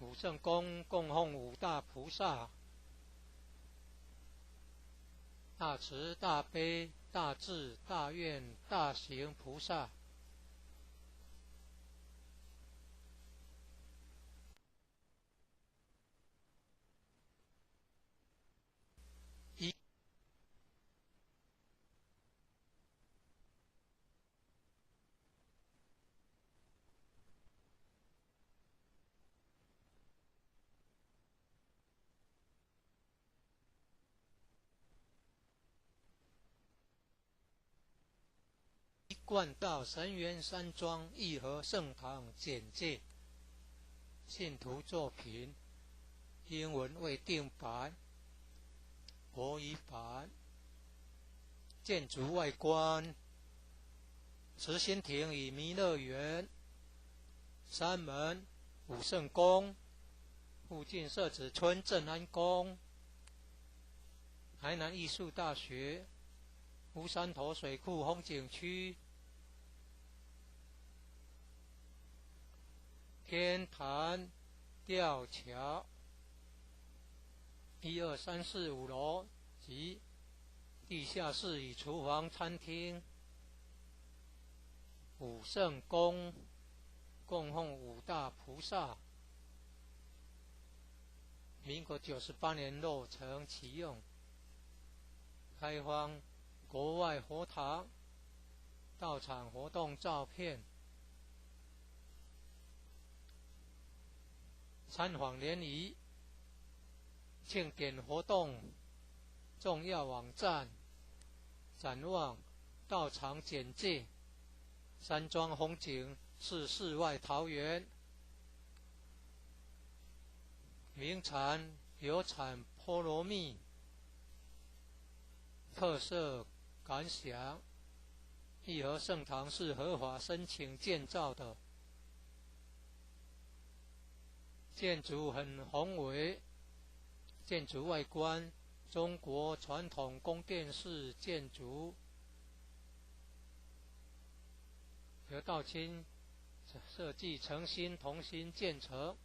武圣宫供奉五大菩萨：大慈大悲大智大愿大行菩萨。一贯道神元山庄义和圣堂简介。信徒作品，英文未定版，国语版。建筑外观：慈心亭与弥勒园，山门、武圣宫，附近社子村正安宫，台南艺术大学，乌山头水库风景区，天坛吊桥，1、2、3、4、5楼及地下室与厨房、餐厅。武圣宫供奉五大菩萨，民国98年落成启用，开放国外佛堂到场活动照片。参访联谊庆典活动重要网站，展望到场简介。山庄风景是世外桃源，名产有产菠萝蜜，特色感想：义和圣堂是合法申请建造的，建筑很宏伟，建筑外观中国传统宫殿式建筑，由道清设计诚心同心建成。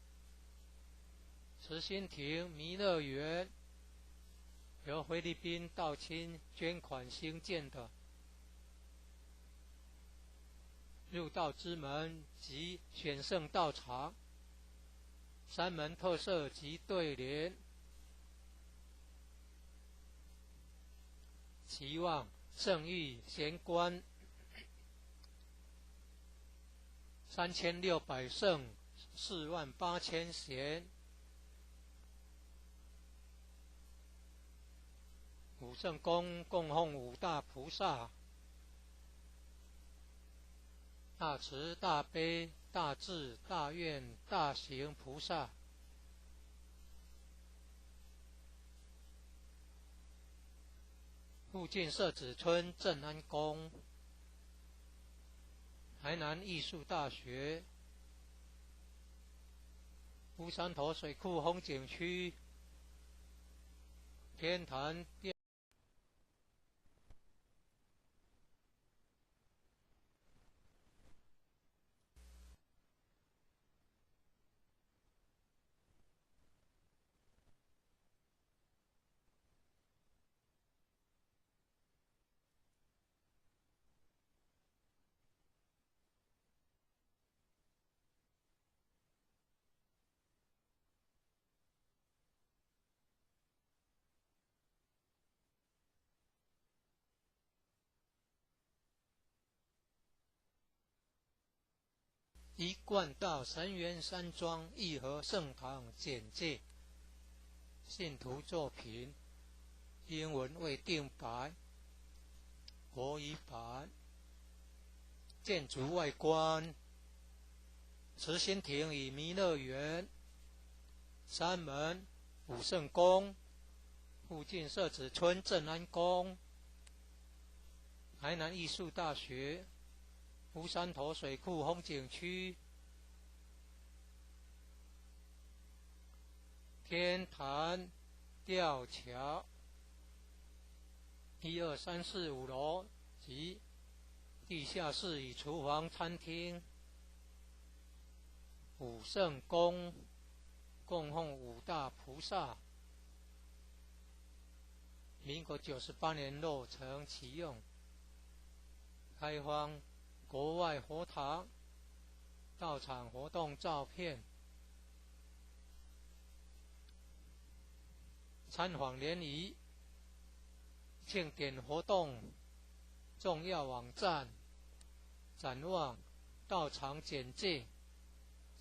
慈心亭弥勒园由菲律宾道清捐款兴建的，入道之门及选圣道场，山门特色及对联，期望圣域贤官3600圣48000贤。武圣宫供奉五大菩萨，大慈大悲大智大愿大行菩萨。附近社子村正安宫，台南艺术大学，乌山头水库风景区，天坛一贯道神元山庄义和圣堂简介，信徒作品，英文未定版，国语版。建筑外观：慈心亭与弥勒园，山门、武圣宫，附近社子村正安宫，台南艺术大学，乌山头水库风景区，天坛吊桥，1、2、3、4、5楼及地下室与厨房、餐厅。武圣宫供奉五大菩萨，民国98年落成启用，开放国外佛堂到场活动照片。参访联谊庆典活动重要网站，展望到场简介。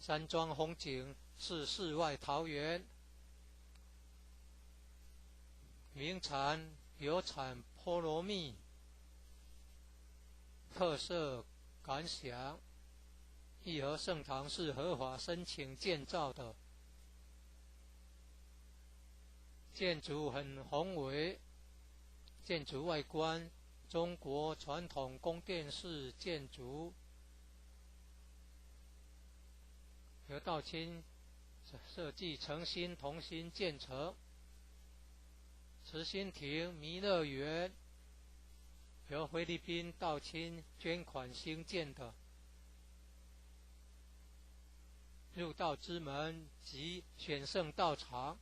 山庄风景是世外桃源，名产有产菠萝蜜，特色感想：义和圣堂是合法申请建造的，建筑很宏伟，建筑外观中国传统宫殿式建筑，由道清设计诚心同心建成。慈心亭弥勒园由菲律宾道清捐款兴建的，入道之门及选圣道场，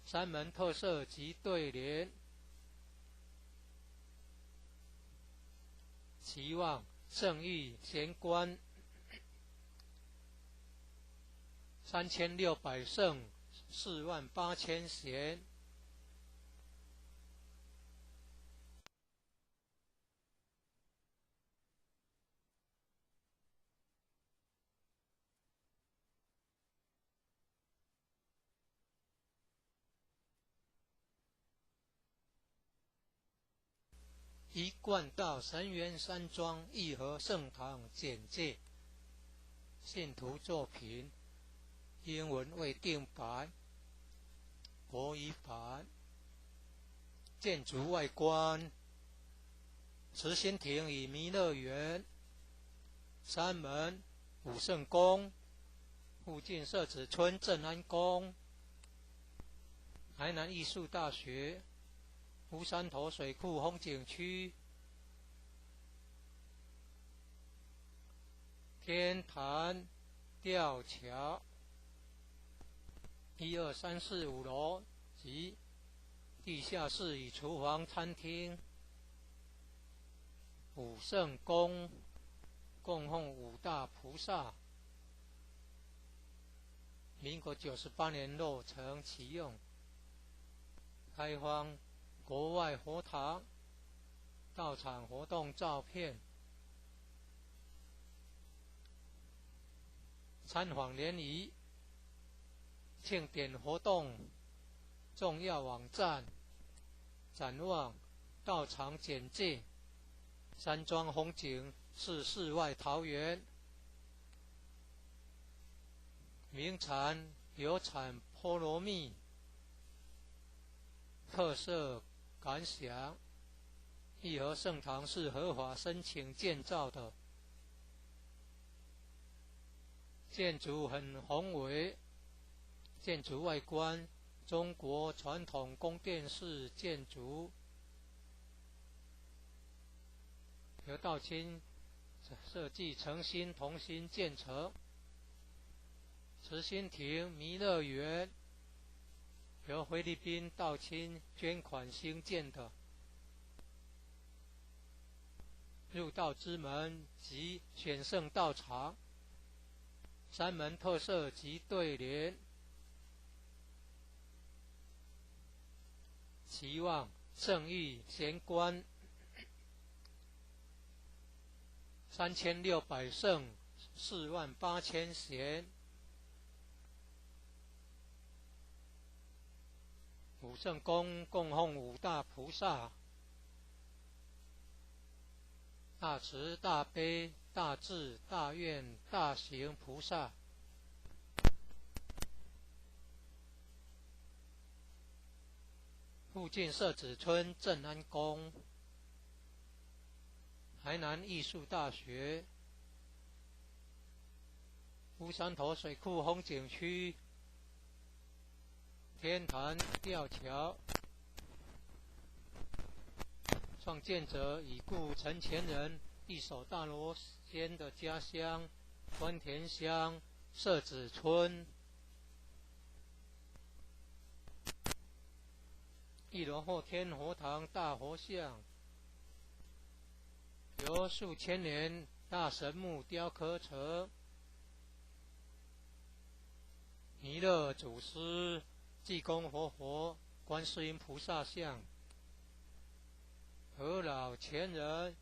三门特色及对联，期望圣域贤官3600圣48000贤。一贯道神元山庄义和圣堂简介，信徒作品，英文未定版，国语版。建筑外观，慈心亭与弥勒园，三门武圣宫，附近社子村正安宫，台南艺术大学，乌山头水库风景区，天坛吊桥，1、2、3、4、5楼及地下室与厨房、餐厅。武圣宫供奉五大菩萨，民国98年落成启用，开放国外佛堂道场活动照片，参访联谊庆典活动重要网站，展望道场简介，山庄风景是世外桃源，名产有产菠萝蜜，特色感想，义和圣堂是合法申请建造的，建筑很宏伟，建筑外观中国传统宫殿式建筑，由道清设计诚心同心建成。慈心亭弥勒园由菲律宾道清捐款兴建的，入道之门及选圣道场，三门特色及对联，期望圣域贤官3600圣48000贤。武圣宫供奉五大菩萨，大慈大悲大智大愿大行菩萨，附近社子村正安宫，台南艺术大学，乌山头水库风景区，天坛吊桥，创建者已故陈前人一手大罗仙的家乡关田乡社子村。一楼后天佛堂大佛像，由数千年大神木雕刻成，弥勒祖师、济公活佛、观世音菩萨像，和老前人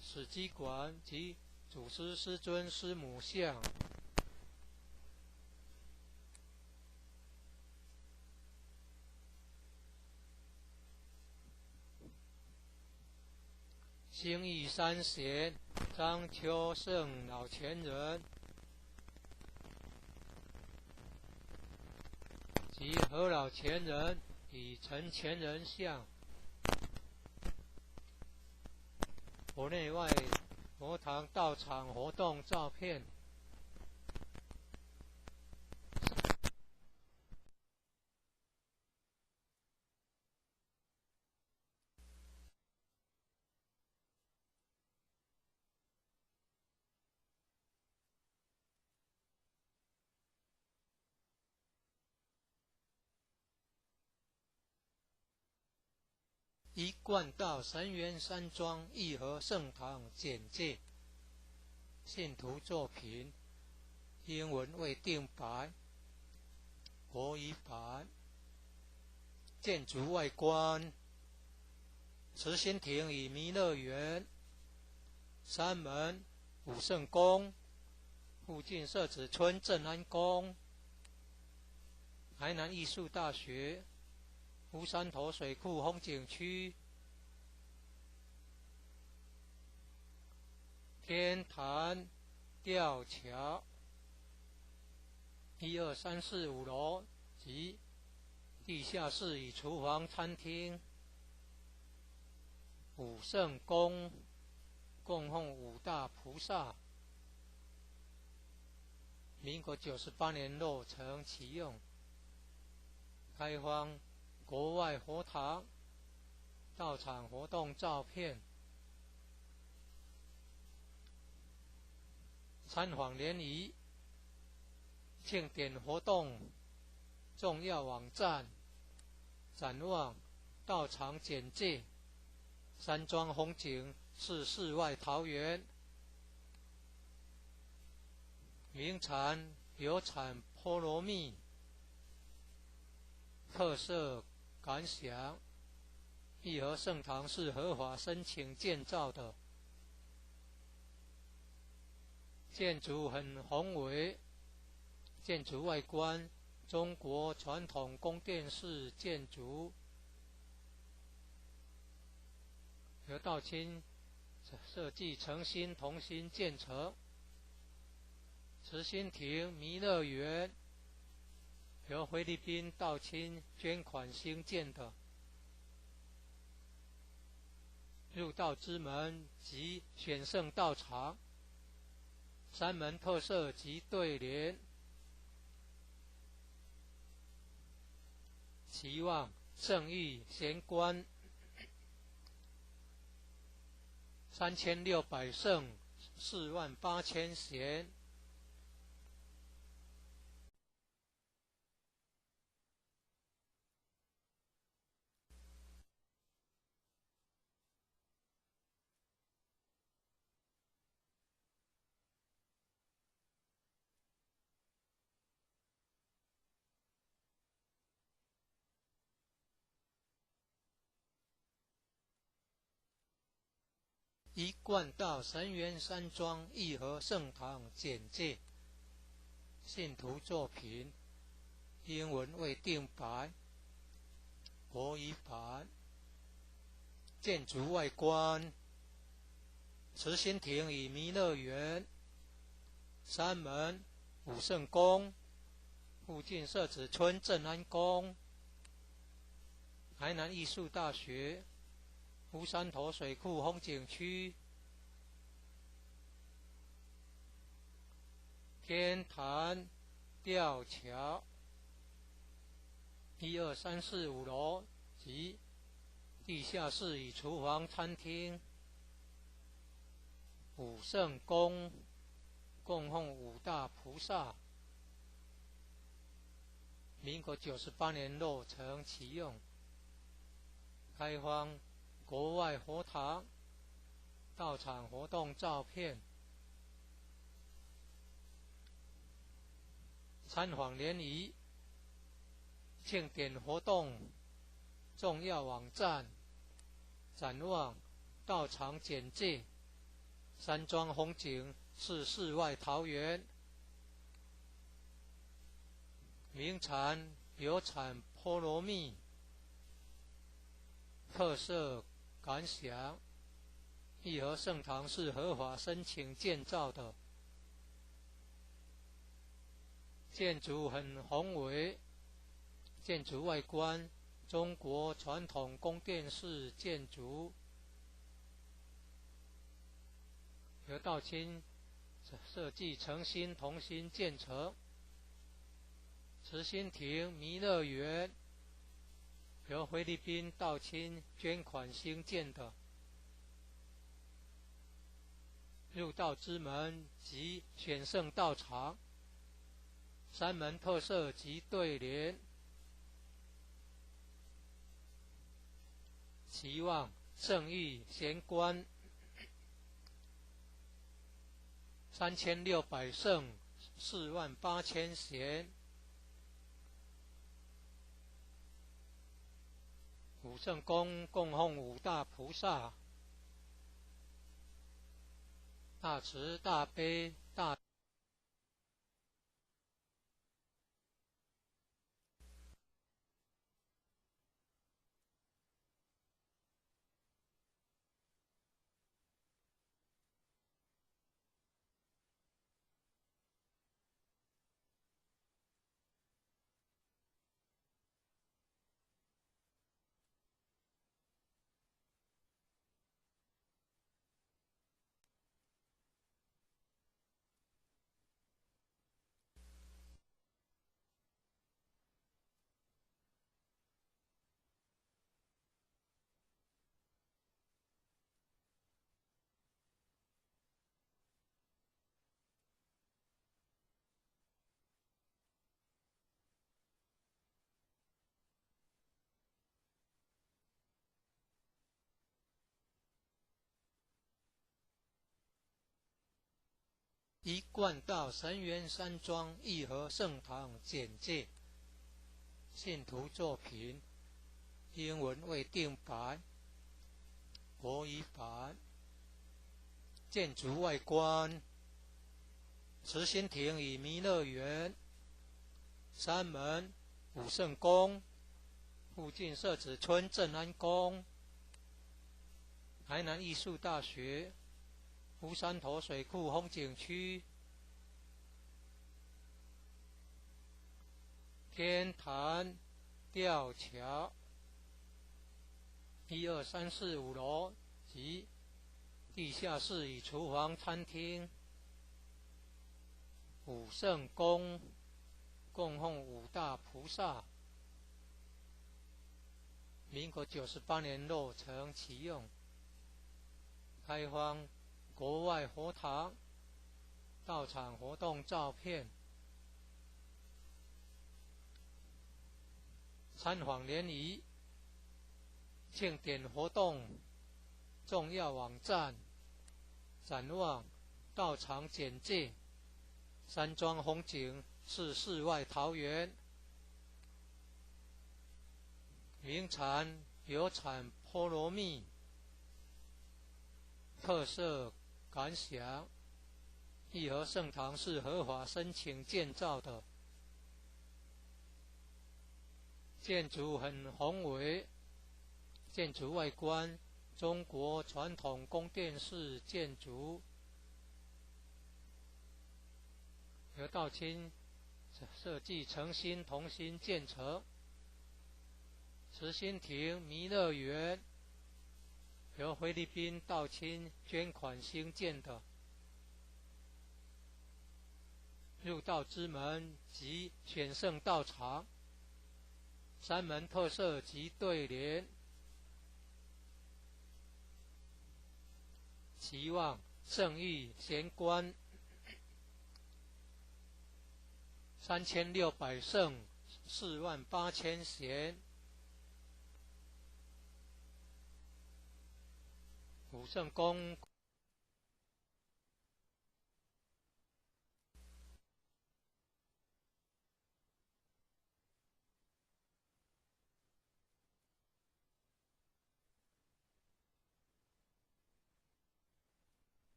史基馆及祖师师尊师母像。兴义三贤张秋胜老前人及何老前人以陈前人像，国内外佛堂道场活动照片。一贯道神源山庄义和圣堂简介，信徒作品，英文未定白，国语版。建筑外观，慈心亭与弥勒园，山门武圣宫，附近社子村正安宫，台南艺术大学，乌山头水库风景区，天坛吊桥，1、2、3、4、5楼及地下室与厨房、餐厅。武圣宫供奉五大菩萨，民国98年落成启用，开放国外佛堂道场活动照片。参访联谊庆典活动重要网站，展望道场简介，山庄风景是世外桃源，名产有产菠萝蜜，特色感想，义和圣堂是合法申请建造的，建筑很宏伟，建筑外观中国传统宫殿式建筑，由道清设计诚心同心建成。慈心亭弥勒园由菲律宾道清捐款兴建的，入道之门及选圣道场，山门特色及对联，期望圣域贤官3600圣48000贤。一贯道神源山庄义和圣堂简介，信徒作品，英文未定白，国语版。建筑外观，慈心亭与弥勒园，山门武圣宫，附近社子村正安宫，台南艺术大学，乌山头水库风景区，天坛吊桥，1、2、3、4、5楼及地下室与厨房、餐厅。武圣宫供奉五大菩萨，民国98年落成启用，开放国外佛堂道场活动照片。参访联谊庆典活动重要网站，展望道场简介，山庄风景是世外桃源，名产有产菠萝蜜，特色感想，义和圣堂是合法申请建造的，建筑很宏伟，建筑外观中国传统宫殿式建筑，由道清设计诚心同心建成。慈心亭弥勒园由菲律宾道清捐款兴建的，入道之门及选圣道场，三门特色及对联，期望圣誉贤官3600圣48000贤，五圣宫供奉五大菩萨，大慈大悲大一贯道神元山庄义和圣堂简介，信徒作品，英文未定版，国语版。建筑外观，慈心亭与弥勒园，三门武圣宫，附近社子村正安宫，台南艺术大学，乌山头水库风景区，天坛吊桥，1、2、3、4、5楼及地下室与厨房、餐厅。武圣宫供奉五大菩萨，民国98年落成启用，开放国外佛堂到场活动照片，参访联谊、庆典活动重要网站，展望道场简介，山庄风景是世外桃源，名产有产菠萝蜜，特色感想，义和圣堂是合法申请建造的，建筑很宏伟，建筑外观中国传统宫殿式建筑，由道清设计诚心同心建成。慈心亭弥勒园由菲律宾道清捐款兴建的，入道之门及选圣道场，三门特色及对联，期望圣誉贤官3600圣48000贤，武圣宫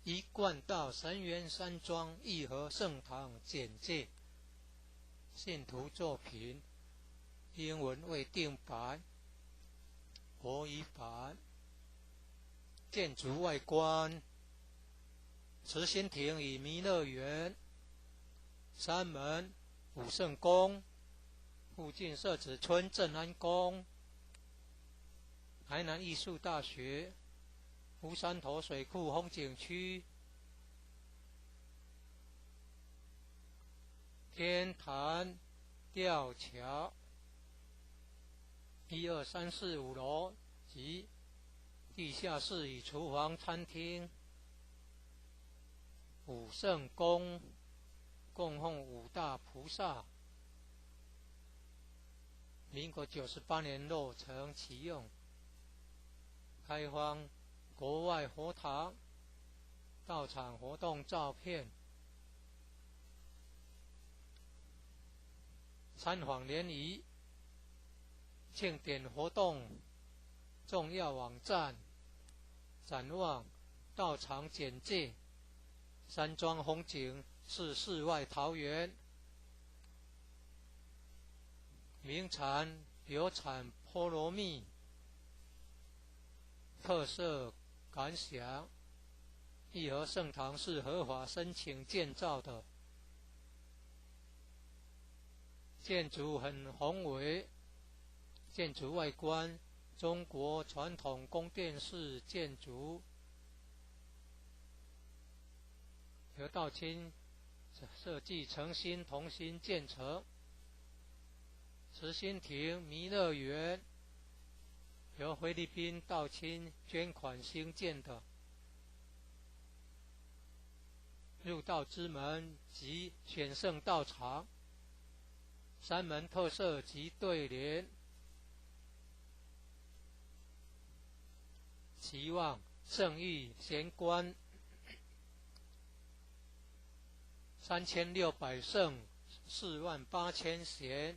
一贯道神元山庄义和圣堂简介，信徒作品，英文未定版，国语版。建筑外观，慈心亭与弥勒园，山门、武圣宫，附近社子村正安宫，台南艺术大学，乌山头水库风景区，天坛吊桥，1、2、3、4、5楼及地下室与厨房、餐厅。武圣宫供奉五大菩萨，民国98年落成启用，开放国外佛堂到场活动照片。参访联谊庆典活动重要网站，展望到场简介，山庄风景是世外桃源，名产有产菠萝蜜，特色感想，义和圣堂是合法申请建造的，建筑很宏伟，建筑外观中国传统宫殿式建筑，由道清设计诚心同心建成。慈心亭弥勒园由菲律宾道清捐款兴建的，入道之门及选圣道场，山门特色及对联，期望圣域贤官3600圣48000贤。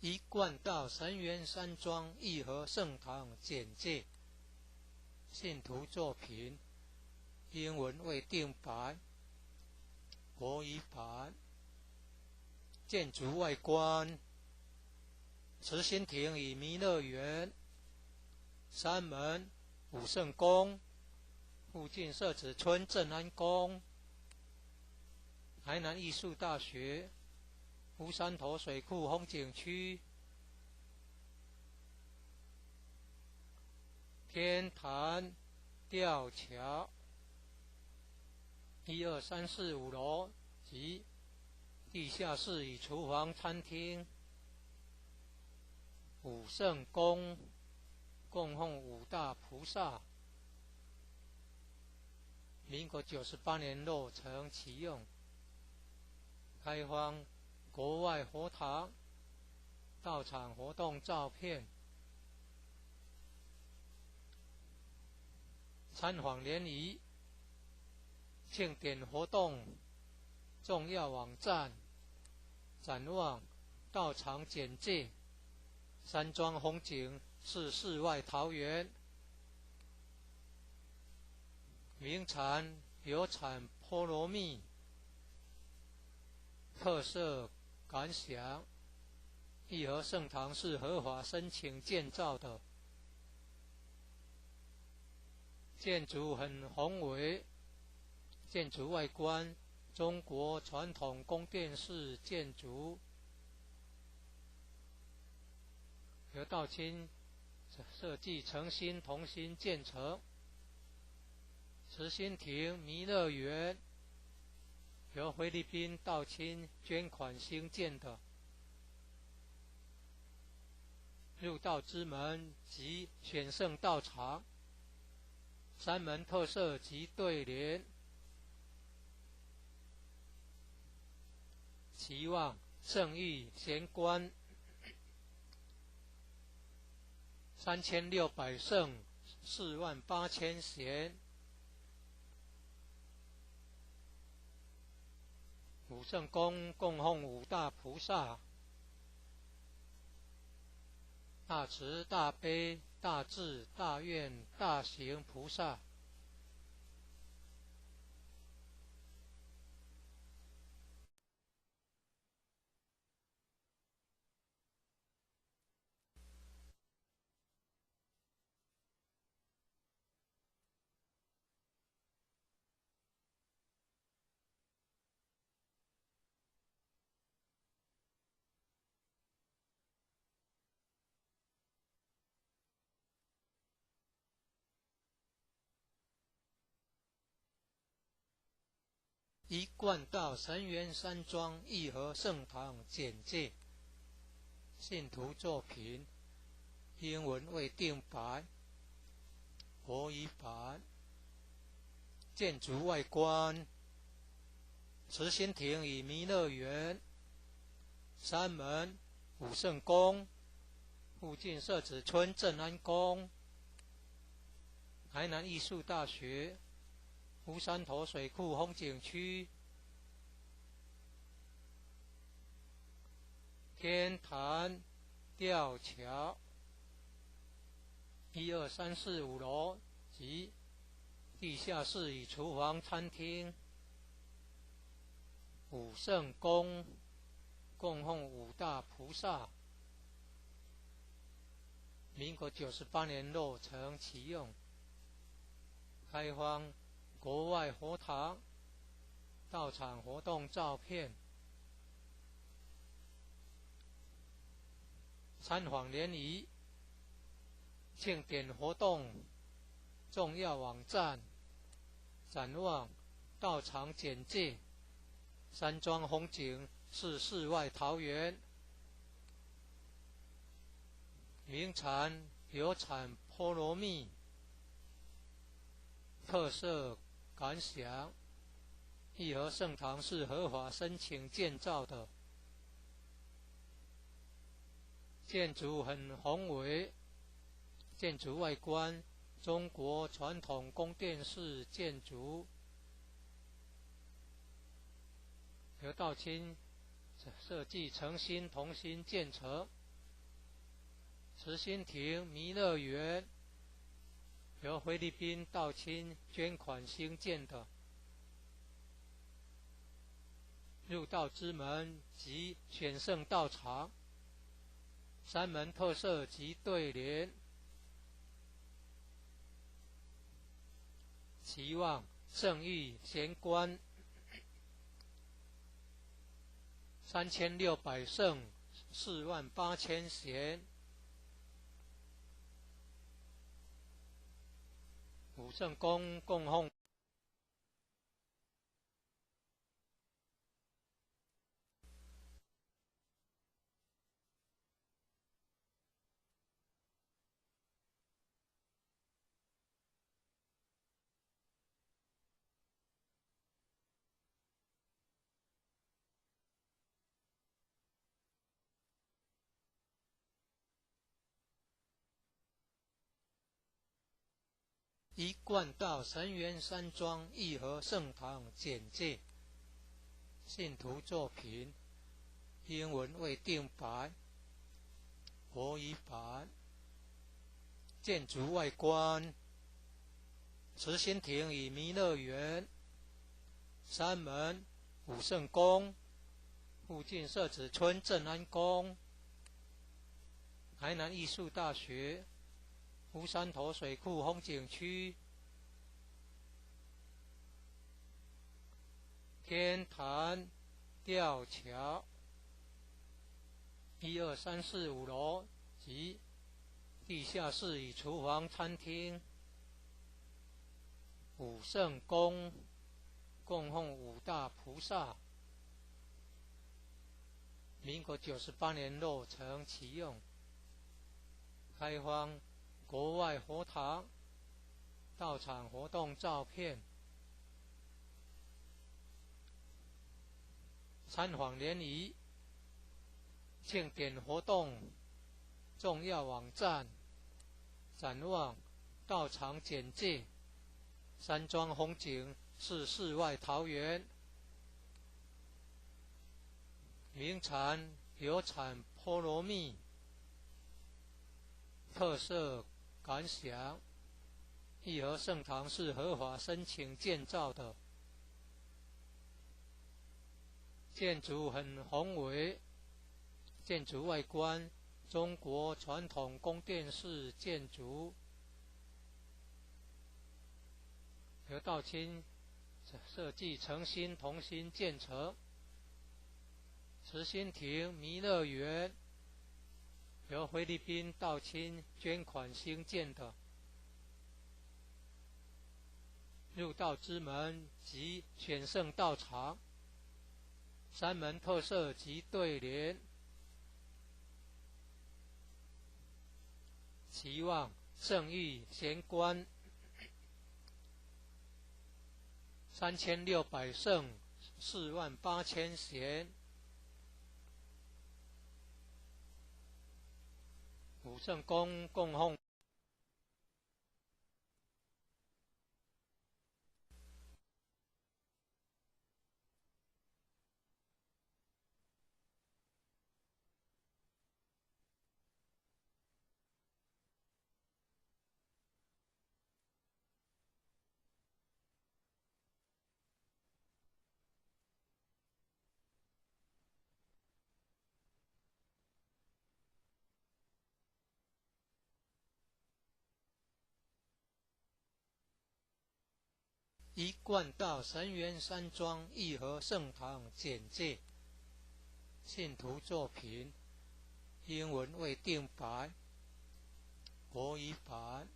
一贯道神元山庄义和圣堂简介，信徒作品，英文未定版，国语版。建筑外观，慈心亭与弥勒园，山门、武圣宫，附近社子村正安宫，台南艺术大学，乌山头水库风景区，天坛吊桥，1、2、3、4、5楼及地下室与厨房、餐厅。武圣宫供奉五大菩萨，民国98年落成启用，开放国外佛堂到场活动照片，参访联谊庆典活动重要网站，展望到场简介，山庄风景是世外桃源，名产有产菠萝蜜，特色感想，义和圣堂是合法申请建造的，建筑很宏伟，建筑外观中国传统宫殿式建筑，由道清设计诚心同心建成。慈心亭弥勒园由菲律宾道清捐款兴建的，入道之门及选圣道场，山门特色及对联，期望圣誉贤官3600圣48000贤，五圣宫供奉五大菩萨，大慈大悲大智大愿大行菩萨。一贯道神元山庄义和圣堂简介，信徒作品，英文未定白，国语版。建筑外观，慈心亭与弥勒园，山门武圣宫，附近社子村正安宫，台南艺术大学，乌山头水库风景区，天坛吊桥，1、2、3、4、5楼及地下室与厨房、餐厅。武圣宫供奉五大菩萨，民国98年落成启用，开放国外佛堂到场活动照片，参访联谊、庆典活动重要网站，展望道场简介，山庄风景是世外桃源，名产有产菠萝蜜，特色感想，义和圣堂是合法申请建造的，建筑很宏伟，建筑外观中国传统宫殿式建筑，由道清设计诚心同心建成。慈心亭弥勒园由菲律宾道清捐款兴建的，入道之门及选圣道场，山门特色及对联，期望圣誉贤官3600圣48000贤，武圣宫供奉一贯道神元山庄义和圣堂简介，信徒作品，英文未定白，国语版。建筑外观，慈心亭与弥勒园，山门武圣宫，附近社子村正安宫，台南艺术大学，乌山头水库风景区，天坛吊桥，1、2、3、4、5楼及地下室与厨房、餐厅。武圣宫供奉五大菩萨，民国98年落成启用，开放国外佛堂到场活动照片，参访联谊庆典活动重要网站展望道场简介山庄风景是世外桃源名产有产菠萝蜜特色感想义和圣堂是合法申请建造的建筑很宏伟建筑外观中国传统宫殿式建筑由道清设计诚心同心建成慈心亭弥勒园由菲律宾道清捐款兴建的入道之门及选圣道场山门特色及对联期望圣域贤官3600圣48000贤武圣宫供奉一贯道神源山庄义和圣堂简介信徒作品英文未定版国语版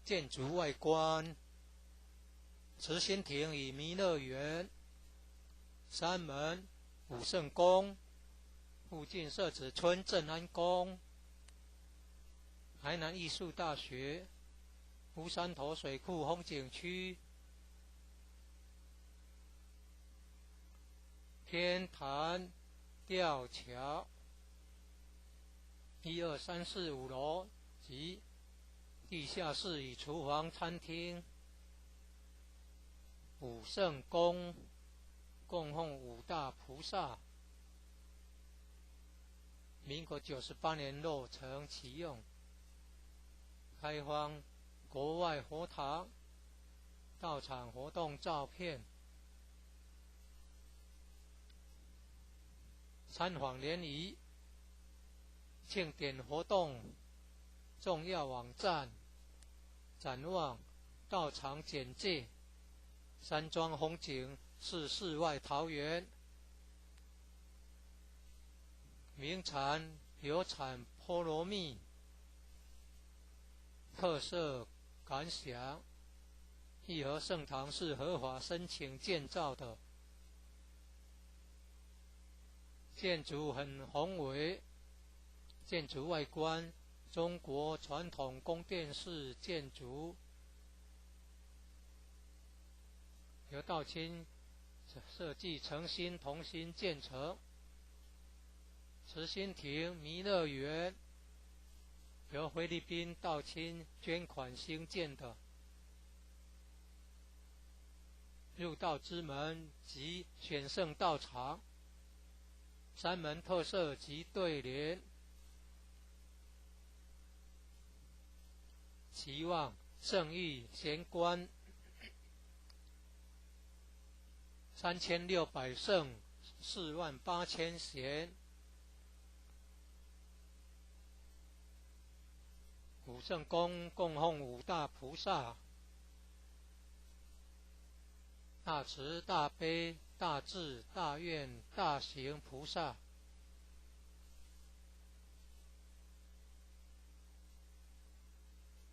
建筑外观慈心亭与弥勒园山门武圣宫附近社子村镇安宫台南艺术大学乌山头水库风景区天坛吊桥1、2、3、4、5楼及地下室与厨房餐厅武圣宫供奉五大菩萨民国98年落成启用开荒国外佛堂道场活动照片参访联谊庆典活动重要网站展望道场简介山庄风景是世外桃源名产有产菠萝蜜特色感想义和圣堂是合法申请建造的建筑很宏伟建筑外观中国传统宫殿式建筑由道清设计诚心同心建成慈心亭弥勒园由菲律宾道清捐款兴建的入道之门及选圣道场山门特色及对联期望圣域贤官3600圣48000贤武圣宫供奉五大菩萨大慈大悲大智大愿大行菩萨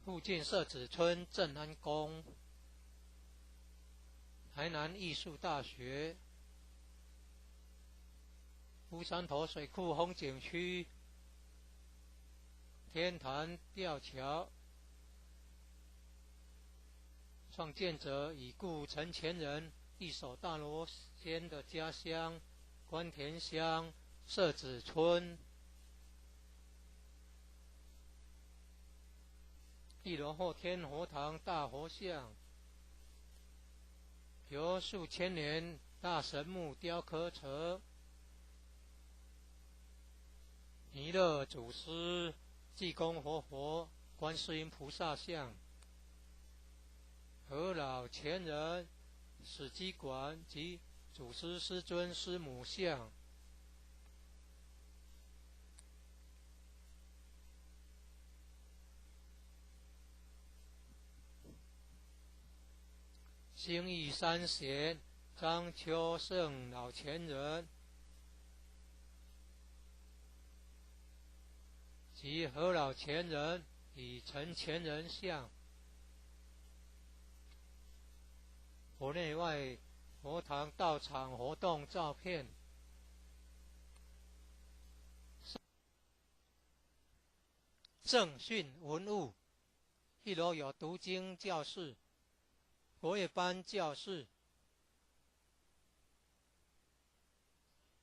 附近社子村镇安宫台南艺术大学乌山头水库风景区天坛吊桥创建者已故陈前人一手大罗仙的家乡关田乡社子村。一楼后天佛堂大佛像，由数千年大神木雕刻成。弥勒祖师、济公活佛、观世音菩萨像，和老前人史基馆及祖师师尊师母像。兴义三贤张秋胜老前人及何老前人与陈前人像。佛内外佛堂道场活动照片。正训文物，一楼有读经教室、国乐班教室。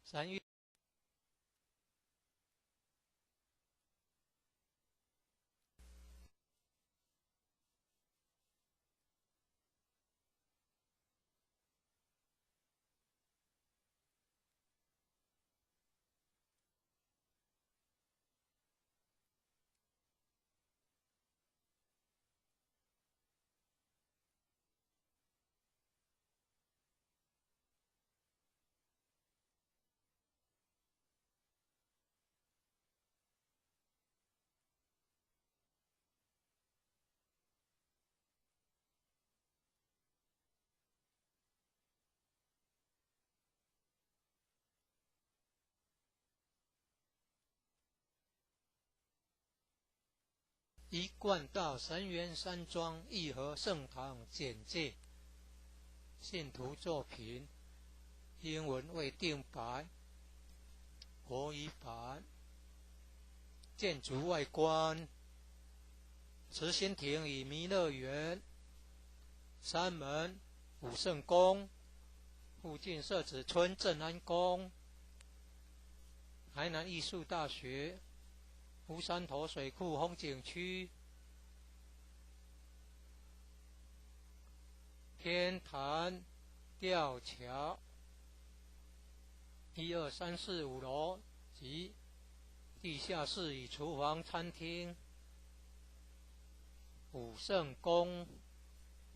3月一贯道神源山庄义和圣堂简介，信徒作品，英文未定白，国语版。建筑外观，慈心亭与弥勒园，山门武圣宫，附近社子村正安宫，台南艺术大学，乌山头水库风景区，天坛吊桥，1、2、3、4、5楼及地下室与厨房、餐厅。武圣宫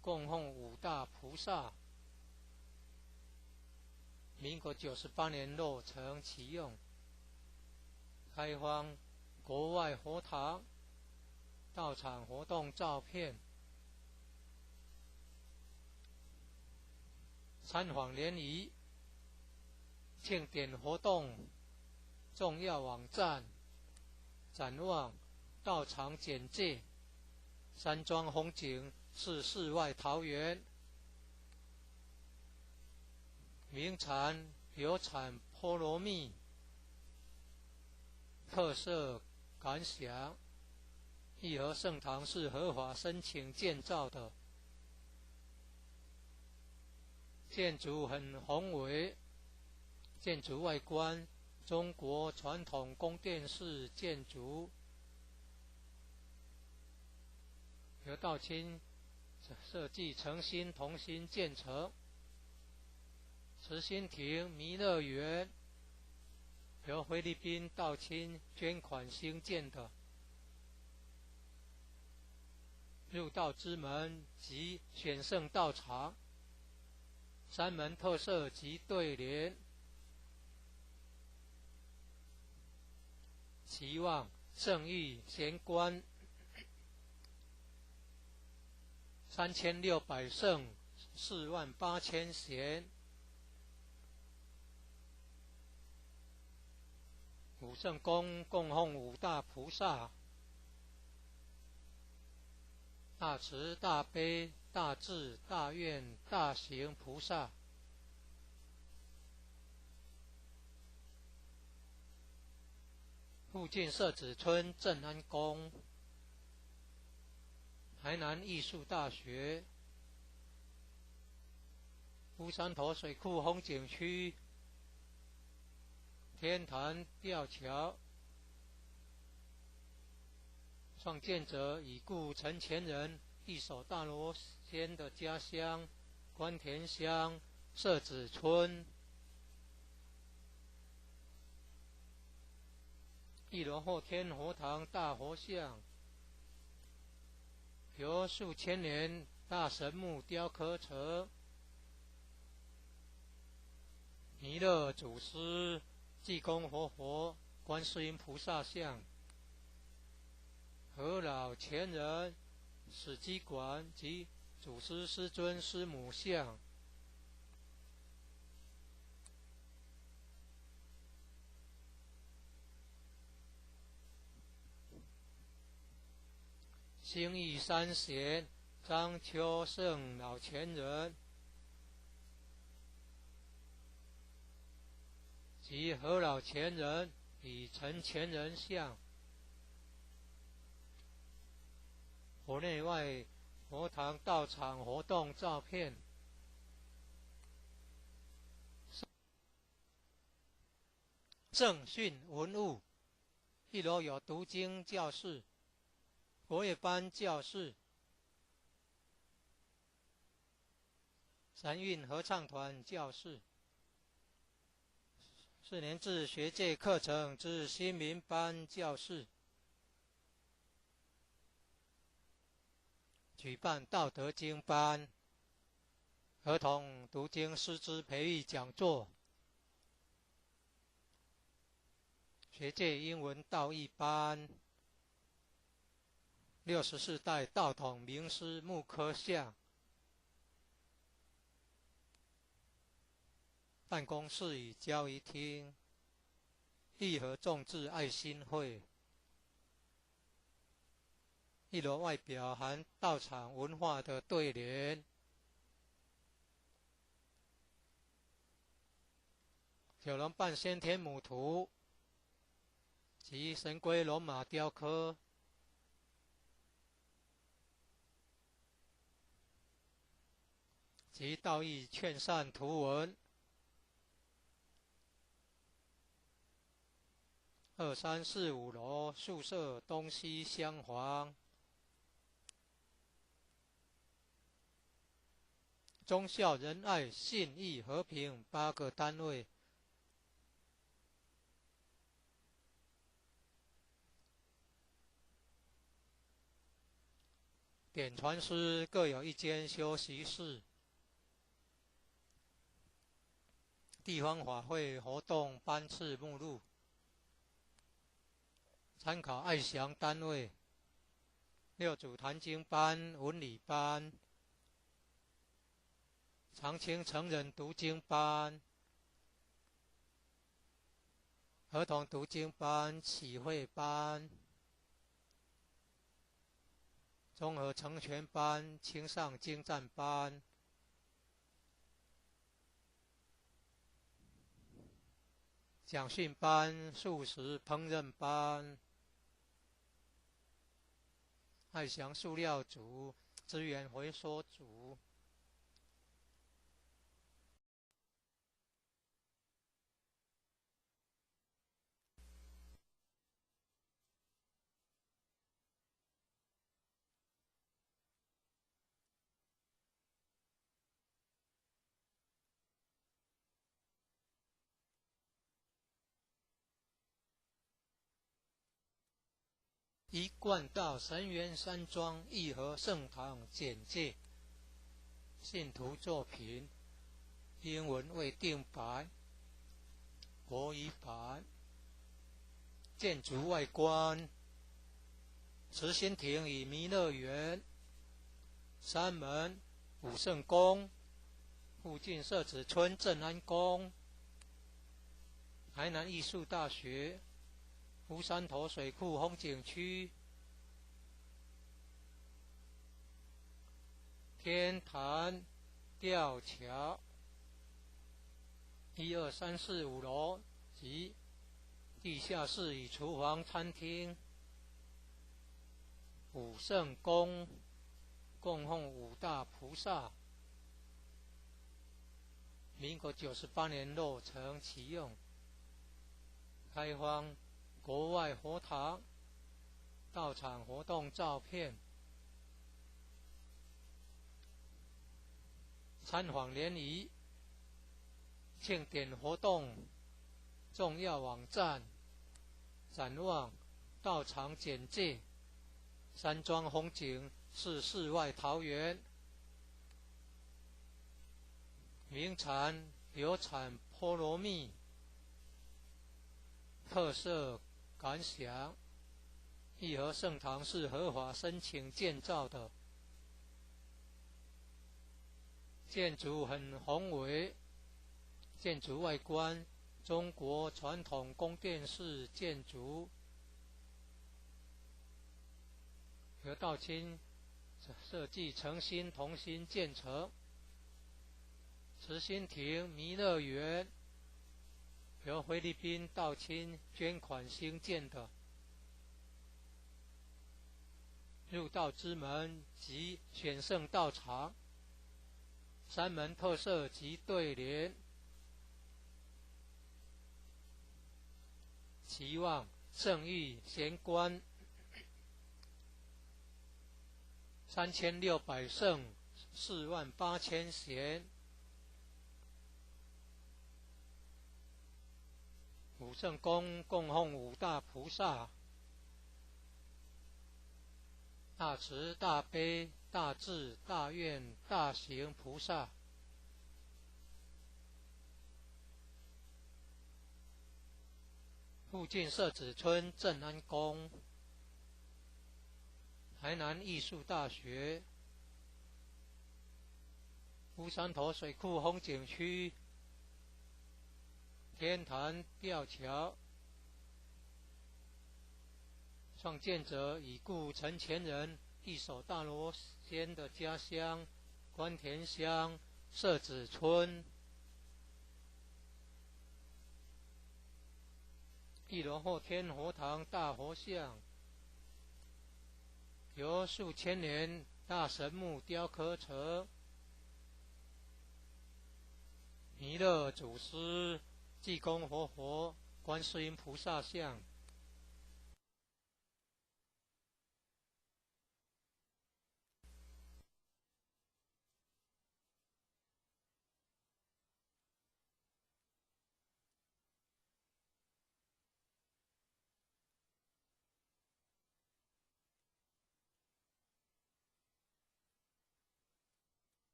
供奉五大菩萨，民国98年落成启用。开放国外佛堂道场活动照片。参访联谊庆典活动重要网站，展望道场简介。山庄风景是世外桃源，名产有产菠萝蜜。特色感想：义和圣堂是合法申请建造的，建筑很宏伟，建筑外观中国传统宫殿式建筑，由道清设计诚心同心建成。慈心亭弥勒园由菲律宾道清捐款兴建的。入道之门及选圣道场，山门特色及对联。期望圣域贤官3600圣48000贤。武圣宫供奉五大菩萨，大慈大悲大智大愿大行菩萨。附近社子村正安宫，台南艺术大学，乌山头水库风景区、天坛吊桥。创建者已故陈前人一手大罗仙的家乡关田乡社子村。一楼后天佛堂大佛像，由数千年大神木雕刻成。弥勒祖师、济公活佛、观世音菩萨像。和老前人史基馆及祖师师尊师母像。兴义三贤张秋胜老前人及和老前人与陈前人像。佛内外佛堂道场活动照片。正训文物，一楼有读经教室、国乐班教室、三韵合唱团教室、4年制学界课程之新民班教室。举办道德经班、儿童读经师资培育讲座、学界英文道义班、64代道统名师木刻像。办公室与交易厅、义和众志爱心会。一楼外表含道场文化的对联。九龙半先天母图及神龟龙马雕刻。及道义劝善图文。2、3、4、5楼宿舍东西厢房。忠孝仁爱信义和平8个单位。点传师各有一间休息室。地方法会活动班次目录。参考爱详单位。6组坛经班、文理班。长青成人读经班、儿童读经班、启慧班、综合成全班、青上精湛班、讲训班、素食烹饪班、爱祥塑料组、资源回收组。一贯道神源山庄义和圣堂简介。信徒作品，英文未定白，国语版。建筑外观，慈心亭与弥勒园。山门、武圣宫，附近社子村正安宫。台南艺术大学。乌山头水库风景区。天坛吊桥。1、2、3、4、5楼及地下室与厨房餐厅。武圣宫供奉5大菩萨。民国98年落成启用，开放国外佛堂到场活动照片、参访联谊、庆典活动重要网站、展望、道场简介、山庄风景是世外桃源，名产流产菠萝蜜，特色感想。义和圣堂是合法申请建造的，建筑很宏伟，建筑外观中国传统宫殿式建筑，由道清设计诚心同心建成。慈心亭弥勒园由菲律宾道清捐款兴建的，入道之门及选圣道场，山门特色及对联，期望圣域贤官3600圣48000贤，五圣宫供奉五大菩萨，大慈大悲大智大愿大行菩萨，附近社子村正安宫，台南艺术大学，乌山头水库风景区，天坛吊桥，创建者已故陈前人一手大罗仙的家乡关田乡社子村，一楼后天佛堂大佛像，由数千年大神木雕刻成，弥勒祖师、济公活佛、观世音菩萨像。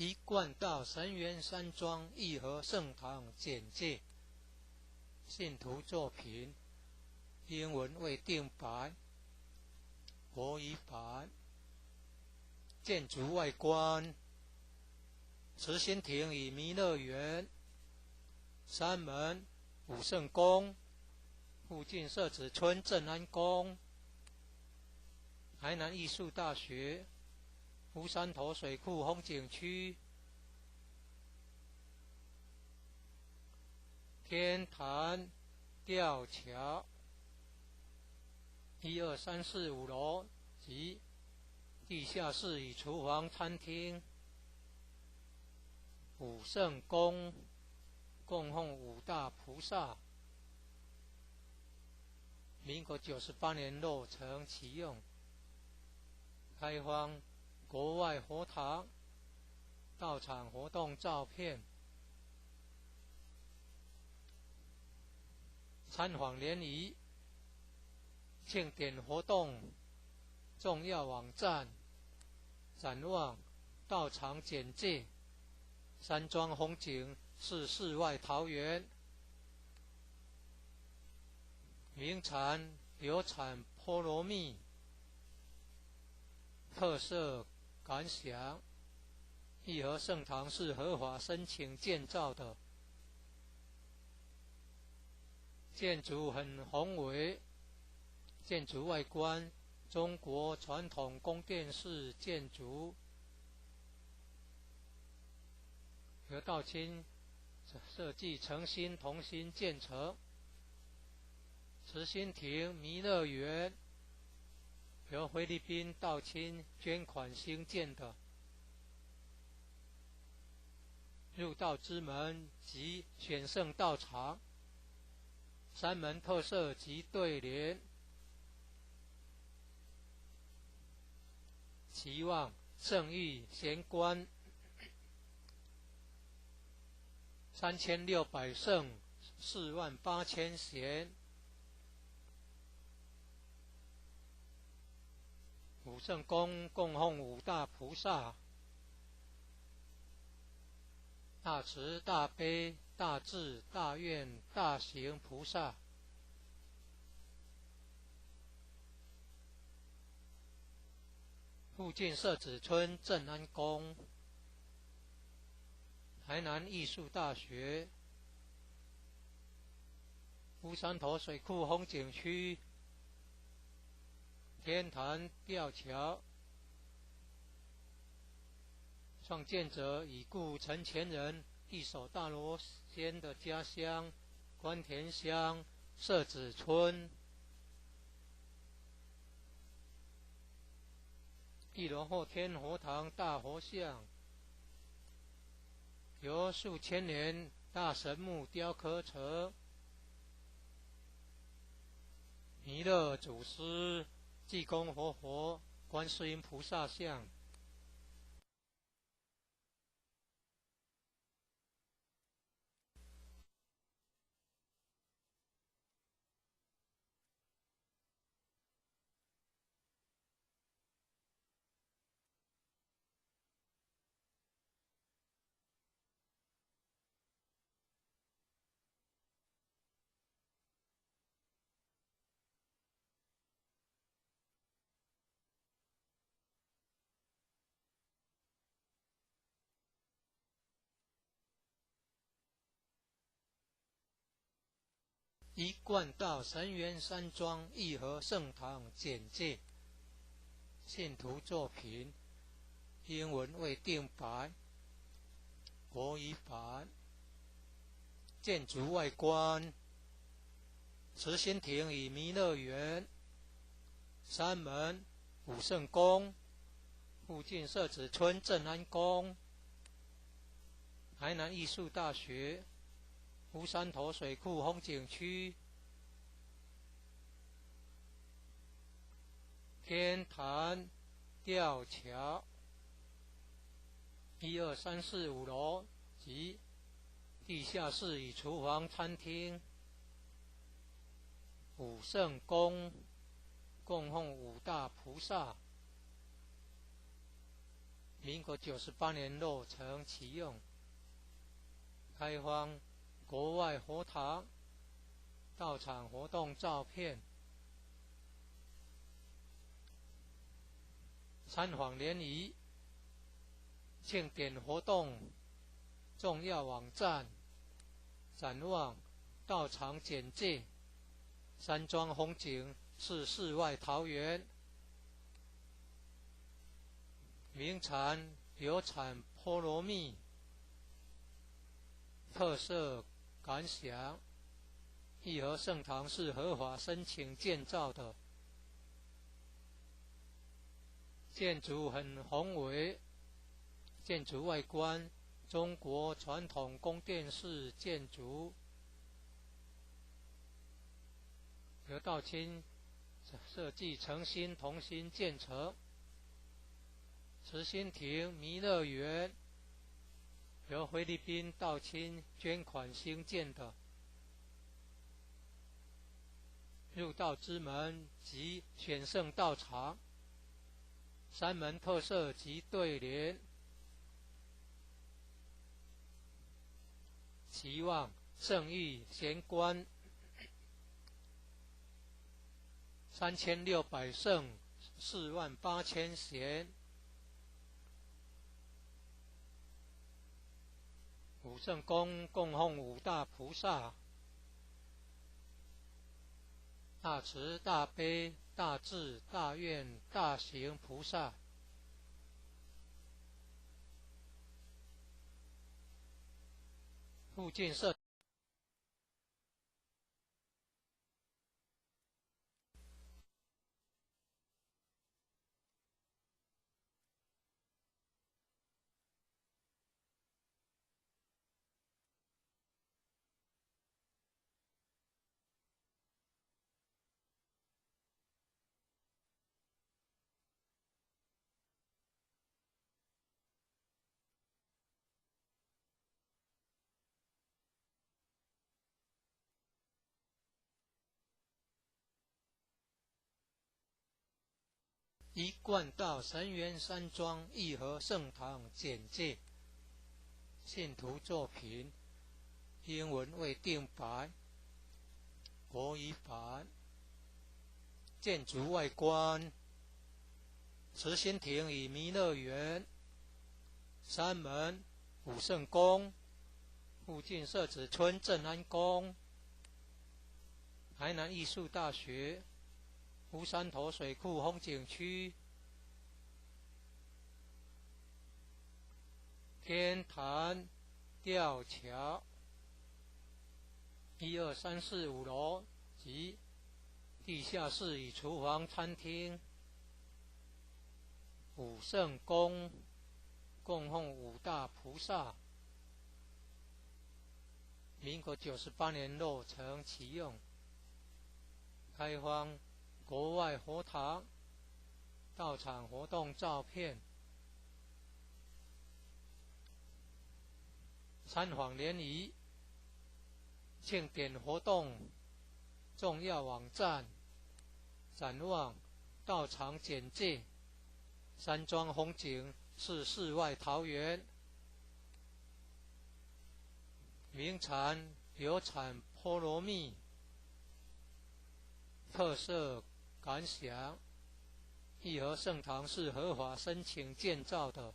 一贯道神元山庄义和圣堂简介，信徒作品，英文未定版，国语版。建筑外观，慈心亭与弥勒园，山门、武圣宫，附近社子村正安宫，台南艺术大学，乌山头水库风景区，天坛吊桥，1、2、3、4、5楼及地下室与厨房、餐厅。武圣宫供奉五大菩萨，民国98年落成启用，开放国外佛堂到场活动照片、参访联谊、庆典活动重要网站、展望、道场简介、山庄风景是世外桃源，名产流产菠萝蜜，特色感想。义和圣堂是合法申请建造的，建筑很宏伟，建筑外观中国传统宫殿式建筑，由道清设计诚心同心建成。慈心亭弥勒园由菲律宾道清捐款兴建的，入道之门及选圣道场，三门特色及对联，期望圣域贤官3600圣48000贤，五圣宫供奉五大菩萨，大慈大悲大智大愿大行菩萨，附近社子村正安宫，台南艺术大学，乌山头水库风景区，天坛吊桥，创建者已故陈前人一手大罗仙的家乡关田乡社子村。一楼后天佛堂大佛像，由数千年大神木雕刻成，弥勒祖师、济公活佛、观世音菩萨像。一贯道神元山庄义和圣堂简介，信徒作品，英文未定白，国语版。建筑外观，慈心亭与弥勒园，山门、武圣宫，附近社子村正安宫，台南艺术大学，乌山头水库风景区，天坛吊桥，1、2、3、4、5楼及地下室与厨房、餐厅。武圣宫供奉五大菩萨，民国98年落成启用，开放国外佛堂到场活动照片，参访联谊、庆典活动重要网站，展望道场简介，山庄风景是世外桃源，名产有产菠萝蜜，特色感想，义和圣堂是合法申请建造的，建筑很宏伟，建筑外观中国传统宫殿式建筑，由道清设计诚心同心建成。慈心亭弥勒园由菲律宾道清捐款兴建的，入道之门及选圣道场，三门特色及对联，期望圣域贤官3600圣48000贤，武圣宫供奉五大菩萨，大慈大悲大智大愿大行菩萨，附近社一贯道神元山庄义和圣堂简介，信徒作品，英文未定白，国语版。建筑外观：慈心亭与弥勒园，山门、武圣宫，附近设置村镇安宫，台南艺术大学，乌山头水库风景区，天坛吊桥，1、2、3、4、5楼及地下室与厨房、餐厅。武圣宫供奉五大菩萨，民国98年落成启用，开放国外佛堂到场活动照片。参访联谊庆典活动重要网站，展望到场简介。山庄风景是世外桃源，名产有产菠萝蜜，特色感想：义和圣堂是合法申请建造的，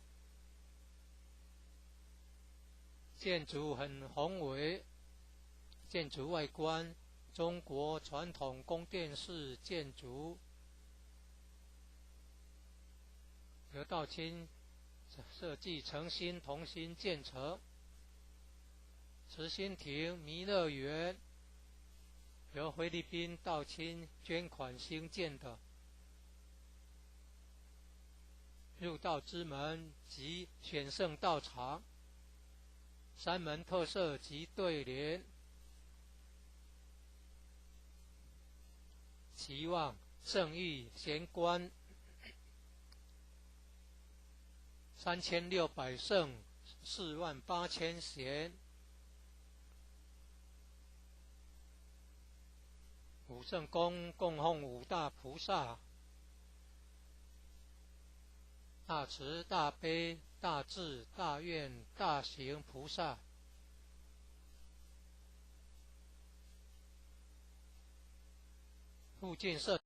建筑很宏伟，建筑外观中国传统宫殿式建筑，由道清设计诚心同心建成。慈心亭弥勒园由菲律宾道清捐款兴建的，入道之门及选圣道场，山门特色及对联，期望圣域贤官3600圣48000贤。武圣宫供奉五大菩萨，大慈大悲大智大愿大行菩萨。附近设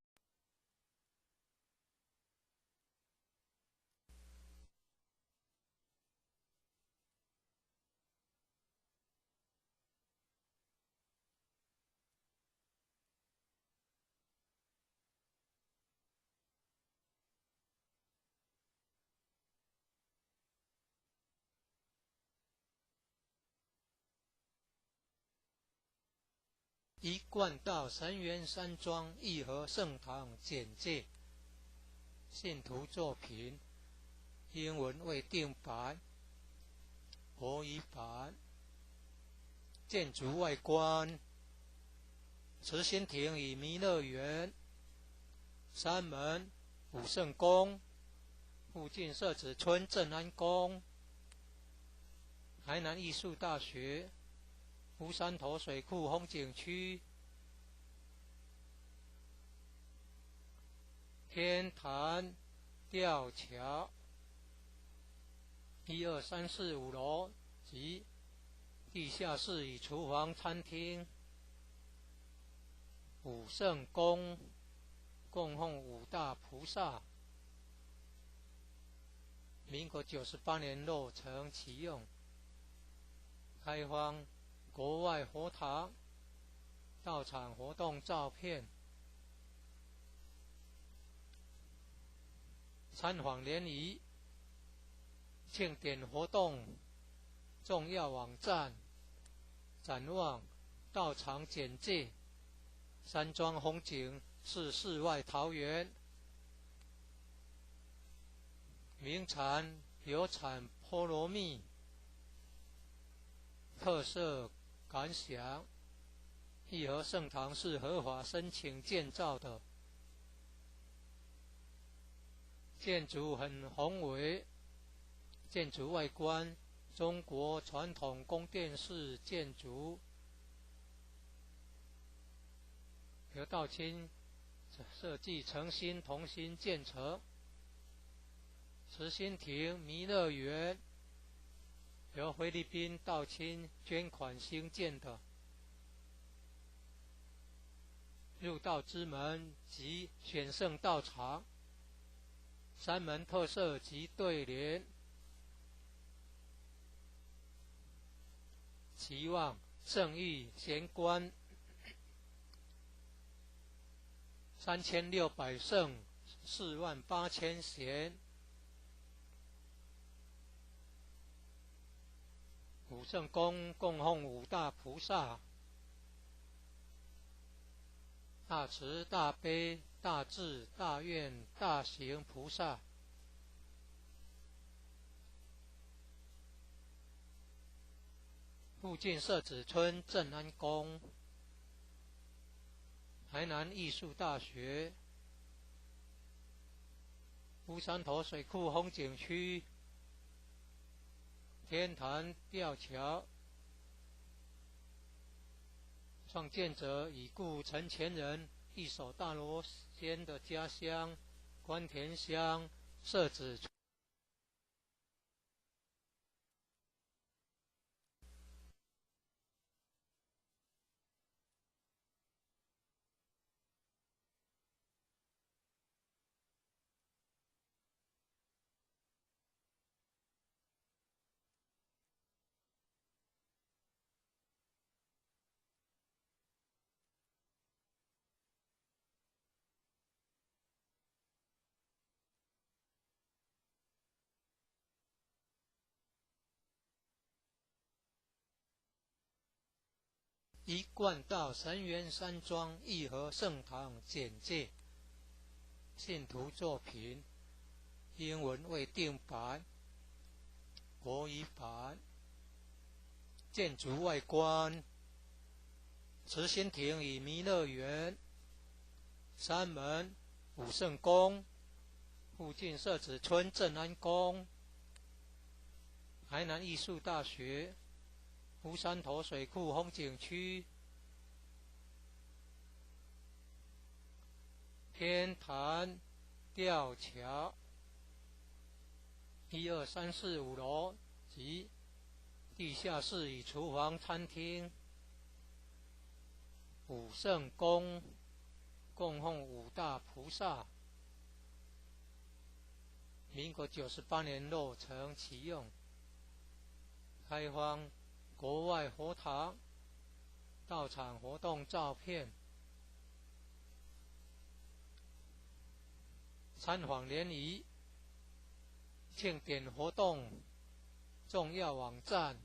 一贯道神元山庄义和圣堂简介，信徒作品，英文未定白，国语版。建筑外观：慈心亭与弥勒园，山门、武圣宫，附近设置村镇安宫，台南艺术大学，乌山头水库风景区，天坛吊桥，1、2、3、4、5楼及地下室与厨房、餐厅。武圣宫供奉五大菩萨，民国98年落成启用，开放国外佛堂到场活动照片。参访联谊庆典活动重要网站，展望到场简介。山庄风景是世外桃源，名产有产菠萝蜜，特色感想：义和圣堂是合法申请建造的，建筑很宏伟，建筑外观中国传统宫殿式建筑，由道清设计诚心同心建成，慈心亭弥勒园由菲律宾道亲捐款兴建的，入道之门及选圣道场，三门特色及对联，期望圣誉贤官3600圣48000贤，五圣宫供奉五大菩萨，大慈大悲大智大愿大行菩萨，附近社子村正安宫，台南艺术大学，乌山头水库风景区，天坛吊桥，创建者已故陈前人一手大罗仙的家乡关田乡社子村。一贯道神元山庄义和圣堂简介，信徒作品，英文未定版，国语版。建筑外观，慈心亭与弥勒园，三门武圣宫，附近社子村正安宫，台南艺术大学，乌山头水库风景区，天坛吊桥，1、2、3、4、5楼及地下室与厨房、餐厅，武圣宫供奉五大菩萨，民国98年落成启用，开放国外佛堂道场活动照片，参访联谊庆典活动重要网站，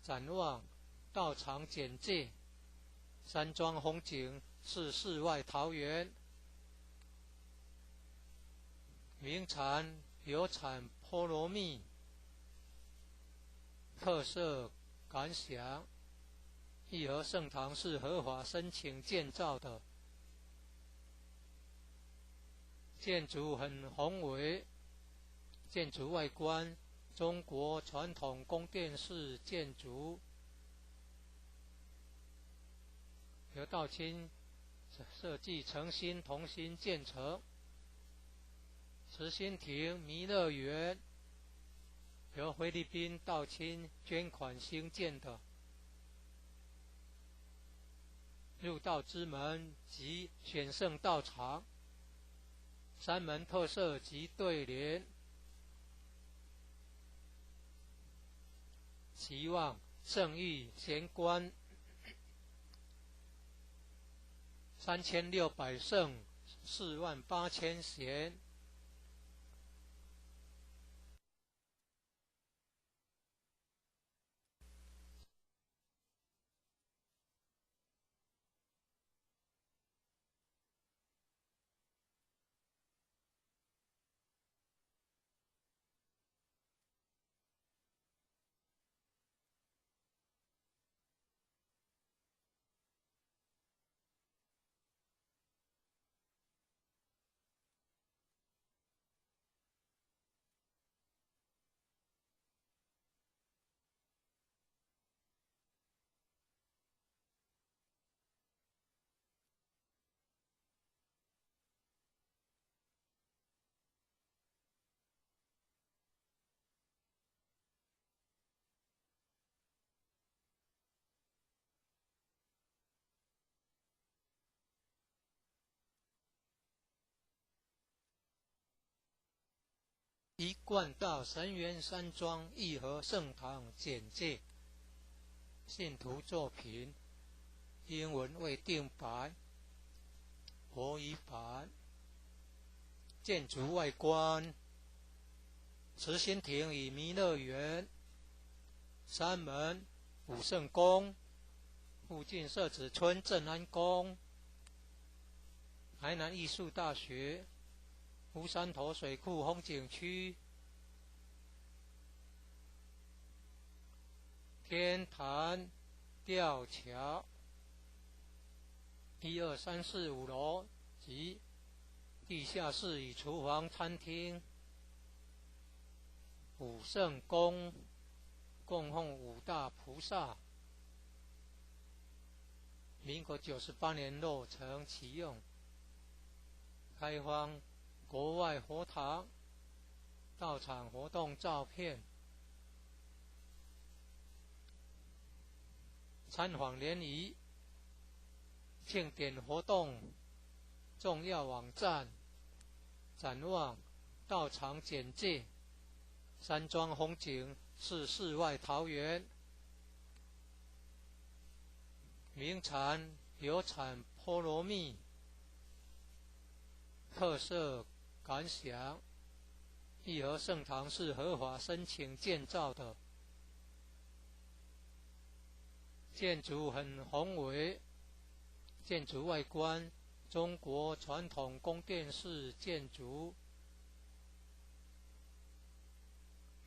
展望道场简介，山庄风景是世外桃源，名产有产菠萝蜜，特色感想，义和圣堂是合法申请建造的，建筑很宏伟，建筑外观中国传统宫殿式建筑，由道亲设计诚心同心建成。慈心亭弥勒园由菲律宾道亲捐款兴建的，入道之门及选圣道场，三门特色及对联，期望圣誉贤官3600圣48000贤，一贯道神元山庄义和圣堂简介，信徒作品，英文为定白，国语版。建筑外观，慈心亭与弥勒园，山门武圣宫，附近社子村正安宫，台南艺术大学，乌山头水库风景区，天坛吊桥，1、2、3、4、5楼及地下室与厨房、餐厅，武圣宫供奉5大菩萨，民国98年落成启用，开放国外佛堂，到场活动照片，参访联谊，庆典活动重要网站，展望道场简介，山庄风景是世外桃源，名产有产菠萝蜜，特色感想，义和圣堂是合法申请建造的，建筑很宏伟，建筑外观中国传统宫殿式建筑，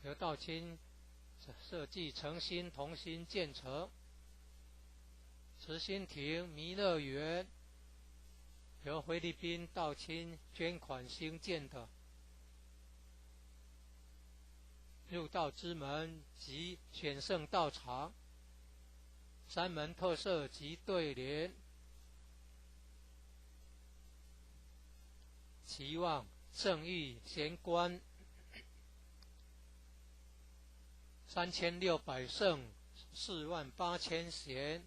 由道清设计诚心同心建成。慈心亭弥勒园由菲律宾道清捐款兴建的，入道之门及选圣道场，山门特色及对联，期望圣誉贤官，3600圣48000贤，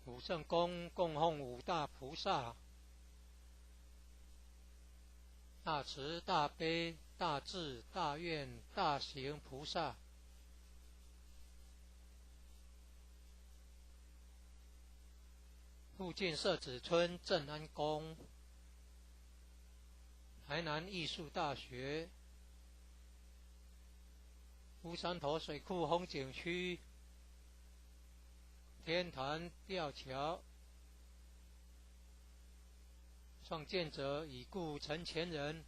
武圣宫供奉5大菩萨，大慈大悲大智大愿大行菩萨，附近社子村正安宫，台南艺术大学，乌山头水库风景区，天坛吊桥，创建者已故陈前人。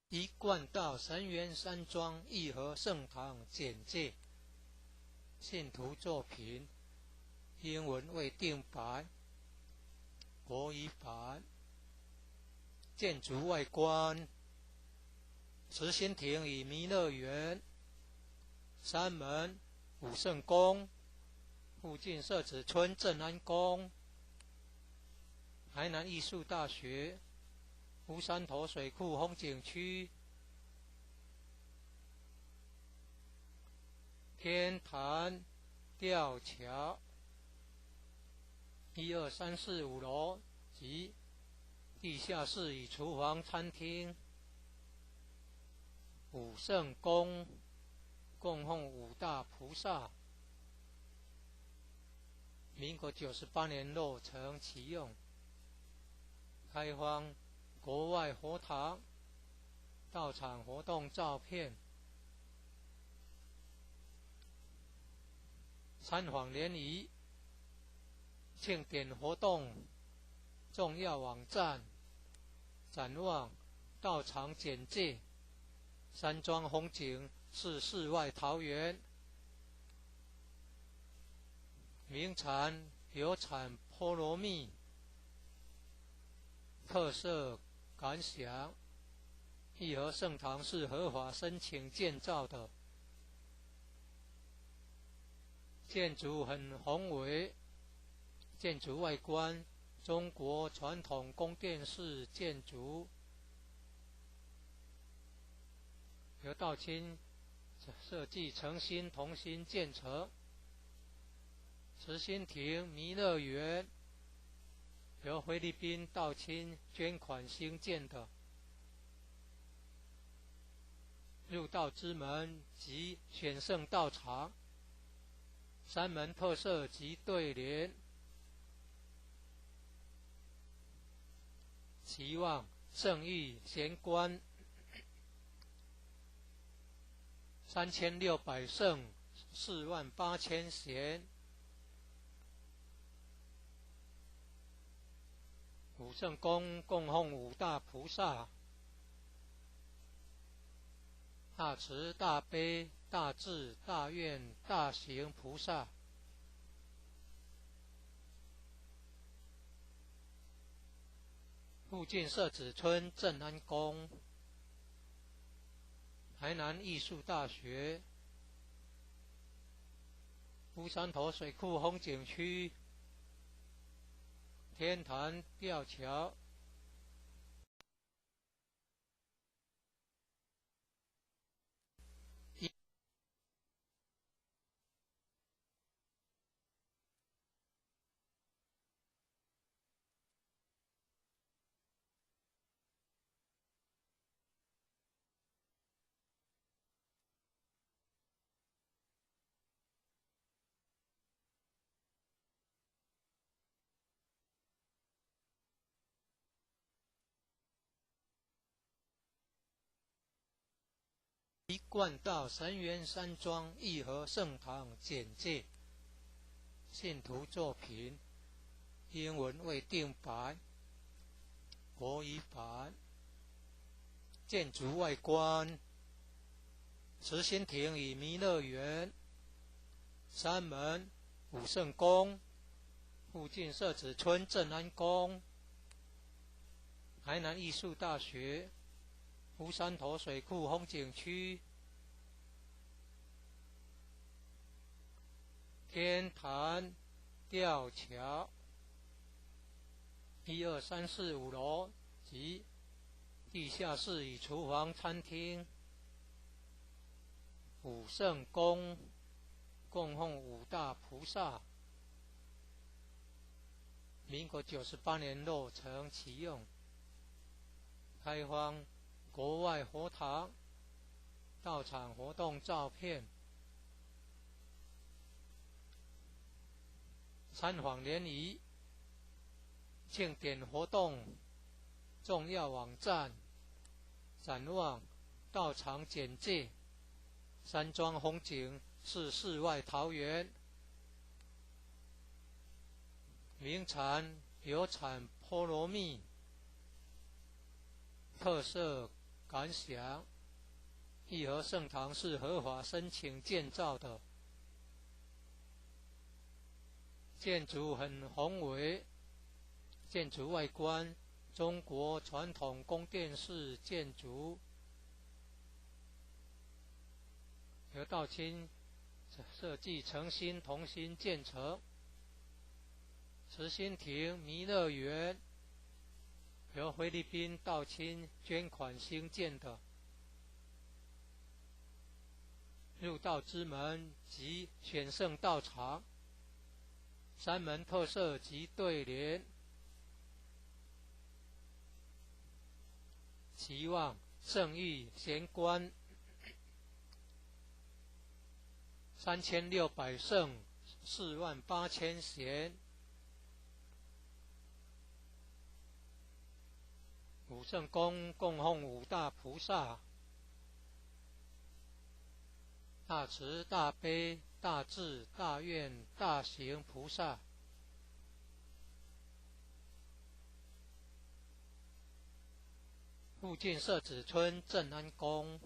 一贯道神元山庄义和圣堂简介，信徒作品，英文为定白，国语版。建筑外观，慈心亭与弥勒园，山门武圣宫，附近社子村正安宫，台南艺术大学，乌山头水库风景区，天坛吊桥，1、2、3、4、5楼及地下室与厨房、餐厅，武圣宫供奉五大菩萨。民国98年落成启用，开放国外佛堂到场活动照片。参访联谊庆典活动重要网站展望道场简介。山庄风景是世外桃源，名产有产菠萝蜜，特色感想。义和圣堂是合法申请建造的，建筑很宏伟，建筑外观中国传统宫殿式建筑，由道清设计诚心同心建成。慈心亭弥勒园由菲律宾道清捐款兴建的，入道之门及选圣道场，山门特色及对联，期望圣誉贤官3600圣48000贤。武圣宫供奉五大菩萨，大慈大悲大智大愿大行菩萨。附近社子村正安宫，台南艺术大学，乌山头水库风景区，天坛吊桥。一贯道神源山庄义和圣堂简介，信徒作品，英文未定版，国语版。建筑外观，慈心亭与弥勒园，山门武圣宫，附近社子村正安宫，台南艺术大学，乌山头水库风景区，天坛吊桥，1、2、3、4、5楼及地下室与厨房、餐厅。武圣宫供奉五大菩萨，民国98年落成启用，开放国外佛堂到场活动照片。参访联谊庆典活动重要网站展望道场简介。山庄风景是世外桃源，名产有产菠萝蜜，特色感想。义和圣堂是合法申请建造的，建筑很宏伟，建筑外观中国传统宫殿式建筑，由道清设计诚心同心建成。慈心亭弥勒园由菲律宾道清捐款兴建的，入道之门及选圣道场，山门特色及对联，期望圣誉贤官3600圣48000贤，五圣宫供奉五大菩萨，大慈大悲大智大愿大行菩萨。附近社子村正安宫，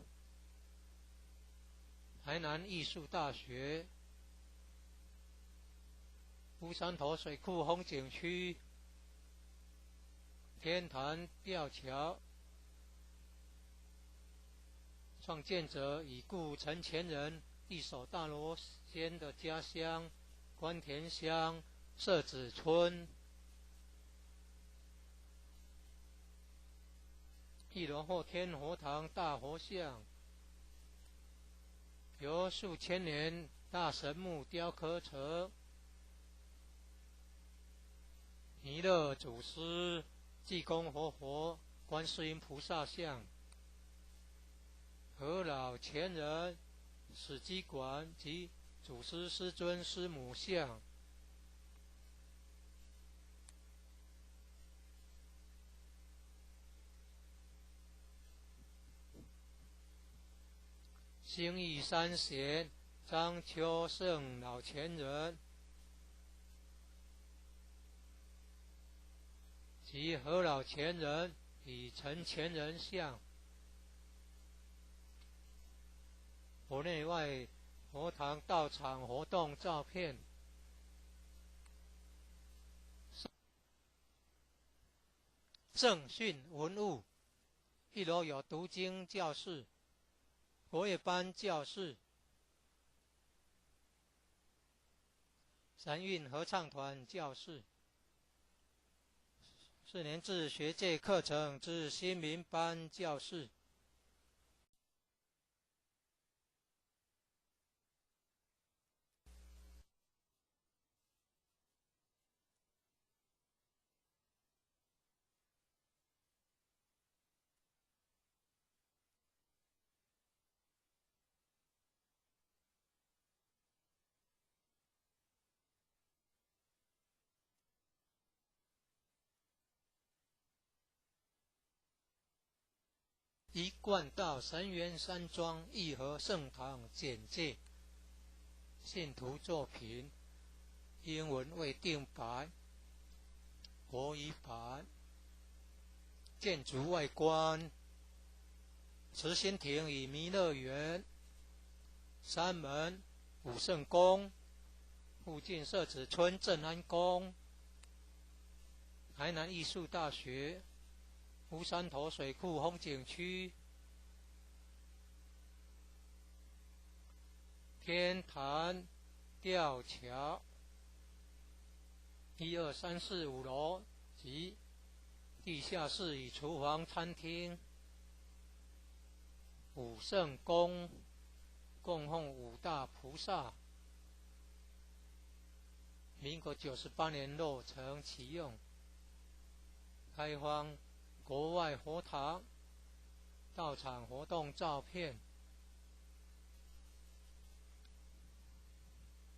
台南艺术大学，乌山头水库风景区，天坛吊桥，创建者已故陈前人一手大罗仙的家乡关田乡社子村。一楼后天佛堂大佛像，由数千年大神木雕刻成，弥勒祖师、济公活佛、观世音菩萨像，和老前人史基馆及祖师师尊师母像。兴义三贤张秋胜老前人及何老前人与陈前人像，佛内外佛堂道场活动照片。正训文物，一楼有读经教室、国乐班教室、三韵合唱团教室、4年制学界课程之新民班教室。一贯道神元山庄义和圣堂简介，信徒作品，英文未定版，国语版。建筑外观，慈心亭与弥勒园，山门、武圣宫，附近社子村正安宫，台南艺术大学，乌山头水库风景区，天坛吊桥，1、2、3、4、5楼及地下室与厨房、餐厅。武圣宫供奉五大菩萨，民国98年落成启用，开放国外佛堂道场活动照片。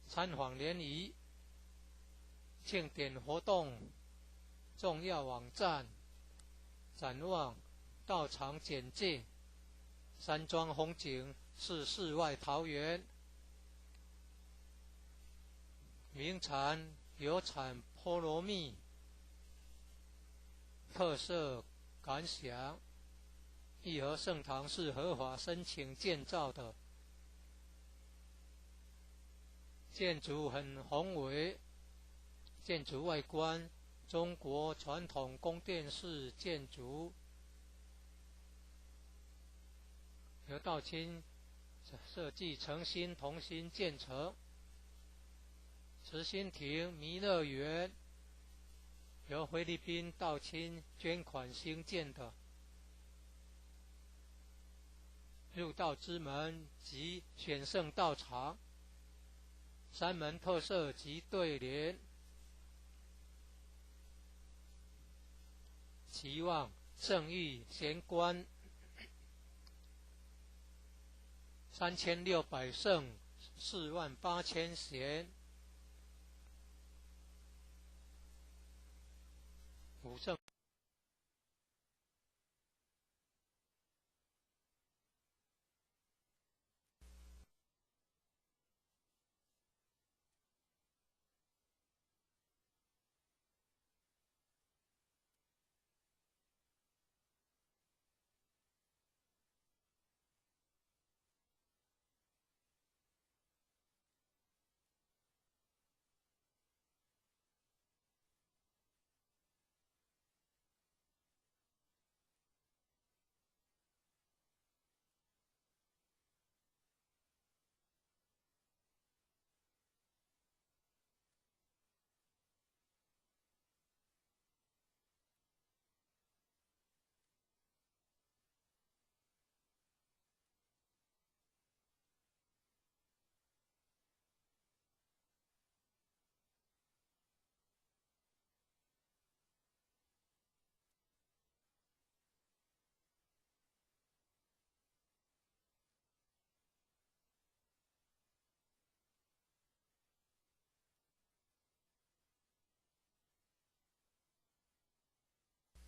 参访联谊庆典活动重要网站，展望道场简介，山庄风景是世外桃源，名产有产菠萝蜜，特色感想，义和圣堂是合法申请建造的，建筑很宏伟，建筑外观中国传统宫殿式建筑，由道清设计诚心同心建成。慈心亭弥勒园由菲律宾道清捐款兴建的，入道之门及选圣道场，山门特色及对联，期望圣誉贤官，3600圣48000弦，武圣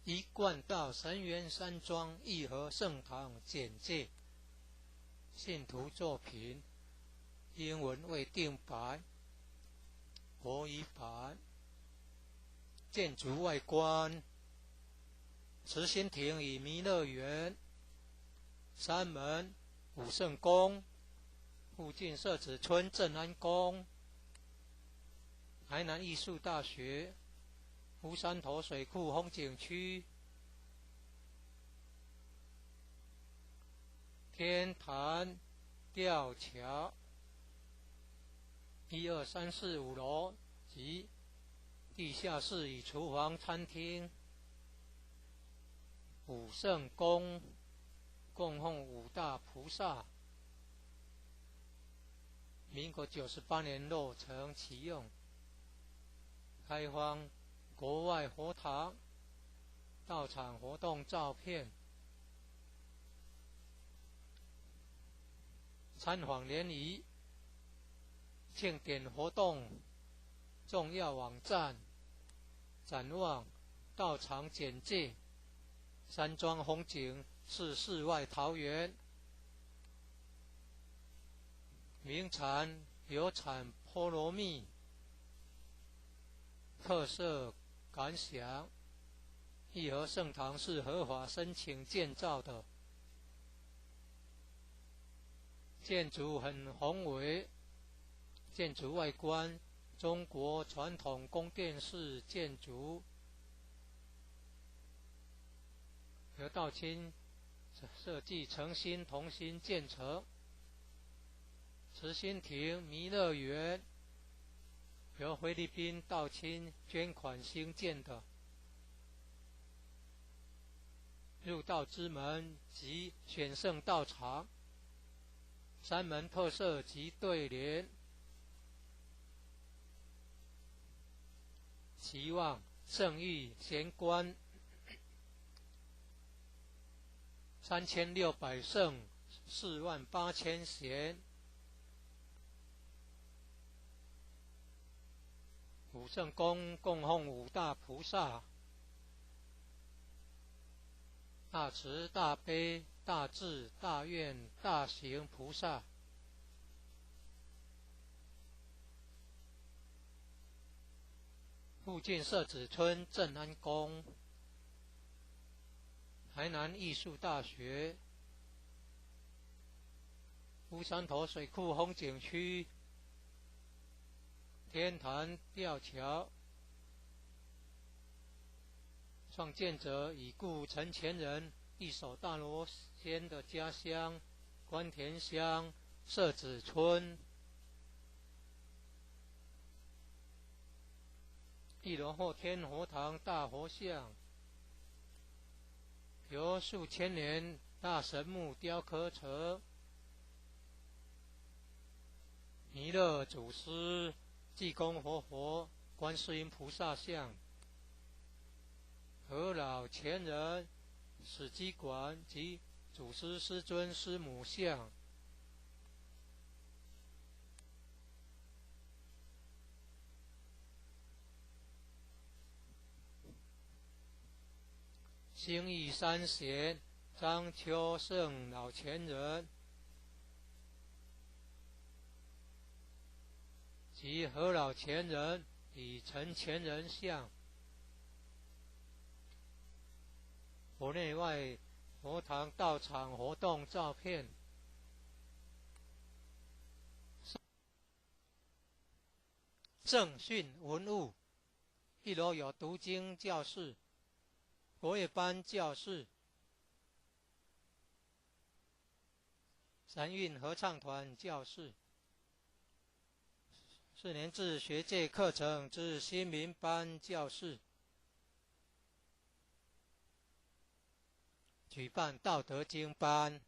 一贯道神元山庄义和圣堂简介，信徒作品，英文未定版，国语版。建筑外观，慈心亭与弥勒园，山门武圣宫，附近社子村正安宫，台南艺术大学，乌山头水库风景区，天坛吊桥，1、2、3、4、5楼及地下室与厨房、餐厅。武圣宫供奉5大菩萨，民国98年落成启用，开放国外佛堂到场活动照片，参访联谊、庆典活动重要网站、展望、道场简介。山庄风景是世外桃源，名产有产菠萝蜜，特色感想。义和圣堂是合法申请建造的，建筑很宏伟，建筑外观中国传统宫殿式建筑，由道清设计诚心同心建成。慈心亭弥勒园由菲律宾道清捐款兴建的，入道之门及选圣道场，山门特色及对联，期望圣域贤官3600圣48000贤，武圣宫供奉5大菩萨，大慈大悲大智大愿大行菩萨，附近社子村正安宫，台南艺术大学，乌山头水库风景区，天坛吊桥，创建者已故陈前人一手大罗仙的家乡关田乡社子村。1楼后天佛堂大佛像，由数千年大神木雕刻成，弥勒祖师、济公活佛、观世音菩萨像，和老前人、史基馆及祖师师尊师母像，兴义三贤张秋胜老前人及何老前人与陈前人像，佛内外佛堂道场活动照片，正训文物，一楼有读经教室、国乐班教室、三韵合唱团教室、4年制学界课程之新民班教室，举办道德经班、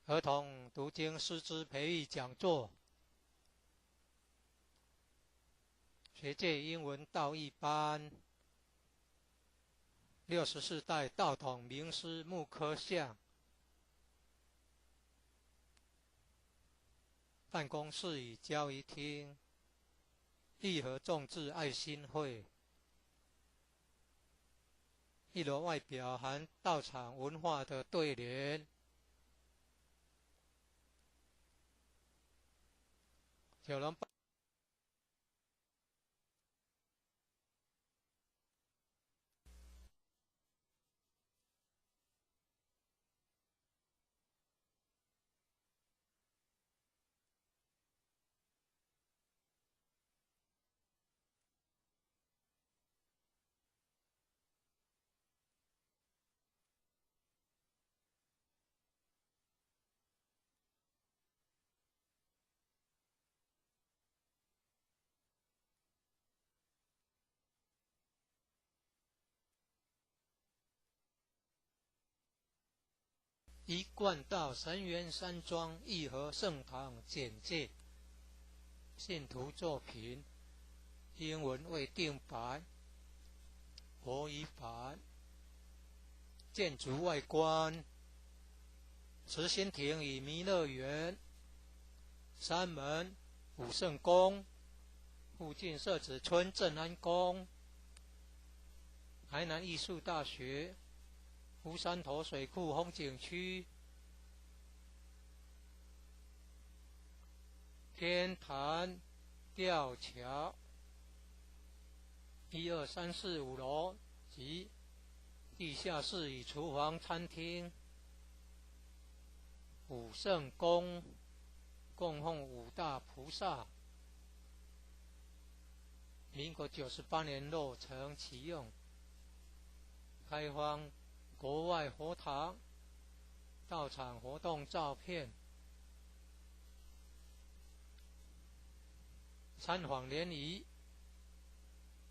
儿童读经师资培育讲座、学界英文道义班、64代道统名师木刻像，办公室与交易厅、义和众志爱心会。一楼外表含道场文化的对联，九龙一贯道神元山庄义和圣堂简介，信徒作品，英文为定白，国语版。建筑外观，慈心亭与弥勒园，山门、武圣宫，附近社子村正安宫，台南艺术大学，乌山头水库风景区，天坛吊桥，1、2、3、4、5楼及地下室与厨房、餐厅。武圣宫供奉5大菩萨，民国98年落成启用，开放国外佛堂道场活动照片，参访联谊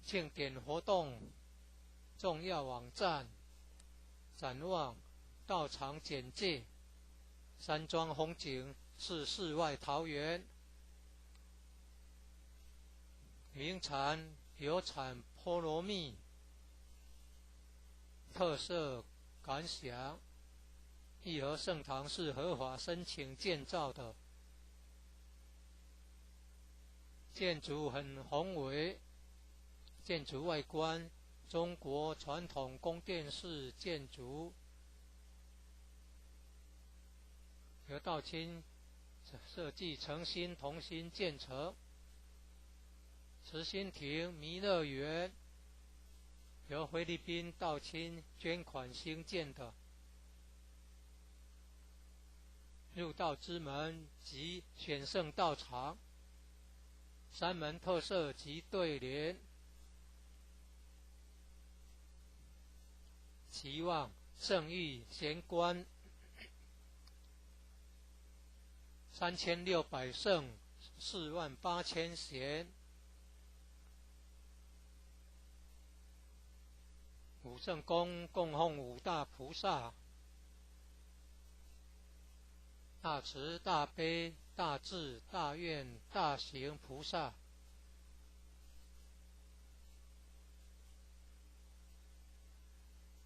庆典活动重要网站，展望道场简介，山庄风景是世外桃源，名产有产菠萝蜜，特色感想，义和圣堂是合法申请建造的，建筑很宏伟，建筑外观中国传统宫殿式建筑，由道清设计诚心同心建成。慈心亭弥勒园由菲律宾道清捐款兴建的，入道之门及选圣道场，山门特色及对联，期望圣域贤官3600圣48000贤，武圣宫供奉5大菩萨，大慈大悲大智大愿大行菩萨，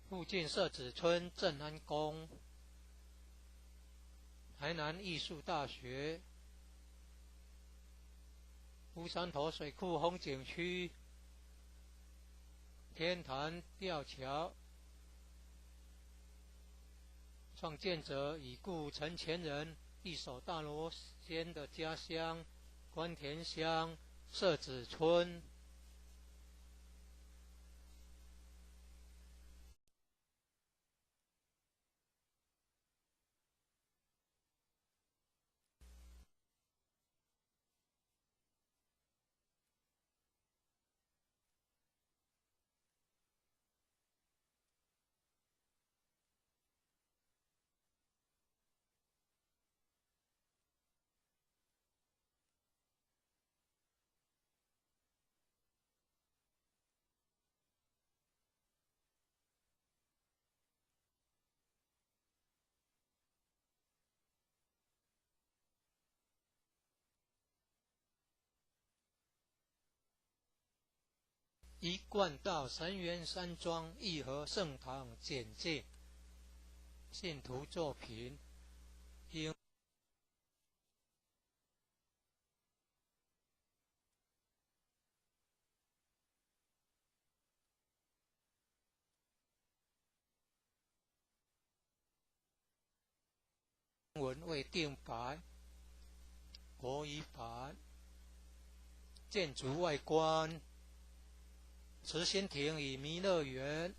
附近社子村正安宫，台南艺术大学，乌山头水库风景区，天坛吊桥创建者已故陈前人一手大罗仙的家乡关田乡社子村。一贯道神元山庄义和圣堂简介。信徒作品英文未定白，国语版。建筑外观：慈心亭与弥勒园，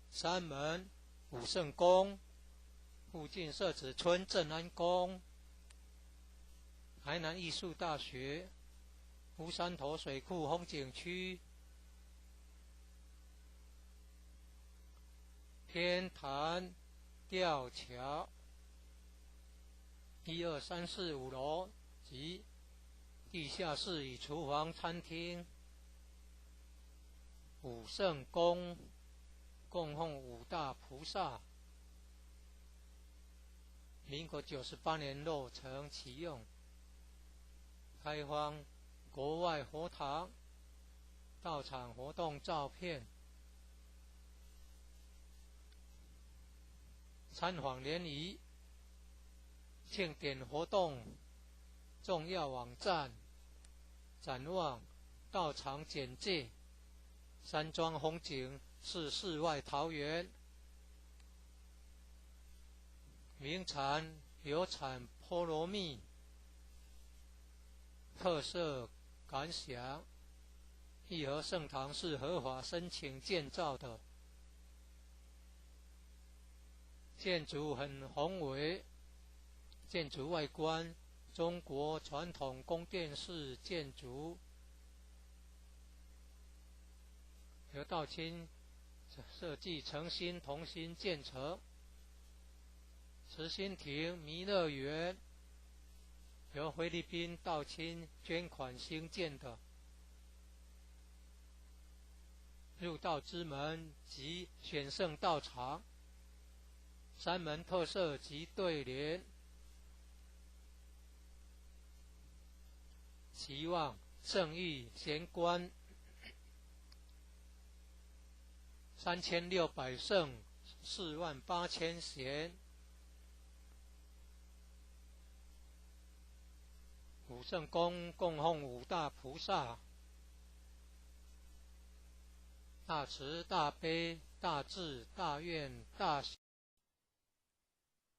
山门、武圣宫，附近社子村正安宫，台南艺术大学，乌山头水库风景区，天坛吊桥，1、2、3、4、5楼及地下室与厨房、餐厅。武圣宫供奉五大菩萨，民国98年落成启用，开放国外佛堂到场活动照片。参访联谊庆典活动重要网站，展望到场简介。山庄风景是世外桃源，名产有产菠萝蜜。特色感想：义和圣堂是合法申请建造的，建筑很宏伟。建筑外观：中国传统宫殿式建筑，由道清设计诚心同心建成。慈心亭弥勒园由菲律宾道清捐款兴建的，入道之门及选圣道场，山门特色及对联。期望圣域贤官3600圣48000贤。武圣宫供奉五大菩萨，大慈大悲大智大愿大喜。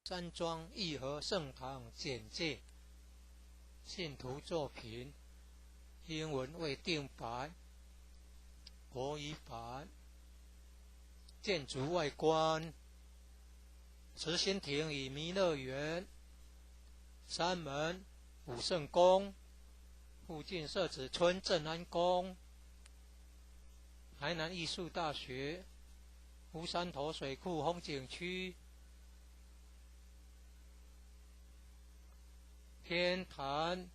山庄义和圣堂简介。信徒作品英文未定白，国语版。建筑外观：慈心亭与弥勒园，山门、武圣宫，附近社子村正安宫，台南艺术大学，乌山头水库风景区，天坛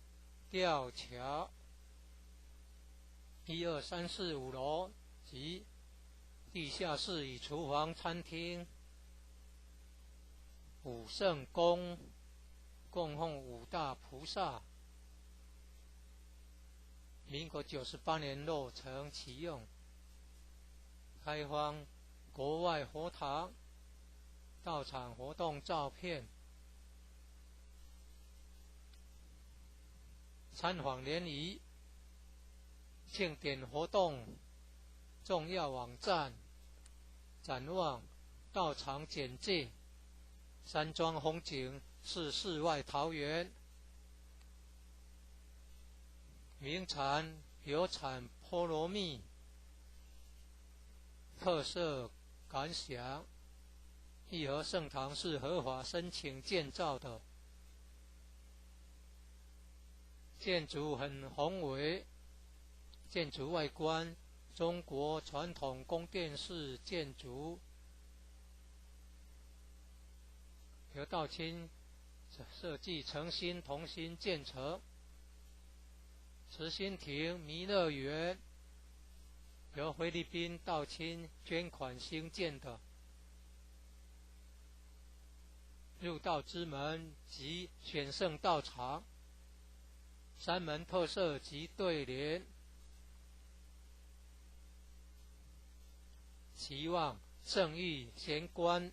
吊桥，1、2、3、4、5楼及地下室与厨房、餐厅。武圣宫供奉五大菩萨，民国98年落成启用，开放国外佛堂到场活动照片。参访联谊庆典活动重要网站，展望到场简介。山庄风景是世外桃源，名产有产菠萝蜜，特色感想：义和圣堂是合法申请建造的，建筑很宏伟，建筑外观中国传统宫殿式建筑，由道清设计诚心同心建成。慈心亭弥勒园由菲律宾道清捐款兴建的，入道之门即选圣道场，山门特色及对联，期望圣域贤官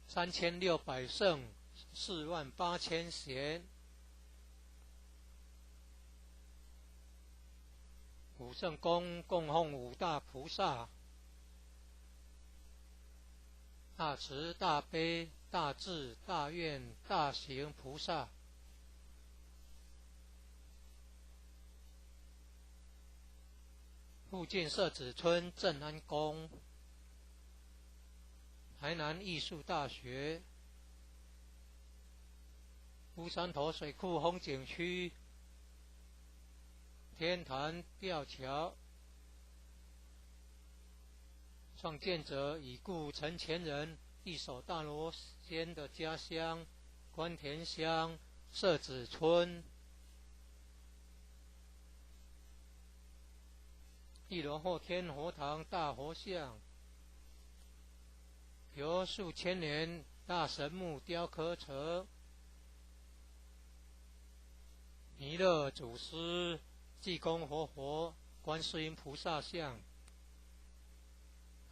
3600圣48000贤，五圣宫供奉五大菩萨，大慈大悲大智大愿大行菩萨，附近社子村正安宫，台南艺术大学，乌山头水库风景区，天坛吊桥，创建者已故陈前人一手大罗仙的家乡关田乡社子村，一楼后天佛堂大佛像，由数千年大神木雕刻成，弥勒祖师、济公活佛、观世音菩萨像，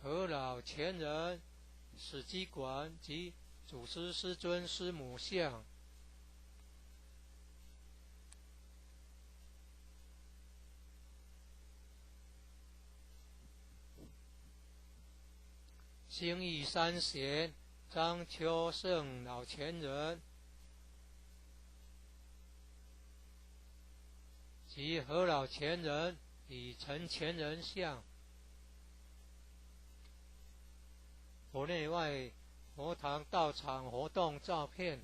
和老前人史基馆及祖师师尊师母像，兴义三贤张秋胜老前人及和老前人与陈前人像，佛内外佛堂道场活动照片，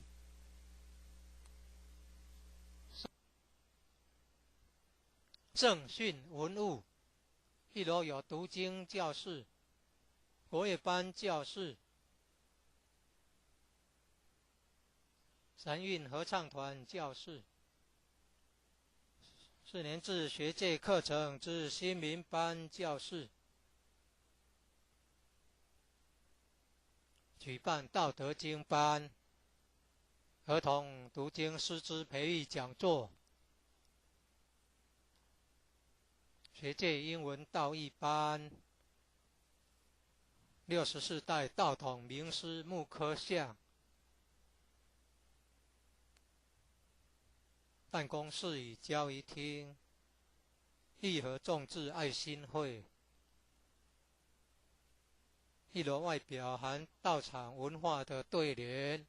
正训文物，一楼有读经教室、国乐班教室、三韵合唱团教室、4年制学界课程之新民班教室，举办道德经班、儿童读经师资培育讲座、学界英文道义班、64代道统名师木刻像，办公室与交易厅，义和众志爱心会，一楼外表含道场文化的对联，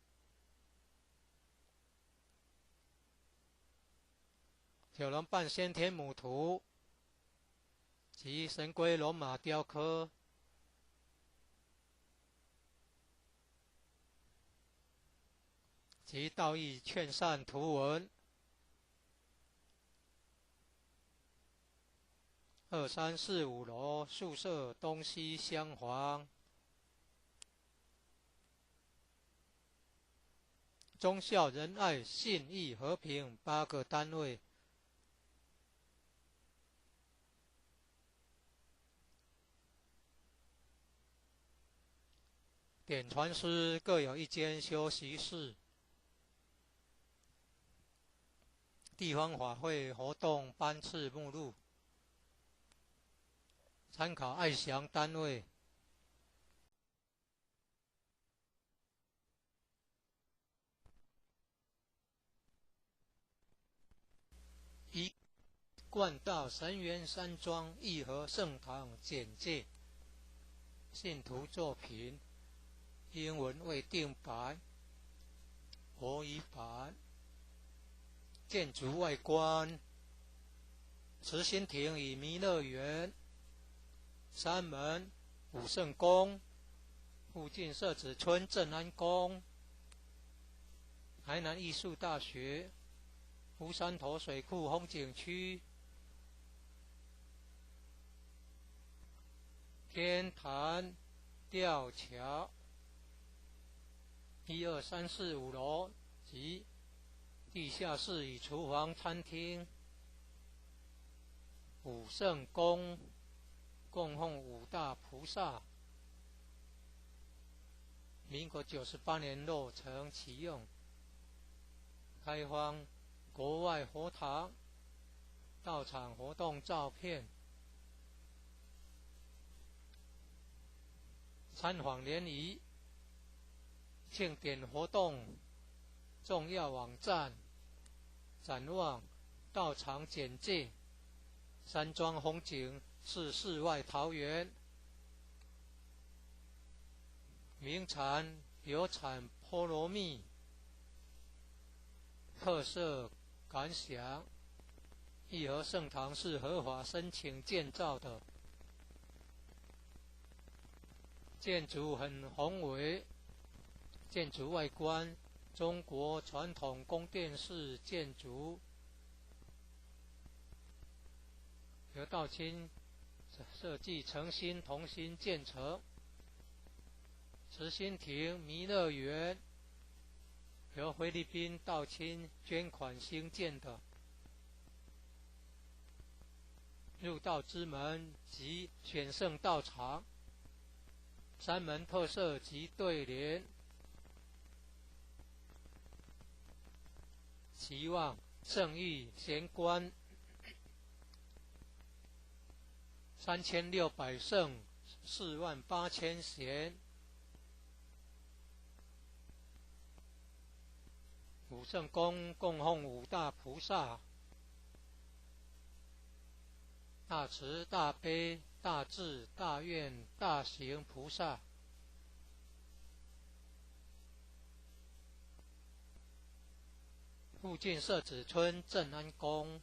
九龙半先天母图及神龟龙马雕刻，及道义劝善图文，2、3、4、5楼宿舍东西厢房，忠孝仁爱信义和平8个单位，典传师各有一间休息室，地方法会活动班次目录，参考爱详单位。一、冠道神元山庄义和圣堂简介，信徒作品英文未定白，国语版。建筑外观：慈心亭与弥勒园、山门、武圣宫，附近社子村正安宫、台南艺术大学、乌山头水库风景区、天坛吊桥，1、2、3、4、5楼及地下室与厨房、餐厅。武圣宫供奉5大菩萨，民国98年落成启用，开放国外佛堂、道场活动照片。参访联谊、庆典活动重要网站、展望、道场简介。山庄风景是世外桃源，名产有产菠萝蜜，特色感想：义和圣堂是合法申请建造的，建筑很宏伟，建筑外观中国传统宫殿式建筑，由道清设计诚心同心建成。慈心亭弥勒园由菲律宾道清捐款兴建的，入道之门及选圣道场，山门特色及对联，期望圣域贤官3600圣48000贤。武圣宫供奉5大菩萨，大慈大悲大智大愿大行菩萨。附近社子村正安宫。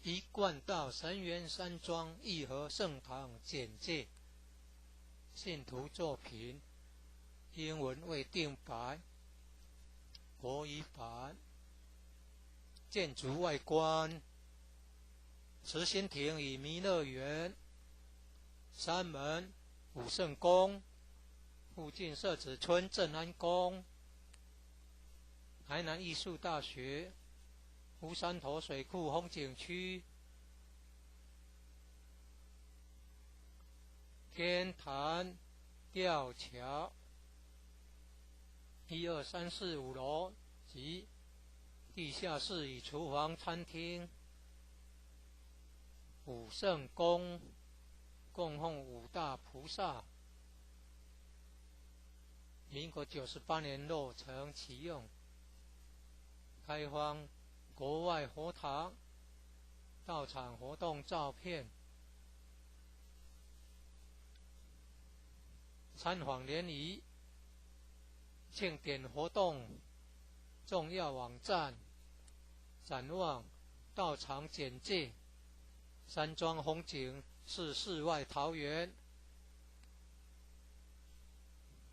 一贯道神元山庄义和圣堂简介：信徒作品，英文未定白，国语版。建筑外观：慈心亭与弥勒园、山门、武圣宫，附近社子村正安宫、台南艺术大学、乌山头水库风景区、天坛吊桥，1、2、3、4、5楼及地下室与厨房、餐厅。武圣宫供奉5大菩萨，民国98年落成启用，开放国外佛堂、道场活动照片。参访联谊、庆典活动重要网站、展望、道场简介。山庄风景是世外桃源，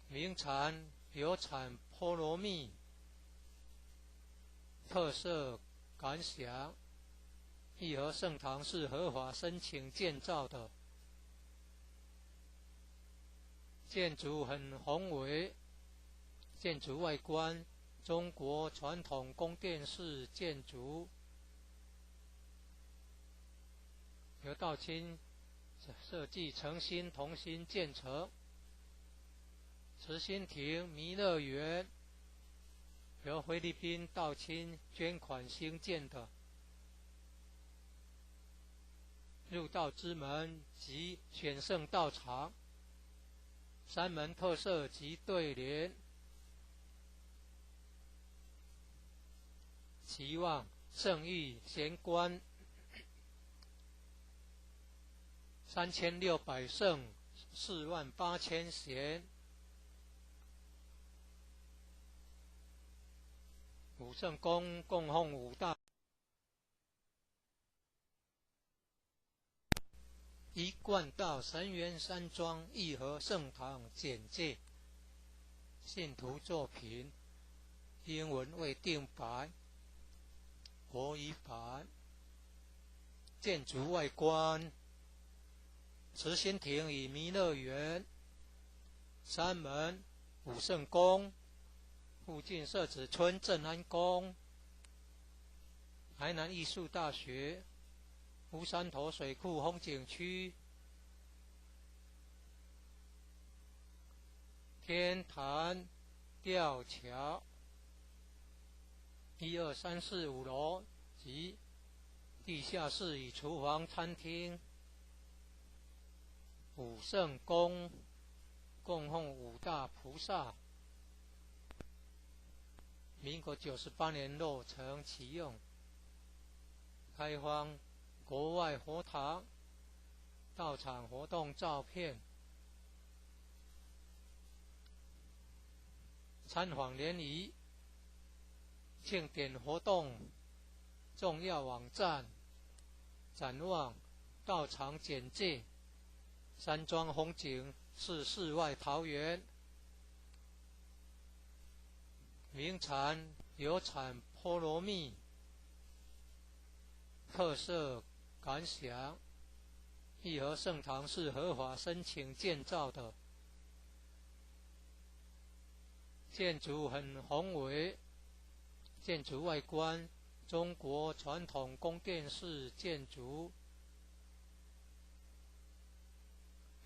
名产有产菠萝蜜，特色感想：义和圣堂是合法申请建造的，建筑很宏伟，建筑外观中国传统宫殿式建筑，由道清设计诚心同心建成。慈心亭弥勒园由菲律宾道清捐款兴建的，入道之门及选圣道场，山门特色及对联，期望圣域贤官3600圣48000贤，武圣宫供奉五大，一贯道神元山庄义和圣堂简介，信徒作品，英文为定白，国语版。建筑外观，慈心亭与弥勒园，山门武圣宫，附近社子村正安宫，台南艺术大学，乌山头水库风景区，天坛吊桥，1、2、3、4、5楼及地下室与厨房、餐厅。武圣宫供奉五大菩萨，民国98年落成启用，开放国外佛堂到场活动照片，参访联谊庆典活动重要网站，展望道场简介，山庄风景是世外桃源，名产有产菠萝蜜，特色感想，义和圣堂是合法申请建造的，建筑很宏伟，建筑外观中国传统宫殿式建筑，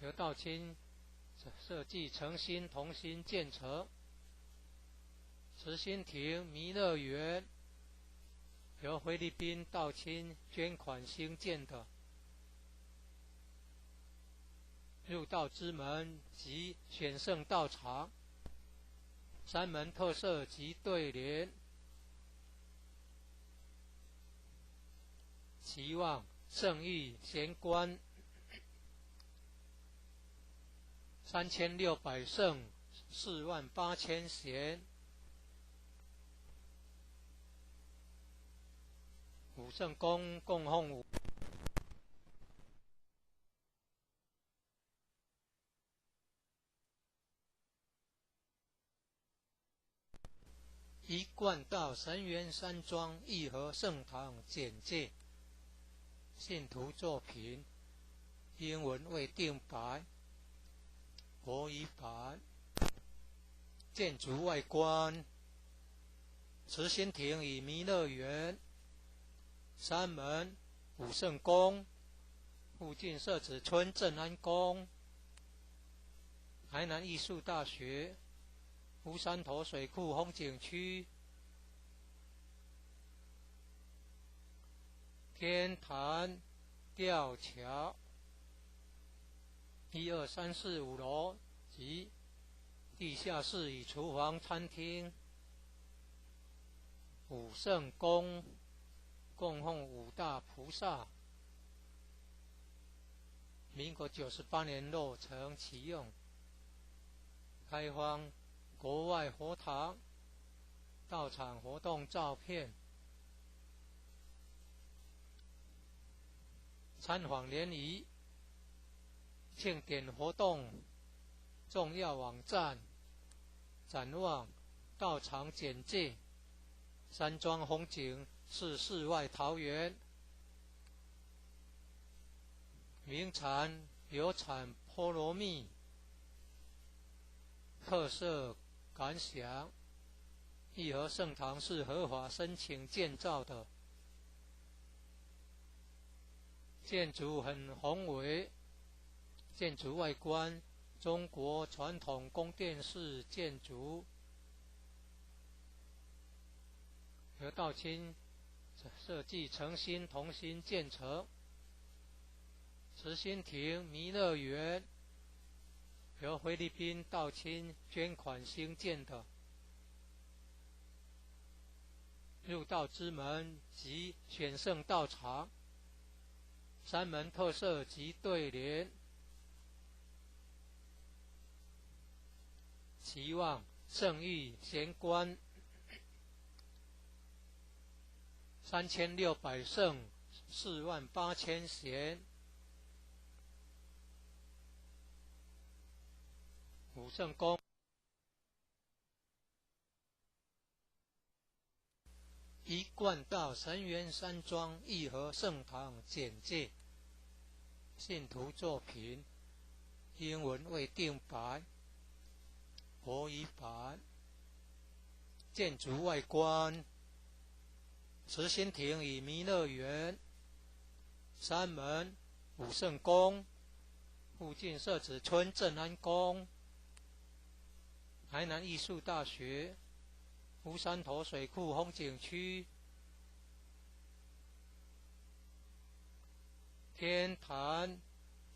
由道清设计诚心同心建成。慈心亭弥勒园由菲律宾道清捐款兴建的，入道之门及选圣道场，山门特色及对联，期望圣域贤官3600圣48000贤，武圣宫供奉一贯道神元山庄义和圣堂简介，信徒作品，英文为定白，国语版。建筑外观，慈心亭与弥勒园，山门武圣宫，附近社子村正安宫，台南艺术大学，乌山头水库风景区，天坛吊桥，1、2、3、4、5楼及地下室与厨房、餐厅。武圣宫供奉五大菩萨，民国98年落成启用，开放国外佛堂到场活动照片，参访联谊庆典活动重要网站，展望道场简介，山庄风景是世外桃源，名产有产菠萝蜜，特色感想，义和圣堂是合法申请建造的，建筑很宏伟，建筑外观中国传统宫殿式建筑，由道清设计诚心同心建成。慈心亭弥勒园由菲律宾道清捐款兴建的，入道之门及选圣道场，三门特色及对联，期望圣域贤官3600圣48000贤，武圣公一贯道神元山庄义和圣堂简介，信徒作品，英文未定版，国语版。建筑外观，慈心亭与弥勒园，山门武圣宫，附近社子村正安宫，台南艺术大学，乌山头水库风景区，天坛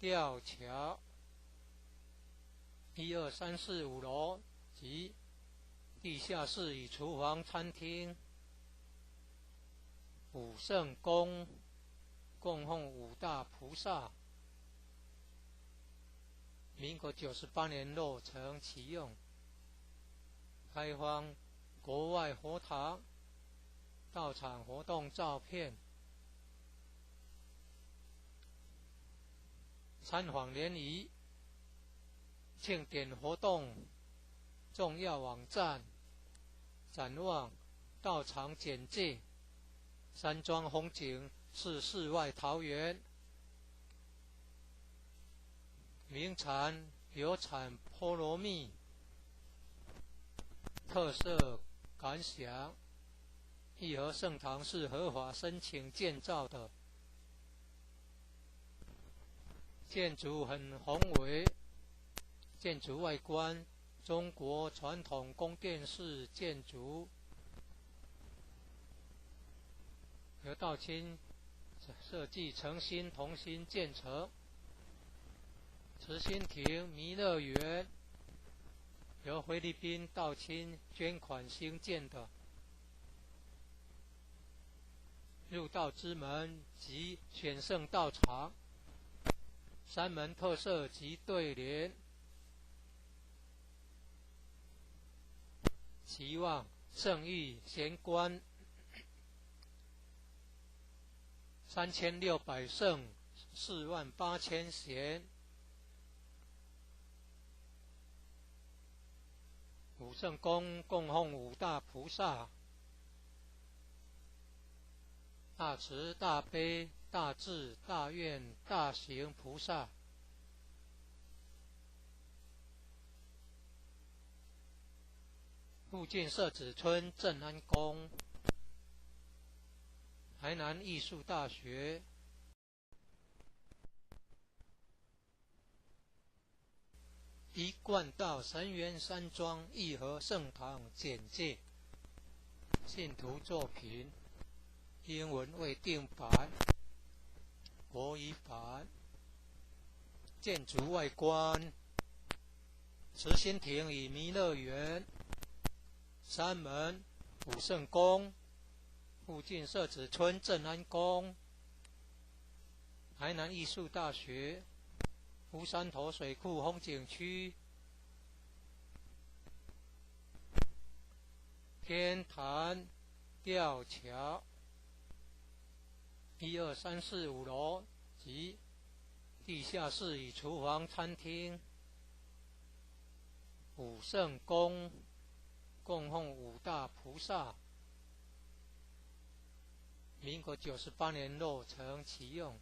吊桥，1、2、3、4、5楼及地下室与厨房、餐厅。武圣宫供奉五大菩萨，民国98年落成启用，开放国外佛堂到场活动照片，参访联谊，庆典活动重要网站，展望道场简介，山庄风景是世外桃源，名产有产菠萝蜜，特色感想，义和圣堂是合法申请建造的，建筑很宏伟，建筑外观中国传统宫殿式建筑，由道清设计诚心同心建成。慈心亭弥勒园由菲律宾道清捐款兴建的，入道之门及选圣道场，三门特色及对联，期望圣域贤官3600圣48000贤，武圣宫供奉五大菩萨，大慈大悲大智大愿大行菩萨，附近社子村正安宫，台南艺术大学，一贯道神元山庄义和圣堂简介，信徒作品，英文未定版，国语版。建筑外观，慈心亭与弥勒园，山门武圣宫，附近社子村正安宫，台南艺术大学，乌山头水库风景区，天坛吊桥，1、2、3、4、5楼及地下室与厨房、餐厅。武圣宫供奉五大菩萨，民国98年落成启用，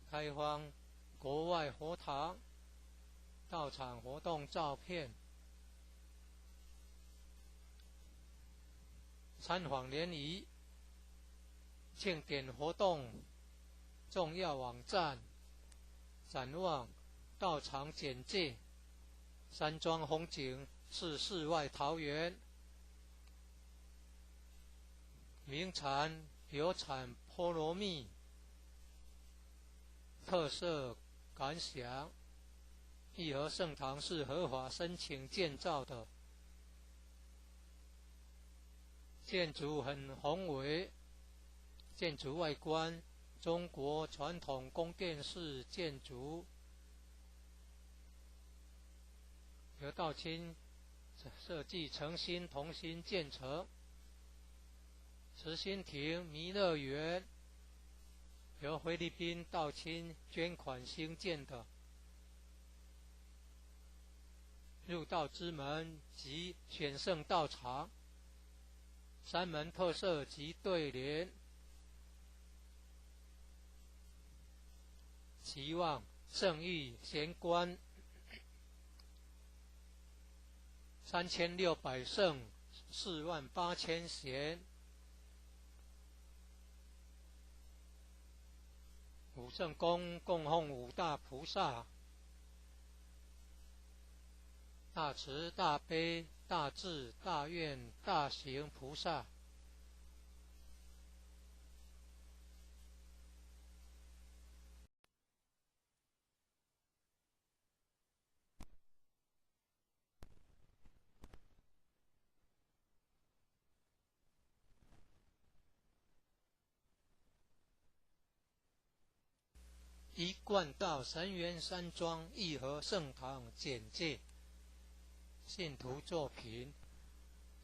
开放国外佛堂到场活动照片，参访联谊，庆典活动重要网站，展望道场简介，山庄风景是世外桃源，名产有产菠萝蜜，特色感想，义和圣堂是合法申请建造的，建筑很宏伟，建筑外观中国传统宫殿式建筑，由道清设计诚心同心建成。慈心亭弥勒园由菲律宾道清捐款兴建的。入道之门及选圣道场，三门特色及对联，期望圣域贤官3600圣48000贤，五圣宫供奉五大菩萨，大慈大悲大智大愿大行菩萨。一贯道神元山庄义和圣堂简介，信徒作品，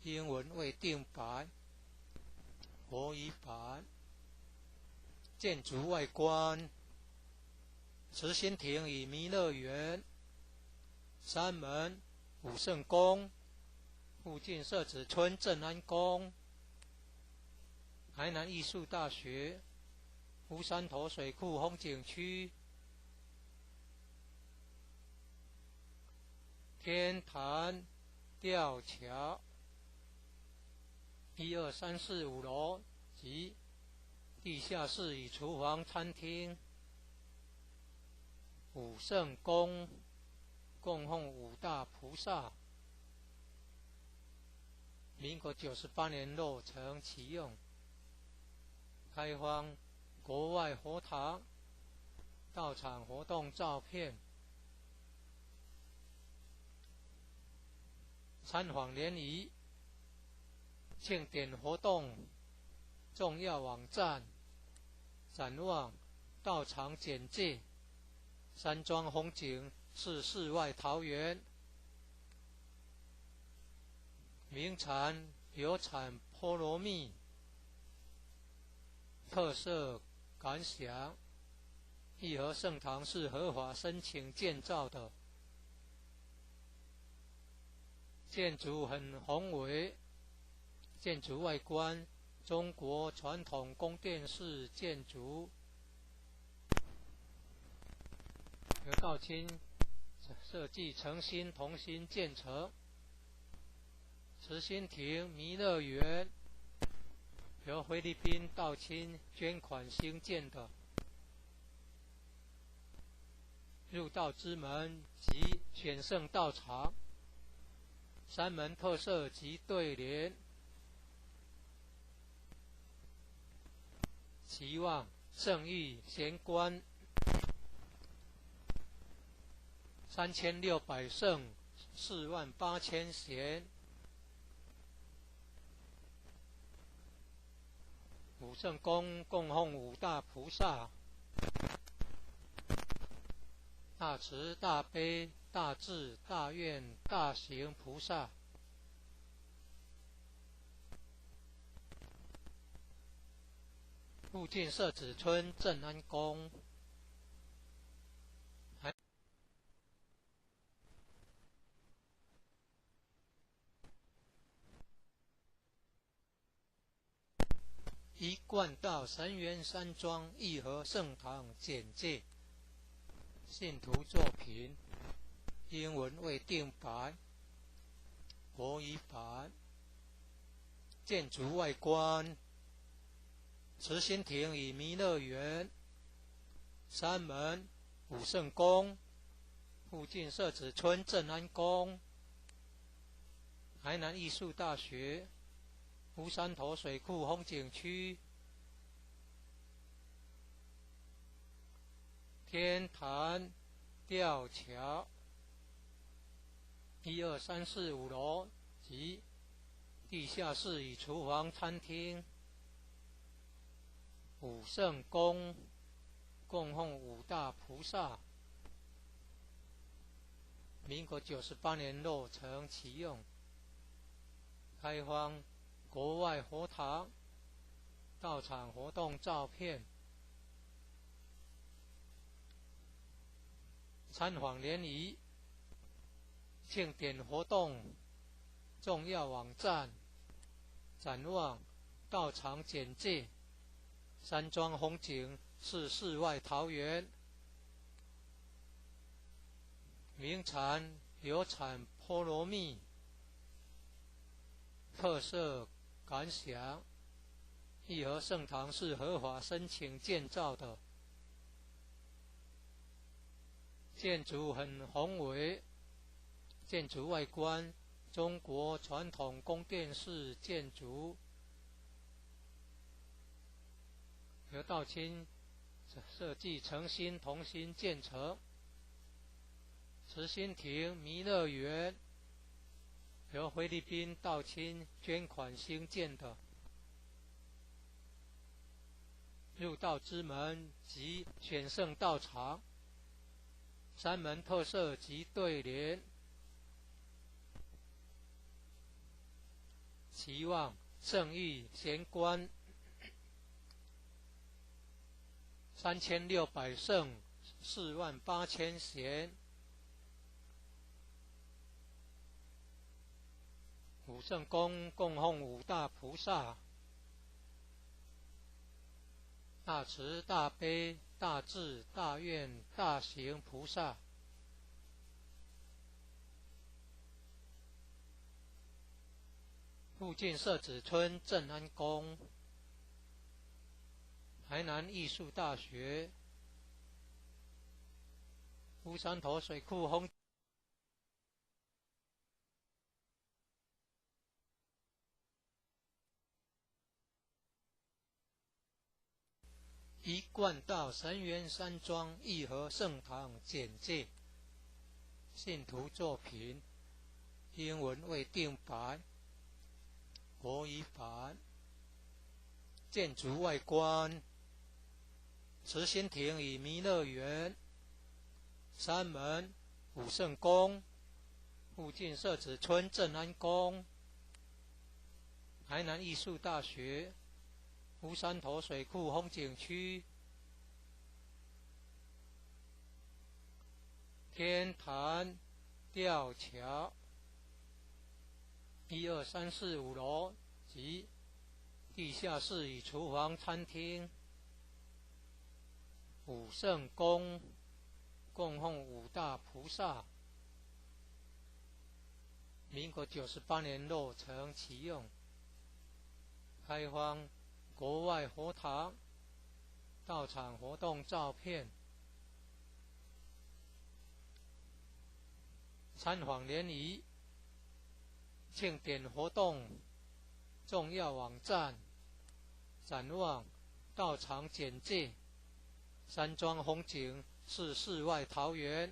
英文未定版，国语版。建筑外观，慈心亭与弥勒园，三门武圣宫，附近社子村正安宫，台南艺术大学，乌山头水库风景区，天坛吊桥，1、2、3、4、5楼及地下室与厨房、餐厅。武圣宫供奉五大菩萨，民国98年落成启用，开放国外佛堂到场活动照片，参访联谊、庆典活动重要网站，展望道场简介，山庄风景是世外桃源，名产有产菠萝蜜，特色感想，义和圣堂是合法申请建造的，建筑很宏伟，建筑外观中国传统宫殿式建筑，由道清设计诚心同心建成。慈心亭弥勒园由菲律宾道清捐款兴建的。入道之门及选圣道场，三门特色及对联，期望圣域贤官3600圣48000贤，武圣宫供奉五大菩萨，大慈大悲大智大愿大行菩萨。附近社子村正安宫，一贯道神元山庄义和圣堂简介，信徒作品，英文未定版，国语版。建筑外观，慈心亭与弥勒园，三门武圣宫，附近社子村正安宫，台南艺术大学，乌山头水库风景区，天坛吊桥，1、2、3、4、5楼及地下室与厨房、餐厅。武圣宫供奉五大菩萨。民国98年落成启用，开放国外佛堂、道场活动照片。参访联谊、庆典活动重要网站、展望、道场简介。山庄风景是世外桃源，名产有产菠萝蜜，特色感想。义和圣堂是合法申请建造的，建筑很宏伟，建筑外观中国传统宫殿式建筑，由道清设计诚心同心建成。慈心亭弥勒园由菲律宾道清捐款兴建的。入道之门及选圣道场，山门特色及对联。期望圣域贤官3600圣48000贤。武圣宫供奉五大菩萨：大慈大悲大智大愿大行菩萨。附近社子村正安宫。台南艺术大学。乌山头水库风一贯道神元山庄义和圣堂简介。信徒作品英文未定版，国语版。建筑外观：慈心亭与弥勒园。山门武圣宫。附近社子村正安宫。台南艺术大学。乌山头水库风景区。天坛吊桥1、2、3、4、5楼及地下室与厨房、餐厅。武圣宫供奉五大菩萨。民国98年落成启用，开放国外佛堂、道场活动照片。参访联谊、庆典活动重要网站、展望、道场简介。山庄风景是世外桃源，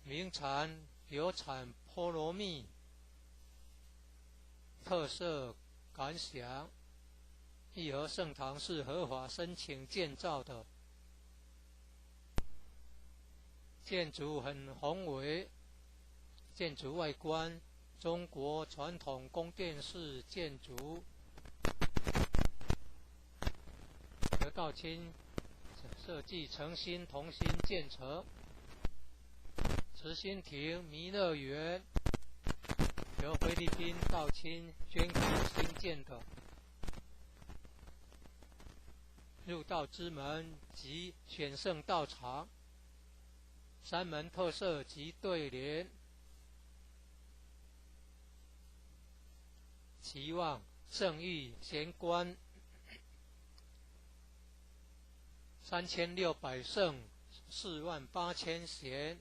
名产有产菠萝蜜，特色感想。义和圣堂是合法申请建造的，建筑很宏伟，建筑外观中国传统宫殿式建筑，由道清设计诚心同心建成。慈心亭弥勒园由菲律宾道清捐款兴建的。入道之门及选圣道场，山门特色及对联。期望圣域贤官3600圣48000贤。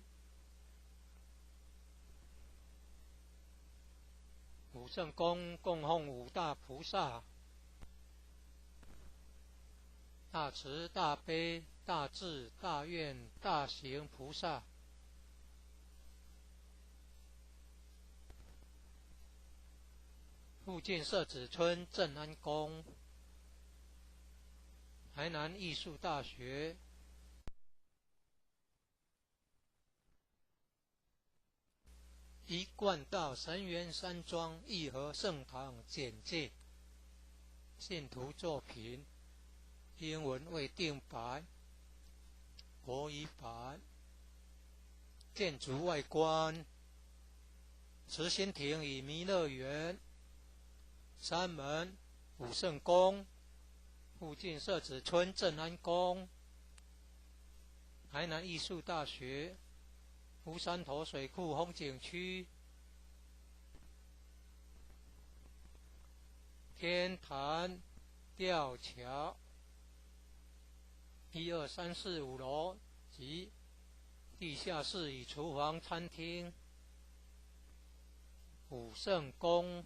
武圣宫供奉五大菩萨：大慈大悲大智大愿大行菩萨。附近社子村正安宫，台南艺术大学，一贯道神元山庄义和圣堂简介，信徒作品，英文未定白，国语版。建筑外观，慈心亭与弥勒园，山门武圣宫，附近社子村正安宫，台南艺术大学，乌山头水库风景区，天坛吊桥，1、2、3、4、5楼及地下室与厨房、餐厅，武圣宫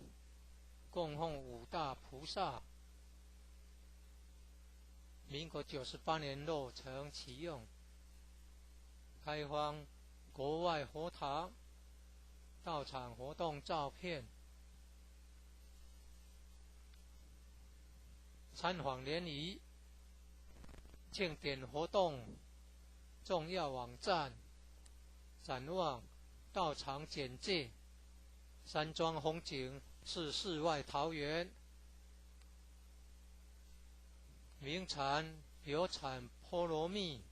供奉五大菩萨，民国98年落成启用，开放国外佛堂，到场活动照片，参访联谊，庆典活动重要网站，展望道场简介，山庄风景是世外桃源，名产有产菠萝蜜，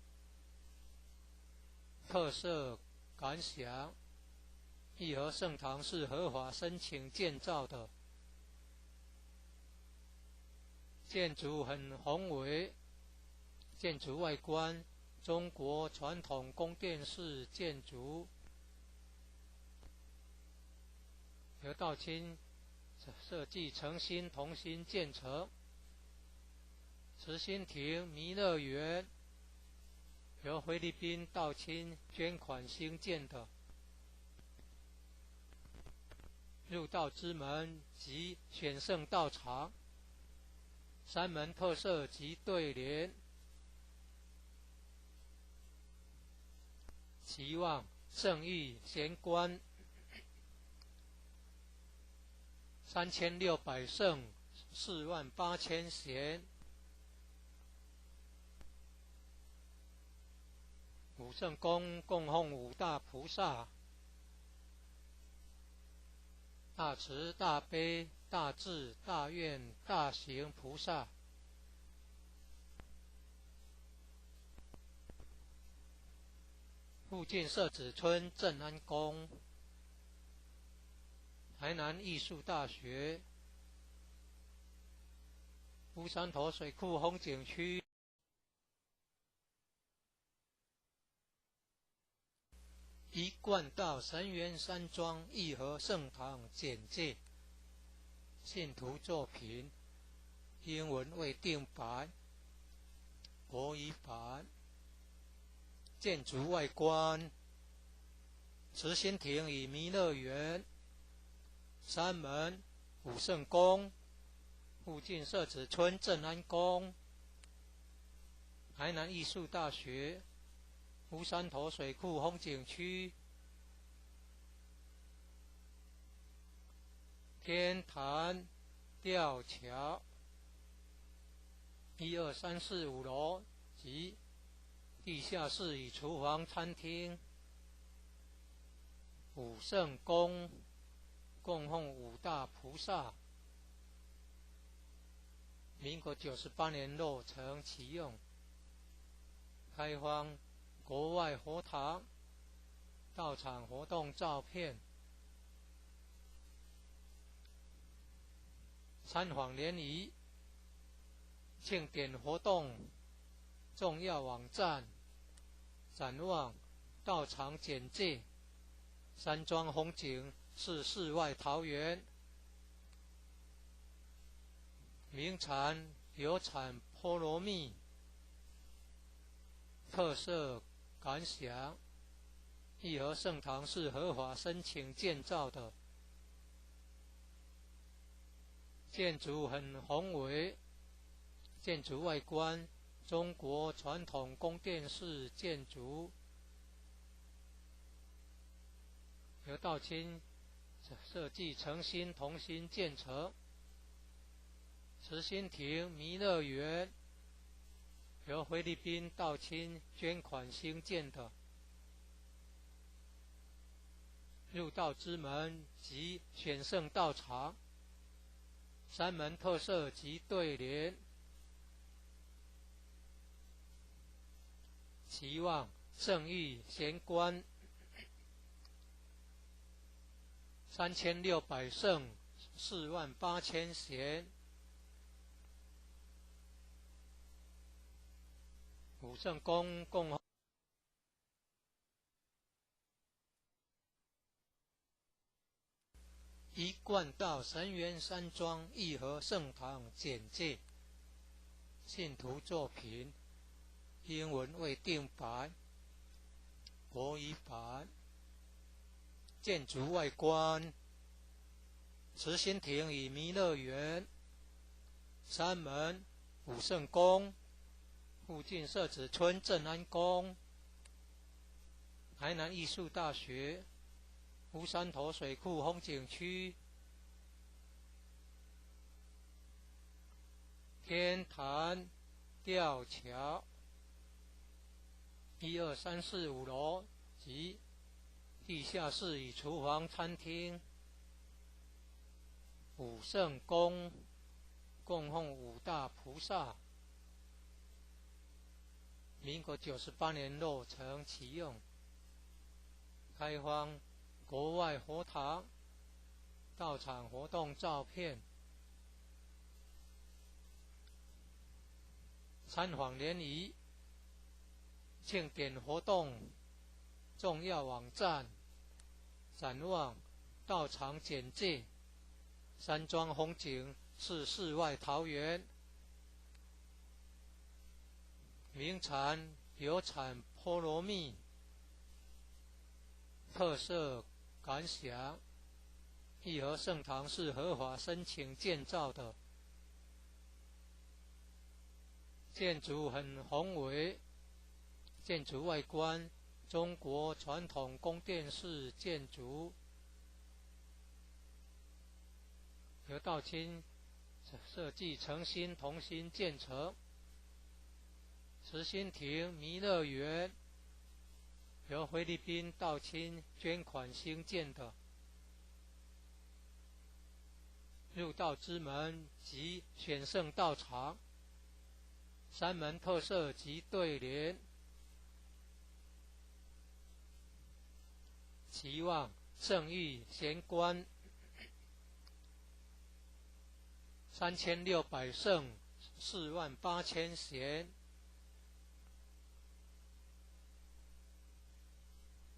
特色感想，义和圣堂是合法申请建造的，建筑很宏伟，建筑外观中国传统宫殿式建筑，由道清设计诚心同心建成。慈心亭弥勒园由菲律宾道清捐款兴建的，入道之门及选圣道场，山门特色及对联，期望圣域贤官3600圣48000贤，武圣宫供奉五大菩萨，大慈大悲大智大愿大行菩萨，附近社子村正安宫，台南艺术大学，乌山头水库风景区，一贯道神元山庄义和圣堂简介，信徒作品，英文未定白，国语版。建筑外观，慈心亭与弥勒园，山门武圣宫，附近社子村正安宫，台南艺术大学，乌山头水库风景区，天坛吊桥，1、2、3、4、5楼及地下室与厨房、餐厅，武圣宫供奉五大菩萨，民国98年落成启用，开放国外佛堂，到场活动照片，参访联谊，庆典活动重要网站，展望道场简介，山庄风景是世外桃源，名产有产菠萝蜜，特色感想，义和圣堂是合法申请建造的，建筑很宏伟，建筑外观中国传统宫殿式建筑，由道清设计诚心同心建成，慈心亭弥勒园由菲律宾道亲捐款兴建的入道之门及选圣道场，三门特色及对联，期望圣誉贤官3600圣48000贤，五圣公共一贯道神元山庄义和圣堂简介，信徒作品英文为定版，国语版。建筑外观，慈心亭与弥勒园，三门武圣宫，附近社子村正安宫，台南艺术大学，乌山头水库风景区，天坛吊桥，1、2、3、4、5楼及地下室与厨房、餐厅，武圣宫供奉五大菩萨，民国98年落成启用，开放国外佛堂，道场活动照片，参访联谊，庆典活动重要网站，展望道场简介，山庄风景是世外桃源，名产有产菠萝蜜，特色感想，义和圣堂是合法申请建造的，建筑很宏伟，建筑外观中国传统宫殿式建筑，由道亲设计诚心同心建成。慈心亭弥勒园由菲律宾道亲捐款兴建的入道之门及选圣道场，三门特色及对联，期望圣誉贤官3600圣48000贤，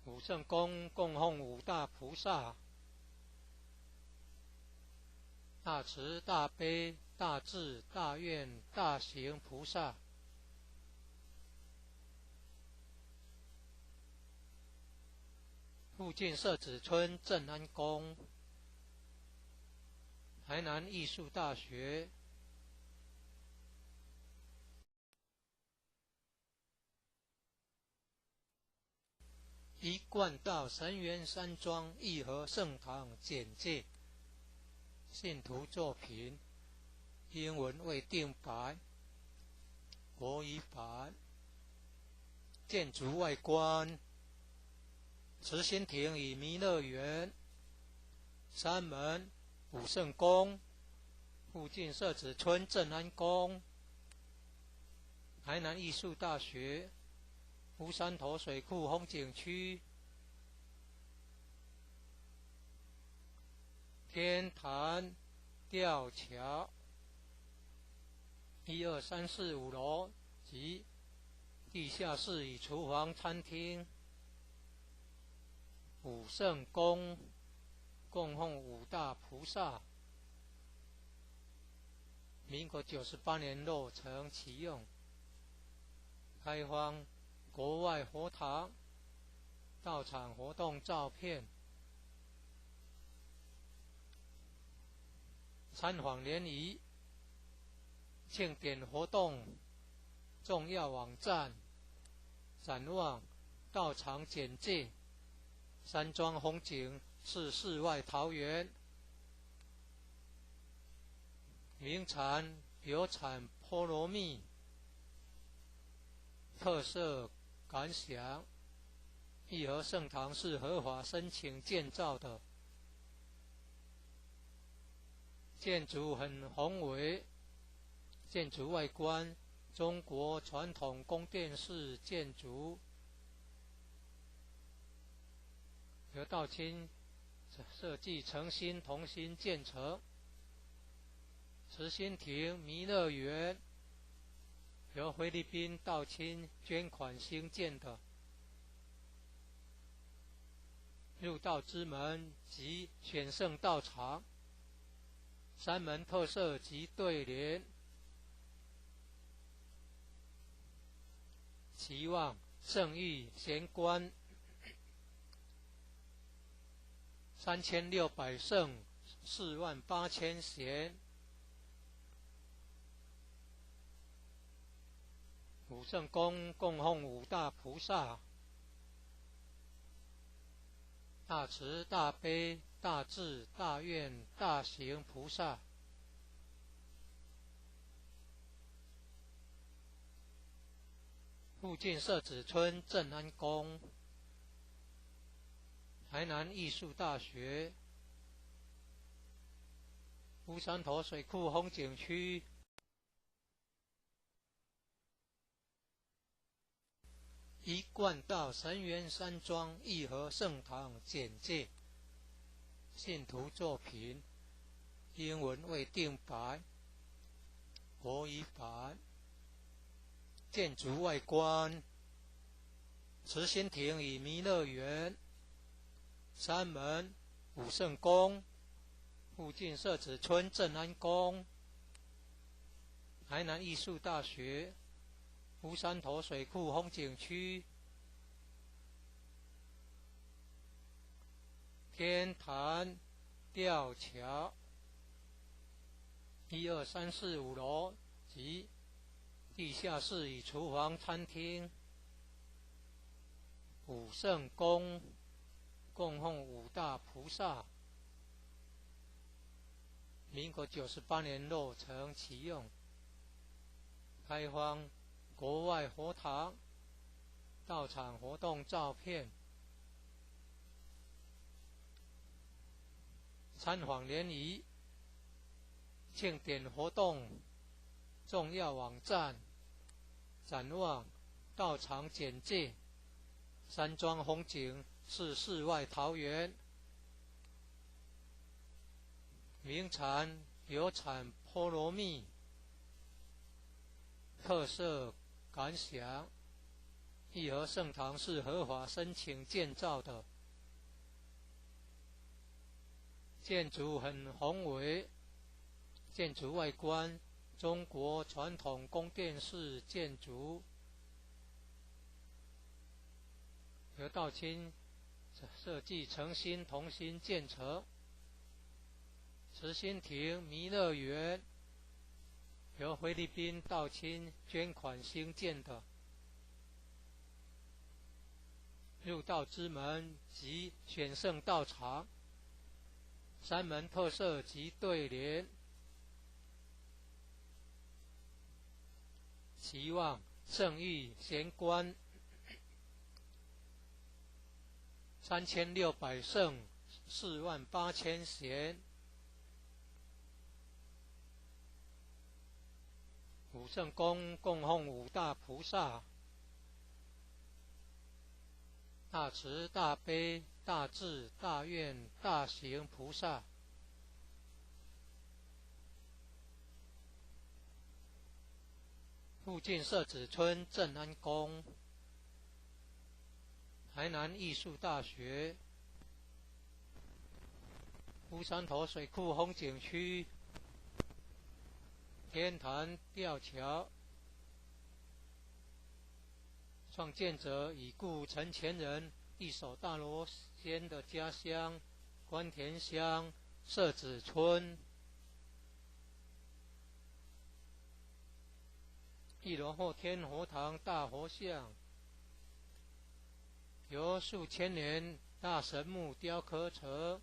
武圣宫供奉五大菩萨，大慈大悲大智大愿大行菩萨，附近社子村正安宫，台南艺术大学，一贯道神元山庄义和圣堂简介，信徒作品英文为定版，国语版。建筑外观，慈心亭与弥勒园，三门武圣宫，附近社子村正安宫，台南艺术大学，乌山头水库风景区，天坛吊桥，1、2、3、4、5楼及地下室与厨房、餐厅，武圣宫供奉五大菩萨，民国98年落成启用，开放国外佛堂，道场活动照片，参访联谊，庆典活动重要网站，展望道场简介，山庄风景是世外桃源，名产有产菠萝蜜，特色感想：义和圣堂是合法申请建造的，建筑很宏伟，建筑外观中国传统宫殿式建筑，由道清设计诚心同心建成。慈心亭弥勒园由菲律宾道清捐款兴建的，入道之门及选圣道场，三门特色及对联，期望圣域贤官3600圣48000贤，五圣宫供奉五大菩萨，大慈大悲大智大愿大行菩萨，附近社子村正安宫，台南艺术大学，乌山头水库风景区，一贯道神元山庄义和圣堂简介，信徒作品，英文未定版，国语版。建筑外观：慈心亭与弥勒园，三门武圣宫，附近社子村正安宫，台南艺术大学，乌山头水库风景区，天坛吊桥，1、2、3、4、5楼及地下室与厨房、餐厅。武圣宫供奉五大菩萨，民国98年落成启用，开放国外佛堂到场活动照片，参访联谊庆典活动重要网站，展望道场简介，山庄风景是世外桃源，名产有产菠萝蜜，特色感想：义和圣堂是合法申请建造的，建筑很宏伟，建筑外观中国传统宫殿式建筑，由道清设计诚心同心建成。慈心亭弥勒园由菲律宾道清捐款兴建的，入道之门及选圣道场，三门特色及对联，期望圣域贤官3600圣48000贤，武圣宫供奉五大菩萨，大慈大悲大智大愿大行菩萨，附近社子村正安宫，台南艺术大学，乌山头水库风景区，天坛吊桥，创建者已故陈前人一手大罗仙的家乡关田乡社子村。一楼后天佛堂大佛像，由数千年大神木雕刻成，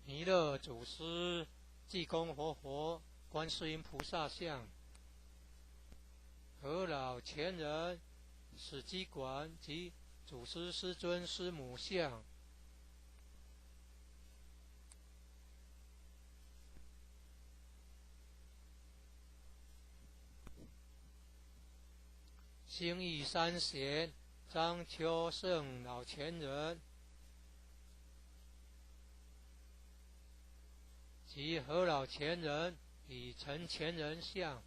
弥勒的祖师济公活佛、观世音菩萨像、和老前人史基馆及祖师师尊师母像，兴义三贤张秋圣老前人及和老前人与陈前人像，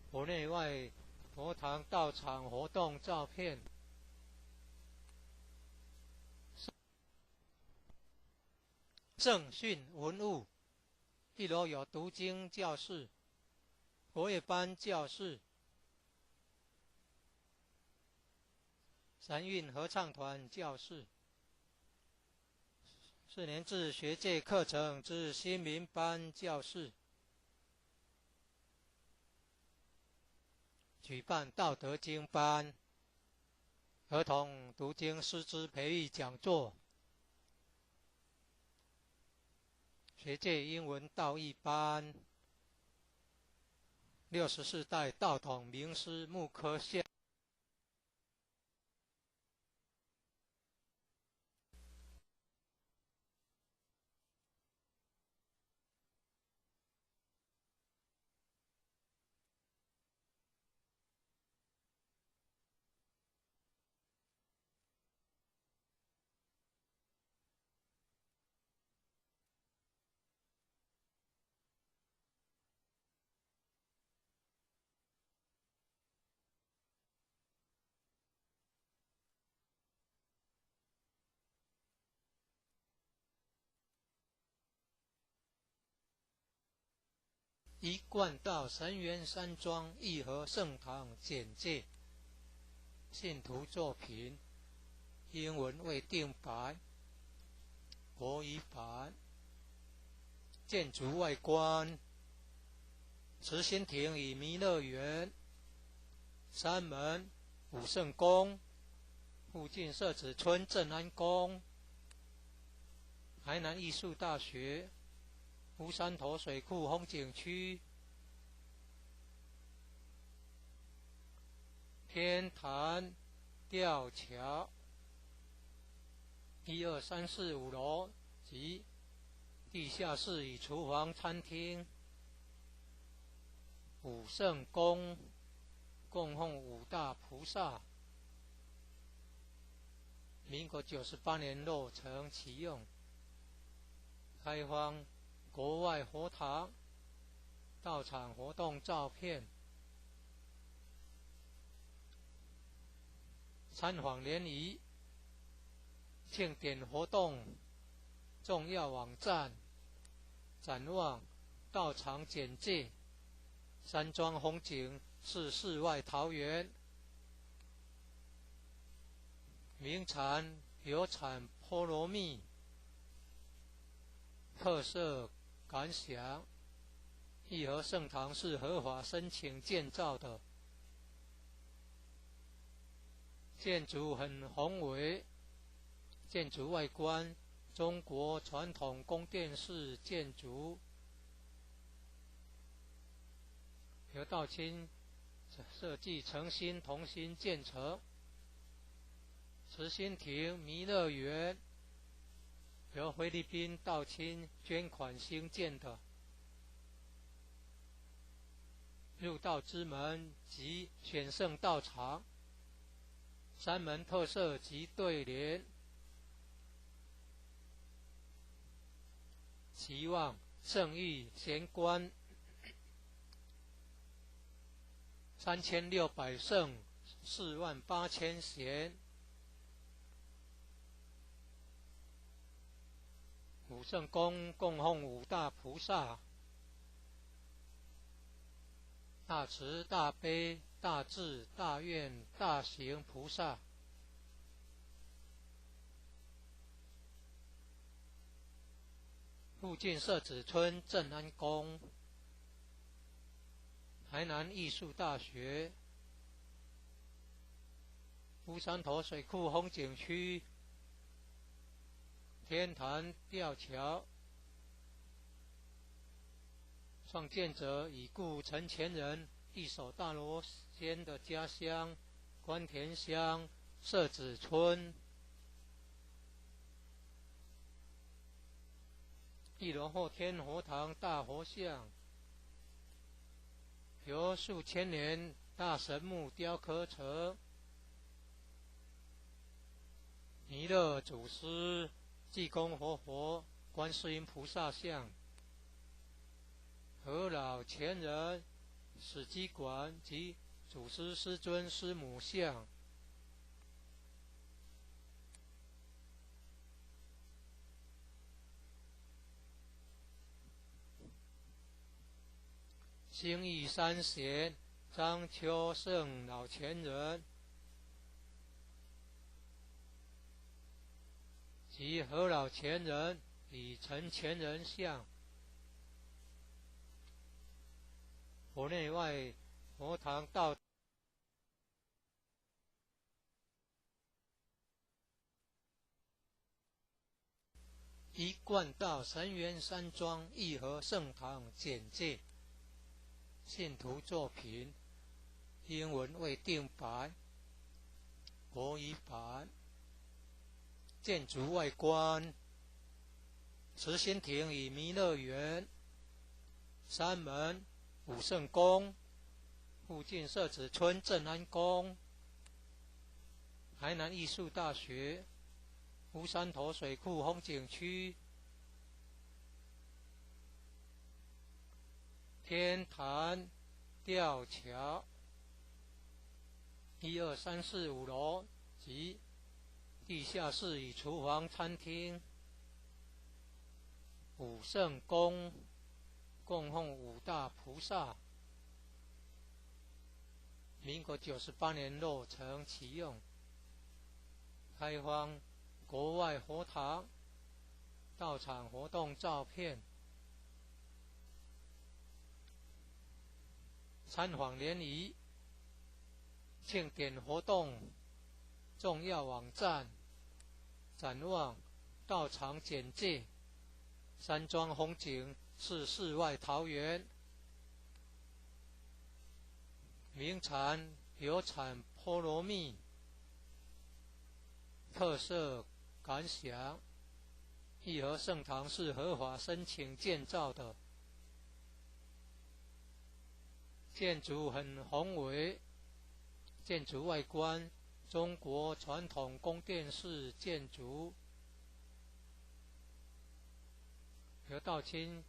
佛内外佛堂道场活动照片，圣训文物，一楼有读经教室、国乐班教室、三韵合唱团教室、4年制学界课程之新民班教室，举办道德经班、儿童读经师资培育讲座、学界英文道义班、64代道统名师木刻像。一贯道神源山庄义和圣堂简介，信徒作品，英文未定白，国语版。建筑外观，慈心亭与弥勒园，山门、武圣宫，附近社子村正安宫，台南艺术大学，乌山头水库风景区，天坛吊桥，1、2、3、4、5楼及地下室与厨房、餐厅，武圣宫供奉5大菩萨，民国98年落成启用，开放国外佛堂道场活动照片，参访联谊庆典活动重要网站，展望道场简介，山庄风景是世外桃源，名产有产菠萝蜜，特色感想，义和圣堂是合法申请建造的，建筑很宏伟，建筑外观中国传统宫殿式建筑，由道清设计诚心同心建成。慈心亭弥勒园由菲律宾道清捐款兴建的，入道之门及选圣道场，山门特色及对联，期望圣域贤官3600圣48000贤，武圣宫供奉5大菩萨，大慈大悲大智大愿大行菩萨，附近社子村正安宫，台南艺术大学，乌山头水库风景区，天坛吊桥，创建者已故陈前人一手大罗仙的家乡关田乡社子村。一楼后天佛堂大佛像，由数千年大神木雕刻成。弥勒祖师、济公活佛、观世音菩萨像，和老前人史基馆及祖师师尊师母像。兴义三贤张秋胜老前人及何老前人李陈前人像。佛内外佛堂道一贯道神元山庄义和圣堂简介。信徒作品英文未定版，国语版。建筑外观：慈心亭与弥勒园，山门武圣宫，附近社子村正安宫，台南艺术大学，乌山头水库风景区，天坛吊桥，1、2、3、4、5楼及地下室与厨房、餐厅。武圣宫供奉五大菩萨，民国98年落成启用，开放国外佛堂到场活动照片。参访联谊、庆典活动重要网站、展望道场简介。山庄风景是世外桃源，名产有产菠萝蜜，特色感想：义和圣堂是合法申请建造的，建筑很宏伟，建筑外观中国传统宫殿式建筑，由道清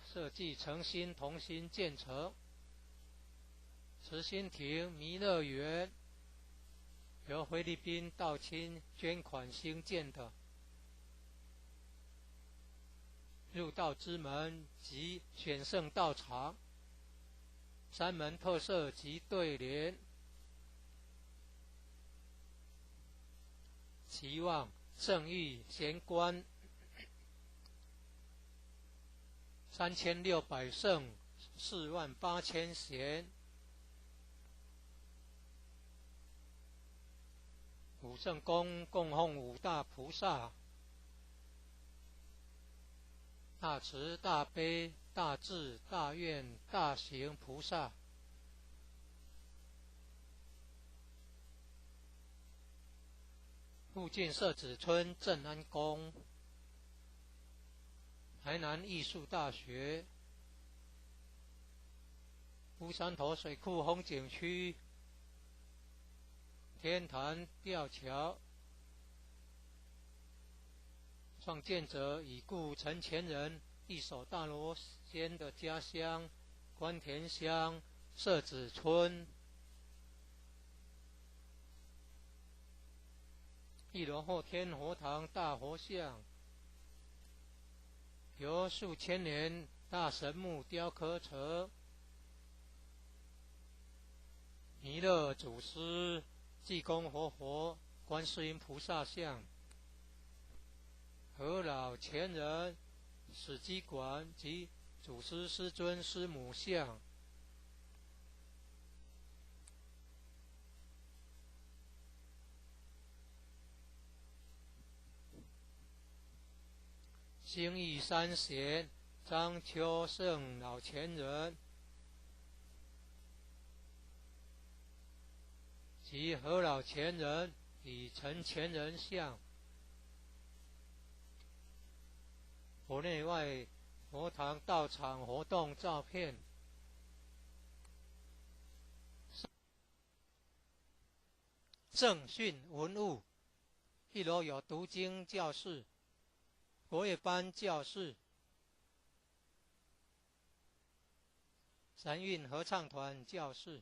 设计诚心同心建成。慈心亭弥勒园由菲律宾道清捐款兴建的，入道之门及选圣道场，山门特色及对联，期望圣域贤官3600圣48000贤。武圣宫供奉五大菩萨，大慈大悲大智大愿大行菩萨。附近社子村正安宫，台南艺术大学，乌山头水库风景区，天坛吊桥，创建者已故陈前人一手大罗仙的家乡关田乡社子村。一楼后天佛堂大佛像，由数千年大神木雕刻成。弥勒祖师、济公活佛、观世音菩萨像，和老前人史基馆及祖师师尊师母像。兴义三贤张秋圣老前人及何老前人以陈前人像，佛内外佛堂道场活动照片，正训文物，一楼有读经教室、国乐班教室、三韵合唱团教室、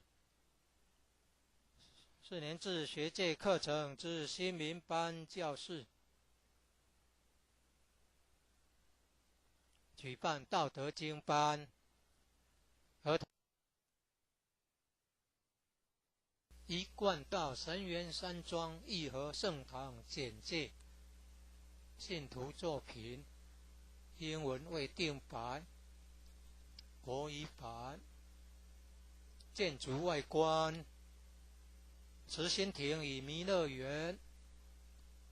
4年制学界课程之新民班教室，举办道德经班，儿童一贯道神源山庄义和圣堂简介，信徒作品，英文未定版，国语版，建筑外观，慈心亭与弥勒园，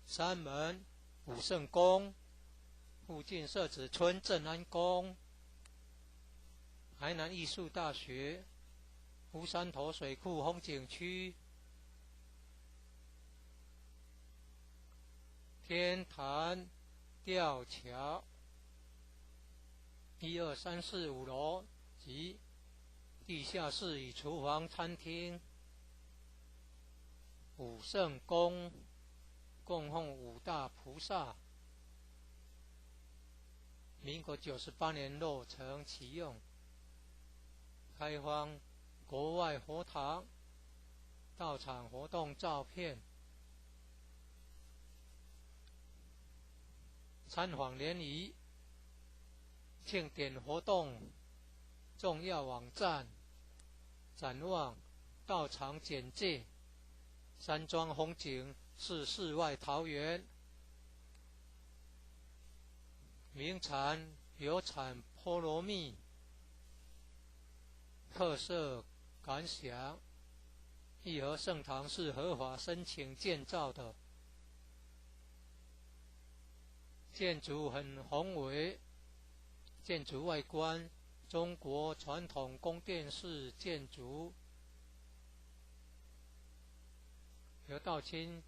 山门武圣宫，附近社子村正安宫，台南艺术大学，乌山头水库风景区，天坛吊桥，1、2、3、4、5楼及地下室与厨房、餐厅，武圣宫供奉5大菩萨，民国98年落成启用，开放国外佛堂道场活动照片，参访联谊庆典活动重要网站，展望道场简介，山庄风景是世外桃源，名产有产菠萝蜜，特色感想，义和圣堂是合法申请建造的，建筑很宏伟，建筑外观中国传统宫殿式建筑，由道清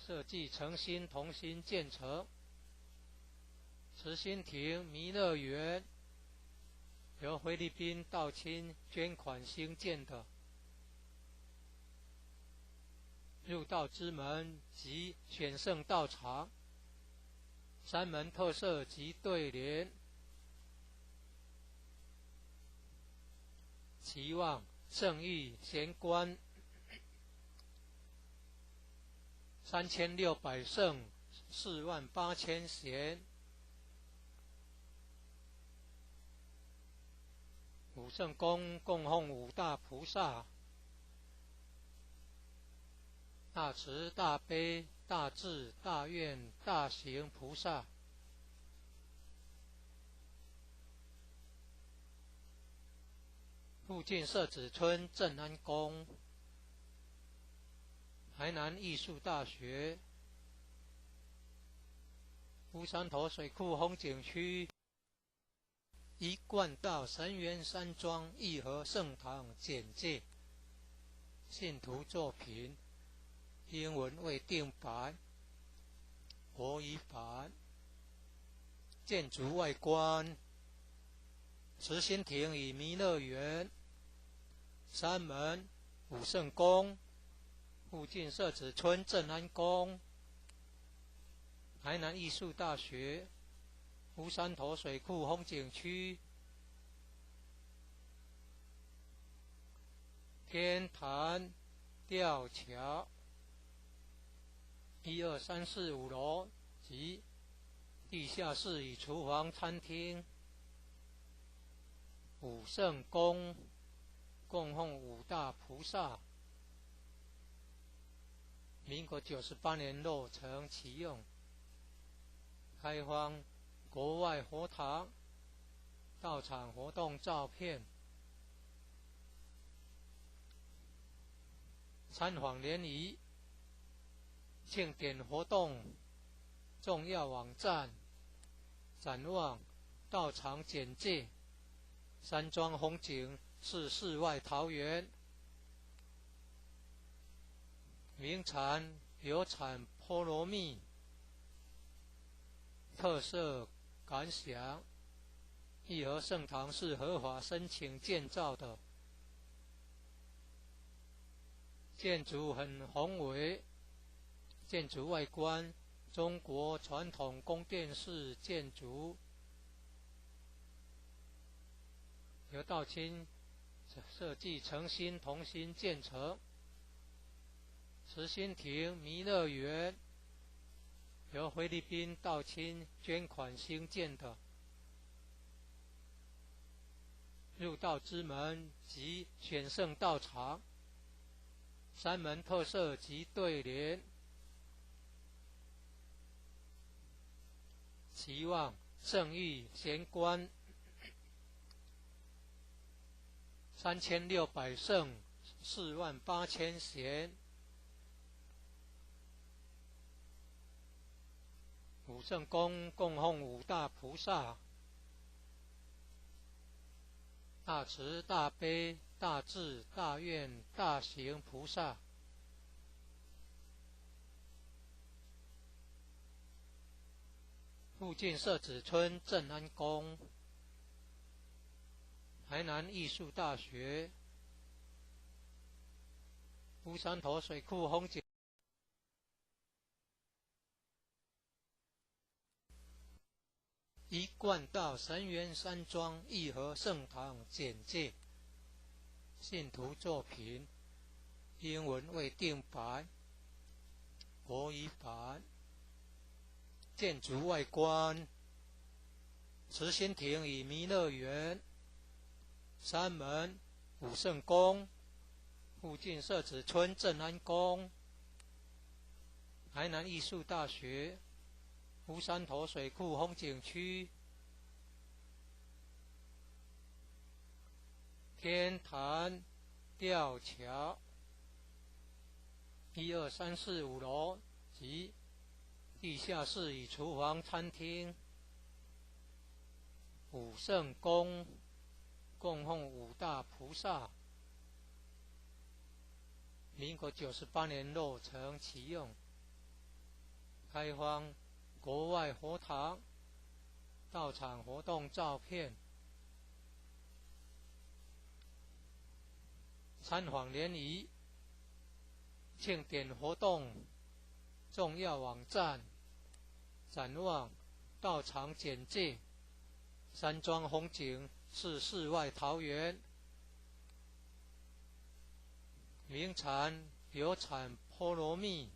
设计诚心同心建成，慈心亭弥勒园由菲律宾道清捐款兴建的，入道之门及选圣道场，山门特色及对联，期望圣誉贤官3600圣48000贤，武圣宫供奉5大菩萨，大慈大悲大智大愿大行菩萨，附近社子村正安宫，台南艺术大学，乌山头水库风景区，一贯道神源山庄义和圣堂简介，信徒作品，英文未定版，国语版，建筑外观，慈心亭与弥勒园，山门武圣宫，附近社子村正安宫，台南艺术大学，乌山头水库风景区，天坛吊桥，1、2、3、4、5楼及地下室与厨房、餐厅，武圣宫供奉5大菩萨，民国98年落成启用，开放国外佛堂道场活动照片，参访联谊庆典活动重要网站，展望道场简介，山庄风景是世外桃源，名产有产菠萝蜜，特色感想，义和圣堂是合法申请建造的，建筑很宏伟，建筑外观中国传统宫殿式建筑，由道清设计诚心同心建成。慈心亭弥勒园由菲律宾道清捐款兴建的，入道之门及选圣道场，山门特色及对联，期望圣域贤官3600圣48000贤，五圣宫供奉五大菩萨，大慈大悲大智大愿大行菩萨，附近社子村正安宫，台南艺术大学，乌山头水库风景，一贯道神元山庄义和圣堂简介，信徒作品，英文未定版，国语版，建筑外观，慈心亭与弥勒园，山门武圣宫，附近社子村正安宫，台南艺术大学，乌山头水库风景区，天坛吊桥，1、2、3、4、5楼及地下室与厨房餐厅，武圣宫供奉五大菩萨，民国98年落成启用，开放国外佛堂，道场活动照片，参访联谊，庆典活动重要网站，展望道场简介，山庄风景是世外桃源，名产有产菠萝蜜，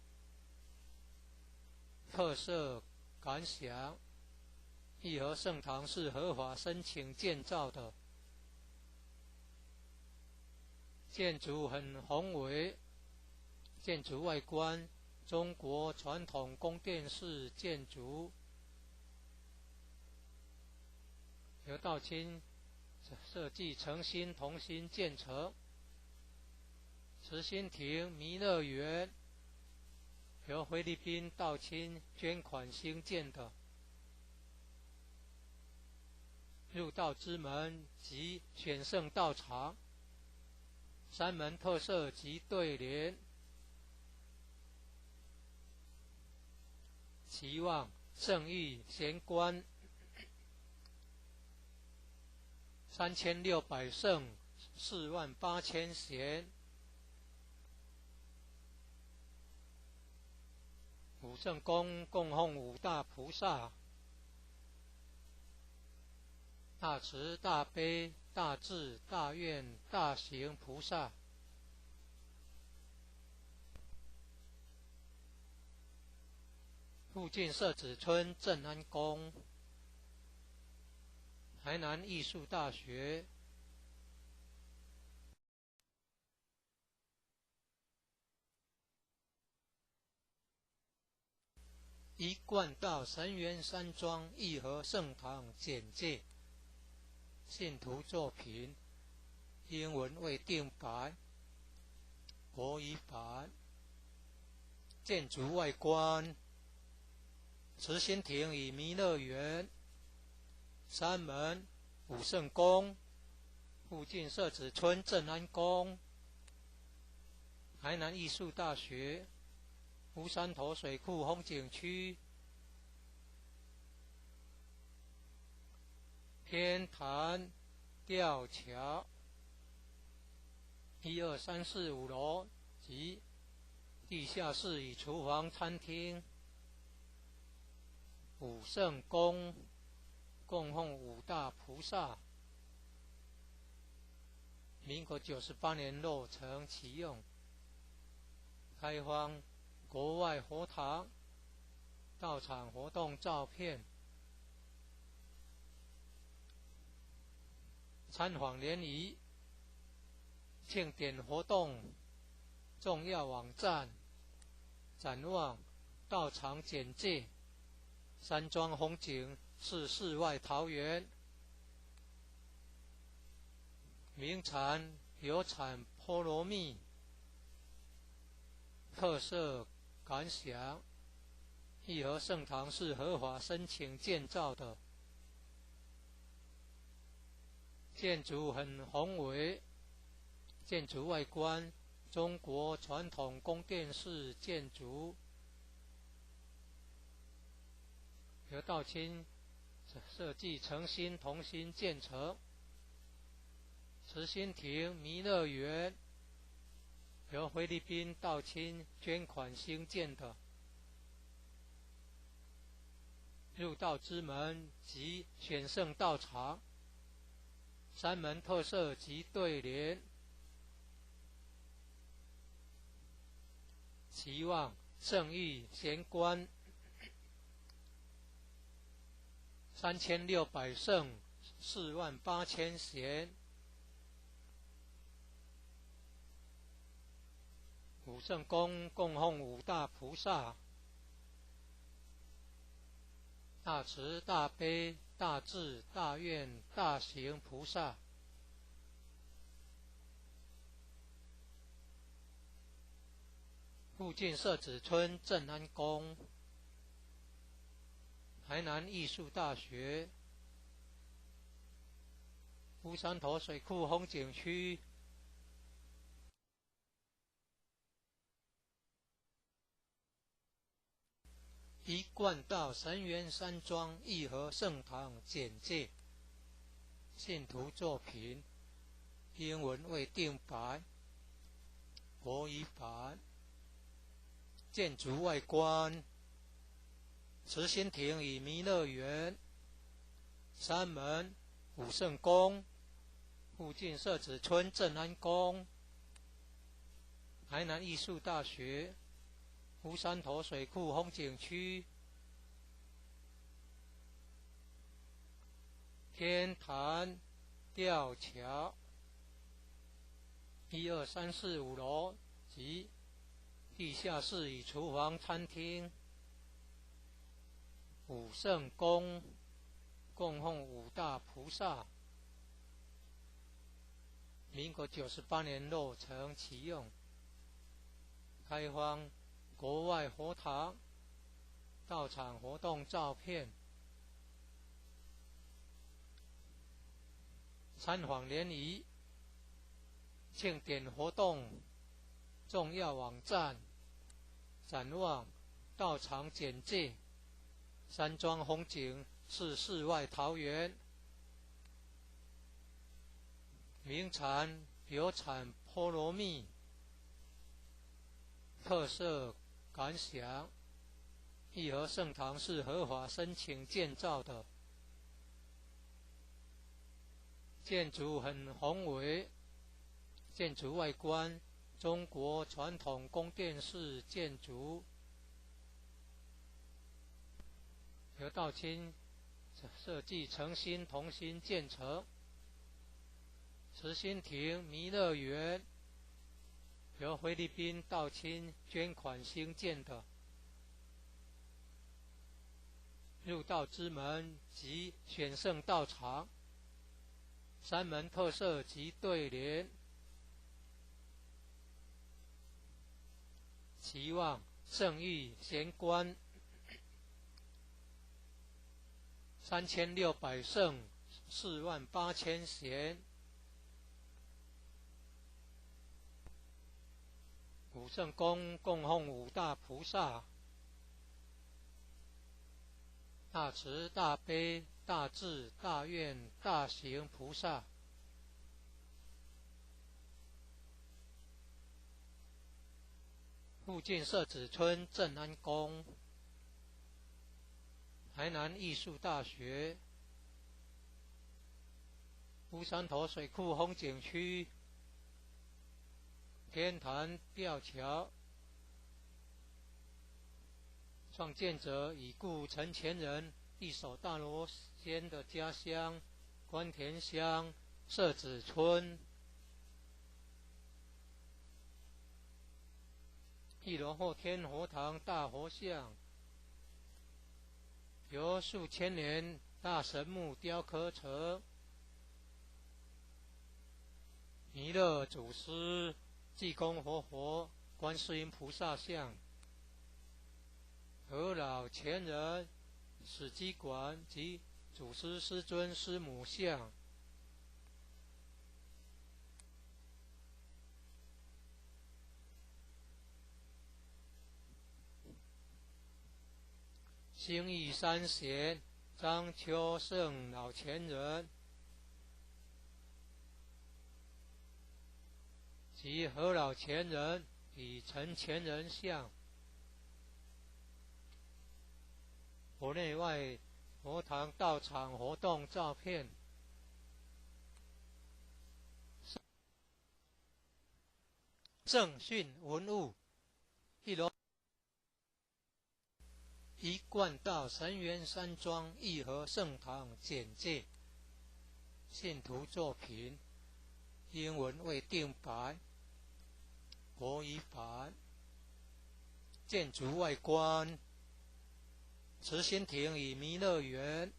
特色感想，义和圣堂是合法申请建造的，建筑很宏伟，建筑外观中国传统宫殿式建筑，由道清设计诚心同心建成。慈心亭弥勒园由菲律宾道清捐款兴建的，入道之门及选圣道场，山门特色及对联，期望圣域贤官3600圣48000贤，武圣宫供奉五大菩萨，大慈大悲大智大愿大行菩萨，附近社子村正安宫，台南艺术大学，一贯道神元山庄义和圣堂简介，信徒作品，英文未定版，国语版，建筑外观，慈心亭与弥勒园，山门武圣宫，附近社子村正安宫，台南艺术大学，乌山头水库风景区，天坛吊桥，1、2、3、4、5楼及地下室与厨房、餐厅。武圣宫供奉5大菩萨，民国98年落成启用，开放国外佛堂到场活动照片，参访联谊庆典活动重要网站，展望到场简介，山庄风景是世外桃源，名产有产菠萝蜜，特色感想，义和圣堂是合法申请建造的，建筑很宏伟，建筑外观中国传统宫殿式建筑，由道清设计诚心同心建成。慈心亭弥勒园由菲律宾道清捐款兴建的，入道之门及选圣道场，山门特色及对联，期望圣誉贤官3600圣48000贤。武圣宫供奉5大菩萨，大慈大悲大智大愿大行菩萨，附近社子村正安宫，台南艺术大学，乌山头水库风景区，一贯道神元山庄义和圣堂简介，信徒作品，英文未定白，国语版，建筑外观，慈心亭与弥勒园，山门武圣宫，附近社子村正安宫，台南艺术大学，乌山头水库风景区，天坛吊桥，1、2、3、4、5楼及地下室与厨房、餐厅。武圣宫供奉5大菩萨，民国98年落成启用，开放国外佛堂到场活动照片，参访联谊庆典活动重要网站，展望到场简介，山庄风景是世外桃源，名产有产菠萝蜜，特色感想，义和圣堂是合法申请建造的，建筑很宏伟，建筑外观中国传统宫殿式建筑，由道清设计诚心同心建成。慈心亭弥勒园由菲律宾道清捐款兴建的，入道之门及选圣道场，山门特色及对联，期望圣誉贤官3600圣48000贤，五圣宫供奉五大菩萨，大慈大悲大智大愿大行菩萨。附近社子村正安宫，台南艺术大学，乌山头水库风景区，天坛吊桥，创建者已故陈前人一手大罗仙的家乡关田乡社子村。一楼后天佛堂大佛像，由数千年大神木雕刻成，弥勒祖师、济公活佛、观世音菩萨像，和老前人史基馆及祖师师尊师母像。兴义三贤张秋胜老前人及何老前人与陈前人像，佛内外佛堂道场活动照片，正训文物，一楼一贯道神元山庄义和圣堂简介，信徒作品，英文为定白，国语版。建筑外观，慈心亭与弥勒园，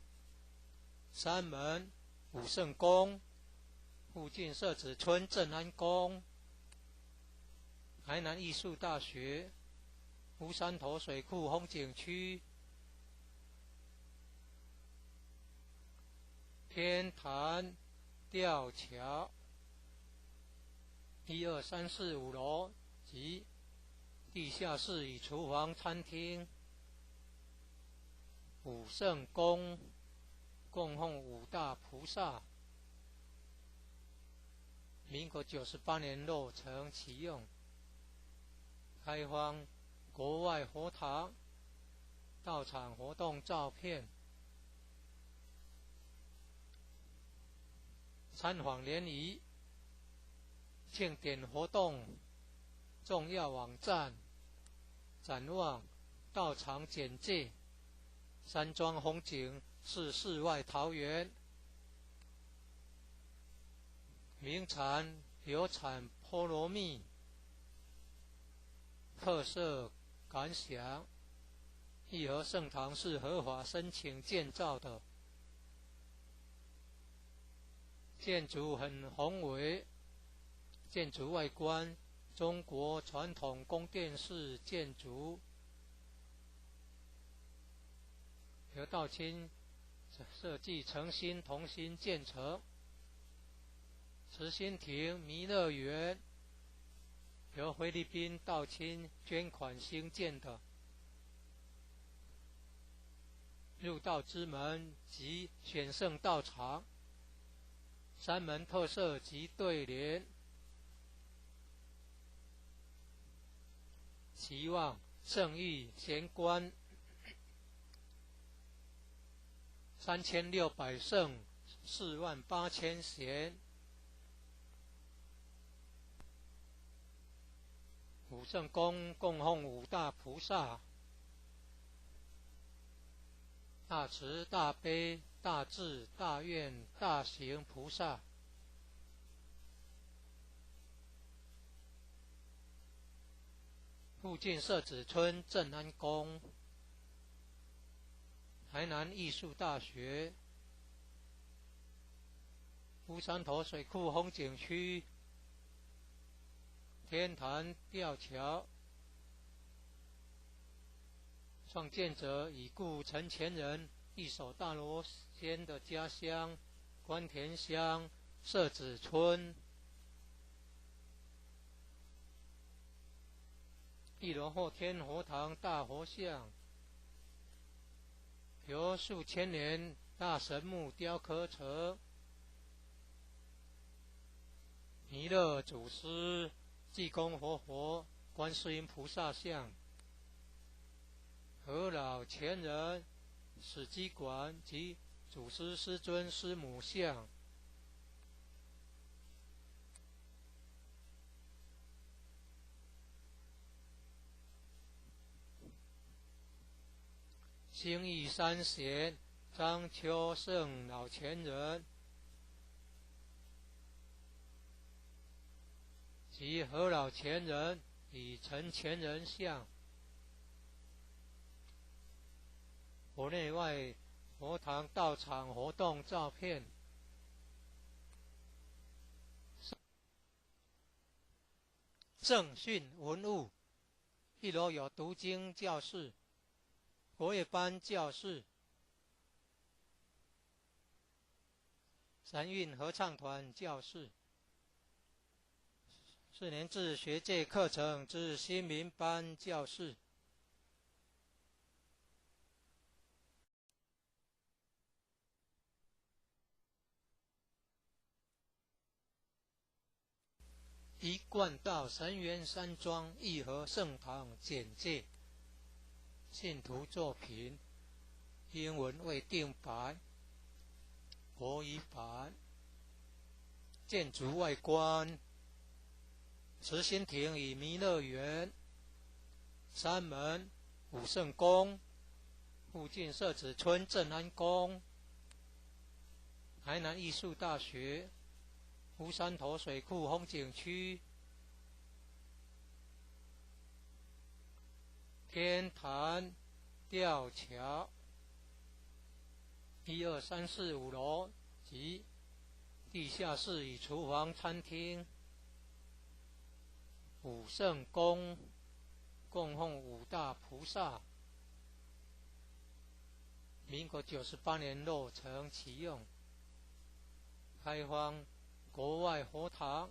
山门武圣宫，附近社子村正安宫，台南艺术大学，乌山头水库风景区，天坛吊桥，1、2、3、4、5楼及地下室与厨房、餐厅。武圣宫供奉五大菩萨，民国98年落成启用，开放国外佛堂道场活动照片，参访联谊庆典活动重要网站，展望道场简介，山庄风景是世外桃源，名产有产菠萝蜜，特色感想，义和圣堂是合法申请建造的，建筑很宏伟，建筑外观中国传统宫殿式建筑，由道清设计诚心同心建成。慈心亭弥勒园由菲律宾道清捐款兴建的，入道之门及选圣道场，山门特色及对联，期望圣誉贤官3600圣48000贤，武圣宫供奉五大菩萨，大慈大悲大智大愿大行菩萨。附近社子村正安宫，台南艺术大学，乌山头水库风景区，天坛吊桥，创建者已故陈前人一手大罗仙的家乡关田乡社子村，一楼后天佛堂大佛像，由数千年大神木雕刻成，弥勒祖师、济公活佛、观世音菩萨像，和老前人史基馆及祖师师尊师母像，兴义三贤张秋胜老前人及和老前人与陈前人像，佛内外佛堂道场活动照片，正训文物，一楼有读经教室、国乐班教室、三韵合唱团教室、4年制学界课程之新民班教室，一贯道神元山庄义和圣堂简介，信徒作品，英文未定白，国语版，建筑外观，慈心亭与弥勒园，山门、武圣宫，附近社子村正安宫，台南艺术大学，乌山头水库风景区，天坛吊桥，1、2、3、4、5楼及地下室与厨房、餐厅。武圣宫供奉5大菩萨，民国98年落成启用，开放国外佛堂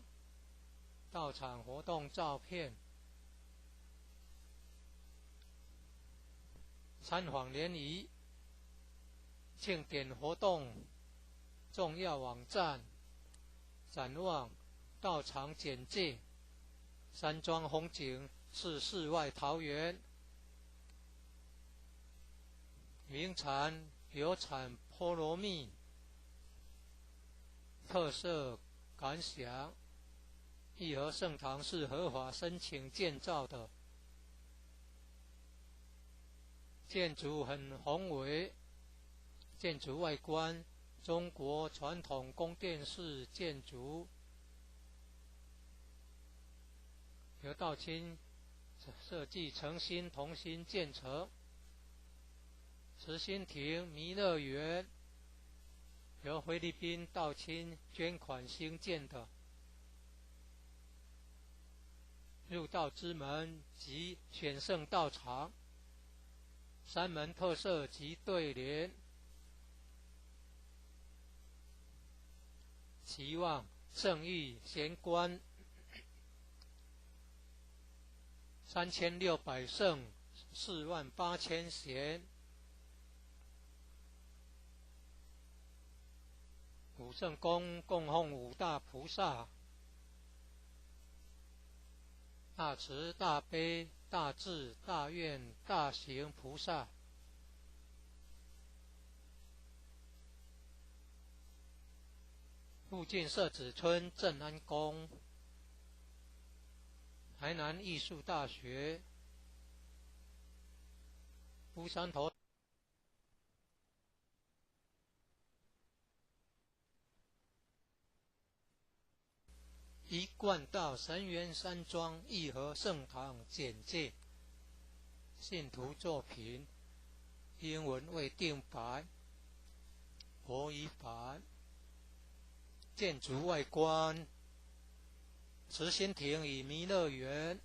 道场活动照片，参访联谊庆典活动重要网站，展望道场简介，山庄风景是世外桃源，名产有产菠萝蜜，特色感想，义和圣堂是合法申请建造的，建筑很宏伟，建筑外观中国传统宫殿式建筑，由道清设计诚心同心建成，慈心亭弥勒园由菲律宾道清捐款兴建的，入道之门及选圣道场，山门特色及对联，期望圣誉贤官3600圣48000贤，武圣宫供奉5大菩萨，大慈大悲大智大愿大行菩萨，附近社子村正安宫，台南艺术大学，乌山头一贯道神元山庄义和圣堂简介，信徒作品，英文未定白，国语版，建筑外观，慈心亭与弥勒园，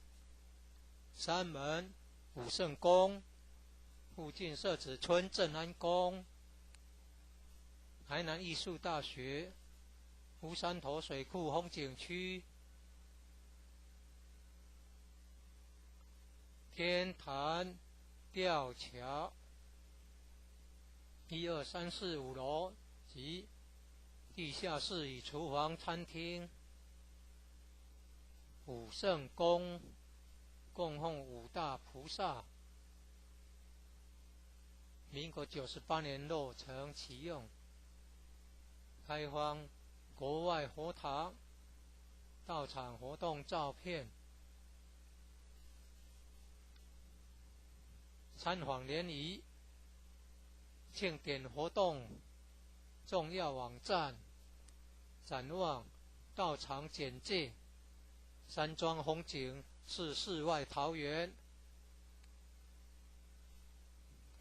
山门、武圣宫，附近社子村正安宫，台南艺术大学乌山头水库风景区天坛吊桥1、2、3、4、5楼及地下室与厨房、餐厅。武圣宫供奉5大菩萨，民国98年落成启用，开放国外佛堂、道场活动照片。参访联谊、庆典活动重要网站、展望、道场简介。山庄风景是世外桃源，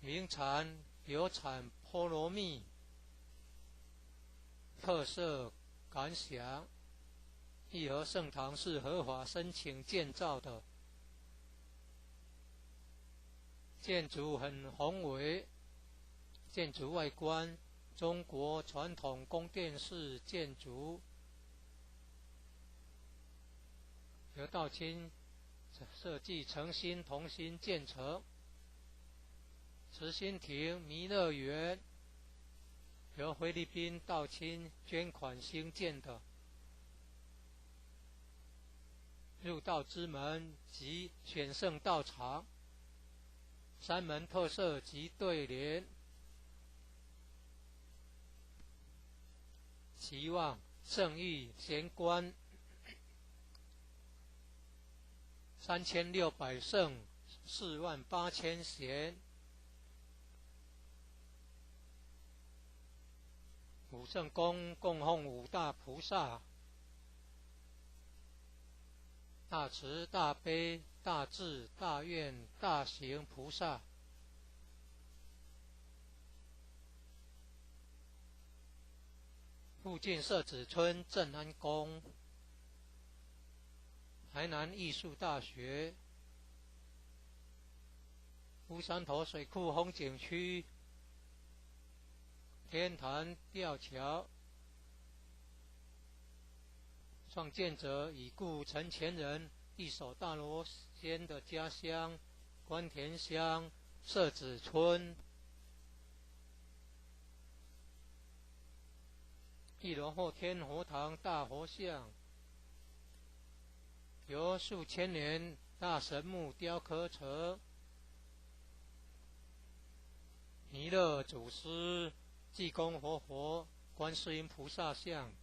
名产有产菠萝蜜，特色感想。义和圣堂是合法申请建造的，建筑很宏伟，建筑外观中国传统宫殿式建筑，由道清设计诚心同心建成。慈心亭弥勒园由菲律宾道清捐款兴建的，入道之门及选圣道场，山门特色及对联，期望圣域贤官3600圣48000贤。武圣宫供奉5大菩萨，大慈大悲大智大愿大行菩萨。附近社子村正安宫，台南艺术大学乌山头水库风景区天坛吊桥，创建者已故陈前人一手大罗仙的家乡关田乡社子村。1楼后天佛堂大佛像，由数千年大神木雕刻成，弥勒祖师、济公活佛、观世音菩萨像，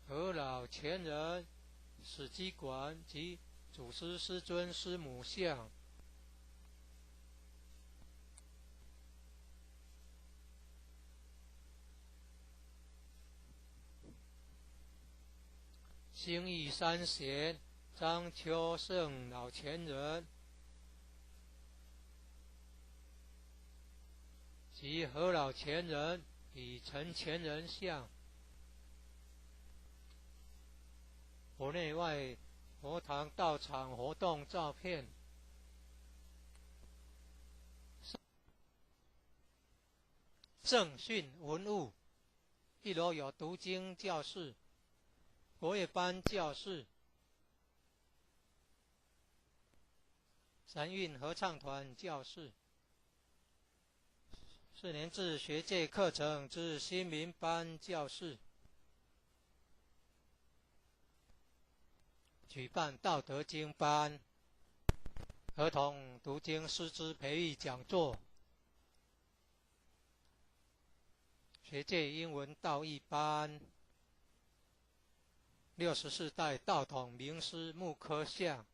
和老前人、史基馆及祖师师尊师母像。兴义三贤张秋胜老前人及何老前人与陈前人像，国内外佛堂道场活动照片。圣训文物，1楼有读经教室、国乐班教室、三韵合唱团教室、4年制学界课程之新民班教室，举办道德经班、儿童读经师资培育讲座、学界英文道义班、64代道统名师木刻像，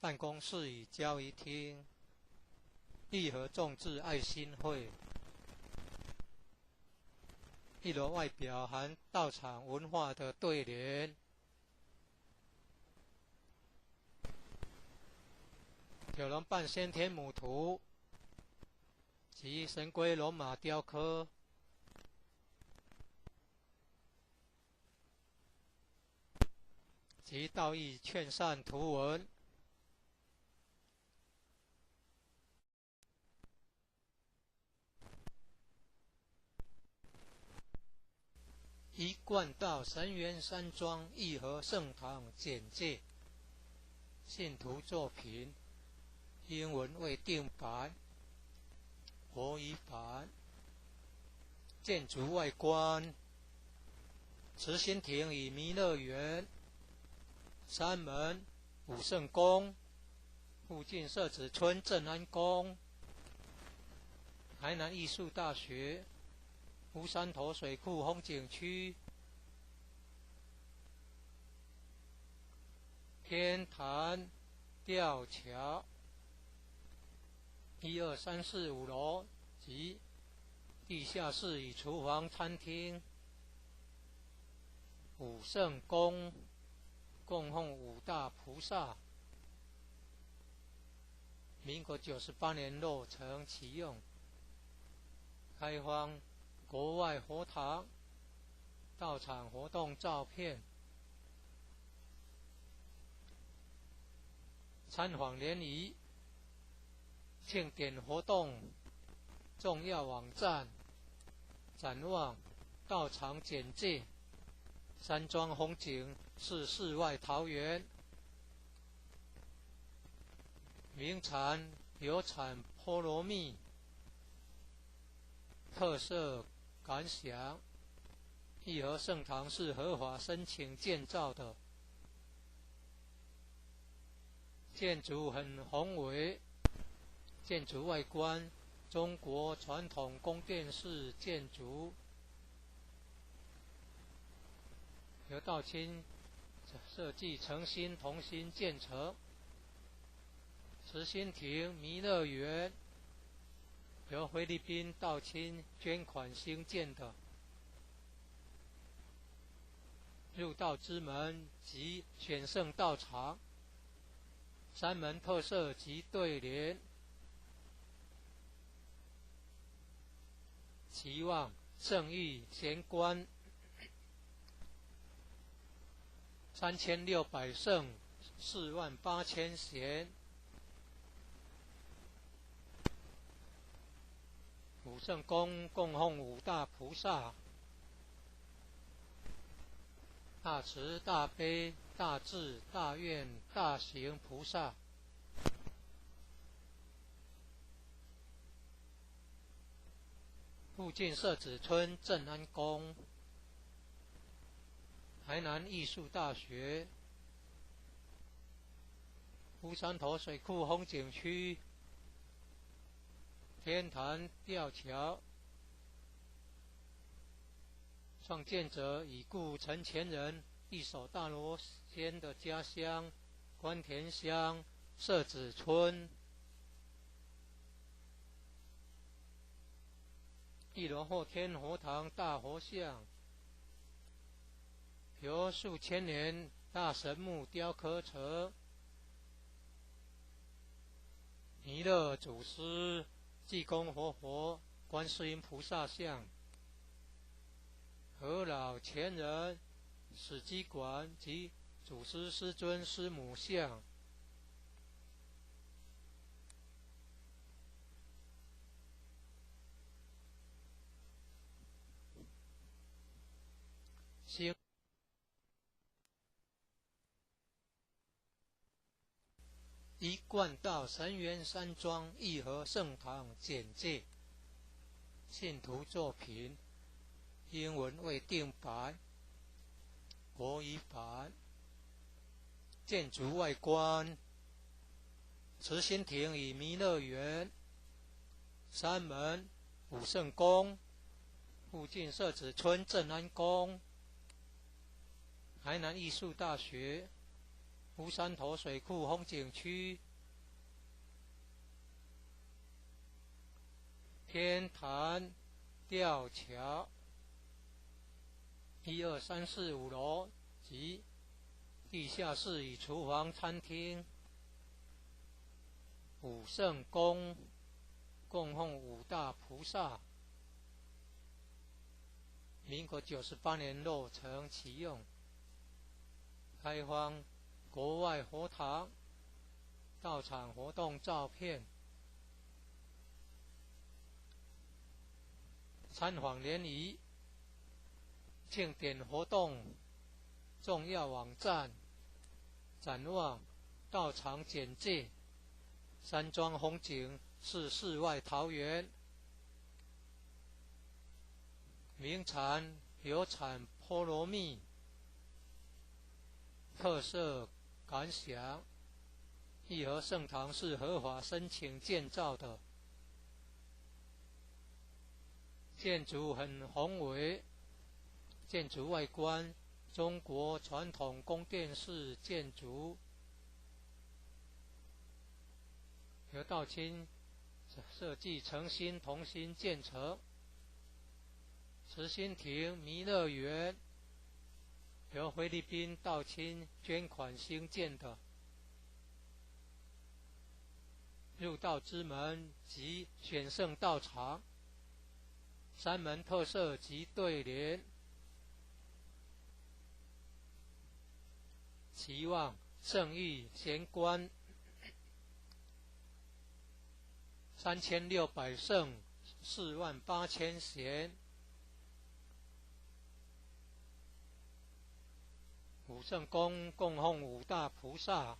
办公室与交易厅，义和众志爱心会。1楼外表含道场文化的对联，九龙半先天母图及神龟龙马雕刻，及道义劝善图文。贯道神源山庄义和圣堂简介，信徒作品，英文未定版，国语版。建筑外观：慈心亭与弥勒园，山门、武圣宫，附近社子村正安宫，台南艺术大学，乌山头水库风景区，天坛吊桥，1、2、3、4、5楼及地下室与厨房、餐厅。武圣宫供奉五大菩萨，民国98年落成启用，开放国外佛堂到场活动照片。参访联谊庆典活动重要网站，展望道场简介。山庄风景是世外桃源，名产有产菠萝蜜，特色感想：义和圣堂是合法申请建造的，建筑很宏伟，建筑外观中国传统宫殿式建筑，由道清设计诚心同心建成。慈心亭弥勒园由菲律宾道清捐款兴建的，入道之门及选圣道场，山门特色及对联，期望圣誉贤官3600圣48000贤。武圣宫供奉五大菩萨，大慈大悲大智大愿大行菩萨。附近社子村正安宫，台南艺术大学，乌山头水库风景区，天坛吊桥，创建者已故陈前人一手大罗仙的家乡关田乡社子村。1楼后天佛堂大佛像，由数千年大神木雕刻成，弥勒祖师、济公活佛、观世音菩萨像，和老前人、史基馆及祖师师尊师母像。一贯道神源山庄义和圣堂简介，信徒作品，英文未定版，国语版。建筑外观：慈心亭与弥勒园，山门、武圣宫，附近社子村正安宫，台南艺术大学，乌山头水库风景区，天坛吊桥，1、2、3、4、5楼及地下室与厨房、餐厅。武圣宫供奉五大菩萨，民国98年落成启用，开放国外佛堂到场活动照片。参访联谊庆典活动重要网站、展望、道场简介。山庄风景是世外桃源，名产有产菠萝蜜，特色感想。义和圣堂是合法申请建造的，建筑很宏伟，建筑外观中国传统宫殿式建筑，由道清设计诚心同心建成。慈心亭弥勒园由菲律宾道清捐款兴建的。入道之门及选圣道场，山门特色及对联。期望圣域贤官3600圣48000贤。五圣宫供奉五大菩萨：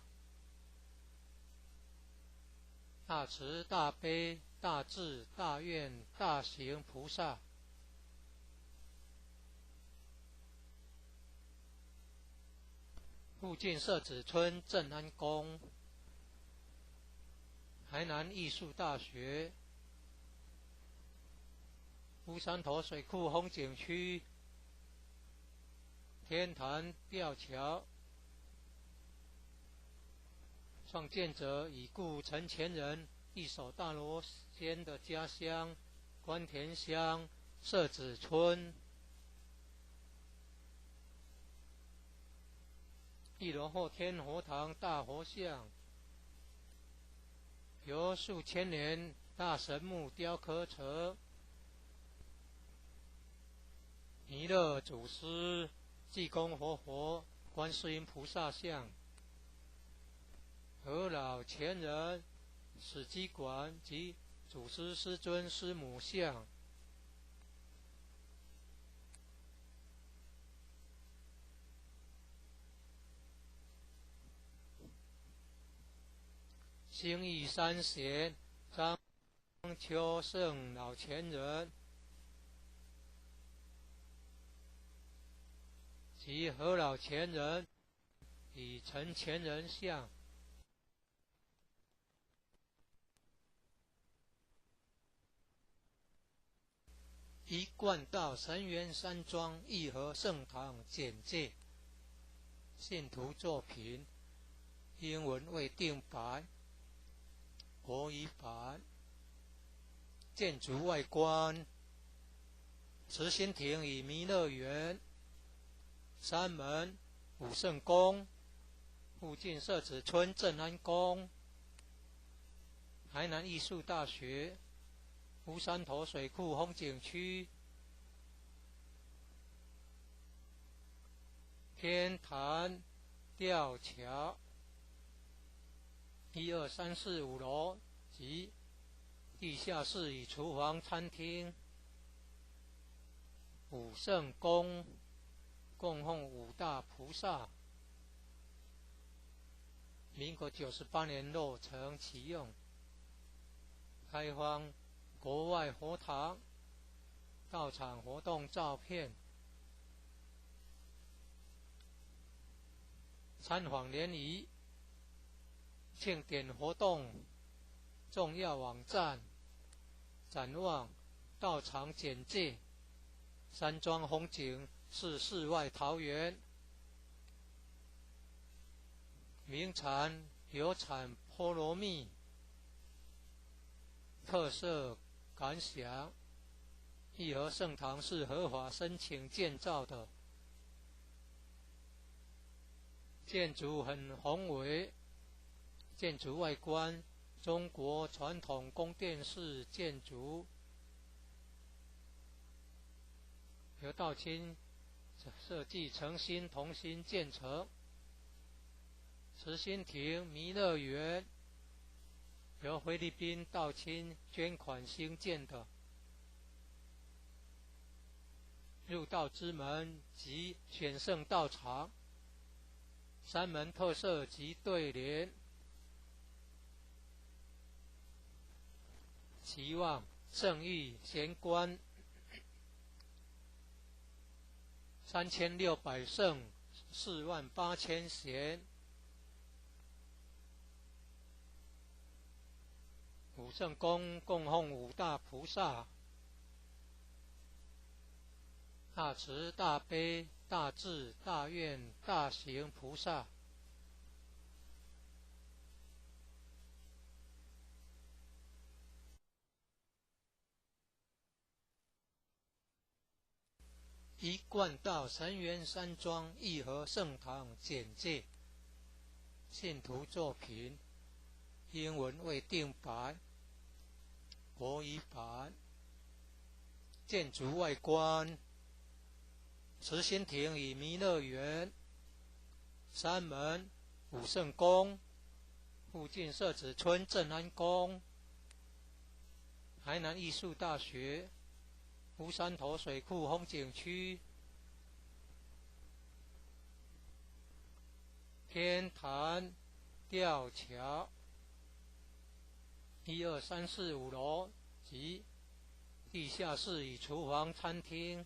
大慈大悲大智大愿大行菩萨。附近社子村正安宫、台南艺术大学、乌山头水库风景区、天坛吊桥。创建者已故陈前人一手大罗仙的家乡关田乡社子村。一楼后天佛堂大佛像，由数千年大神木雕刻成。弥勒祖师、济公活佛、观世音菩萨像。和老前人史基馆及祖师师尊师母像。兴义三贤张秋圣老前人及和老前人与陈前人像。一贯道神源山庄义和圣堂简介。信徒作品英文未定版，国语版。建筑外观：慈心亭与弥勒园、山门、武圣宫、附近社子村正安宫、台南艺术大学、乌山头水库风景区、天坛吊桥，1、2、3、4、5楼及地下室与厨房、餐厅。武圣宫供奉五大菩萨。民国98年落成启用。开放国外佛堂、道场活动照片。参访联谊、庆典活动重要网站、展望、道场简介。山庄风景是世外桃源，名产有产菠萝蜜。特色感想：义和圣堂是合法申请建造的，建筑很宏伟，建筑外观中国传统宫殿式建筑，由道清设计诚心同心建成。慈心亭弥勒园由菲律宾道清捐款兴建的。入道之门及选圣道场，三门特色及对联，期望圣意贤官，3600圣，48000贤，五圣宫供奉五大菩萨，大慈大悲大智大愿大行菩萨。一贯道神元山庄义和圣堂简介，信徒作品，英文未定版，国语版。建筑外观，慈心亭与弥勒园，山门武圣宫，附近社子村正安宫，台南艺术大学，乌山头水库风景区，天坛吊桥，1、2、3、4、5楼及地下室与厨房、餐厅。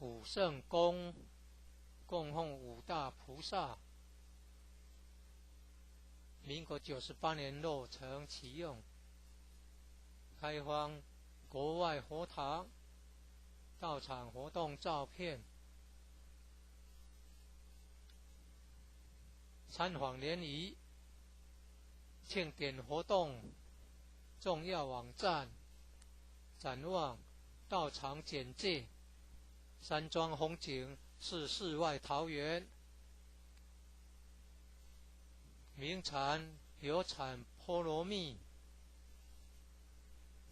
武圣宫供奉五大菩萨，民国98年落成启用，开放国外佛堂到场活动照片，参访联谊、庆典活动重要网站，展望道场简介，山庄风景是世外桃源，名产有产菠萝蜜，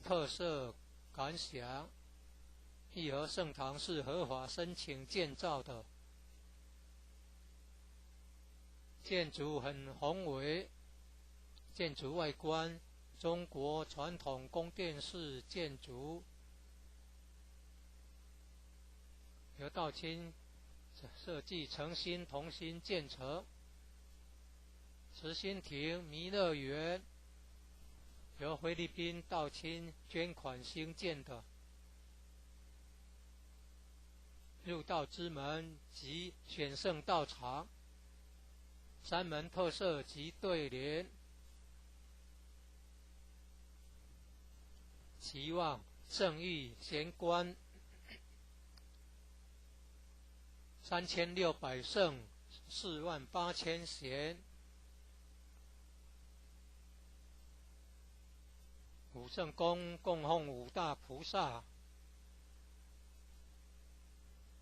特色感想，义和圣堂是合法申请建造的，建筑很宏伟，建筑外观中国传统宫殿式建筑，由道清设计诚心同心建成。慈心亭弥勒园由菲律宾道清捐款兴建的，入道之门及选圣道场，三门特色及对联，期望圣意贤官，3600圣，48000贤，武圣宫供奉五大菩萨，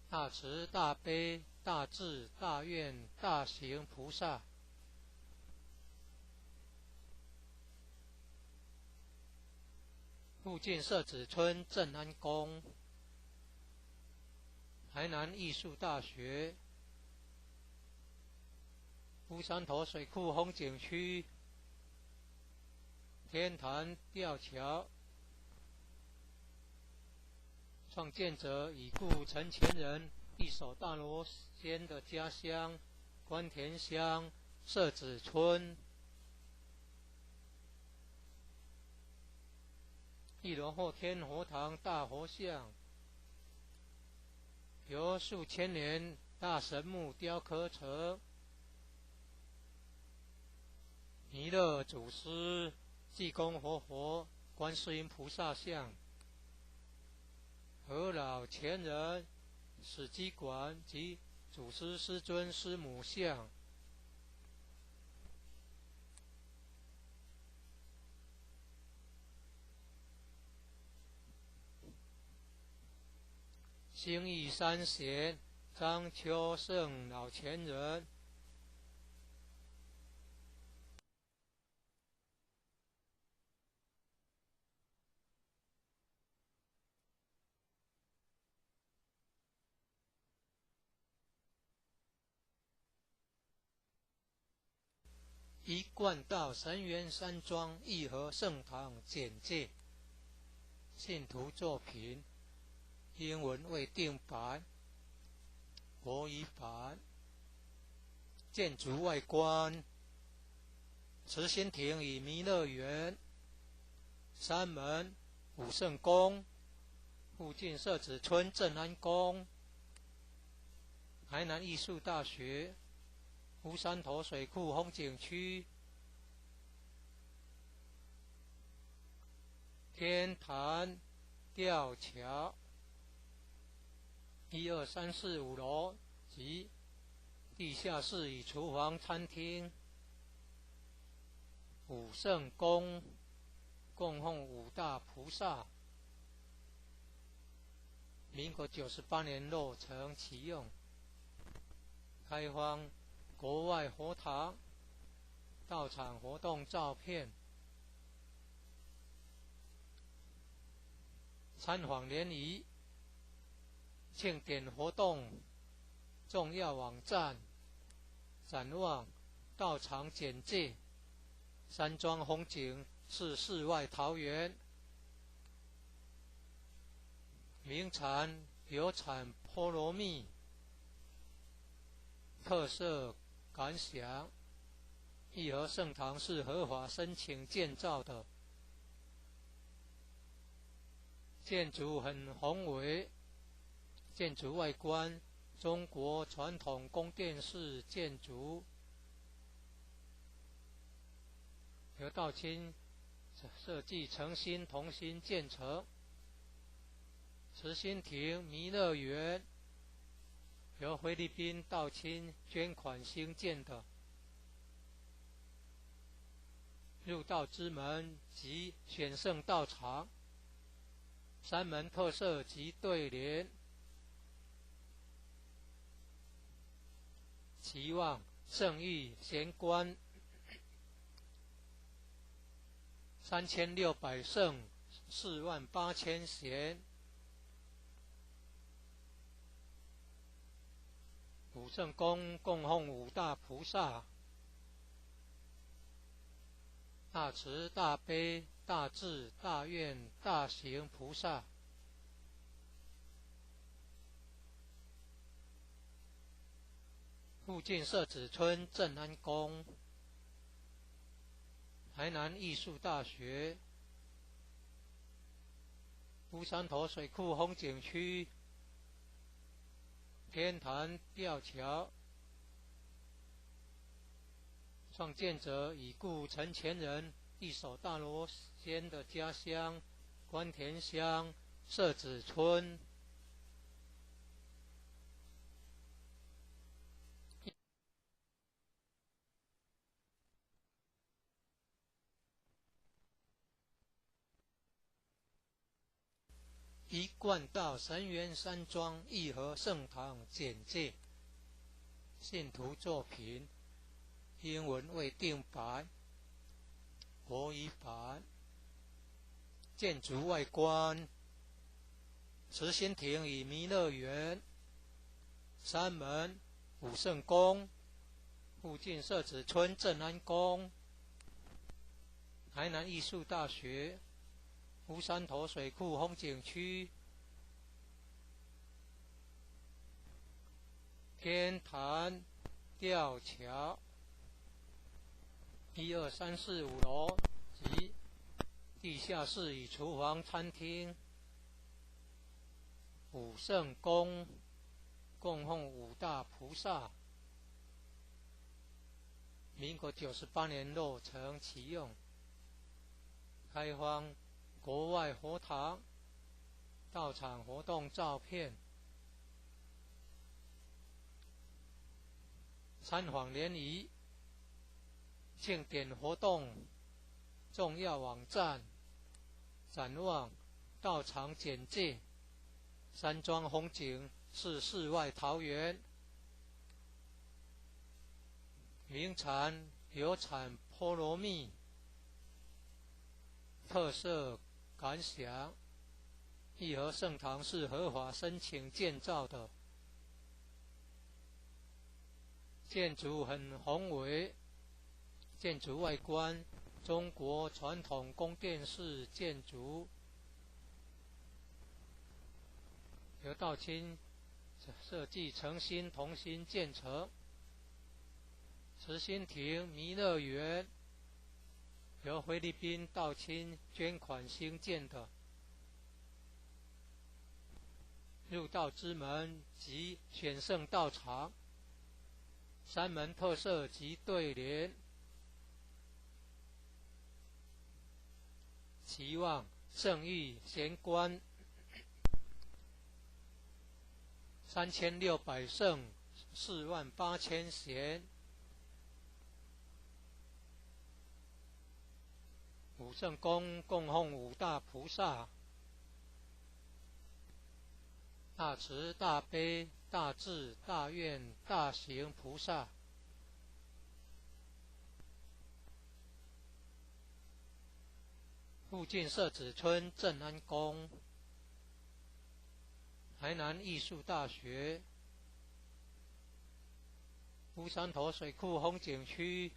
大慈大悲大智大愿大行菩萨。附近社子村正安宫，台南艺术大学，乌山头水库风景区，天坛吊桥，创建者已故陈前人一手大罗仙的家乡关田乡社子村。一楼后天佛堂大佛像，由数千年大神木雕刻成，弥勒祖师、济公活佛、观世音菩萨像，和老前人、史基馆及祖师师尊师母像。兴义三贤张秋胜老前人，一贯道神元山庄义和圣堂简介，信徒作品，英文为定白，国语版。建筑外观：慈心亭与弥勒园，山门、武圣宫，附近社子村正安宫，台南艺术大学，乌山头水库风景区，天坛吊桥，1、2、3、4、5楼及地下室与厨房、餐厅。武圣宫供奉五大菩萨，民国98年落成启用，开放国外佛堂到场活动照片。参访联谊庆典活动重要网站，展望到场简介，山庄风景是世外桃源，名产有产菠萝蜜，特色感想：义和圣堂是合法申请建造的，建筑很宏伟，建筑外观中国传统宫殿式建筑，由道清设计诚心同心建成。慈心亭弥勒园由菲律宾道清捐款兴建的，入道之门及选圣道场，山门特色及对联，期望圣域贤官3600圣48000贤。武圣宫供奉五大菩萨，大慈大悲大智大愿大行菩萨。附近社子村正安宫，台南艺术大学，乌山头水库风景区，天坛吊桥，创建者已故陈前人一手大罗仙的家乡关田乡社子村。一贯道神元山庄义和圣堂简介，信徒作品英文为定白，国语版。建筑外观：慈心亭与弥勒园，山门、武圣宫，附近社子村正安宫，台南艺术大学，乌山头水库风景区，天坛吊桥，1、2、3、4、5楼及地下室与厨房、餐厅。武圣宫供奉五大菩萨，民国98年落成启用，开放国外佛堂到场活动照片。参访联谊庆典活动重要网站，展望到场简介，山庄风景是世外桃源，名产有产菠萝蜜，特色感想：义和圣堂是合法申请建造的，建筑很宏伟，建筑外观中国传统宫殿式建筑，由道清设计诚心同心建成。慈心亭弥勒园由菲律宾道清捐款兴建的。入道之门及选圣道场，三门特色及对联，期望圣誉贤官3600圣48000贤，五圣宫供奉五大菩萨，大慈大悲大智大愿大行菩萨。附近社子村正安宫，台南艺术大学，乌山头水库风景区，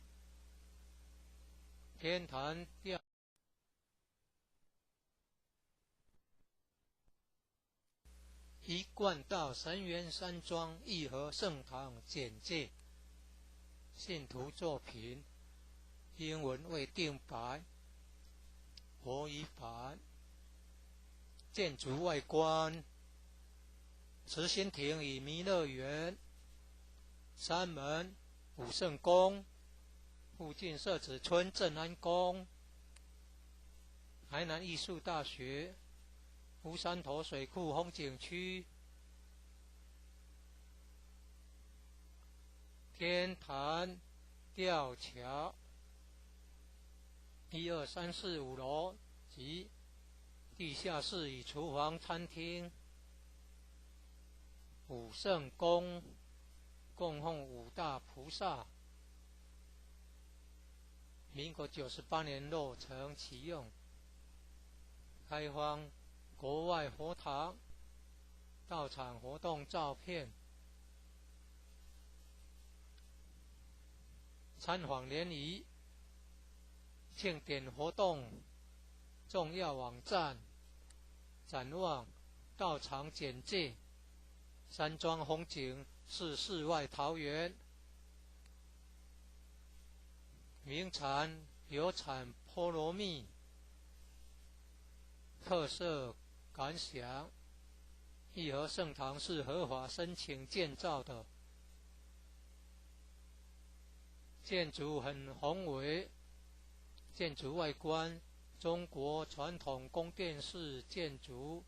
天坛吊一贯道神元山庄义和圣堂简介，信徒作品，英文未定白，国语版。建筑外观，慈心亭与弥勒园，三门武圣宫，附近社子村正安宫，台南艺术大学，乌山头水库风景区，天坛吊桥，1、2、3、4、5楼及地下室与厨房、餐厅。武圣宫供奉五大菩萨，民国98年落成启用，开放国外佛堂、道场活动照片，参访联谊、庆典活动重要网站，展望道场简介，山庄风景是世外桃源，名产有产菠萝蜜，特色感想，义和圣堂是合法申请建造的，建筑很宏伟，建筑外观中国传统宫殿式建筑，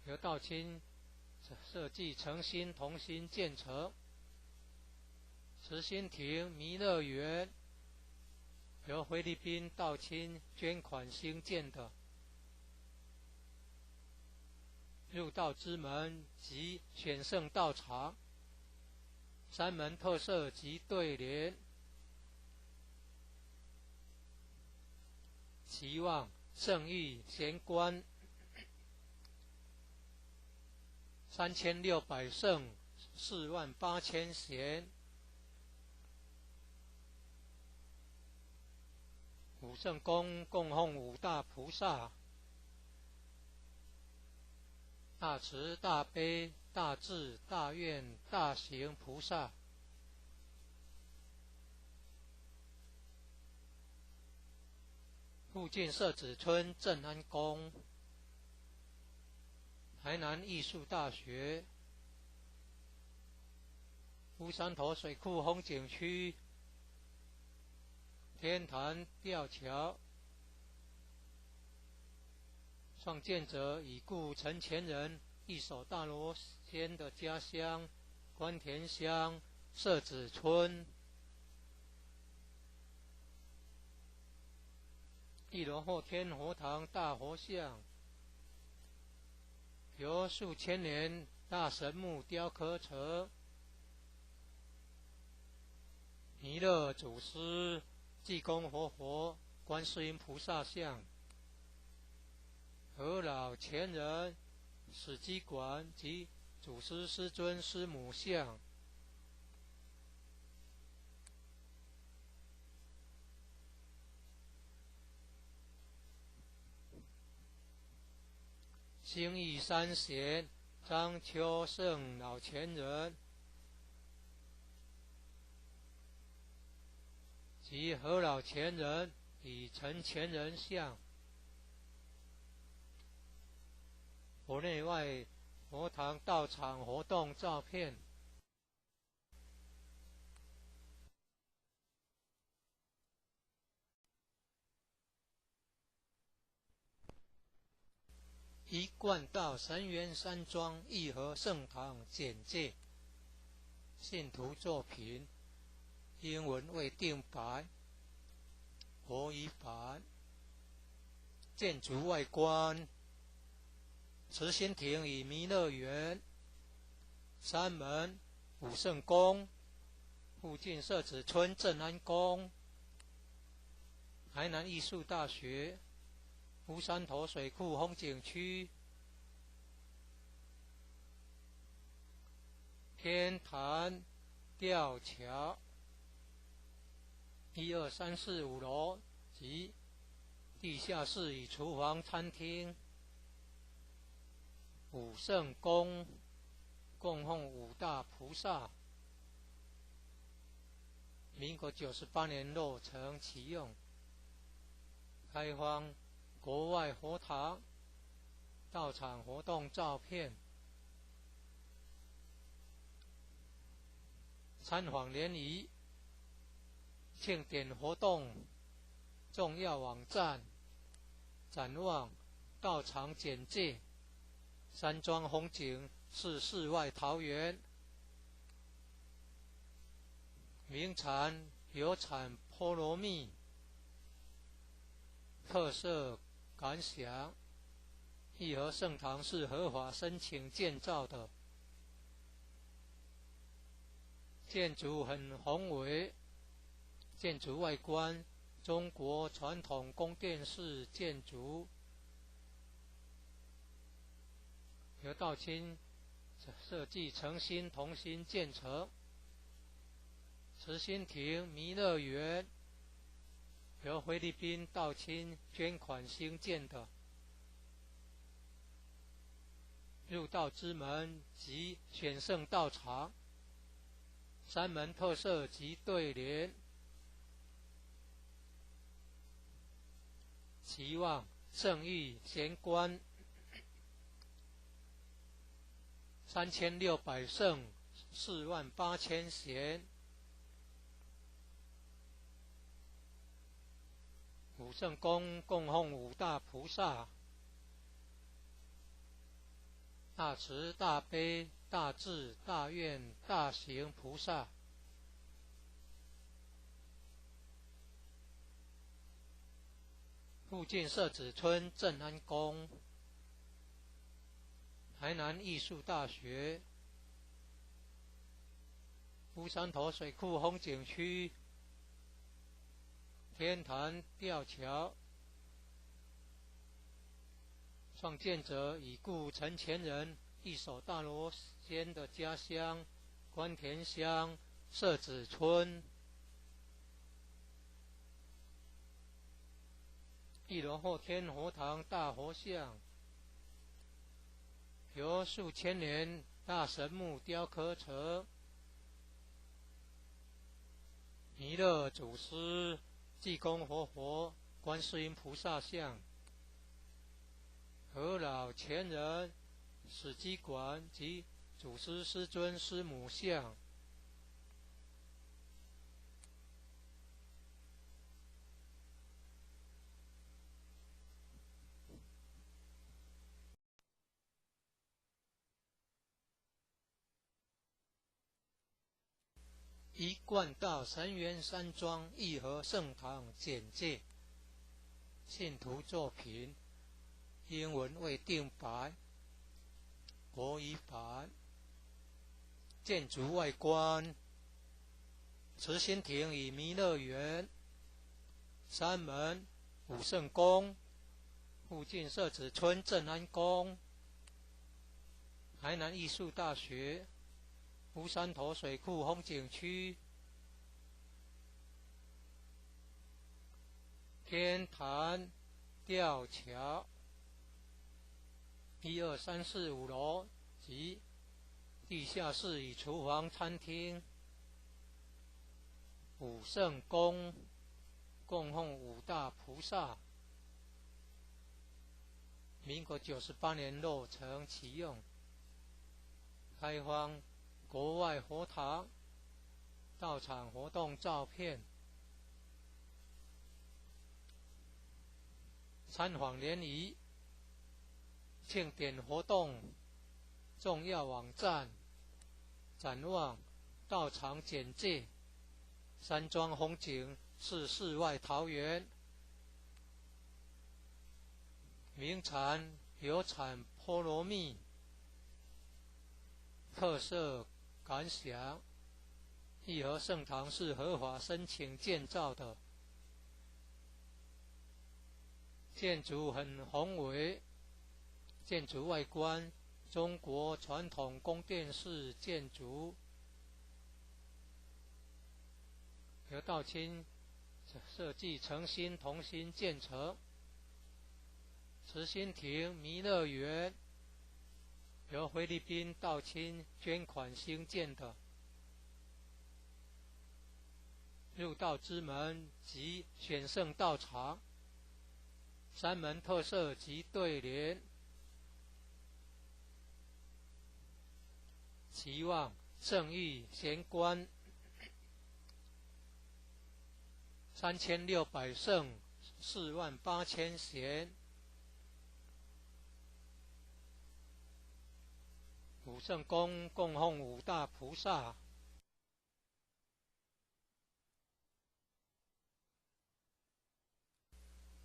由道清设计诚心同心建成。慈心亭弥勒园由菲律宾道清捐款兴建的。入道之门及选圣道场，三门特色及对联，期望圣誉贤官3600圣48000贤，武圣宫供奉五大菩萨，大慈大悲大智大愿大行菩萨。附近社子村正安宫，台南艺术大学，乌山头水库风景区，天坛吊桥，创建者已故陈前人一手大罗仙的家乡关田乡社子村。一楼后天佛堂大佛像，由数千年大神木雕刻成，弥勒祖师、济公活佛、观世音菩萨像，和老前人、史基馆及祖师师尊师母像。兴义三贤张秋胜老前人及何老前人以陈前人像，佛内外佛堂道场活动照片。一贯道神元山庄义和圣堂简介，信徒作品，英文未定白，国语版。建筑外观，慈心亭与弥勒园，山门武圣宫，附近社子村正安宫，台南艺术大学，乌山头水库风景区，天坛吊桥，1、2、3、4、5楼及地下室与厨房、餐厅。武圣宫供奉5大菩萨，民国98年落成启用，开放国外佛堂道场活动照片。参访联谊庆典活动重要网站，展望道场简介，山庄风景是世外桃源，名产有产菠萝蜜，特色感想，义和圣堂是合法申请建造的，建筑很宏伟，建筑外观中国传统宫殿式建筑，由道清设计诚心同心建成。慈心亭弥勒园由菲律宾道清捐款兴建的，入道之门及选圣道场，山门特色及对联，期望圣誉贤官3600圣48000贤。武圣宫供奉5大菩萨，大慈大悲大智大愿大行菩萨。附近社子村正安宫，台南艺术大学，乌山头水库风景区，天坛吊桥，创建者已故陈前人一手大罗仙的家乡关田乡社子村。1楼后天佛堂大佛像，由数千年大神木雕刻成，弥勒祖师、济公活佛、观世音菩萨像，何老前人史基馆及祖师师尊师母像。一贯道神元山庄义和圣堂简介，信徒作品，英文未定白，国语版。建筑外观，慈心亭与弥勒园，山门武圣宫，附近社子村正安宫，台南艺术大学，乌山头水库风景区，天坛吊桥， 1、2、3、4、5楼及地下室与厨房、餐厅。武圣宫供奉五大菩萨。民国98年落成启用，开放国外佛堂、道场活动照片。参访联谊、庆典活动重要网站、展望道场简介。山庄风景是世外桃源，名产有产菠萝蜜。特色感想：义和圣堂是合法申请建造的，建筑很宏伟，建筑外观中国传统宫殿式建筑，由道清设计诚心同心建成。慈心亭弥勒园由菲律宾道清捐款兴建的。入道之门及选圣道场，山门特色及对联。期望圣域贤官3600圣48000贤。武圣宫供奉五大菩萨。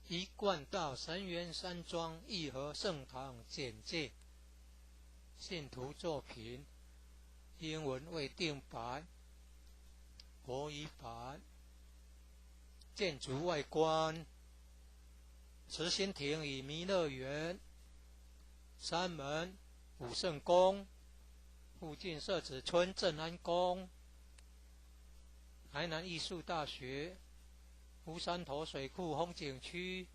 一贯道神元山庄义和圣堂简介。信徒作品英文未定白，国语版。建筑外观：慈心亭与弥勒园。山门武圣宫，附近设置村镇安宫。台南艺术大学乌山头水库风景区。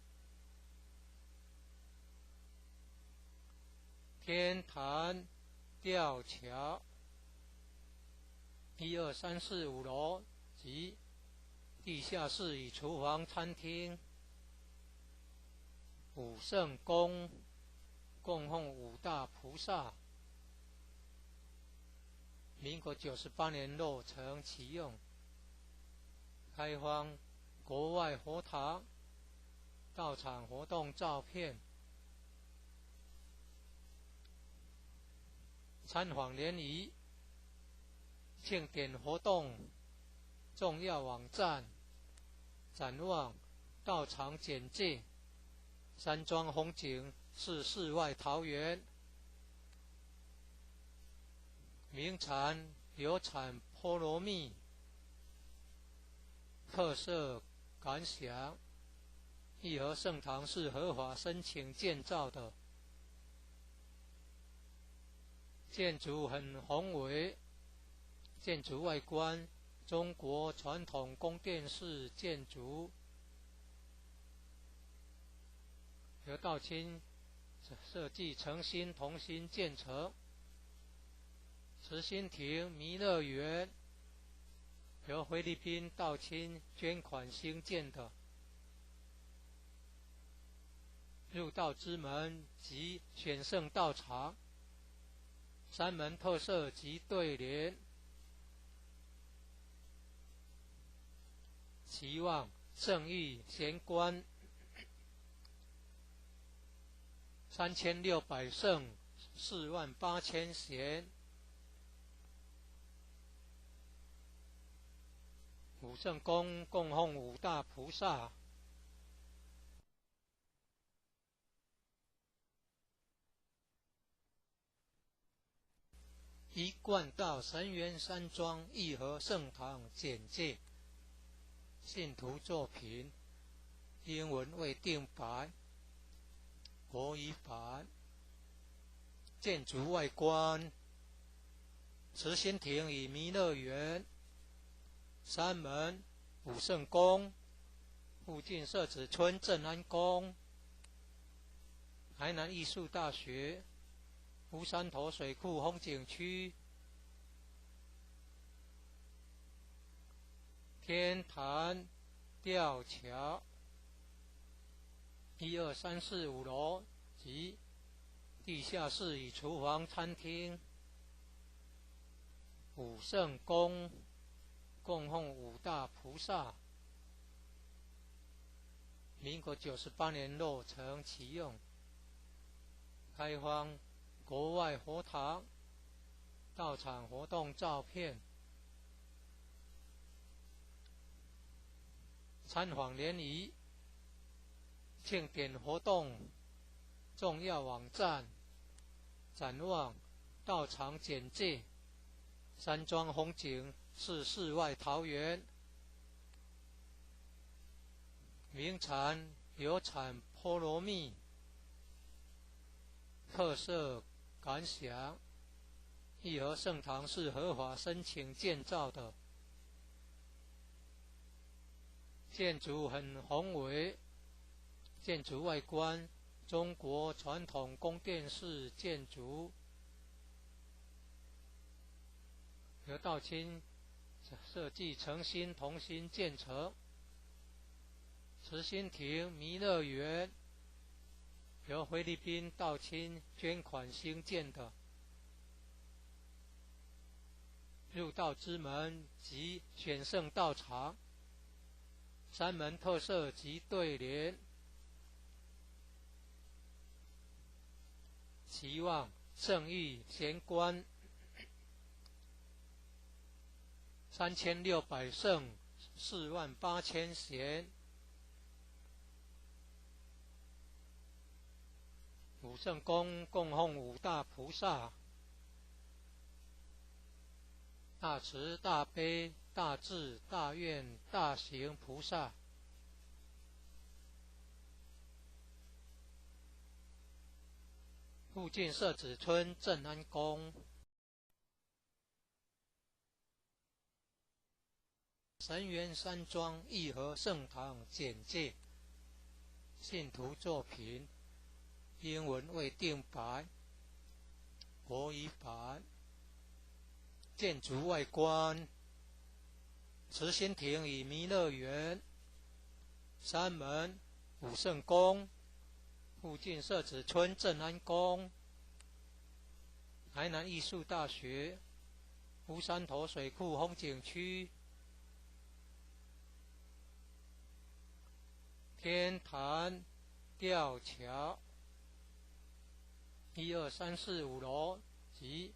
天坛吊桥1、2、3、4、5楼及地下室与厨房、餐厅。武圣宫供奉五大菩萨。民国98年落成启用，开放国外佛堂、道场活动照片。参访联谊、庆典活动重要网站、展望道场简介。山庄风景是世外桃源，名产有产菠萝蜜。特色感想：义和圣堂是合法申请建造的，建筑很宏伟，建筑外观中国传统宫殿式建筑，由道清设计诚心同心建成。慈心亭弥勒园由菲律宾道清捐款兴建的。入道之门及选圣道场，山门特色及对联。期望圣域贤官3600圣48000贤。武圣宫供奉五大菩萨。一贯道神元山庄义和圣堂简介。信徒作品英文未定白，国语版。建筑外观：慈心亭与弥勒园。山门武圣宫，附近设置村镇安宫。台南艺术大学乌山头水库风景区、天坛吊桥1、2、3、4、5楼及地下室与厨房、餐厅。武圣宫供奉五大菩萨，民国98年落成启用，开放国外佛堂、道场活动照片。参访联谊、庆典活动重要网站、展望、道场简介。山庄风景是世外桃源，名产有产菠萝蜜，特色感想。义和圣堂是合法申请建造的，建筑很宏伟，建筑外观中国传统宫殿式建筑，由道清设计诚心同心建成。慈心亭弥勒园由菲律宾道清捐款兴建的，入道之门及选圣道场，山门特色及对联，期望圣域贤官3600圣48000贤。武圣宫供奉五大菩萨，大慈大悲大智大愿大行菩萨。附近社子村正安宫。神源山庄义和圣堂简介，信徒作品英文未定版，国语版。建筑外观：慈心亭与弥勒园，山门武圣宫，附近社子村正安宫，台南艺术大学，乌山头水库风景区，天坛吊桥1、2、3、4、5楼及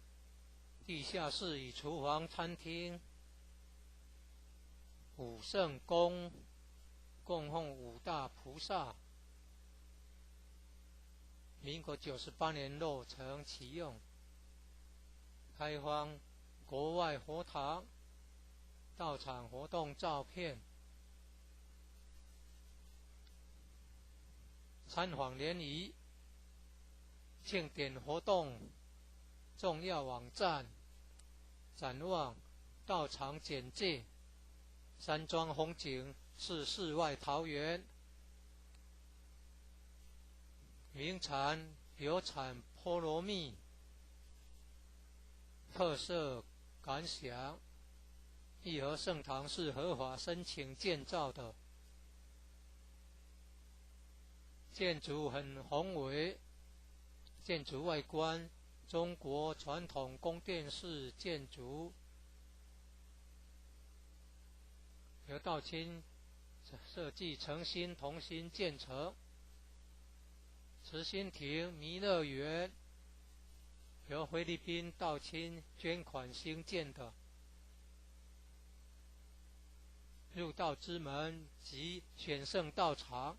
地下室与厨房、餐厅。武圣宫供奉五大菩萨，民国98年落成启用，开放国外佛堂、道场活动照片。参访联谊、庆典活动重要网站、展望、道场简介。山庄风景是世外桃源，名产有产菠萝蜜，特色感想。义和圣堂是合法申请建造的，建筑很宏伟，建筑外观中国传统宫殿式建筑，由道清设计诚心同心建成。慈心亭弥勒园由菲律宾道清捐款兴建的，入道之门及选圣道场，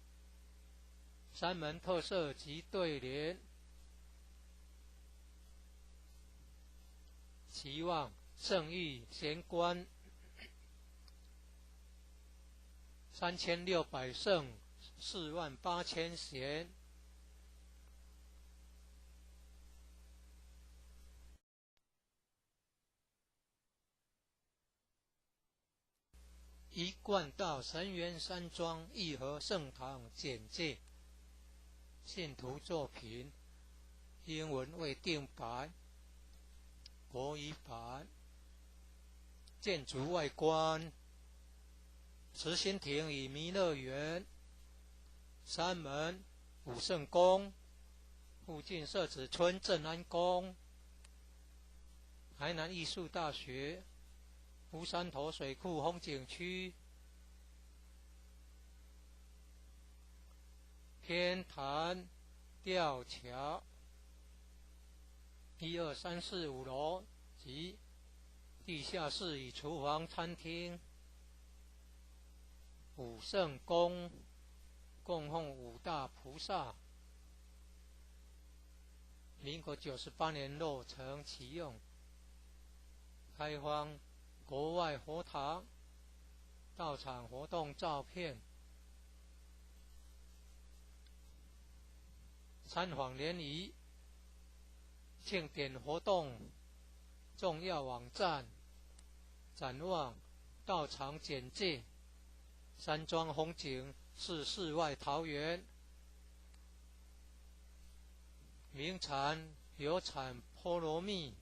山门特色及对联，期望圣域贤官3600圣48000贤。一贯道神源山庄义和圣堂简介，信徒作品英文为定白，国语版。建筑外观：慈心亭与弥勒园、山门、武圣宫，附近社子村正安宫、台南艺术大学、乌山头水库风景区、天坛吊桥，1、2、3、4、5楼及地下室与厨房、餐厅。武圣宫供奉5大菩萨，民国98年落成启用，开放国外佛堂、道场活动照片。参访联谊、庆典活动重要网站、展望、道场简介。山庄风景是世外桃源，名产有产菠萝蜜，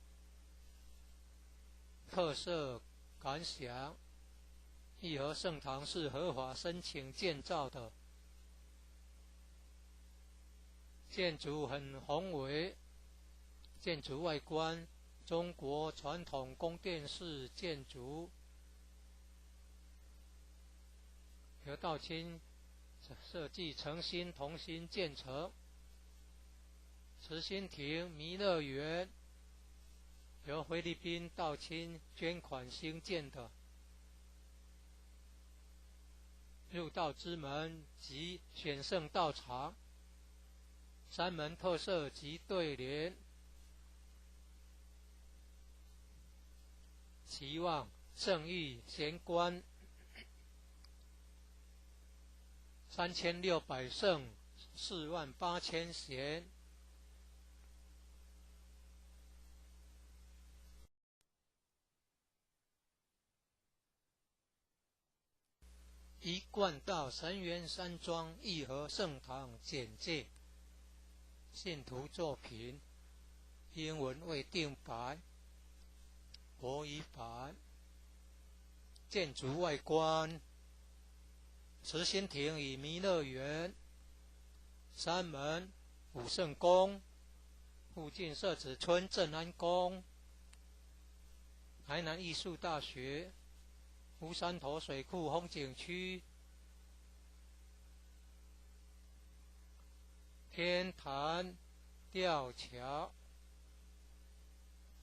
特色感想：义和圣堂是合法申请建造的，建筑很宏伟，建筑外观中国传统宫殿式建筑，由道清设计诚心同心建成。慈心亭弥勒园由菲律宾道清捐款兴建的，入道之门及选圣道场，山门特色及对联，期望圣域贤官，3600圣，48000贤。一贯道神元山庄义和圣堂简介，信徒作品，英文为定白，国语版。建筑外观：慈心亭与弥勒园、山门、武圣宫，附近社子村正安宫、台南艺术大学、乌山头水库风景区、天坛吊桥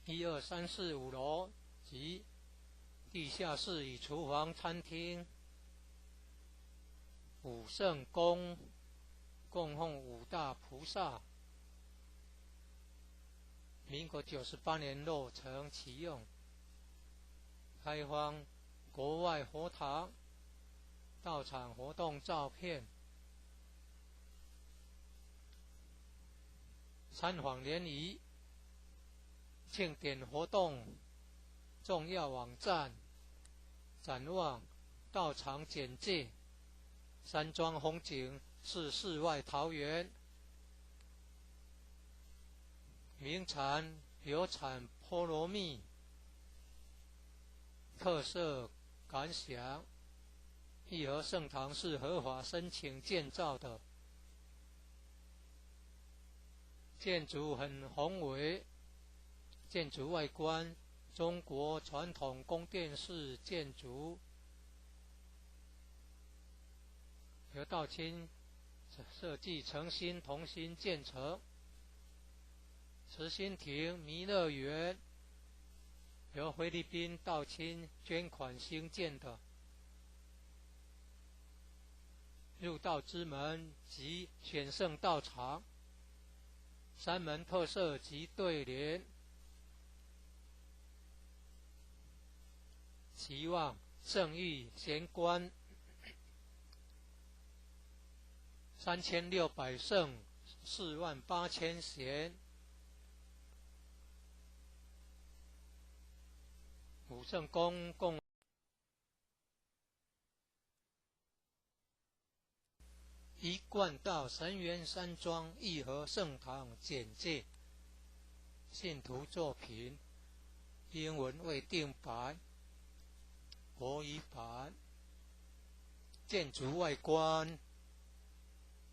，1、2、3、4、5楼及地下室与厨房、餐厅。武圣宫供奉5大菩萨，民国98年落成启用，开放国外佛堂、道场活动照片。参访联谊、庆典活动重要网站、展望、道场简介。山庄风景是世外桃源，名产有产菠萝蜜，特色感想：义和圣堂是合法申请建造的，建筑很宏伟，建筑外观中国传统宫殿式建筑，由道清设计诚心同心建成。慈心亭弥勒园由菲律宾道清捐款兴建的，入道之门及选圣道场，山门特色及对联，期望圣域贤官，3600圣，48000贤。武圣宫共一贯道神元山庄义和圣堂简介，信徒作品，英文未定版，国语版。建筑外观，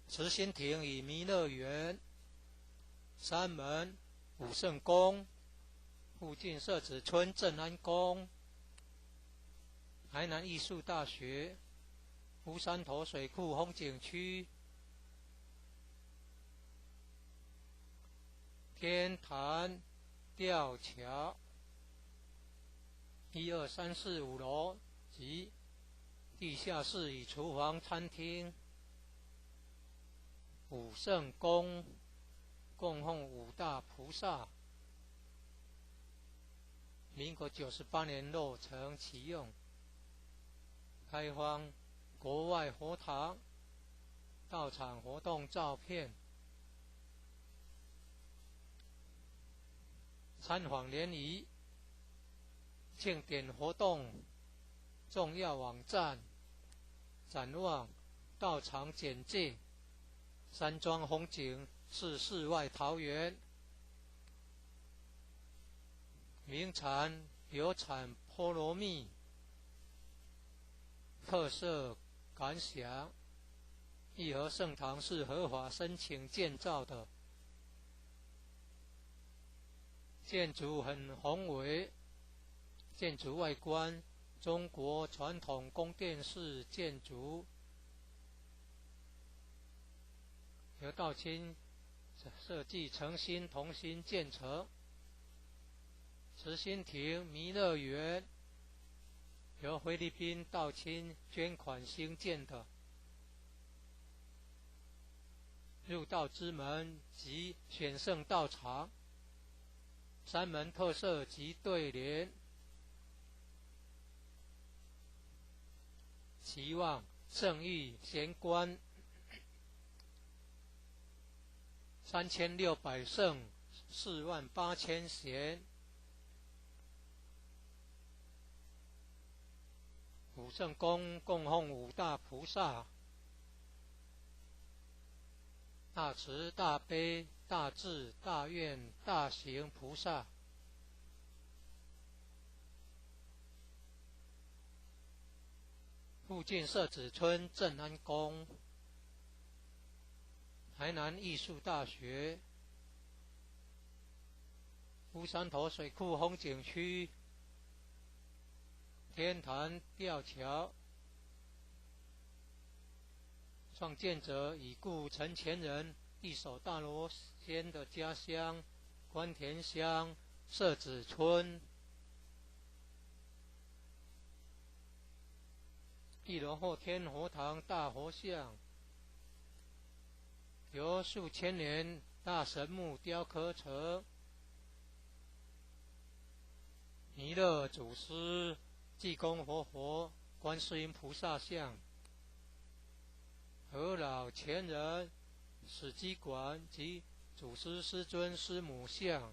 慈心亭与弥勒园，山门武圣宫，附近社子村正安宫，台南艺术大学，乌山头水库风景区，天坛吊桥，1、2、3、4、5楼及地下室与厨房、餐厅，武圣宫供奉5大菩萨，民国98年落成启用，开放国外佛堂，到场活动照片，参访联谊，庆典活动重要网站，展望道场简介，山庄风景是世外桃源，名产有产菠萝蜜，特色感想，义和圣堂是合法申请建造的，建筑很宏伟，建筑外观中国传统宫殿式建筑，由道清设计诚心同心建成。慈心亭弥勒园由菲律宾道清捐款兴建的，入道之门及选圣道场，山门特色及对联，期望圣誉贤官，3600圣，48000贤。武圣宫供奉5大菩萨，大慈大悲大智大愿大行菩萨，附近社子村正安宫，台南艺术大学，乌山头水库风景区，天坛吊桥，创建者已故陈前人一手大罗仙的家乡关田乡社子村。1楼后天佛堂大佛像，由数千年大神木雕刻成，弥勒祖师、济公活佛、观世音菩萨像，和老前人、史基馆及祖师师尊师母像。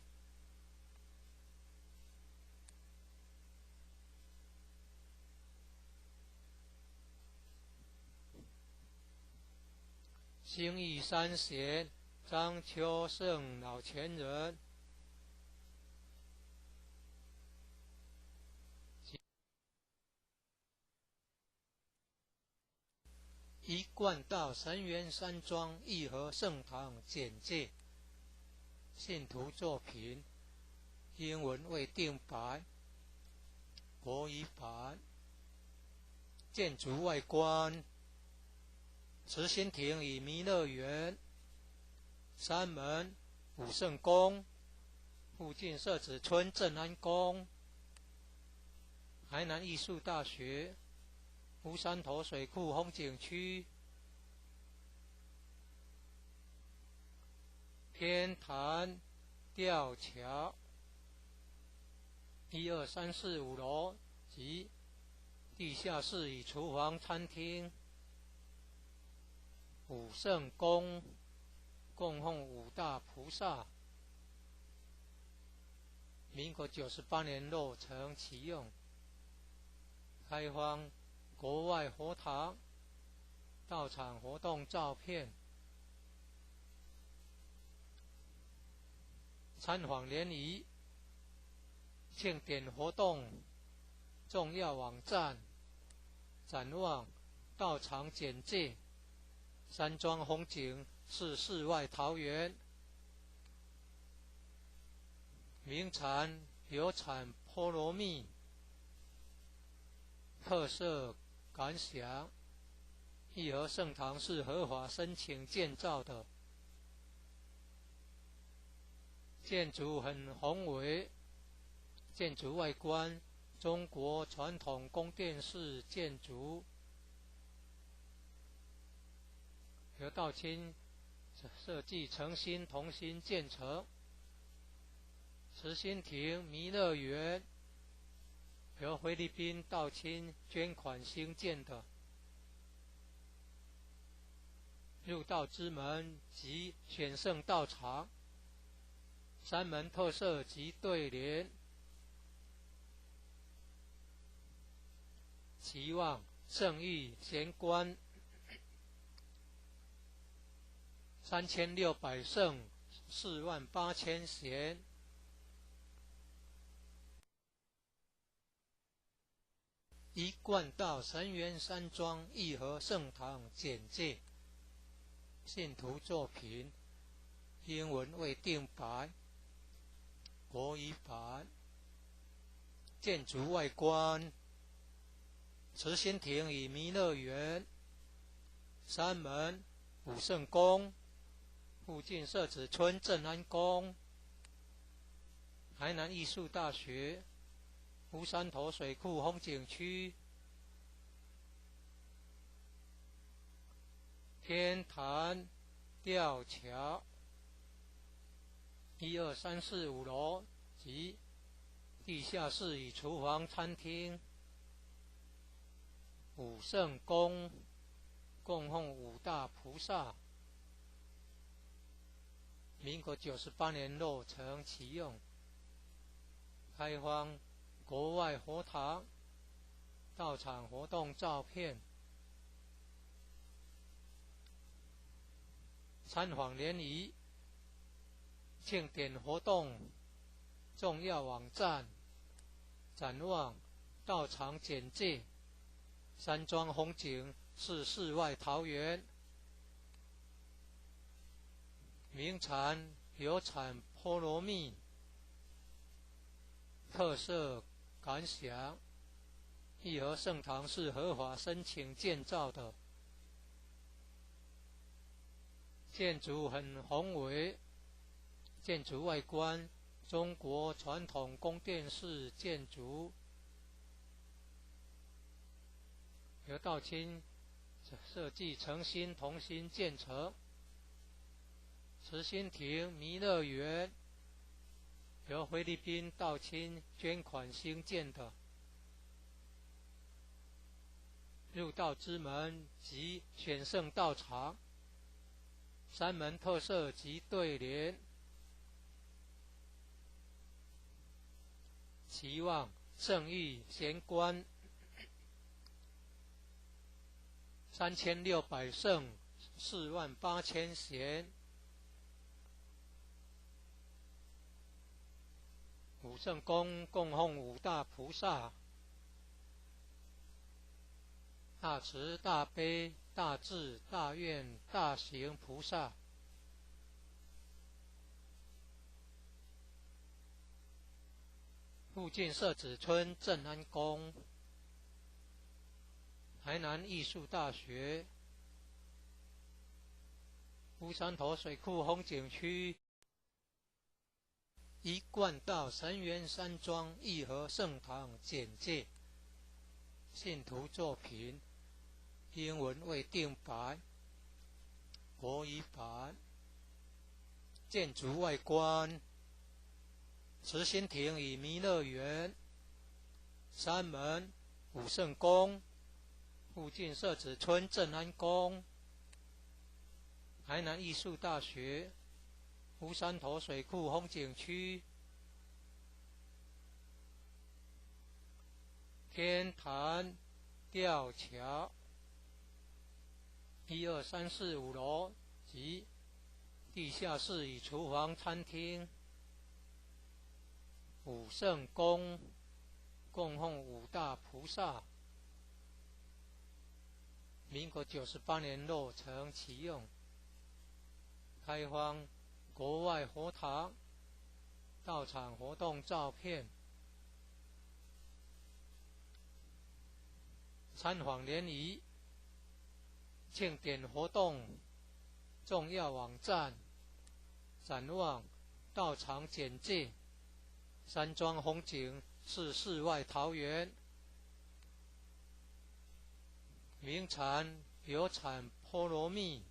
兴义三贤张秋胜老前人，一贯道神元山庄义和圣堂简介，信徒作品，英文未定版，国语版。建筑外观，慈心亭与弥勒园，山门武圣宫，附近社子村正安宫，台南艺术大学，乌山头水库风景区，天坛吊桥，1、2、3、4、5楼及地下室与厨房、餐厅，武圣宫供奉5大菩萨，民国98年落成启用，开放国外佛堂，到场活动照片，参访联谊庆典活动重要网站展望道场简介山庄风景是世外桃源名产有产菠萝蜜特色感想义和圣堂是合法申请建造的建筑很宏伟建筑外观中国传统宫殿式建筑由道清设计诚心同心建成慈心亭弥勒园由菲律宾道清捐款兴建的入道之门及选圣道场山门特色及对联期望圣域贤官3600圣48000贤一贯道神元山庄义和圣堂简介信徒作品英文未定版国语版建筑外观慈心亭与弥勒园山门武圣宫附近社子村正安宫台南艺术大学乌山头水库风景区天坛吊桥1、2、3、4、5楼及地下室与厨房餐厅武圣宫供奉五大菩萨民国98年落成启用开放国外佛堂道场活动照片参访联谊庆典活动重要网站展望道场简介山庄风景是世外桃源名产有产菠萝蜜特色感想义和圣堂是合法申请建造的建筑很宏伟建筑外观中国传统宫殿式建筑由道清设计诚心同心建成慈心亭弥勒园由菲律宾道清捐款兴建的入道之门及选圣道场山门特色及对联期望圣域贤官3600圣48000贤武圣宫供奉五大菩萨大慈大悲大智大愿大行菩萨附近社子村正安宫台南艺术大学乌山头水库风景区一贯道神元山庄义和圣堂简介信徒作品英文未定版国语版建筑外观慈心亭与弥勒园山门武圣宫附近社子村正安宫台南艺术大学乌山头水库风景区天坛吊桥1、2、3、4、5楼及地下室与厨房餐厅武圣宫供奉五大菩萨。民国98年落成启用，开放国外佛堂到场活动照片，参访联谊、庆典活动重要网站、展望、道场简介。山庄风景是世外桃源，名产有产菠萝蜜。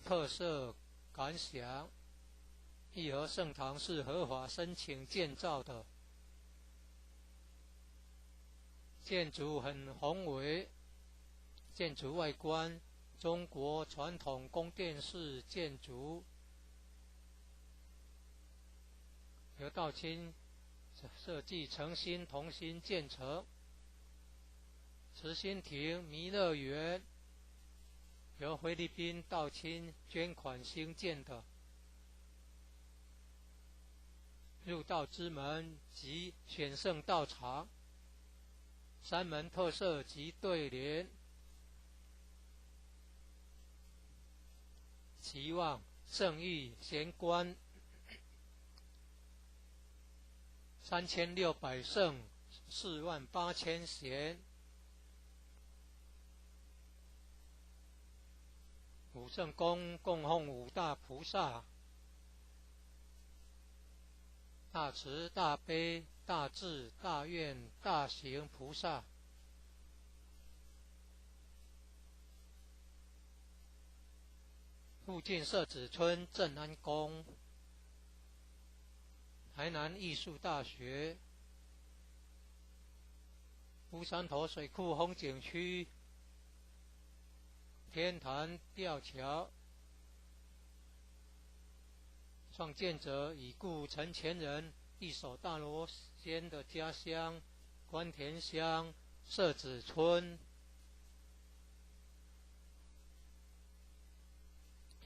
特色感想：义和圣堂是合法申请建造的，建筑很宏伟，建筑外观中国传统宫殿式建筑，由道清设计诚心同心建成。慈心亭弥勒园由菲律宾道清捐款兴建的，入道之门及选圣道场，山门特色及对联，期望圣域贤官3600圣48000贤。武圣宫供奉五大菩萨：大慈大悲大智大愿大行菩萨。附近社子村正安宫，台南艺术大学，乌山头水库风景区，天坛吊桥，创建者已故陈前人一手大罗仙的家乡关田乡社子村。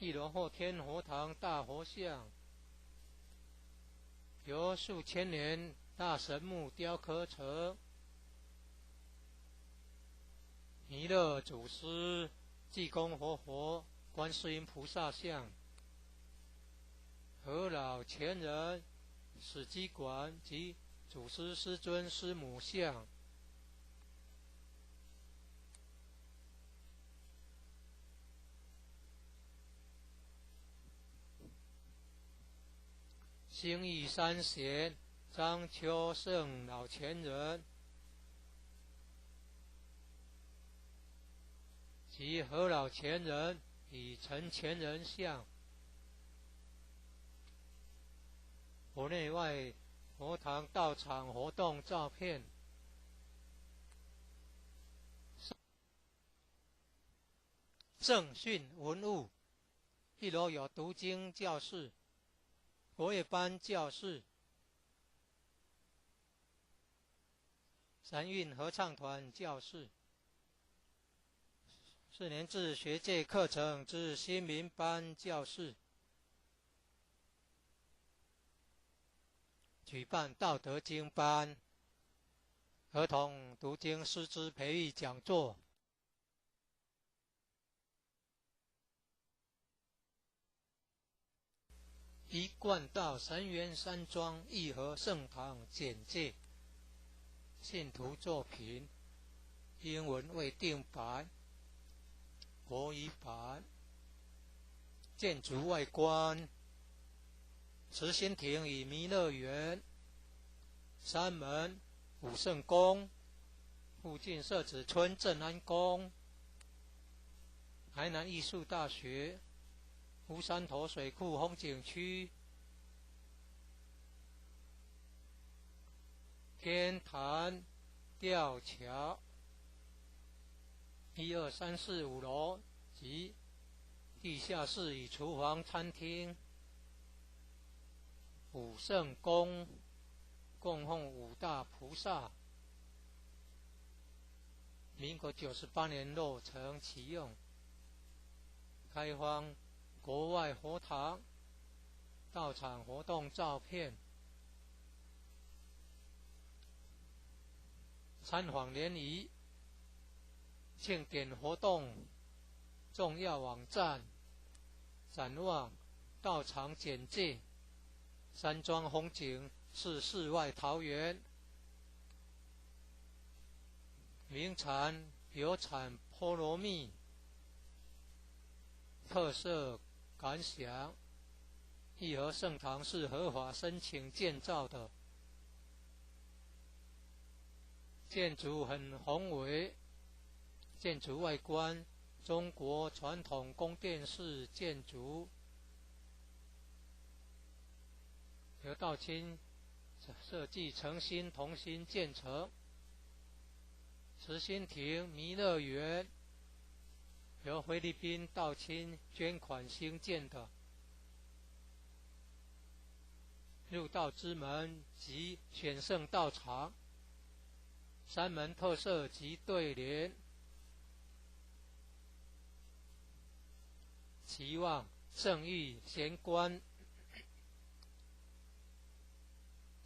一楼后天佛堂大佛像，由数千年大神木雕刻成，弥勒祖师、济公活佛、观世音菩萨像，和老前人史基馆及祖师师尊师母像。兴义三贤张秋胜老前人及何老前人与陈前人像，佛内外佛堂道场活动照片。正训文物，一楼有读经教室、国乐班教室、三韵合唱团教室、4年制学界课程之新民班教室，举办道德经班、儿童读经师资培育讲座。一贯道神元山庄义和圣堂简介，信徒作品，英文未定版，国语版。建筑外观，慈心亭与弥勒园，山门武圣宫，附近社子村正安宫，台南艺术大学，乌山头水库风景区，天坛吊桥，1、2、3、4、5楼及地下室与厨房餐厅。武圣宫供奉五大菩萨，民国98年落成启用，开放国外佛堂到场活动照片。参访联谊庆典活动重要网站展望道场简介山庄风景是世外桃源名产有产菠萝蜜特色感想义和圣堂是合法申请建造的建筑很宏伟建筑外观中国传统宫殿式建筑由道清设计诚心同心建成慈心亭弥勒园由菲律宾道清捐款兴建的入道之门及选圣道场山门特色及对联期望圣域贤官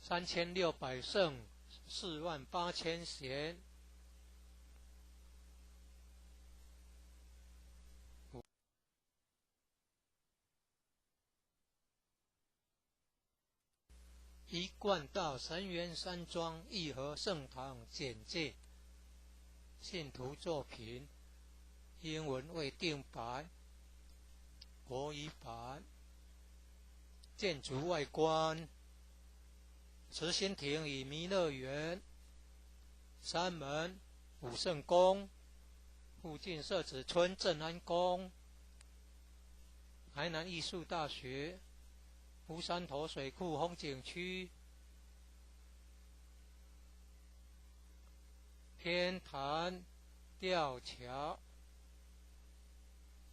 3600圣48000贤一贯道神元山庄义和圣堂简介信徒作品英文未定版国语版建筑外观慈心亭与弥勒园山门武圣宫附近社子村正安宫台南艺术大学乌山头水库风景区天坛吊桥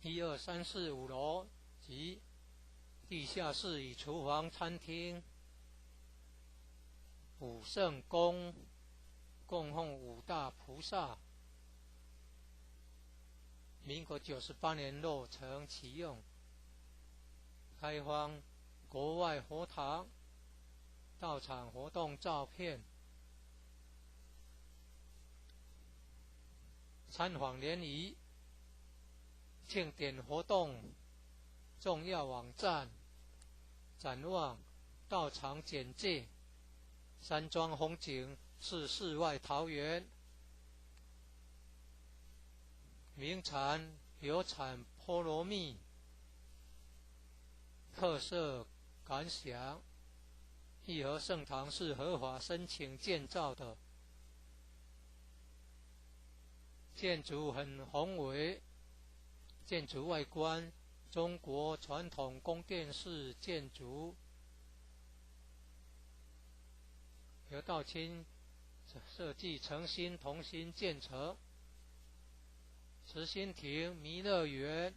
1、2、3、4、5楼及地下室与厨房餐厅武圣宫供奉五大菩萨民国98年落成启用开放国外佛堂道场活动照片参访联谊庆典活动重要网站展望道场简介山庄风景是世外桃源名产有产菠萝蜜特色感想义和圣堂是合法申请建造的建筑很宏伟建筑外观中国传统宫殿式建筑由道清设计诚心同心建成慈心亭弥勒园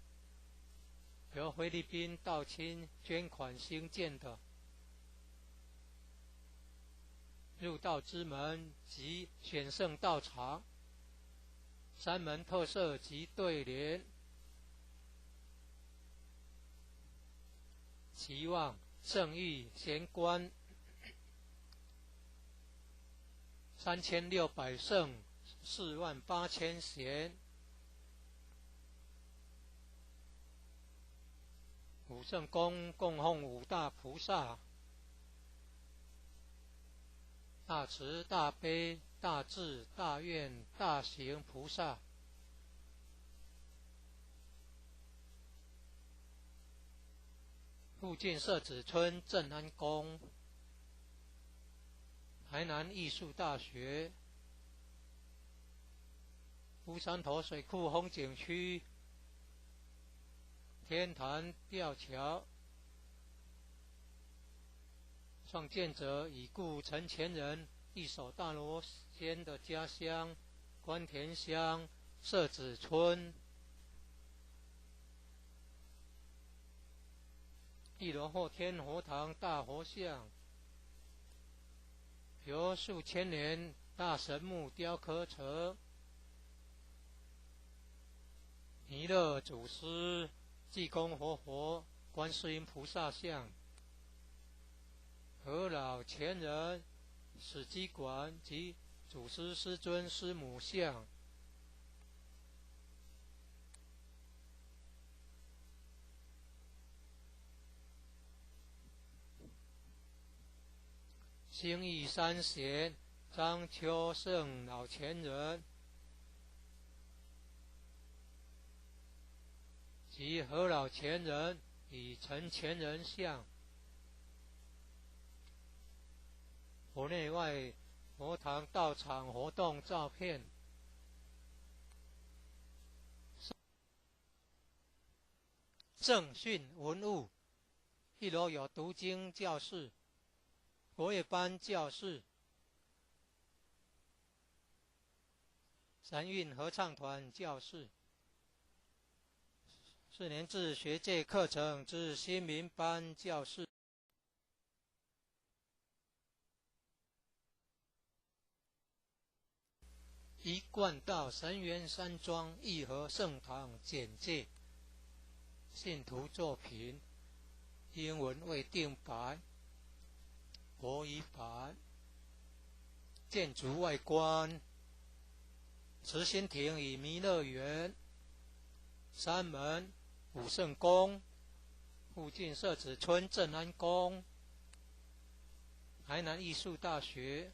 由菲律宾道清捐款兴建的入道之门及选圣道场山门特色及对联期望圣域贤官3600圣48000贤武圣宫供奉五大菩萨大慈大悲大智大愿大行菩萨附近社子村正安宫台南艺术大学乌山头水库风景区天坛吊桥创建者已故陈前人一手大罗仙的家乡关田乡社子村一楼后天佛堂大佛像由数千年大神木雕刻成弥勒祖师济公活佛观世音菩萨像和老前人史基馆及祖师师尊师母像，兴义三贤张秋圣老前人及何老前人与陈前人像，佛内外佛堂道场活动照片，正训文物，一楼有读经教室、国乐班教室、三韵合唱团教室、4年制学界课程之新民班教室。一贯道神元山庄义和圣堂简介，信徒作品，英文未定版，国语版。建筑外观，慈心亭与弥勒园，山门、武圣宫，附近社子村正安宫，台南艺术大学，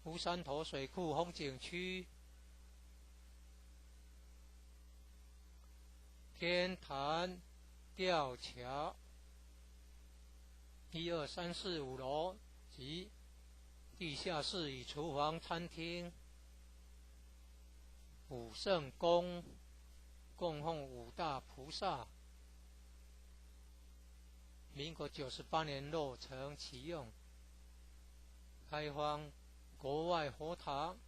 乌山头水库风景区，天坛吊桥，1、2、3、4、5楼及地下室与厨房、餐厅。武圣宫供奉5大菩萨，民国98年落成启用，开放国外佛堂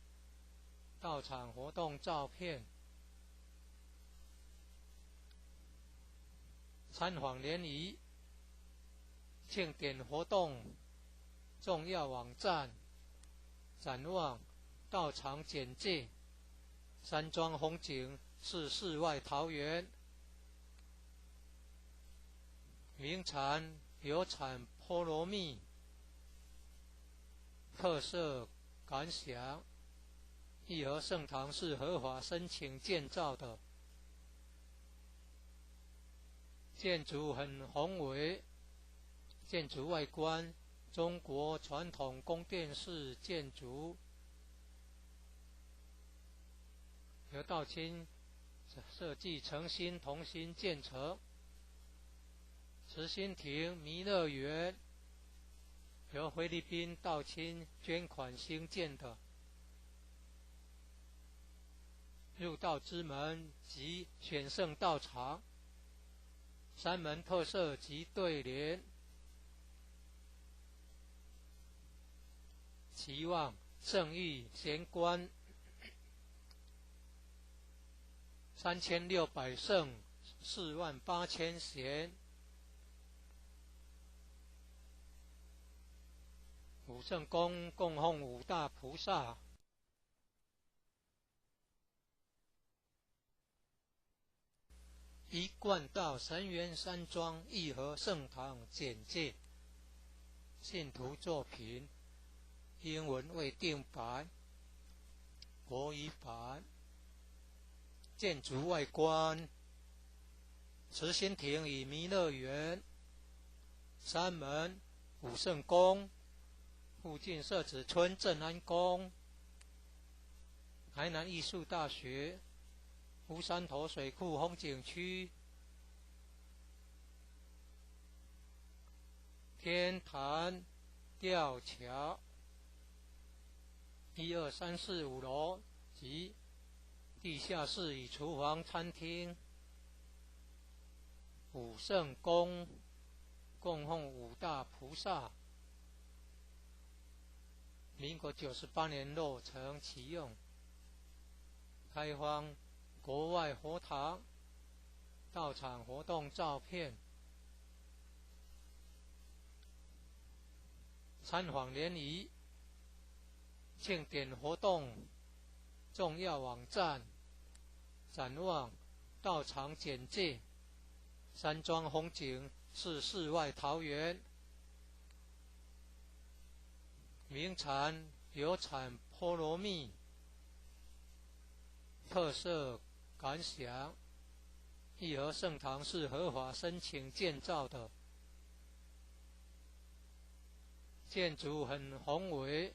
道场活动照片，参访联谊，庆典活动重要网站，展望道场简介，山庄风景是世外桃源，名产有产菠萝蜜，特色感想，义和圣堂是合法申请建造的，建筑很宏伟，建筑外观中国传统宫殿式建筑，由道清设计诚心同心建成。慈心亭弥勒园由菲律宾道清捐款兴建的，入道之门及选圣道场，山门特色及对联，期望圣域贤官3600圣48000贤，武圣宫供奉5大菩萨，一贯道神元山庄义和圣堂简介，信徒作品，英文未定版，国语版。建筑外观，慈心亭与弥勒园，山门、武圣宫，附近社子村正安宫，台南艺术大学，乌山头水库风景区，天坛吊桥，1、2、3、4、5楼及地下室与厨房、餐厅。武圣宫供奉5大菩萨，民国98年落成启用，开放国外佛堂道场活动照片，参访联谊，庆典活动重要网站，展望道场简介，山庄风景是世外桃源，名产有产波罗蜜特色感想：义和圣堂是合法申请建造的，建筑很宏伟，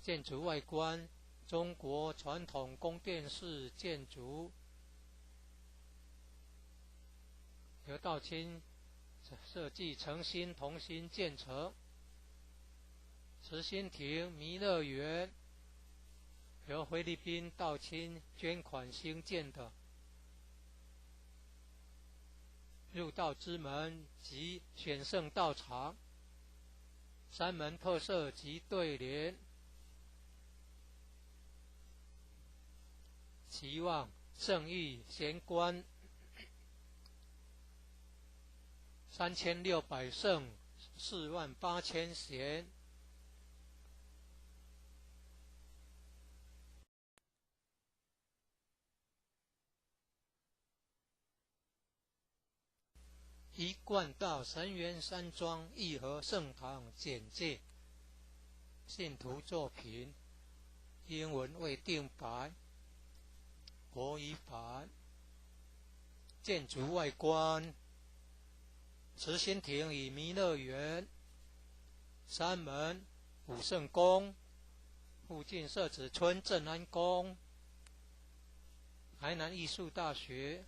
建筑外观中国传统宫殿式建筑，由道清设计诚心同心建成。慈心亭弥勒园由菲律宾道清捐款兴建的，入道之门及选圣道场，三门特色及对联，期望圣域贤官3600圣48000贤。一贯道神元山庄义和圣堂简介，信徒作品，英文未定版，国语版。建筑外观，慈心亭与弥勒园，三门武圣宫，附近社子村正安宫，台南艺术大学，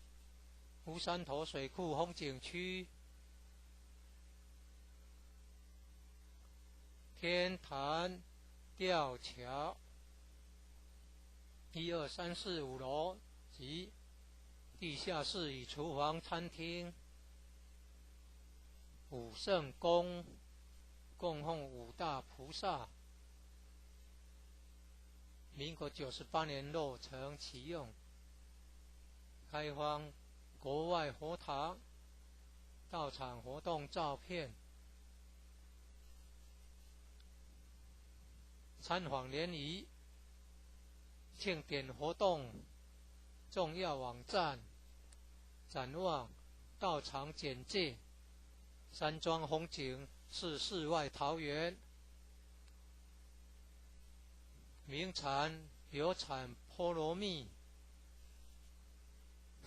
乌山头水库风景区，天坛吊桥，1、2、3、4、5楼及地下室与厨房、餐厅。武圣宫供奉五大菩萨，民国98年落成启用，开放国外佛堂道场活动照片，参访联谊庆典活动重要网站，展望道场简介，山庄风景是世外桃源，名产有产波罗蜜，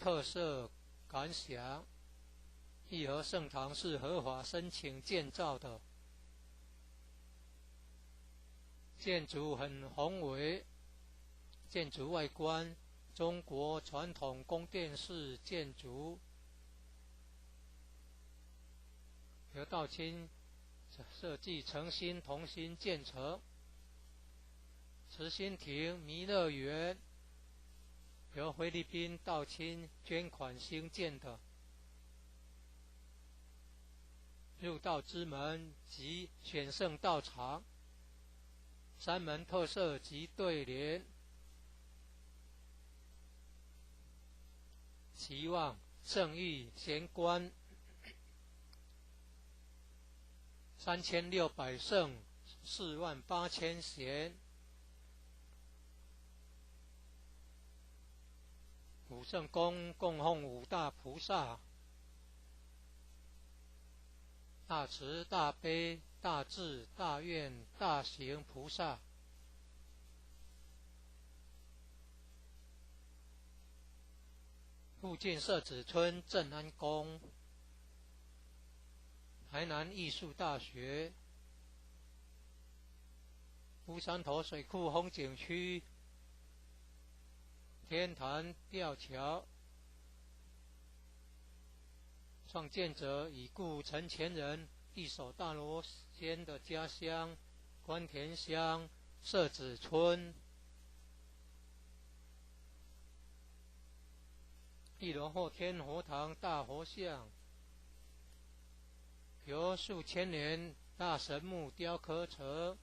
特色感想：义和圣堂是合法申请建造的，建筑很宏伟，建筑外观中国传统宫殿式建筑，由道清设计诚心同心建成。慈心亭弥勒园由菲律宾道清捐款兴建的，入道之门及选圣道场，三门特色及对联，期望圣域贤官3600圣48000贤。武圣宫供奉五大菩萨，大慈大悲大智大愿大行菩萨，附近社子村正安宫，台南艺术大学，乌山头水库风景区，天坛吊桥，创建者已故陈前人一手大罗仙的家乡关田乡社子村。一楼后天佛堂大佛像，由数千年大神木雕刻成，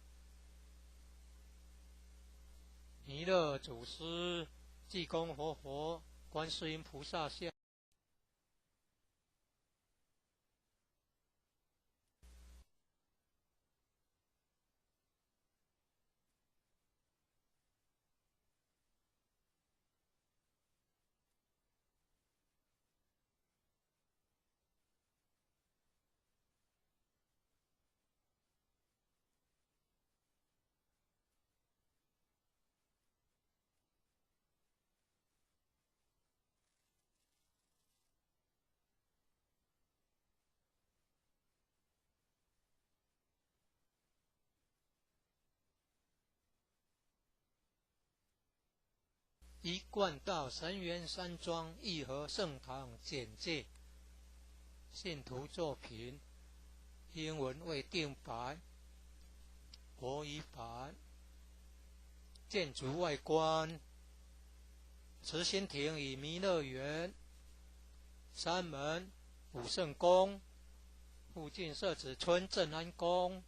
弥勒祖师、济公活佛、观世音菩萨像。一贯道神元山庄义和圣堂简介，信徒作品，英文未定白，国语版。建筑外观，慈心亭与弥勒园，山门武圣宫，附近设置村镇安宫，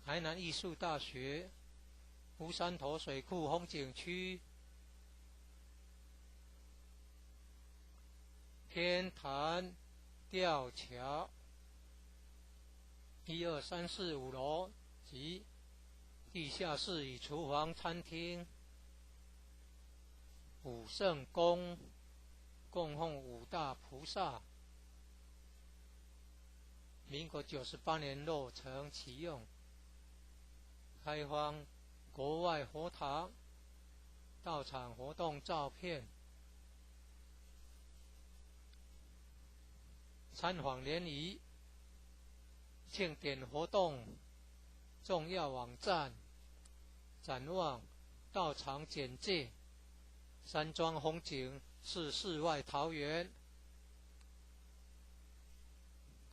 台南艺术大学，乌山头水库风景区，天坛吊桥，1、2、3、4、5楼及地下室与厨房、餐厅，武圣宫供奉五大菩萨，民国98年落成启用，开放国外佛堂，到场活动照片，参访联谊，庆典活动重要网站，展望道场简介，山庄风景是世外桃源，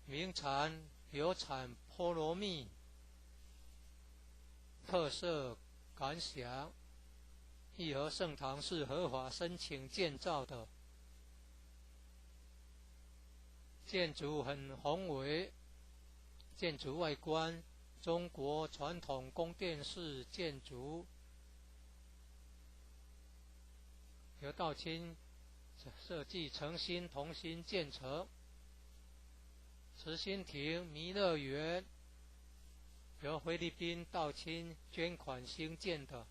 名产有产菠萝蜜，特色感想，义和圣堂是合法申请建造的，建筑很宏伟，建筑外观中国传统宫殿式建筑，由道清设计诚心同心建成。慈心亭弥勒园由菲律宾道清捐款兴建的，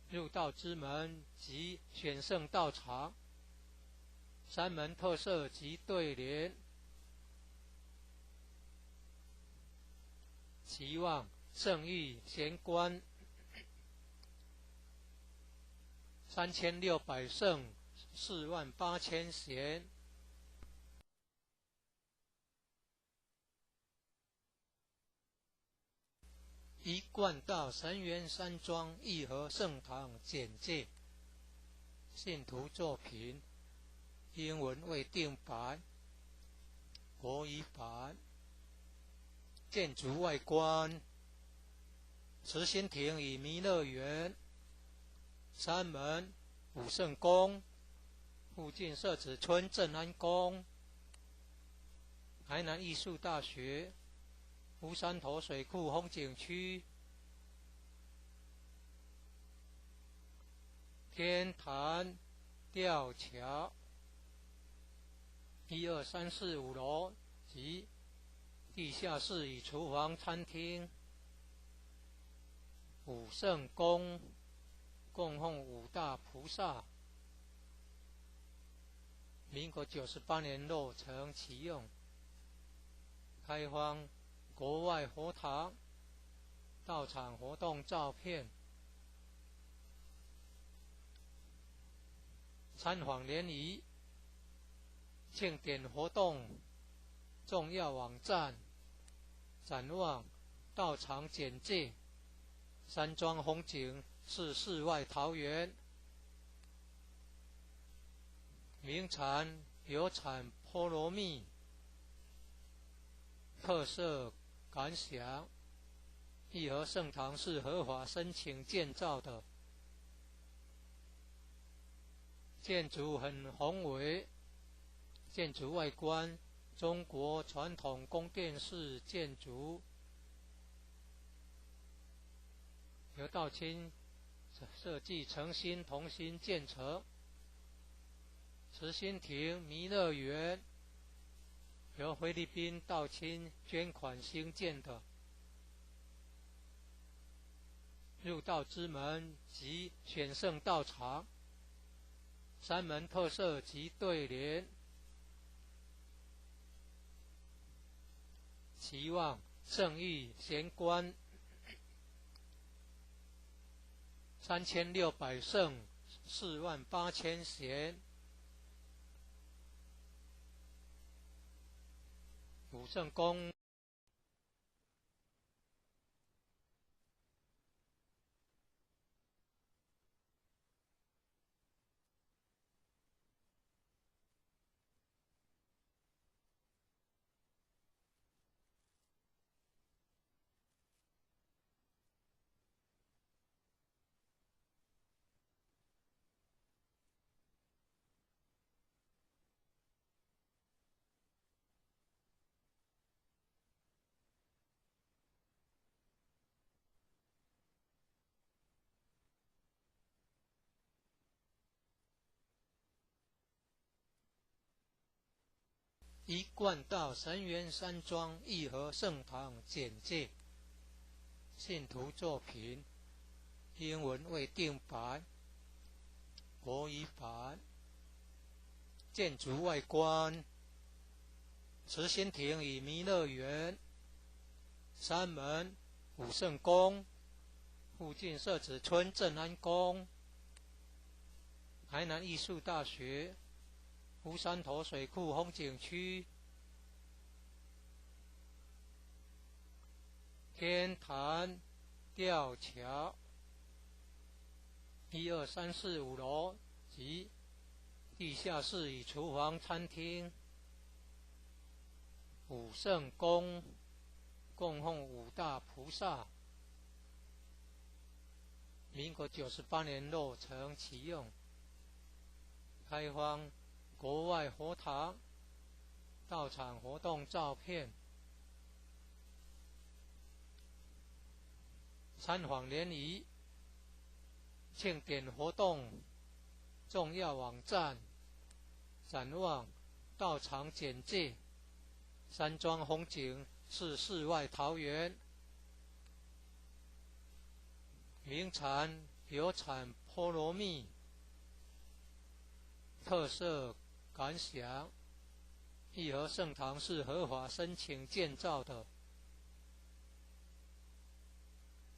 入道之门及选圣道场，山门特色及对联，期望圣域贤官3600圣48000贤，一贯道神元山庄义和圣堂简介，信徒作品，英文未定白，国语版。建筑外观，慈心亭与弥勒园，山门武圣宫，附近设置村镇安宫，台南艺术大学，乌山头水库风景区，天坛吊桥，1、2、3、4、5楼及地下室与厨房、餐厅，武圣宫供奉五大菩萨，民国98年落成启用，开放国外佛堂，到场活动照片，参访联谊，庆典活动重要网站，展望道场简介，山庄风景是世外桃源，名产有产菠萝蜜，特色感想，义和圣堂是合法申请建造的，建筑很宏伟，建筑外观中国传统宫殿式建筑，由道清设计诚心同心建成。慈心亭弥勒园由菲律宾道清捐款兴建的，入道之门及选圣道场，山门特色及对联，期望圣域贤官3600圣48000贤，武圣宫一贯道神元山庄义和圣堂简介，信徒作品，英文为定白，国语版。建筑外观，慈心亭与弥勒园，山门武圣宫，附近社子村正安宫，台南艺术大学，乌山头水库风景区，天坛吊桥，1、2、3、4、5楼及地下室与厨房、餐厅，武圣宫供奉五大菩萨，民国98年落成启用，开放国外佛堂，到场活动照片，参访联谊，庆典活动重要网站，展望道场简介，山庄风景是世外桃源，名产有产菠萝蜜，特色感想，义和圣堂是合法申请建造的，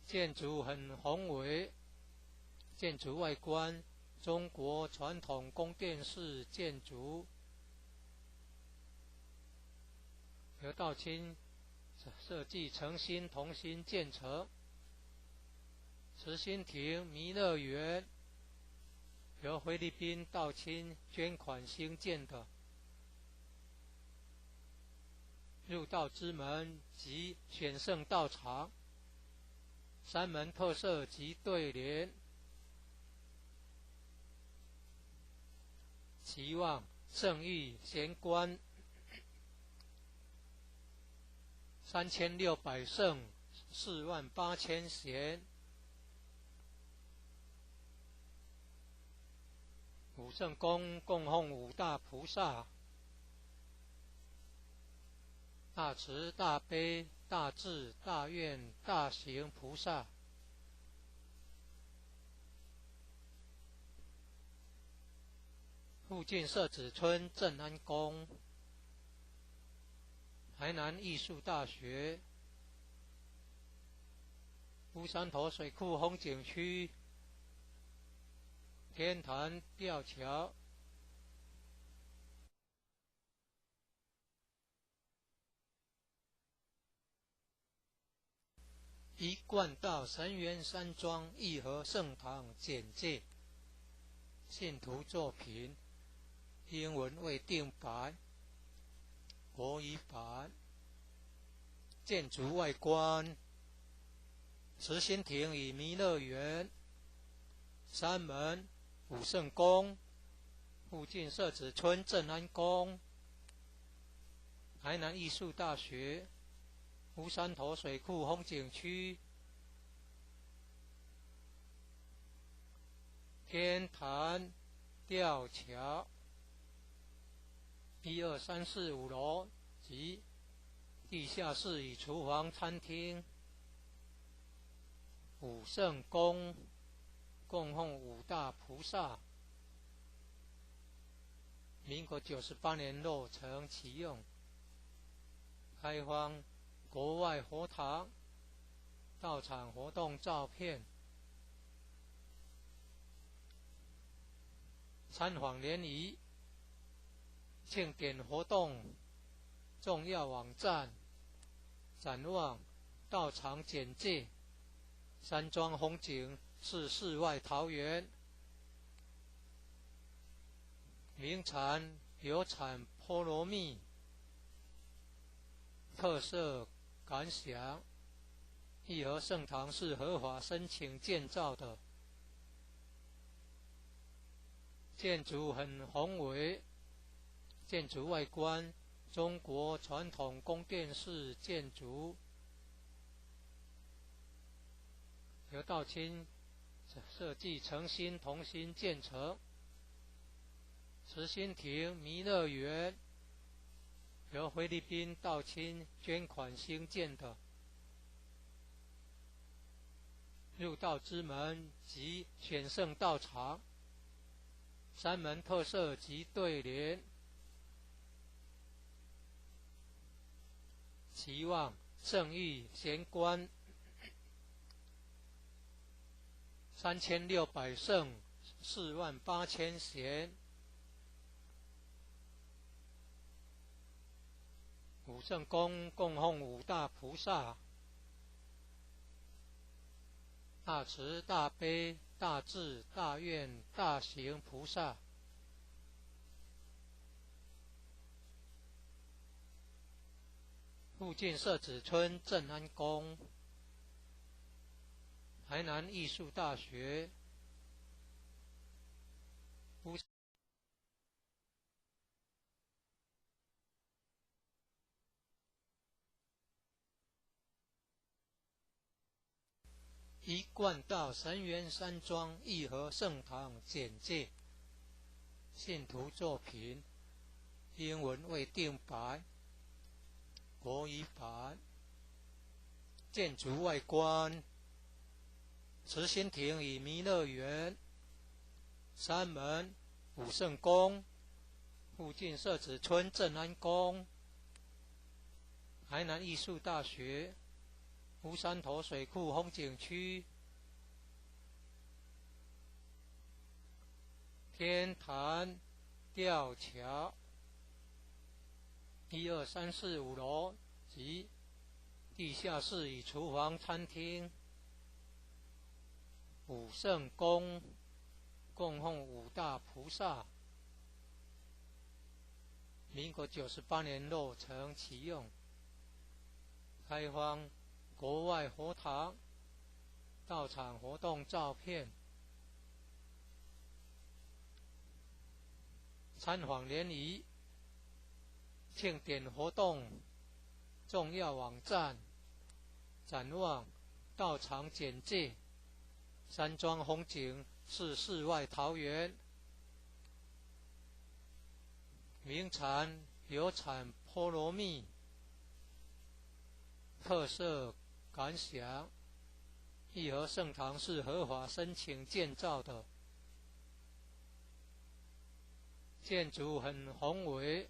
建筑很宏伟，建筑外观中国传统宫殿式建筑，由道清设计诚心同心建成。慈心亭弥勒园由菲律宾道清捐款兴建的，入道之门及选圣道场，山门特色及对联，期望圣誉贤官3600圣48000贤，武圣宫供奉五大菩萨，大慈大悲大智大愿大行菩萨，附近社子村正安宫，台南艺术大学，乌山头水库风景区，天坛吊桥，一贯道神元山庄义和圣堂简介，信徒作品，英文为定白，国语版。建筑外观，慈心亭与弥勒园，山门武圣宫，附近社子村正安宫，台南艺术大学，乌山头水库风景区，天坛吊桥，1、2、3、4、5楼及地下室与厨房、餐厅，武圣宫供奉五大菩萨，民国98年落成启用，开放国外佛堂，到场活动照片，参访联谊，庆典活动重要网站，展望道场简介，山庄风景是世外桃源，名产有产菠萝蜜，特色感想，义和圣堂是合法申请建造的，建筑很宏伟，建筑外观中国传统宫殿式建筑，由道清设计诚心同心建成。慈心亭弥勒园由菲律宾道亲捐款兴建的入道之门及选圣道场，三门特色及对联，期望圣誉贤官3600圣48000贤，五圣宫供奉五大菩萨，大慈大悲大智大愿大行菩萨，附近社子村正安宫，台南艺术大学，一贯道神元山庄义和圣堂简介，信徒作品，英文未定白，国语版，建筑外观，慈心亭与弥勒园，山门武圣宫，附近社子村正安宫，台南艺术大学，乌山头水库风景区，天坛吊桥，1、2、3、4、5楼及地下室与厨房、餐厅，武圣宫供奉五大菩萨，民国98年落成启用，开放国外佛堂道场活动照片，参访联谊，庆典活动重要网站，展望道场简介，山庄风景是世外桃源，名产有产菠萝蜜，特色感想，义和圣堂是合法申请建造的，建筑很宏伟，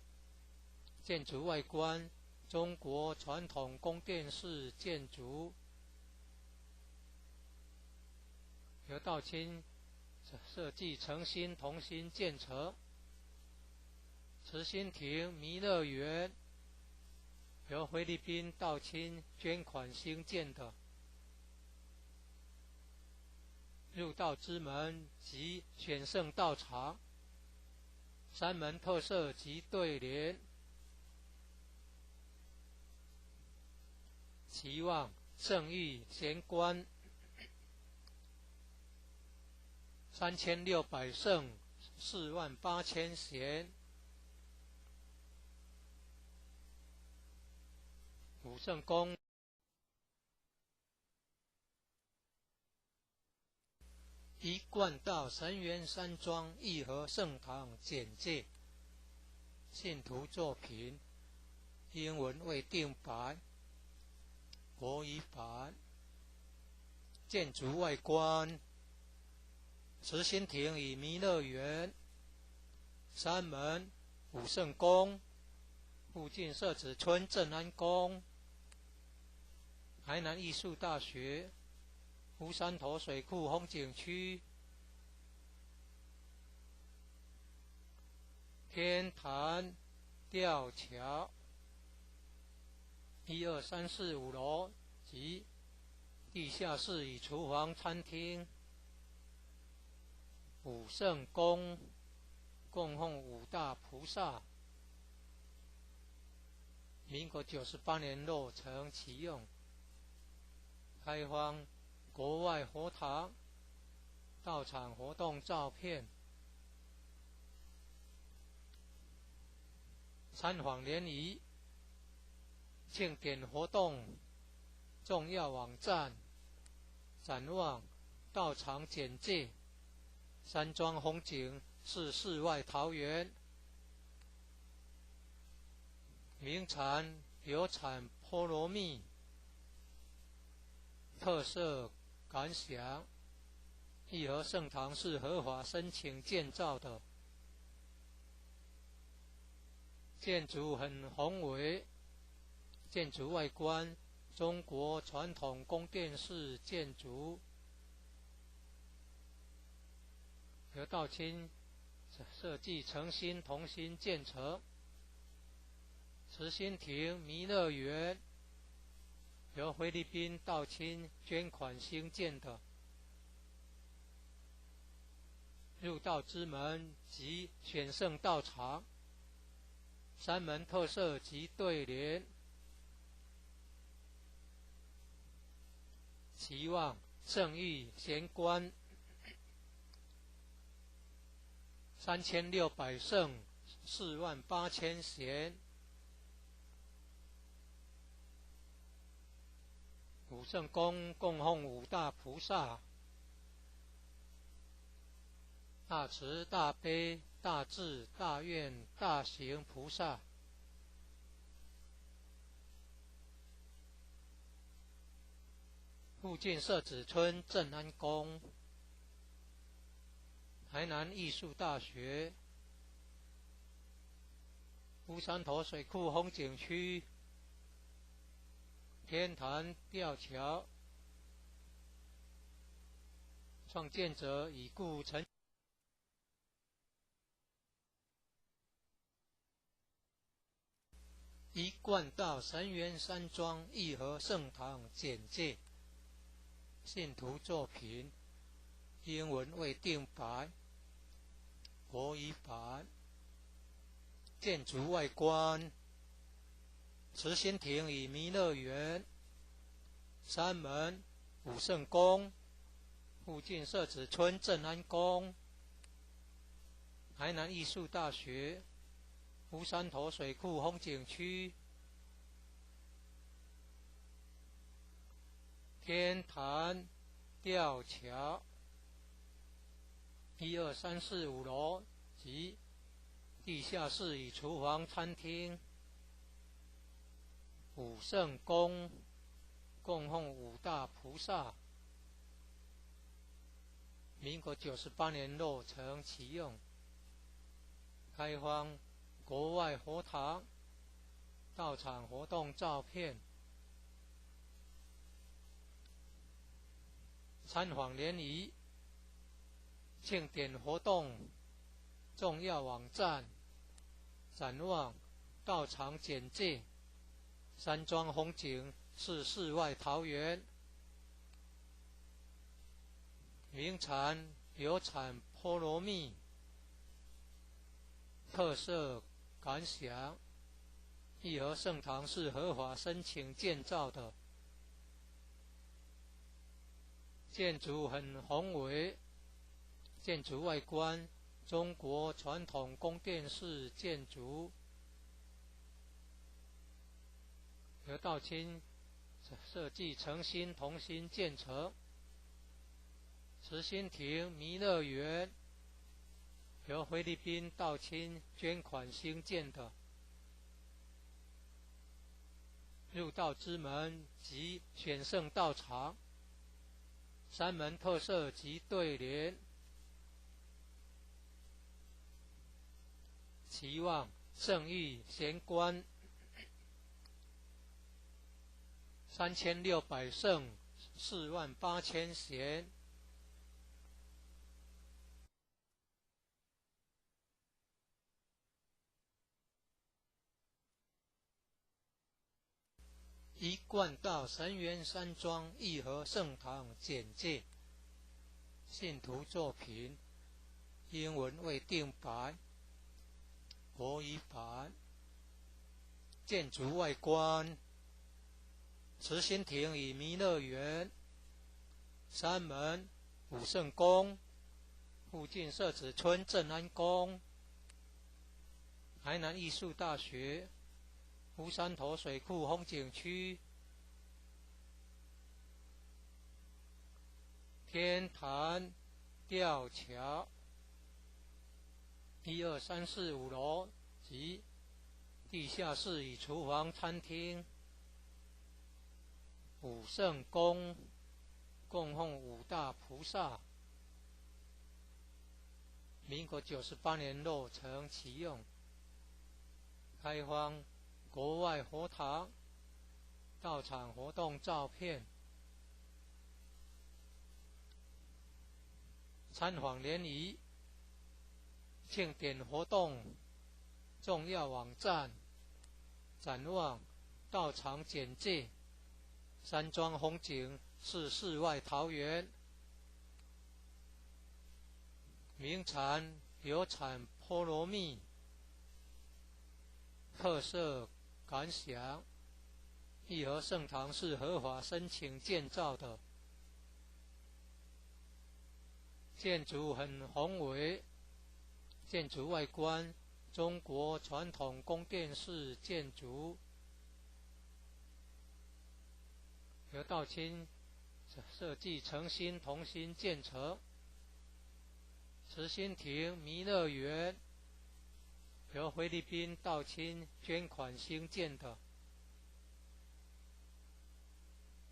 建筑外观中国传统宫殿式建筑，由道亲设计诚心同心建成，慈心亭弥勒园由菲律宾道亲捐款兴建的，入道之门及选圣道场，三门特色及对联，期望圣誉贤官3600圣48000贤，武圣宫一贯道神元山庄义和圣堂简介，信徒作品，英文未定白，国语版，建筑外观，慈心亭与弥勒园，山门武圣宫，附近社子村正安宫，台南艺术大学，乌山头水库风景区，天坛吊桥，1、2、3、4、5楼及地下室与厨房、餐厅，武圣宫供奉五大菩萨，民国98年落成启用，开放国外佛堂道场活动照片，参访联谊，庆典活动重要网站，展望道场简介，山庄风景是世外桃源，名产有产菠萝蜜，特色感想：义和圣堂是合法申请建造的，建筑很宏伟，建筑外观中国传统宫殿式建筑，由道清设计诚心同心建成。慈心亭弥勒园由菲律宾道清捐款兴建的，入道之门及选圣道场，三门特色及对联，期望圣誉贤官3600圣48000贤，五圣宫供奉五大菩萨，大慈大悲大智大愿大行菩萨，附近社子村正安宫，台南艺术大学，乌山头水库风景区，天坛吊桥，创建者已故陈一贯道神元山庄义和圣堂简介，信徒作品，英文未定白，国语版，建筑外观，慈心亭与弥勒园，三门武圣宫，附近社子村正安宫，台南艺术大学，乌山头水库风景区，天坛吊桥，1、2、3、4、5楼及地下室与厨房餐厅，武圣宫供奉五大菩萨，民国98年落成启用，开放国外佛堂到场活动照片，参访联谊庆典活动重要网站，展望道场简介，山庄风景是世外桃源，名产有产菠萝蜜，特色感想：义和圣堂是合法申请建造的，建筑很宏伟，建筑外观中国传统宫殿式建筑，由道清设计诚心同心建成。慈心亭弥勒园由菲律宾道清捐款兴建的，入道之门及选圣道场，三门特色及对联，期望圣誉贤官3600圣48000贤，一贯道神元山庄义和圣堂简介，信徒作品，英文未定白，国语版，建筑外观，慈心亭与弥勒园，三门武圣宫，附近社子村正安宫，台南艺术大学，乌山头水库风景区，天坛吊桥，1、2、3、4、5楼及地下室与厨房、餐厅。武圣宫供奉五大菩萨。民国98年落成启用，开放国外佛堂、道场活动照片。参访联谊、庆典活动重要网站、展望道场简介。山庄风景是世外桃源，名产有产菠萝蜜，特色感想。义和圣堂是合法申请建造的，建筑很宏伟，建筑外观中国传统宫殿式建筑，由道清设计诚心同心建成。慈心亭弥勒园由菲律宾道清捐款兴建的，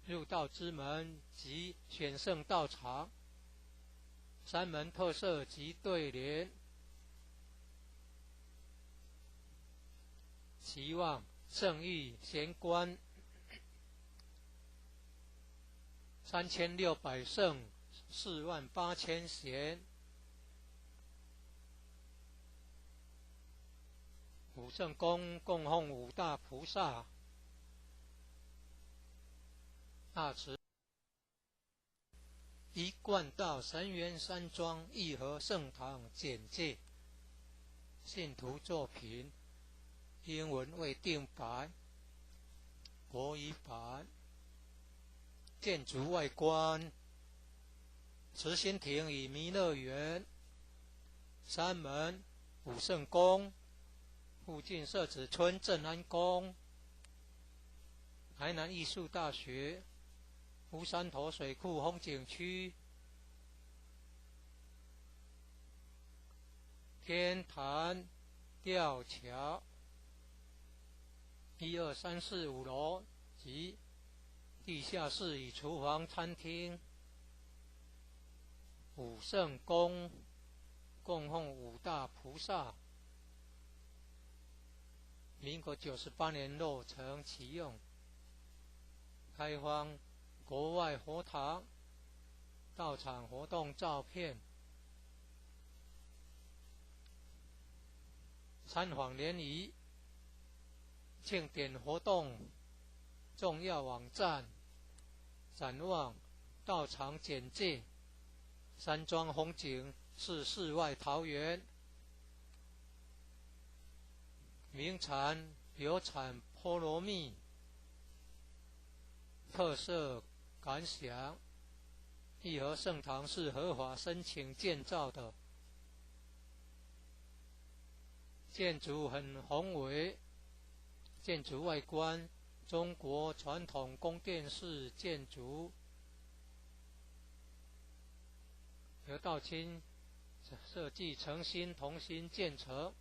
入道之门及选圣道场，山门特色及对联。期望圣誉贤官3600圣48000贤。武圣宫供奉五大菩萨。大慈一贯道神元山庄义和圣堂简介。信徒作品英文未定版，国语版。建筑外观：慈心亭与弥勒园。山门武圣宫，附近社子村正安宫。台南艺术大学乌山头水库风景区。天坛吊桥1、2、3、4、5楼及地下室与厨房、餐厅。武圣宫供奉五大菩萨。民国98年落成启用，开放国外佛堂、道场活动照片。参访联谊、庆典活动重要网站、展望道场简介。山庄风景是世外桃源，名产有产菠萝蜜，特色感想。义和圣堂是合法申请建造的，建筑很宏伟，建筑外观中国传统宫殿式建筑，由道清设计诚心同心建成。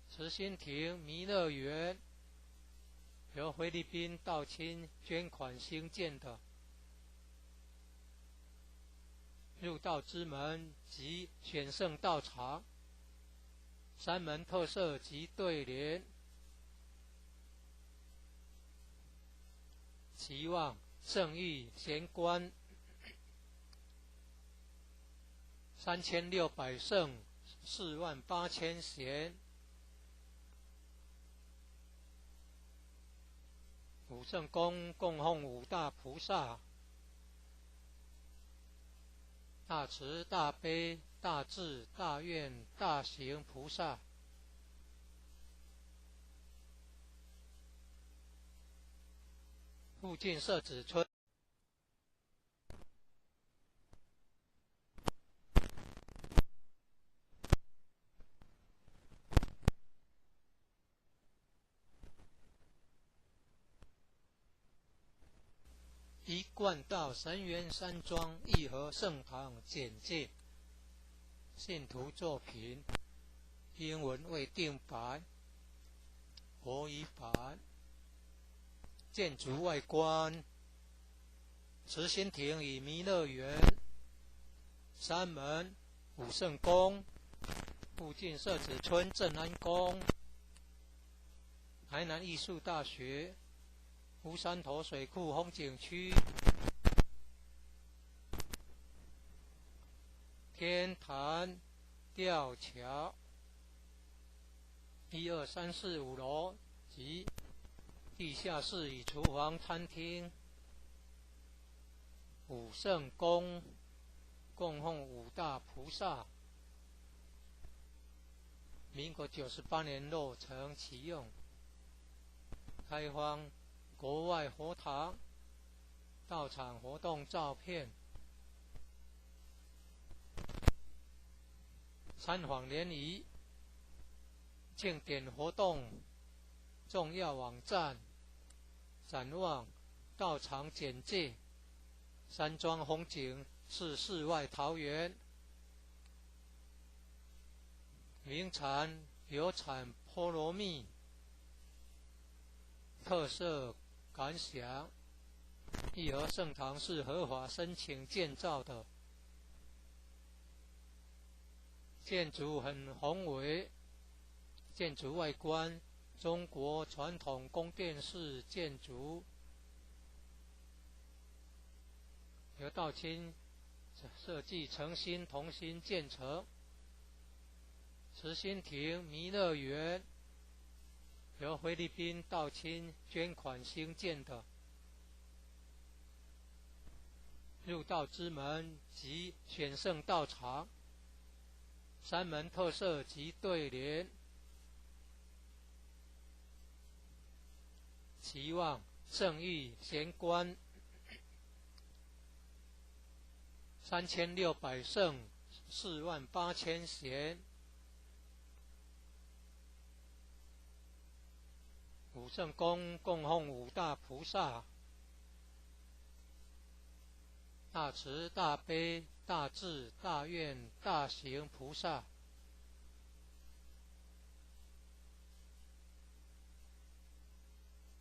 慈心亭弥勒园由菲律宾道清捐款兴建的，入道之门及选圣道场，山门特色及对联。期望圣誉贤官3600圣48000贤。武圣宫供奉五大菩萨。大慈大悲大智大愿大行菩萨。附近社子村一贯道神元山庄义和圣堂简介。信徒作品英文未定版，国语版。建筑外观：慈心亭与弥勒园、山门、武圣宫，附近社子村正安宫、台南艺术大学、乌山头水库风景区、天坛吊桥，1、2、3、4、5楼及地下室与厨房、餐厅。武圣宫供奉5大菩萨，民国98年落成启用，开放国外佛堂到场活动照片。参访联谊庆典活动重要网站，展望到场简介。山庄风景是世外桃源，名产有产菠萝蜜，特色感想：义和圣堂是合法申请建造的，建筑很宏伟，建筑外观中国传统宫殿式建筑，由道清设计诚心同心建成。慈心亭弥勒园由菲律宾道清捐款兴建的，入道之门及选圣道场，山门特色及对联，期望圣域贤官3600圣48000贤。武圣宫供奉5大菩萨，大慈大悲大智大愿大行菩萨。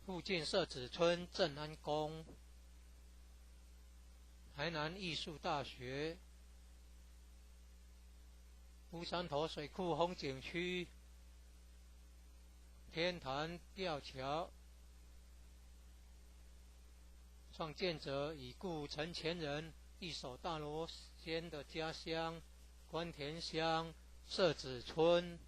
附近社子村正安宫，台南艺术大学，乌山头水库风景区，天坛吊桥。创建者已故陈前人一手大罗仙的家乡关田乡社子村。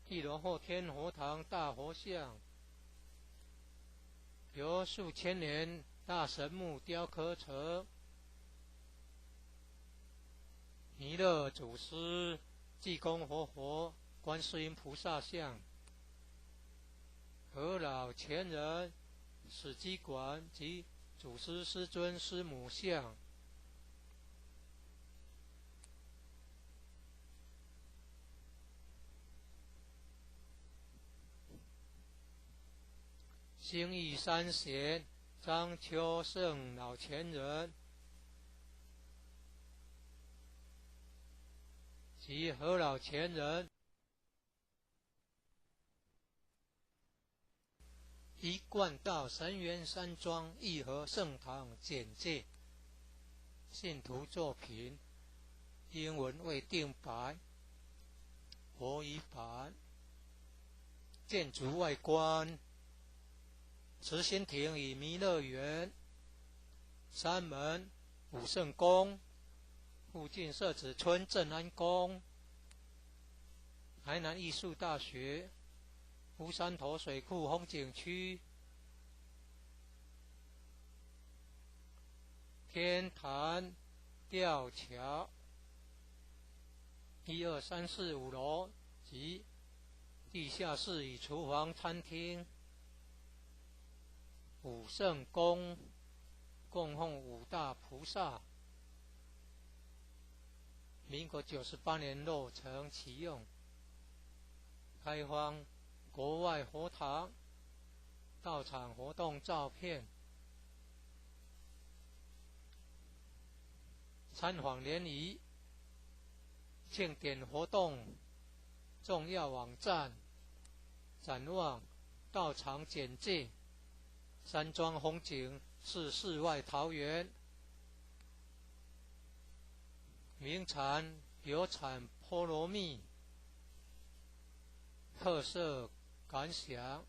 1楼后天佛堂大佛像，由数千年大神木雕刻成，弥勒祖师、济公活佛、观世音菩萨像，和老前人、史基馆及祖师师尊师母像。兴义三贤张秋胜老前人及何老前人，一贯道神源山庄义和圣堂简介，信徒作品英文未定版，国语版。建筑外观：慈心亭与弥勒园、山门、武圣宫，附近社子村正安宫、台南艺术大学、乌山头水库风景区、天坛吊桥，1、2、3、4、5楼及地下室与厨房、餐厅。武圣宫供奉5大菩萨，民国98年落成启用，开放国外佛堂到场活动照片。参访联谊庆典活动重要网站、展望、道场简介、山庄风景是世外桃源，名产有产菠萝蜜，特色感想。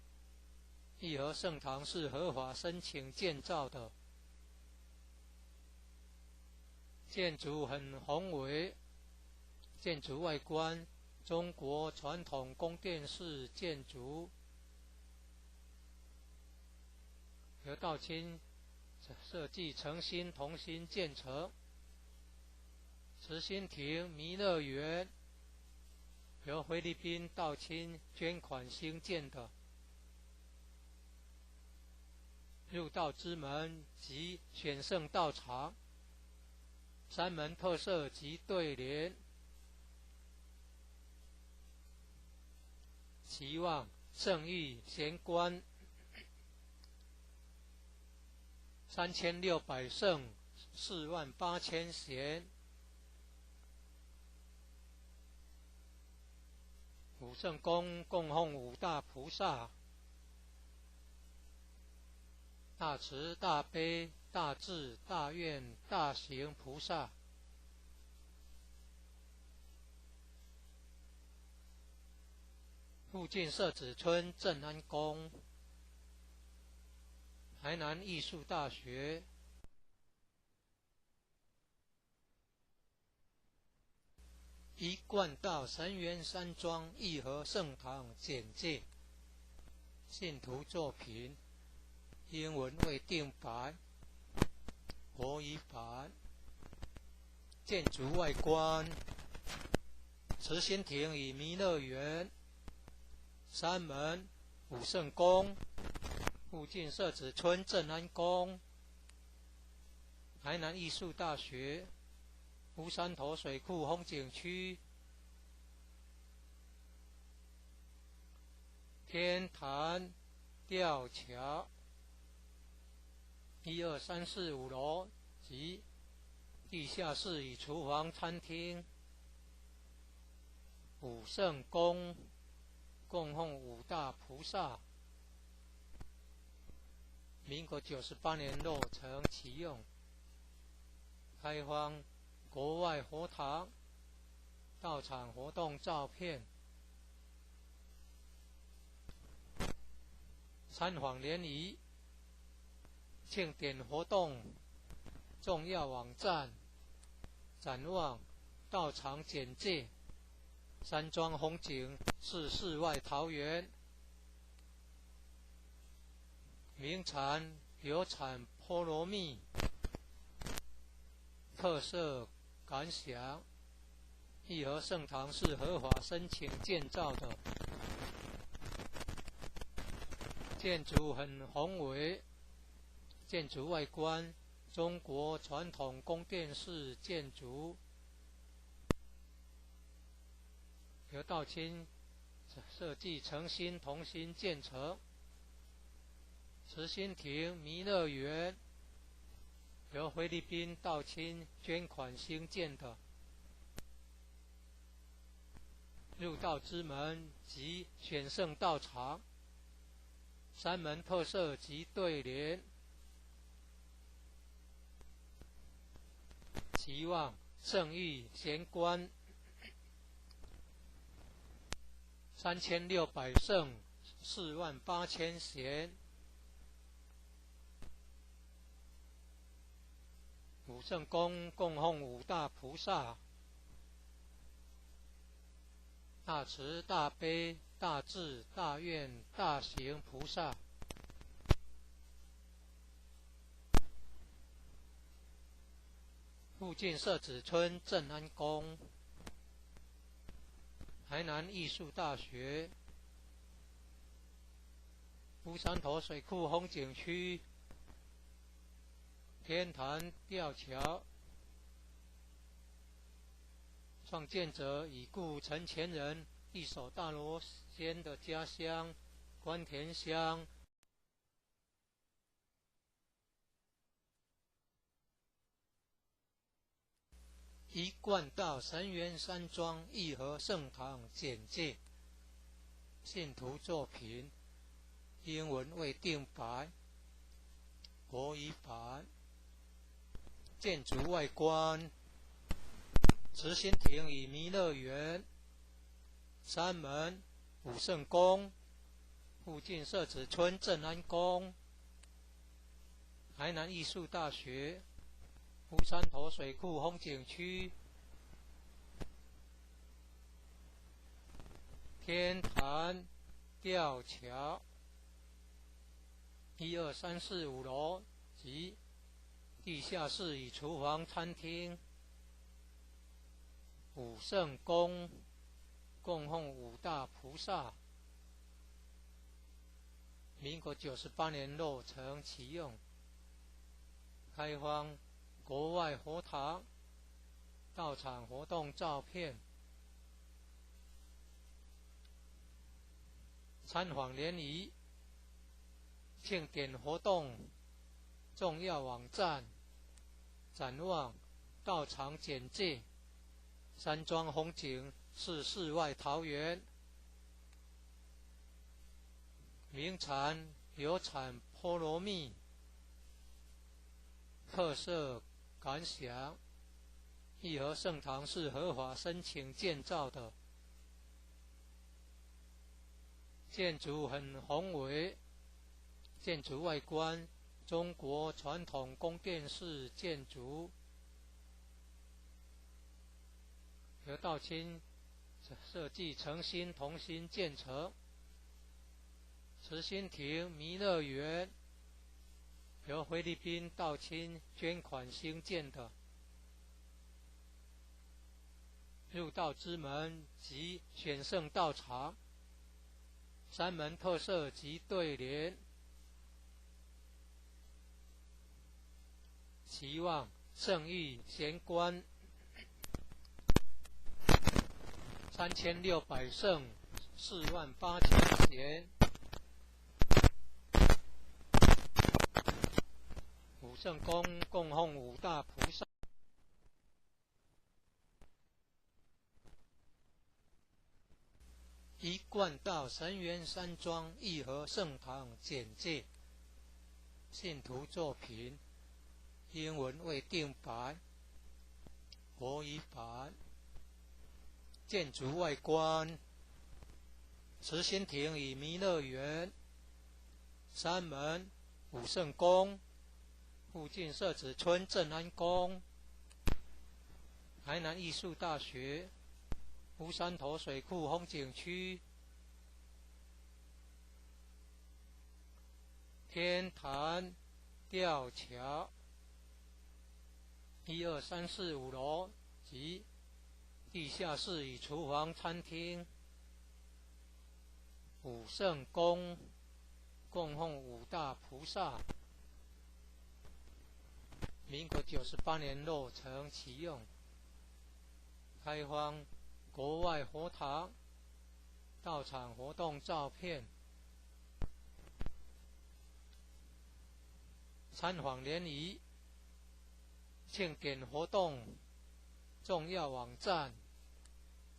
义和圣堂是合法申请建造的，建筑很宏伟，建筑外观中国传统宫殿式建筑，由道清设计诚心同心建成。慈心亭弥勒园由菲律宾道清捐款兴建的，入道之门及选圣道场，山门特色及对联，期望圣域贤官3600圣48000贤，五圣宫供奉五大菩萨，大慈大悲大智大愿大行菩萨。附近社子村正安宫，台南艺术大学，一贯道神源山庄义和圣堂简介，信徒作品英文未定版，国语版。建筑外观，慈心亭与弥勒园，山门武圣宫，附近社子村正安宫，台南艺术大学，乌山头水库风景区，天坛吊桥，1、2、3、4、5楼及地下室与厨房餐厅，武圣宫供奉五大菩萨，民国98年落成启用，开放国外佛堂、道场活动照片，参访联谊、庆典活动重要网站、展望、道场简介、山庄风景是世外桃源，名产有产菠萝蜜，特色感想。义和圣堂是合法申请建造的，建筑很宏伟，建筑外观中国传统宫殿式建筑，由道清设计诚心同心建成。慈心亭弥勒园由菲律宾道清捐款兴建的，入道之门及选圣道场，山门特色及对联，期望圣域贤官3600圣48000贤，武圣宫供奉五大菩萨，大慈大悲大智大愿大行菩萨。附近社子村正安宫，台南艺术大学，乌山头水库风景区，天坛吊桥，创建者已故陈前人一手大罗仙的家乡关田乡。一贯道神元山庄义和圣堂简介，信徒作品，英文未定白，国语版。建筑外观，慈心亭与弥勒园，山门、武圣宫，附近社子村正安宫，台南艺术大学，乌山头水库风景区，天坛吊桥，1、2、3、4、5楼及地下室与厨房、餐厅，武圣宫供奉五大菩萨，民国98年落成启用，开放国外佛堂到场活动照片，参访联谊，庆典活动重要网站，展望道场简介，山庄风景是世外桃源，名产有产菠萝蜜，特色感想，义和圣堂是合法申请建造的，建筑很宏伟，建筑外观中国传统宫殿式建筑，由道清设计诚心同心建成。慈心亭弥勒园由菲律宾道清捐款兴建的，入道之门及选圣道场，山门特色及对联，期望圣域贤官3600圣48000贤，武圣宫供奉五大菩萨，一贯道神元山庄义和圣堂简介，信徒作品，英文未定白，国语版。建筑外观，慈心亭与弥勒园，山门、武圣宫，附近社子村正安宫，台南艺术大学，乌山头水库风景区，天坛吊桥，1、2、3、4、5楼及地下室与厨房、餐厅，武圣宫供奉五大菩萨，民国98年落成启用，开放国外佛堂到场活动照片，参访联谊，庆典活动重要网站，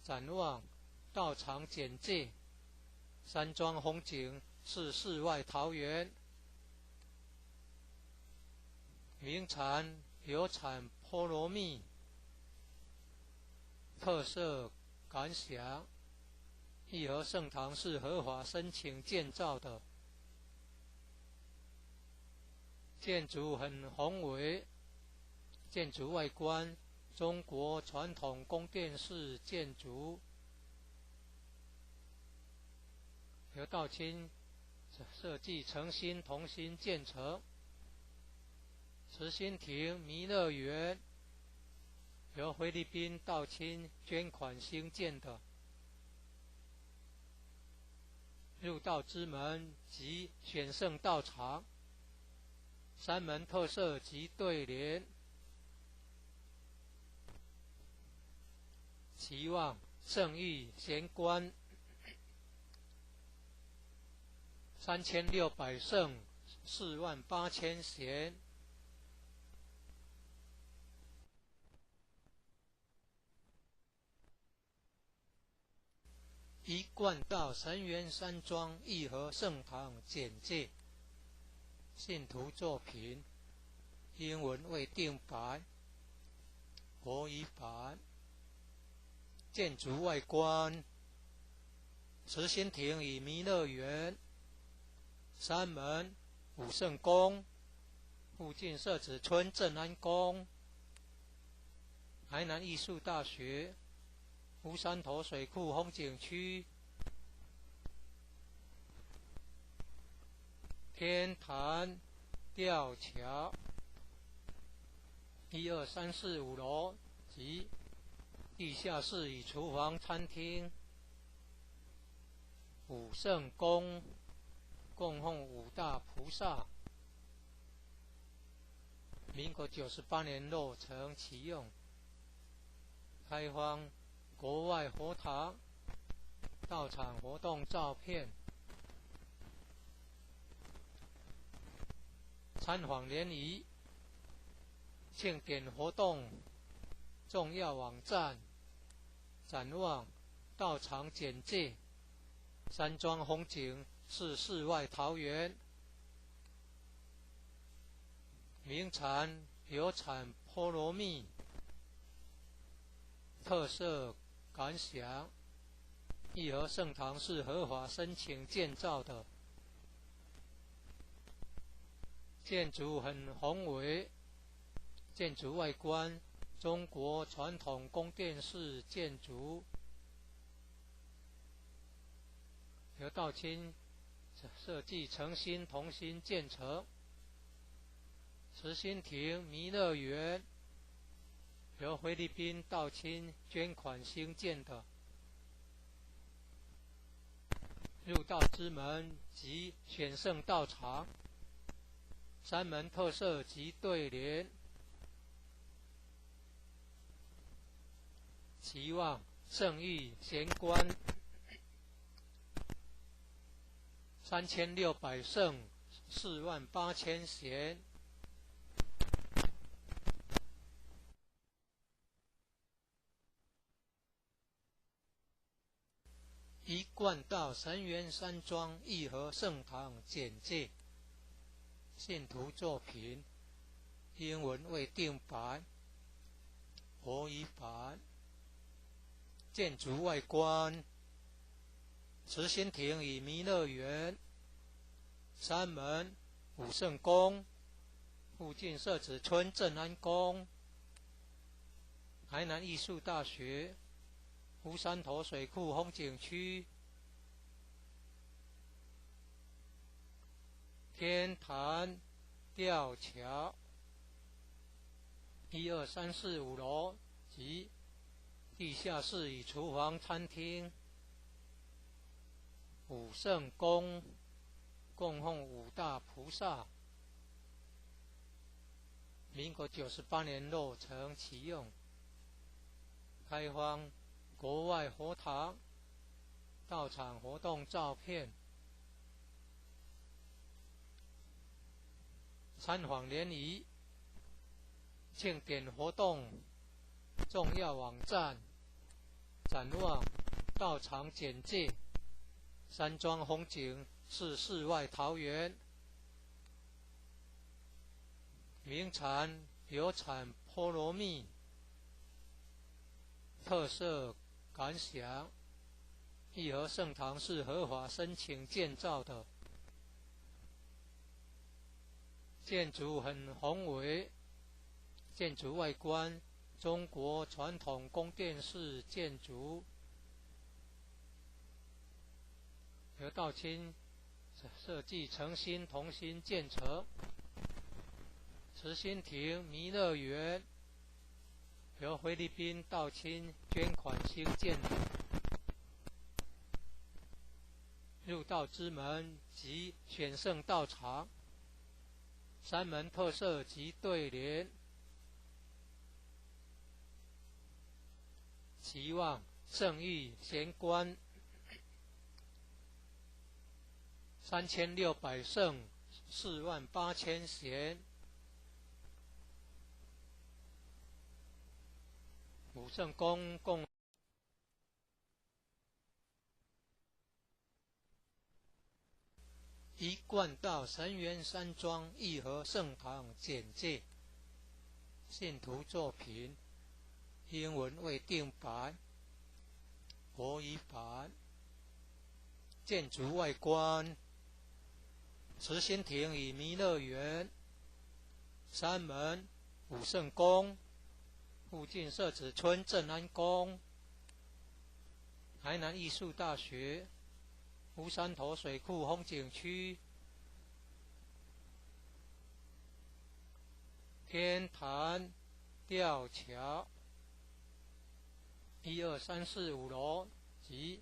展望道场简介，山庄风景是世外桃源，名产有产菠萝蜜，特色感想，义和圣堂是合法申请建造的，建筑很宏伟，建筑外观中国传统宫殿式建筑，由道清设计诚心同心建成。慈心亭弥勒园由菲律宾道清捐款兴建的，入道之门及选圣道场，山门特色及对联，期望圣域贤官3600圣48000贤，一贯道神元山庄义和圣堂简介，信徒作品，英文未定白，国语版。建筑外观，慈心亭与弥勒园，山门武圣宫，附近社子村正安宫，台南艺术大学，乌山头水库风景区，天坛吊桥，1、2、3、4、5楼及地下室与厨房、餐厅，武圣宫供奉五大菩萨，民国98年落成启用，开放国外佛堂到场活动照片，参访联谊，庆典活动重要网站，展望道场简介，山庄风景是世外桃源，名产有产菠萝蜜，特色感想，义和圣堂是合法申请建造的，建筑很宏伟，建筑外观中国传统宫殿式建筑，由道清设计诚心同心建成。慈心亭弥勒园由菲律宾道清捐款兴建的，入道之门及选圣道场，山门特色及对联，期望圣域贤官3600圣48000贤，一贯道神元山庄义和圣堂简介，信徒作品，英文未定白，国语版。建筑外观，慈心亭与弥勒园，山门武圣宫，附近社子村正安宫，台南艺术大学，乌山头水库风景区，天坛吊桥，1、2、3、4、5楼及地下室与厨房、餐厅，武圣宫供奉五大菩萨，民国98年落成启用，开放国外佛堂到场活动照片，参访联谊，庆典活动重要网站，展望道场简介，山庄风景是世外桃源，名产有产菠萝蜜，特色感想，义和圣堂是合法申请建造的，建筑很宏伟，建筑外观中国传统宫殿式建筑，由道清设计诚心同心建成。慈心亭弥勒园由菲律宾道清捐款兴建的，入道之门及选圣道场，山门特色及对联，期望圣域贤官3600圣48000贤，武圣宫供一贯道神源山庄义和圣堂简介，信徒作品，英文未定版，国语版。建筑外观：慈心亭与弥勒园，山门、武圣宫，附近社子村正安宫，台南艺术大学，乌山头水库风景区，天坛吊桥，1、2、3、4、5楼及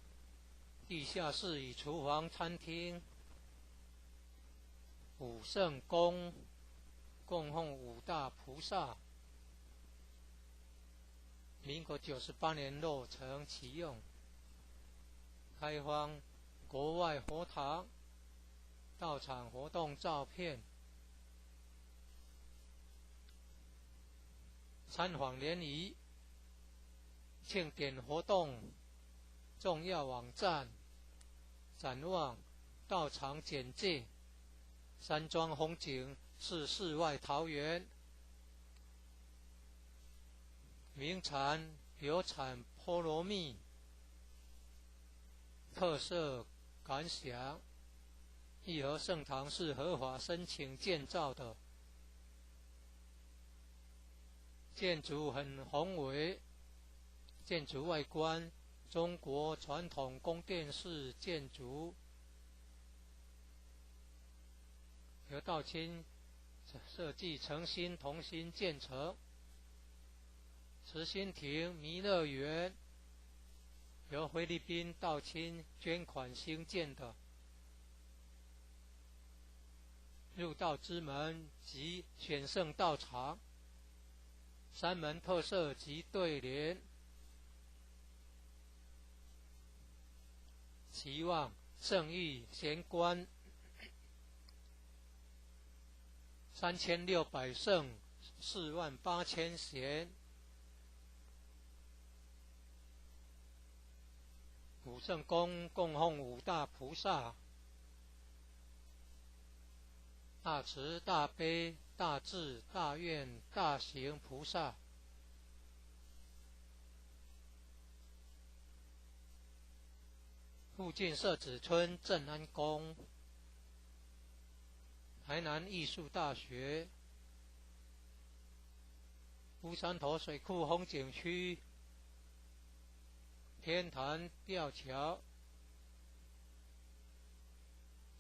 地下室与厨房、餐厅。武圣宫供奉五大菩萨，民国98年落成启用，开放国外佛堂到场活动照片。参访联谊庆典活动重要网站，展望道场简介，山庄风景是世外桃源，名产有产菠萝蜜，特色感想：义和圣堂是合法申请建造的，建筑很宏伟，建筑外观中国传统宫殿式建筑，由道清设计诚心同心建成。慈心亭弥勒园由菲律宾道清捐款兴建的，入道之门及选圣道场，山门特色及对联，期望圣誉贤官3600圣48000贤。武圣宫供奉五大菩萨，大慈大悲大智大愿大行菩萨。附近社子村正安宫，台南艺术大学，乌山头水库风景区，天坛吊桥，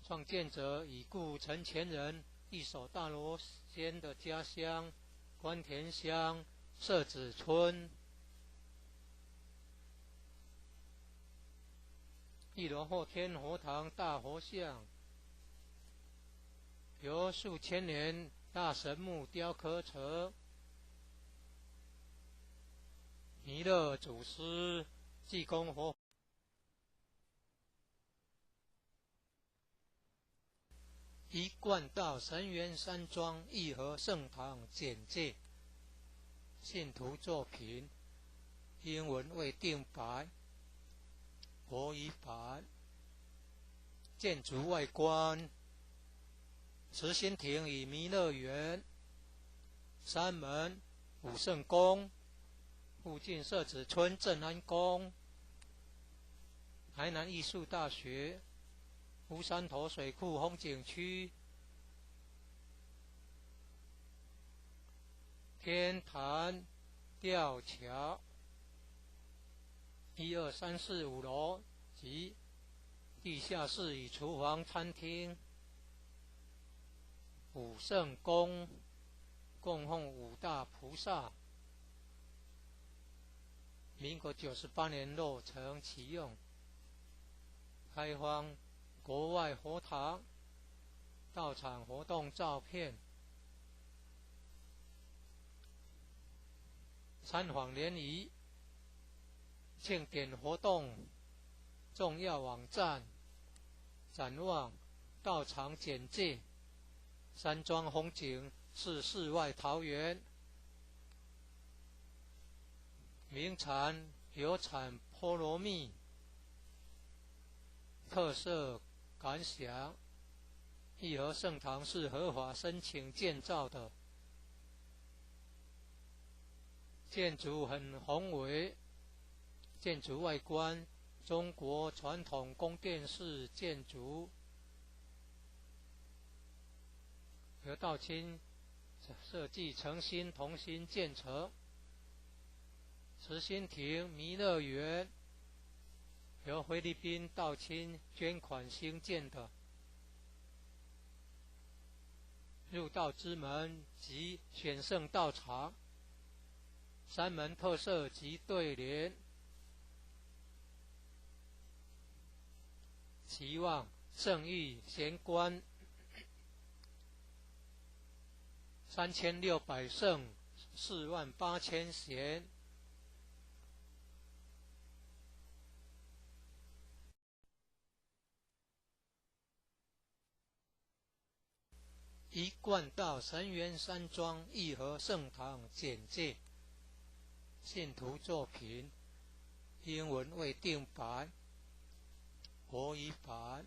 创建者已故陈前人一手大罗仙的家乡关田乡社子村。一楼后天佛堂大佛像，由数千年大神木雕刻成，弥勒祖师济公佛。一贯道神源山庄义和圣堂简介，信徒作品，英文未定版，国语版。建筑外观：慈心亭与弥勒园，山门、武圣宫，附近社子村正安宫，台南艺术大学，乌山头水库风景区，天坛吊桥，1、2、3、4、5楼及地下室与厨房、餐厅。武圣宫供奉五大菩萨，民国98年落成启用，开放国外佛堂到场活动照片。参访联谊庆典活动重要网站，展望道场简介，山庄风景是世外桃源，名产有产菠萝蜜，特色感想：义和圣堂是合法申请建造的，建筑很宏伟，建筑外观中国传统宫殿式建筑，由道清设计诚心同心建成。慈心亭弥勒园由菲律宾道清捐款兴建的，入道之门及选圣道场，三门特色及对联，期望圣誉贤官3600圣48000贤。一贯道神元山庄义和圣堂简介，信徒作品，英文未定版，国语版。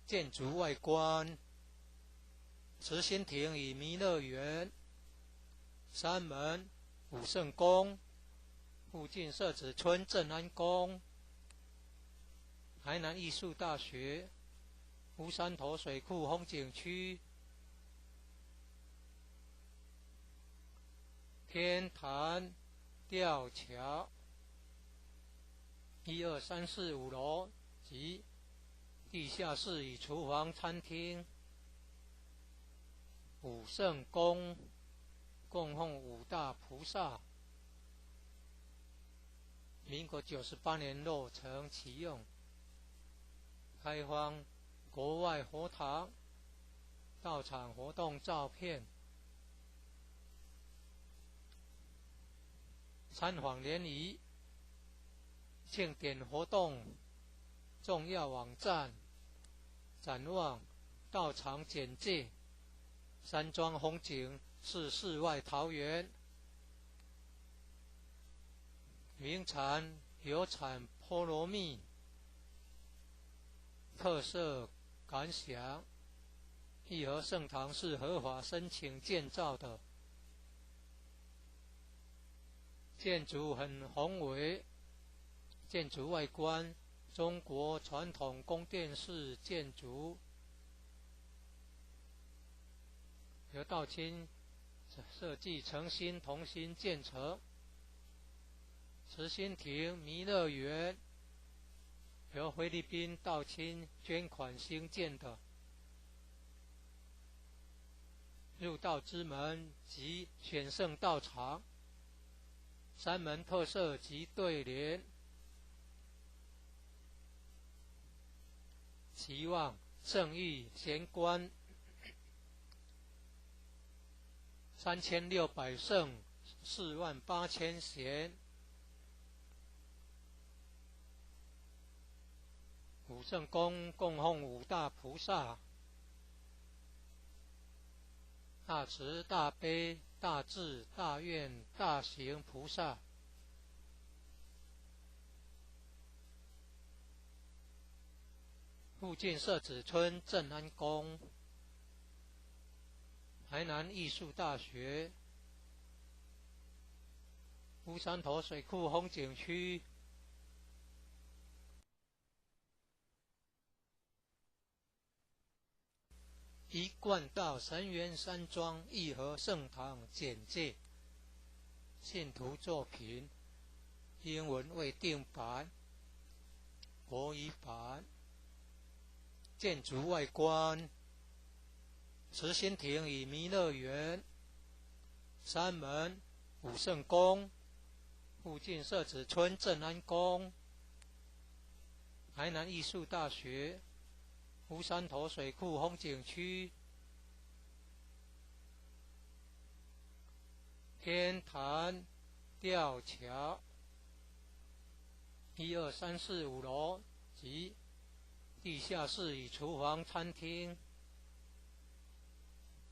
建筑外观，慈心亭与弥勒园，三门武圣宫，附近社子村正安宫，台南艺术大学，乌山头水库风景区，天坛吊桥，1、2、3、4、5楼及地下室与厨房、餐厅。武圣宫供奉五大菩萨，民国98年落成启用，开放国外佛堂道场活动照片，参访联谊庆典活动重要网站，展望道场简介，山庄风景是世外桃源，名产有产菠萝蜜，特色感想，义和圣堂是合法申请建造的，建筑很宏伟，建筑外观中国传统宫殿式建筑，由道清设计诚心同心建成。慈心亭弥勒园由菲律宾道清捐款兴建的，入道之门及选圣道场，三门特色及对联，期望圣誉贤官3600圣48000贤。武圣宫供奉五大菩萨，大慈大悲大智大愿大行菩萨，附近社子村正安宫，台南艺术大学，乌山头水库风景区，一贯道神元山庄义和圣堂简介，信徒作品，英文未定版，国语版。建筑外观，慈心亭与弥勒园，三门武圣宫，附近社子村正安宫，台南艺术大学，乌山头水库风景区，天坛吊桥，1、2、3、4、5楼及地下室与厨房、餐厅。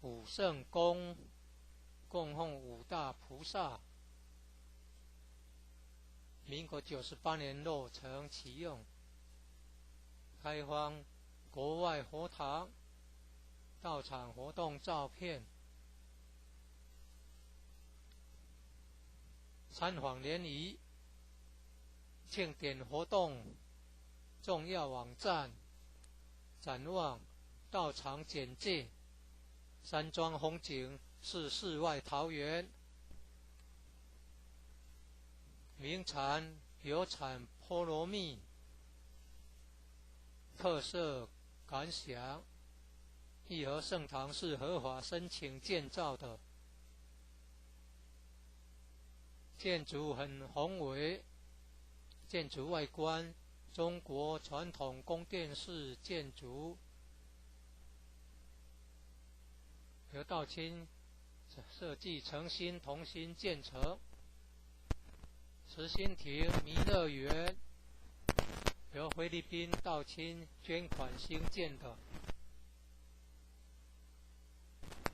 武圣宫供奉五大菩萨，民国98年落成启用，开放国外佛堂到场活动照片，参访联谊庆典活动重要网站，展望到场简介，山庄风景是世外桃源，名产有产菠萝蜜，特色感想，义和圣堂是合法申请建造的，建筑很宏伟，建筑外观中国传统宫殿式建筑，由道清设计诚心同心建成。慈心亭弥勒园由菲律宾道清捐款兴建的，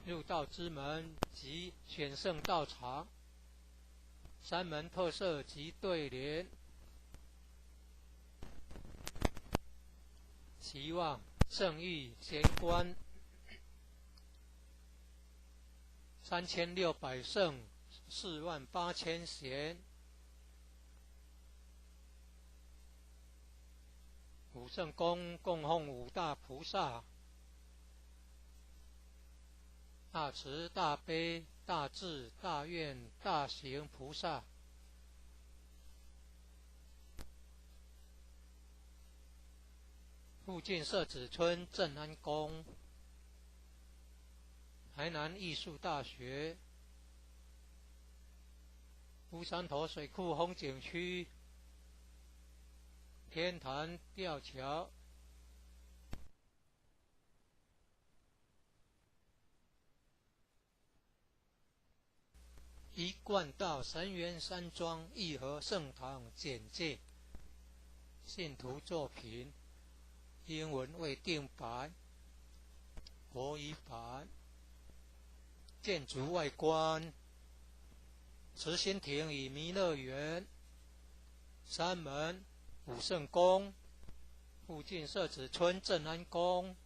入道之门及选圣道场，山门特色及对联，期望圣域贤官3600圣48000贤，五圣宫供奉五大菩萨，大慈大悲大智大愿大行菩萨，附近社子村正安宫，台南艺术大学，乌山头水库风景区，天坛吊桥，一贯道神元山庄义和圣堂简介，信徒作品，英文未定版，国语版，建筑外观，慈心亭与弥勒园，山门武圣宫，附近社子村正安宫，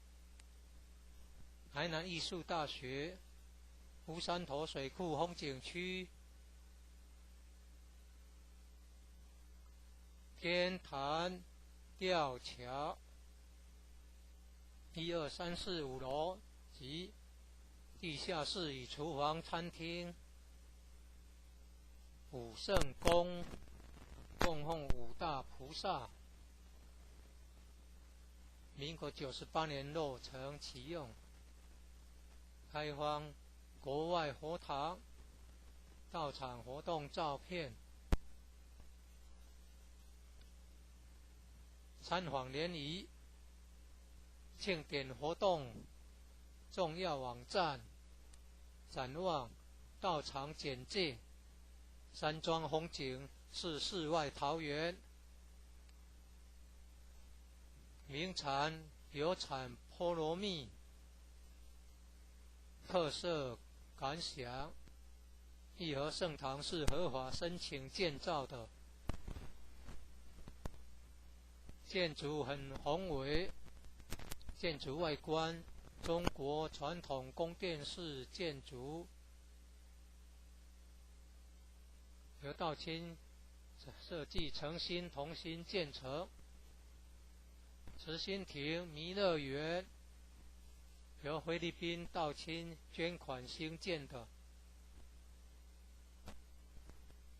台南艺术大学，乌山头水库风景区，天坛吊桥，1、2、3、4、5楼及地下室与厨房餐厅，武圣宫供奉五大菩萨，民国98年落成启用，开放国外佛堂，到场活动照片，参访联谊庆典活动重要网站，展望到场简介，山庄风景是世外桃源，名产有产菠萝蜜，特色感想，义和圣堂是合法申请建造的，建筑很宏伟，建筑外观中国传统宫殿式建筑，由道清设计诚心同心建成。慈心亭弥勒园由菲律宾道清捐款兴建的，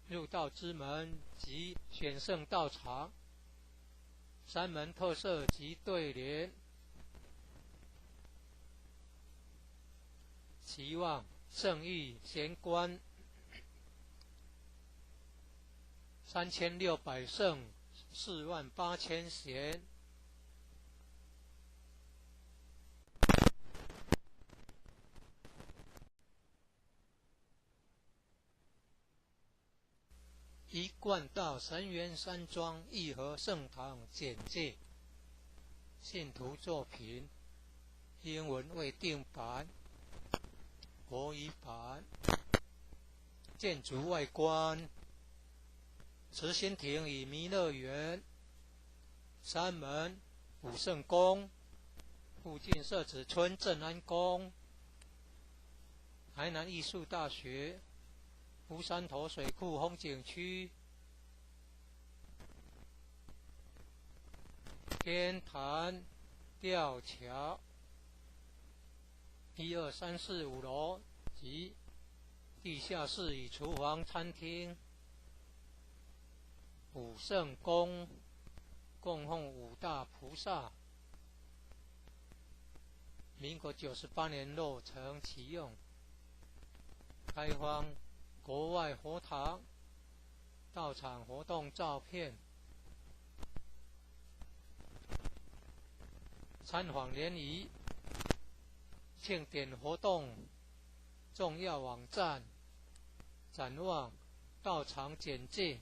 入道之门及选圣道场，山门特色及对联，期望圣域贤官3600圣48000贤，一贯道神元山庄义和圣堂简介，信徒作品，英文未定版，国语版，建筑外观，慈心亭与弥勒园，山门武圣宫，附近设址村正安宫，台南艺术大学，乌山头水库风景区，天坛吊桥，1、2、3、4、5楼及地下室与厨房、餐厅，武圣宫供奉5大菩萨，民国98年落成启用，开放国外佛堂，到场活动照片，参访联谊，庆典活动重要网站，展望道场简介，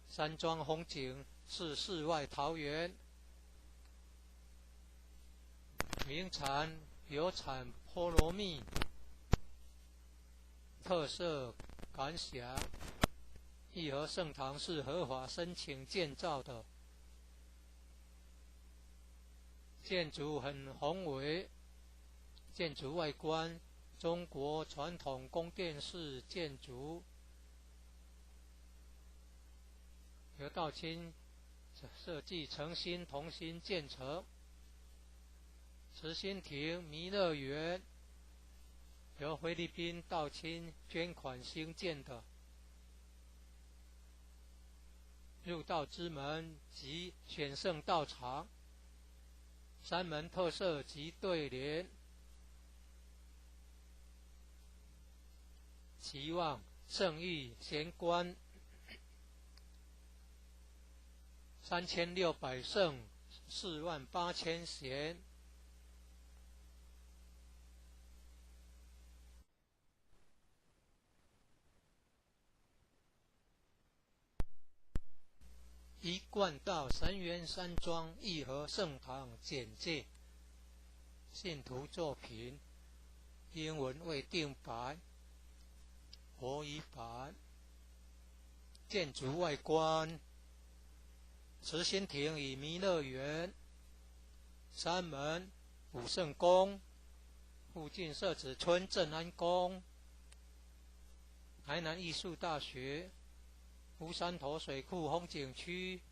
山庄风景是世外桃源，名产有产菠萝蜜，特色感想，义和圣堂是合法申请建造的，建筑很宏伟，建筑外观中国传统宫殿式建筑，由道清设计诚心同心建成，慈心亭弥勒园由菲律宾道清捐款兴建的，入道之门及选圣道场，山门特色及对联，期望圣域贤官3600圣48000贤，一贯道神元山庄义和圣堂简介，信徒作品英文未定白，国语版，建筑外观，慈心亭与弥勒园，山门武圣宫，附近设址村正安宫，台南艺术大学，乌山头水库风景区，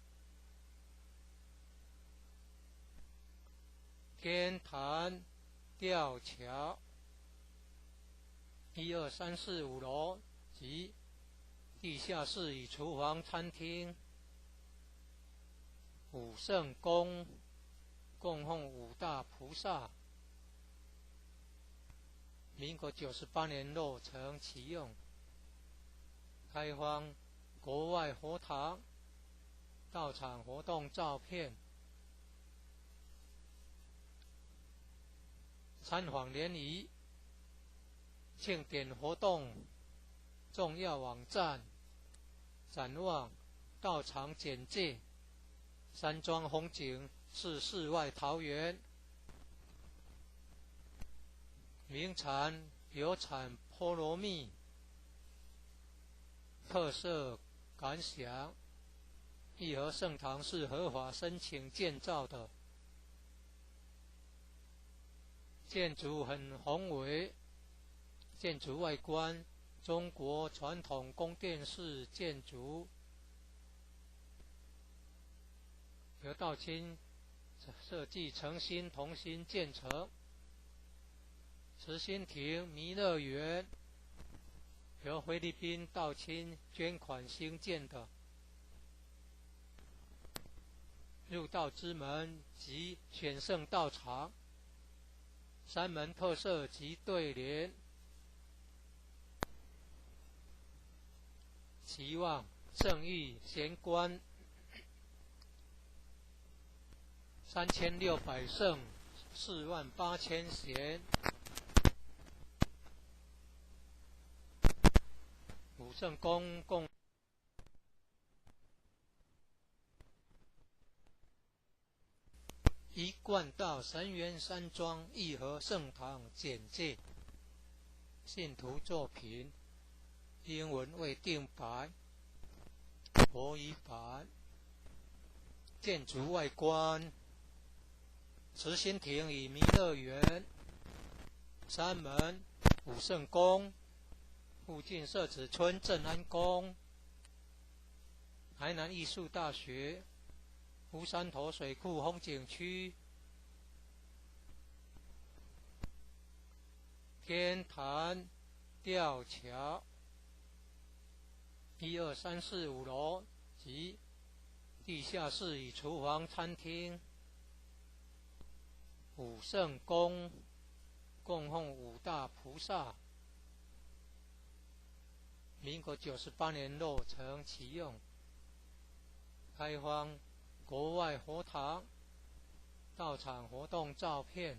天坛吊桥，1、2、3、4、5楼及地下室与厨房、餐厅，武圣宫供奉5大菩萨，民国98年落成启用，开放国外佛堂，到场活动照片，参访联谊，庆典活动重要网站，展望道场简介，山庄风景是世外桃源，名产有产菠萝蜜，特色感想，义和圣堂是合法申请建造的，建筑很宏伟，建筑外观中国传统宫殿式建筑，由道清设计诚心同心建成，慈心亭弥勒园由菲律宾道清捐款兴建的，入道之门及选圣道场，山门特色及对联，期望圣域贤官3600圣48000贤，武圣宫共一贯道神元山庄义和圣堂简介，信徒作品英文未定白，国语版，建筑外观慈心亭与弥勒园。山门武圣宫，附近社子村正安宫。台南艺术大学，湖山头水库风景区。天坛吊桥，1、2、3、4、5楼及地下室与厨房、餐厅。武圣宫供奉5大菩萨，民国98年落成启用，开放国外佛堂到场活动照片。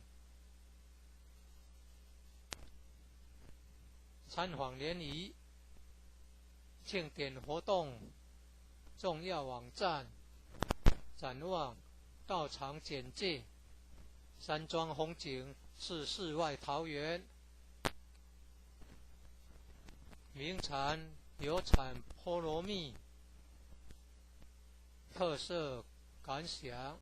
参访联谊庆典活动重要网站，展望到场简介。山庄风景是世外桃源，名产有产菠萝蜜，特色感想。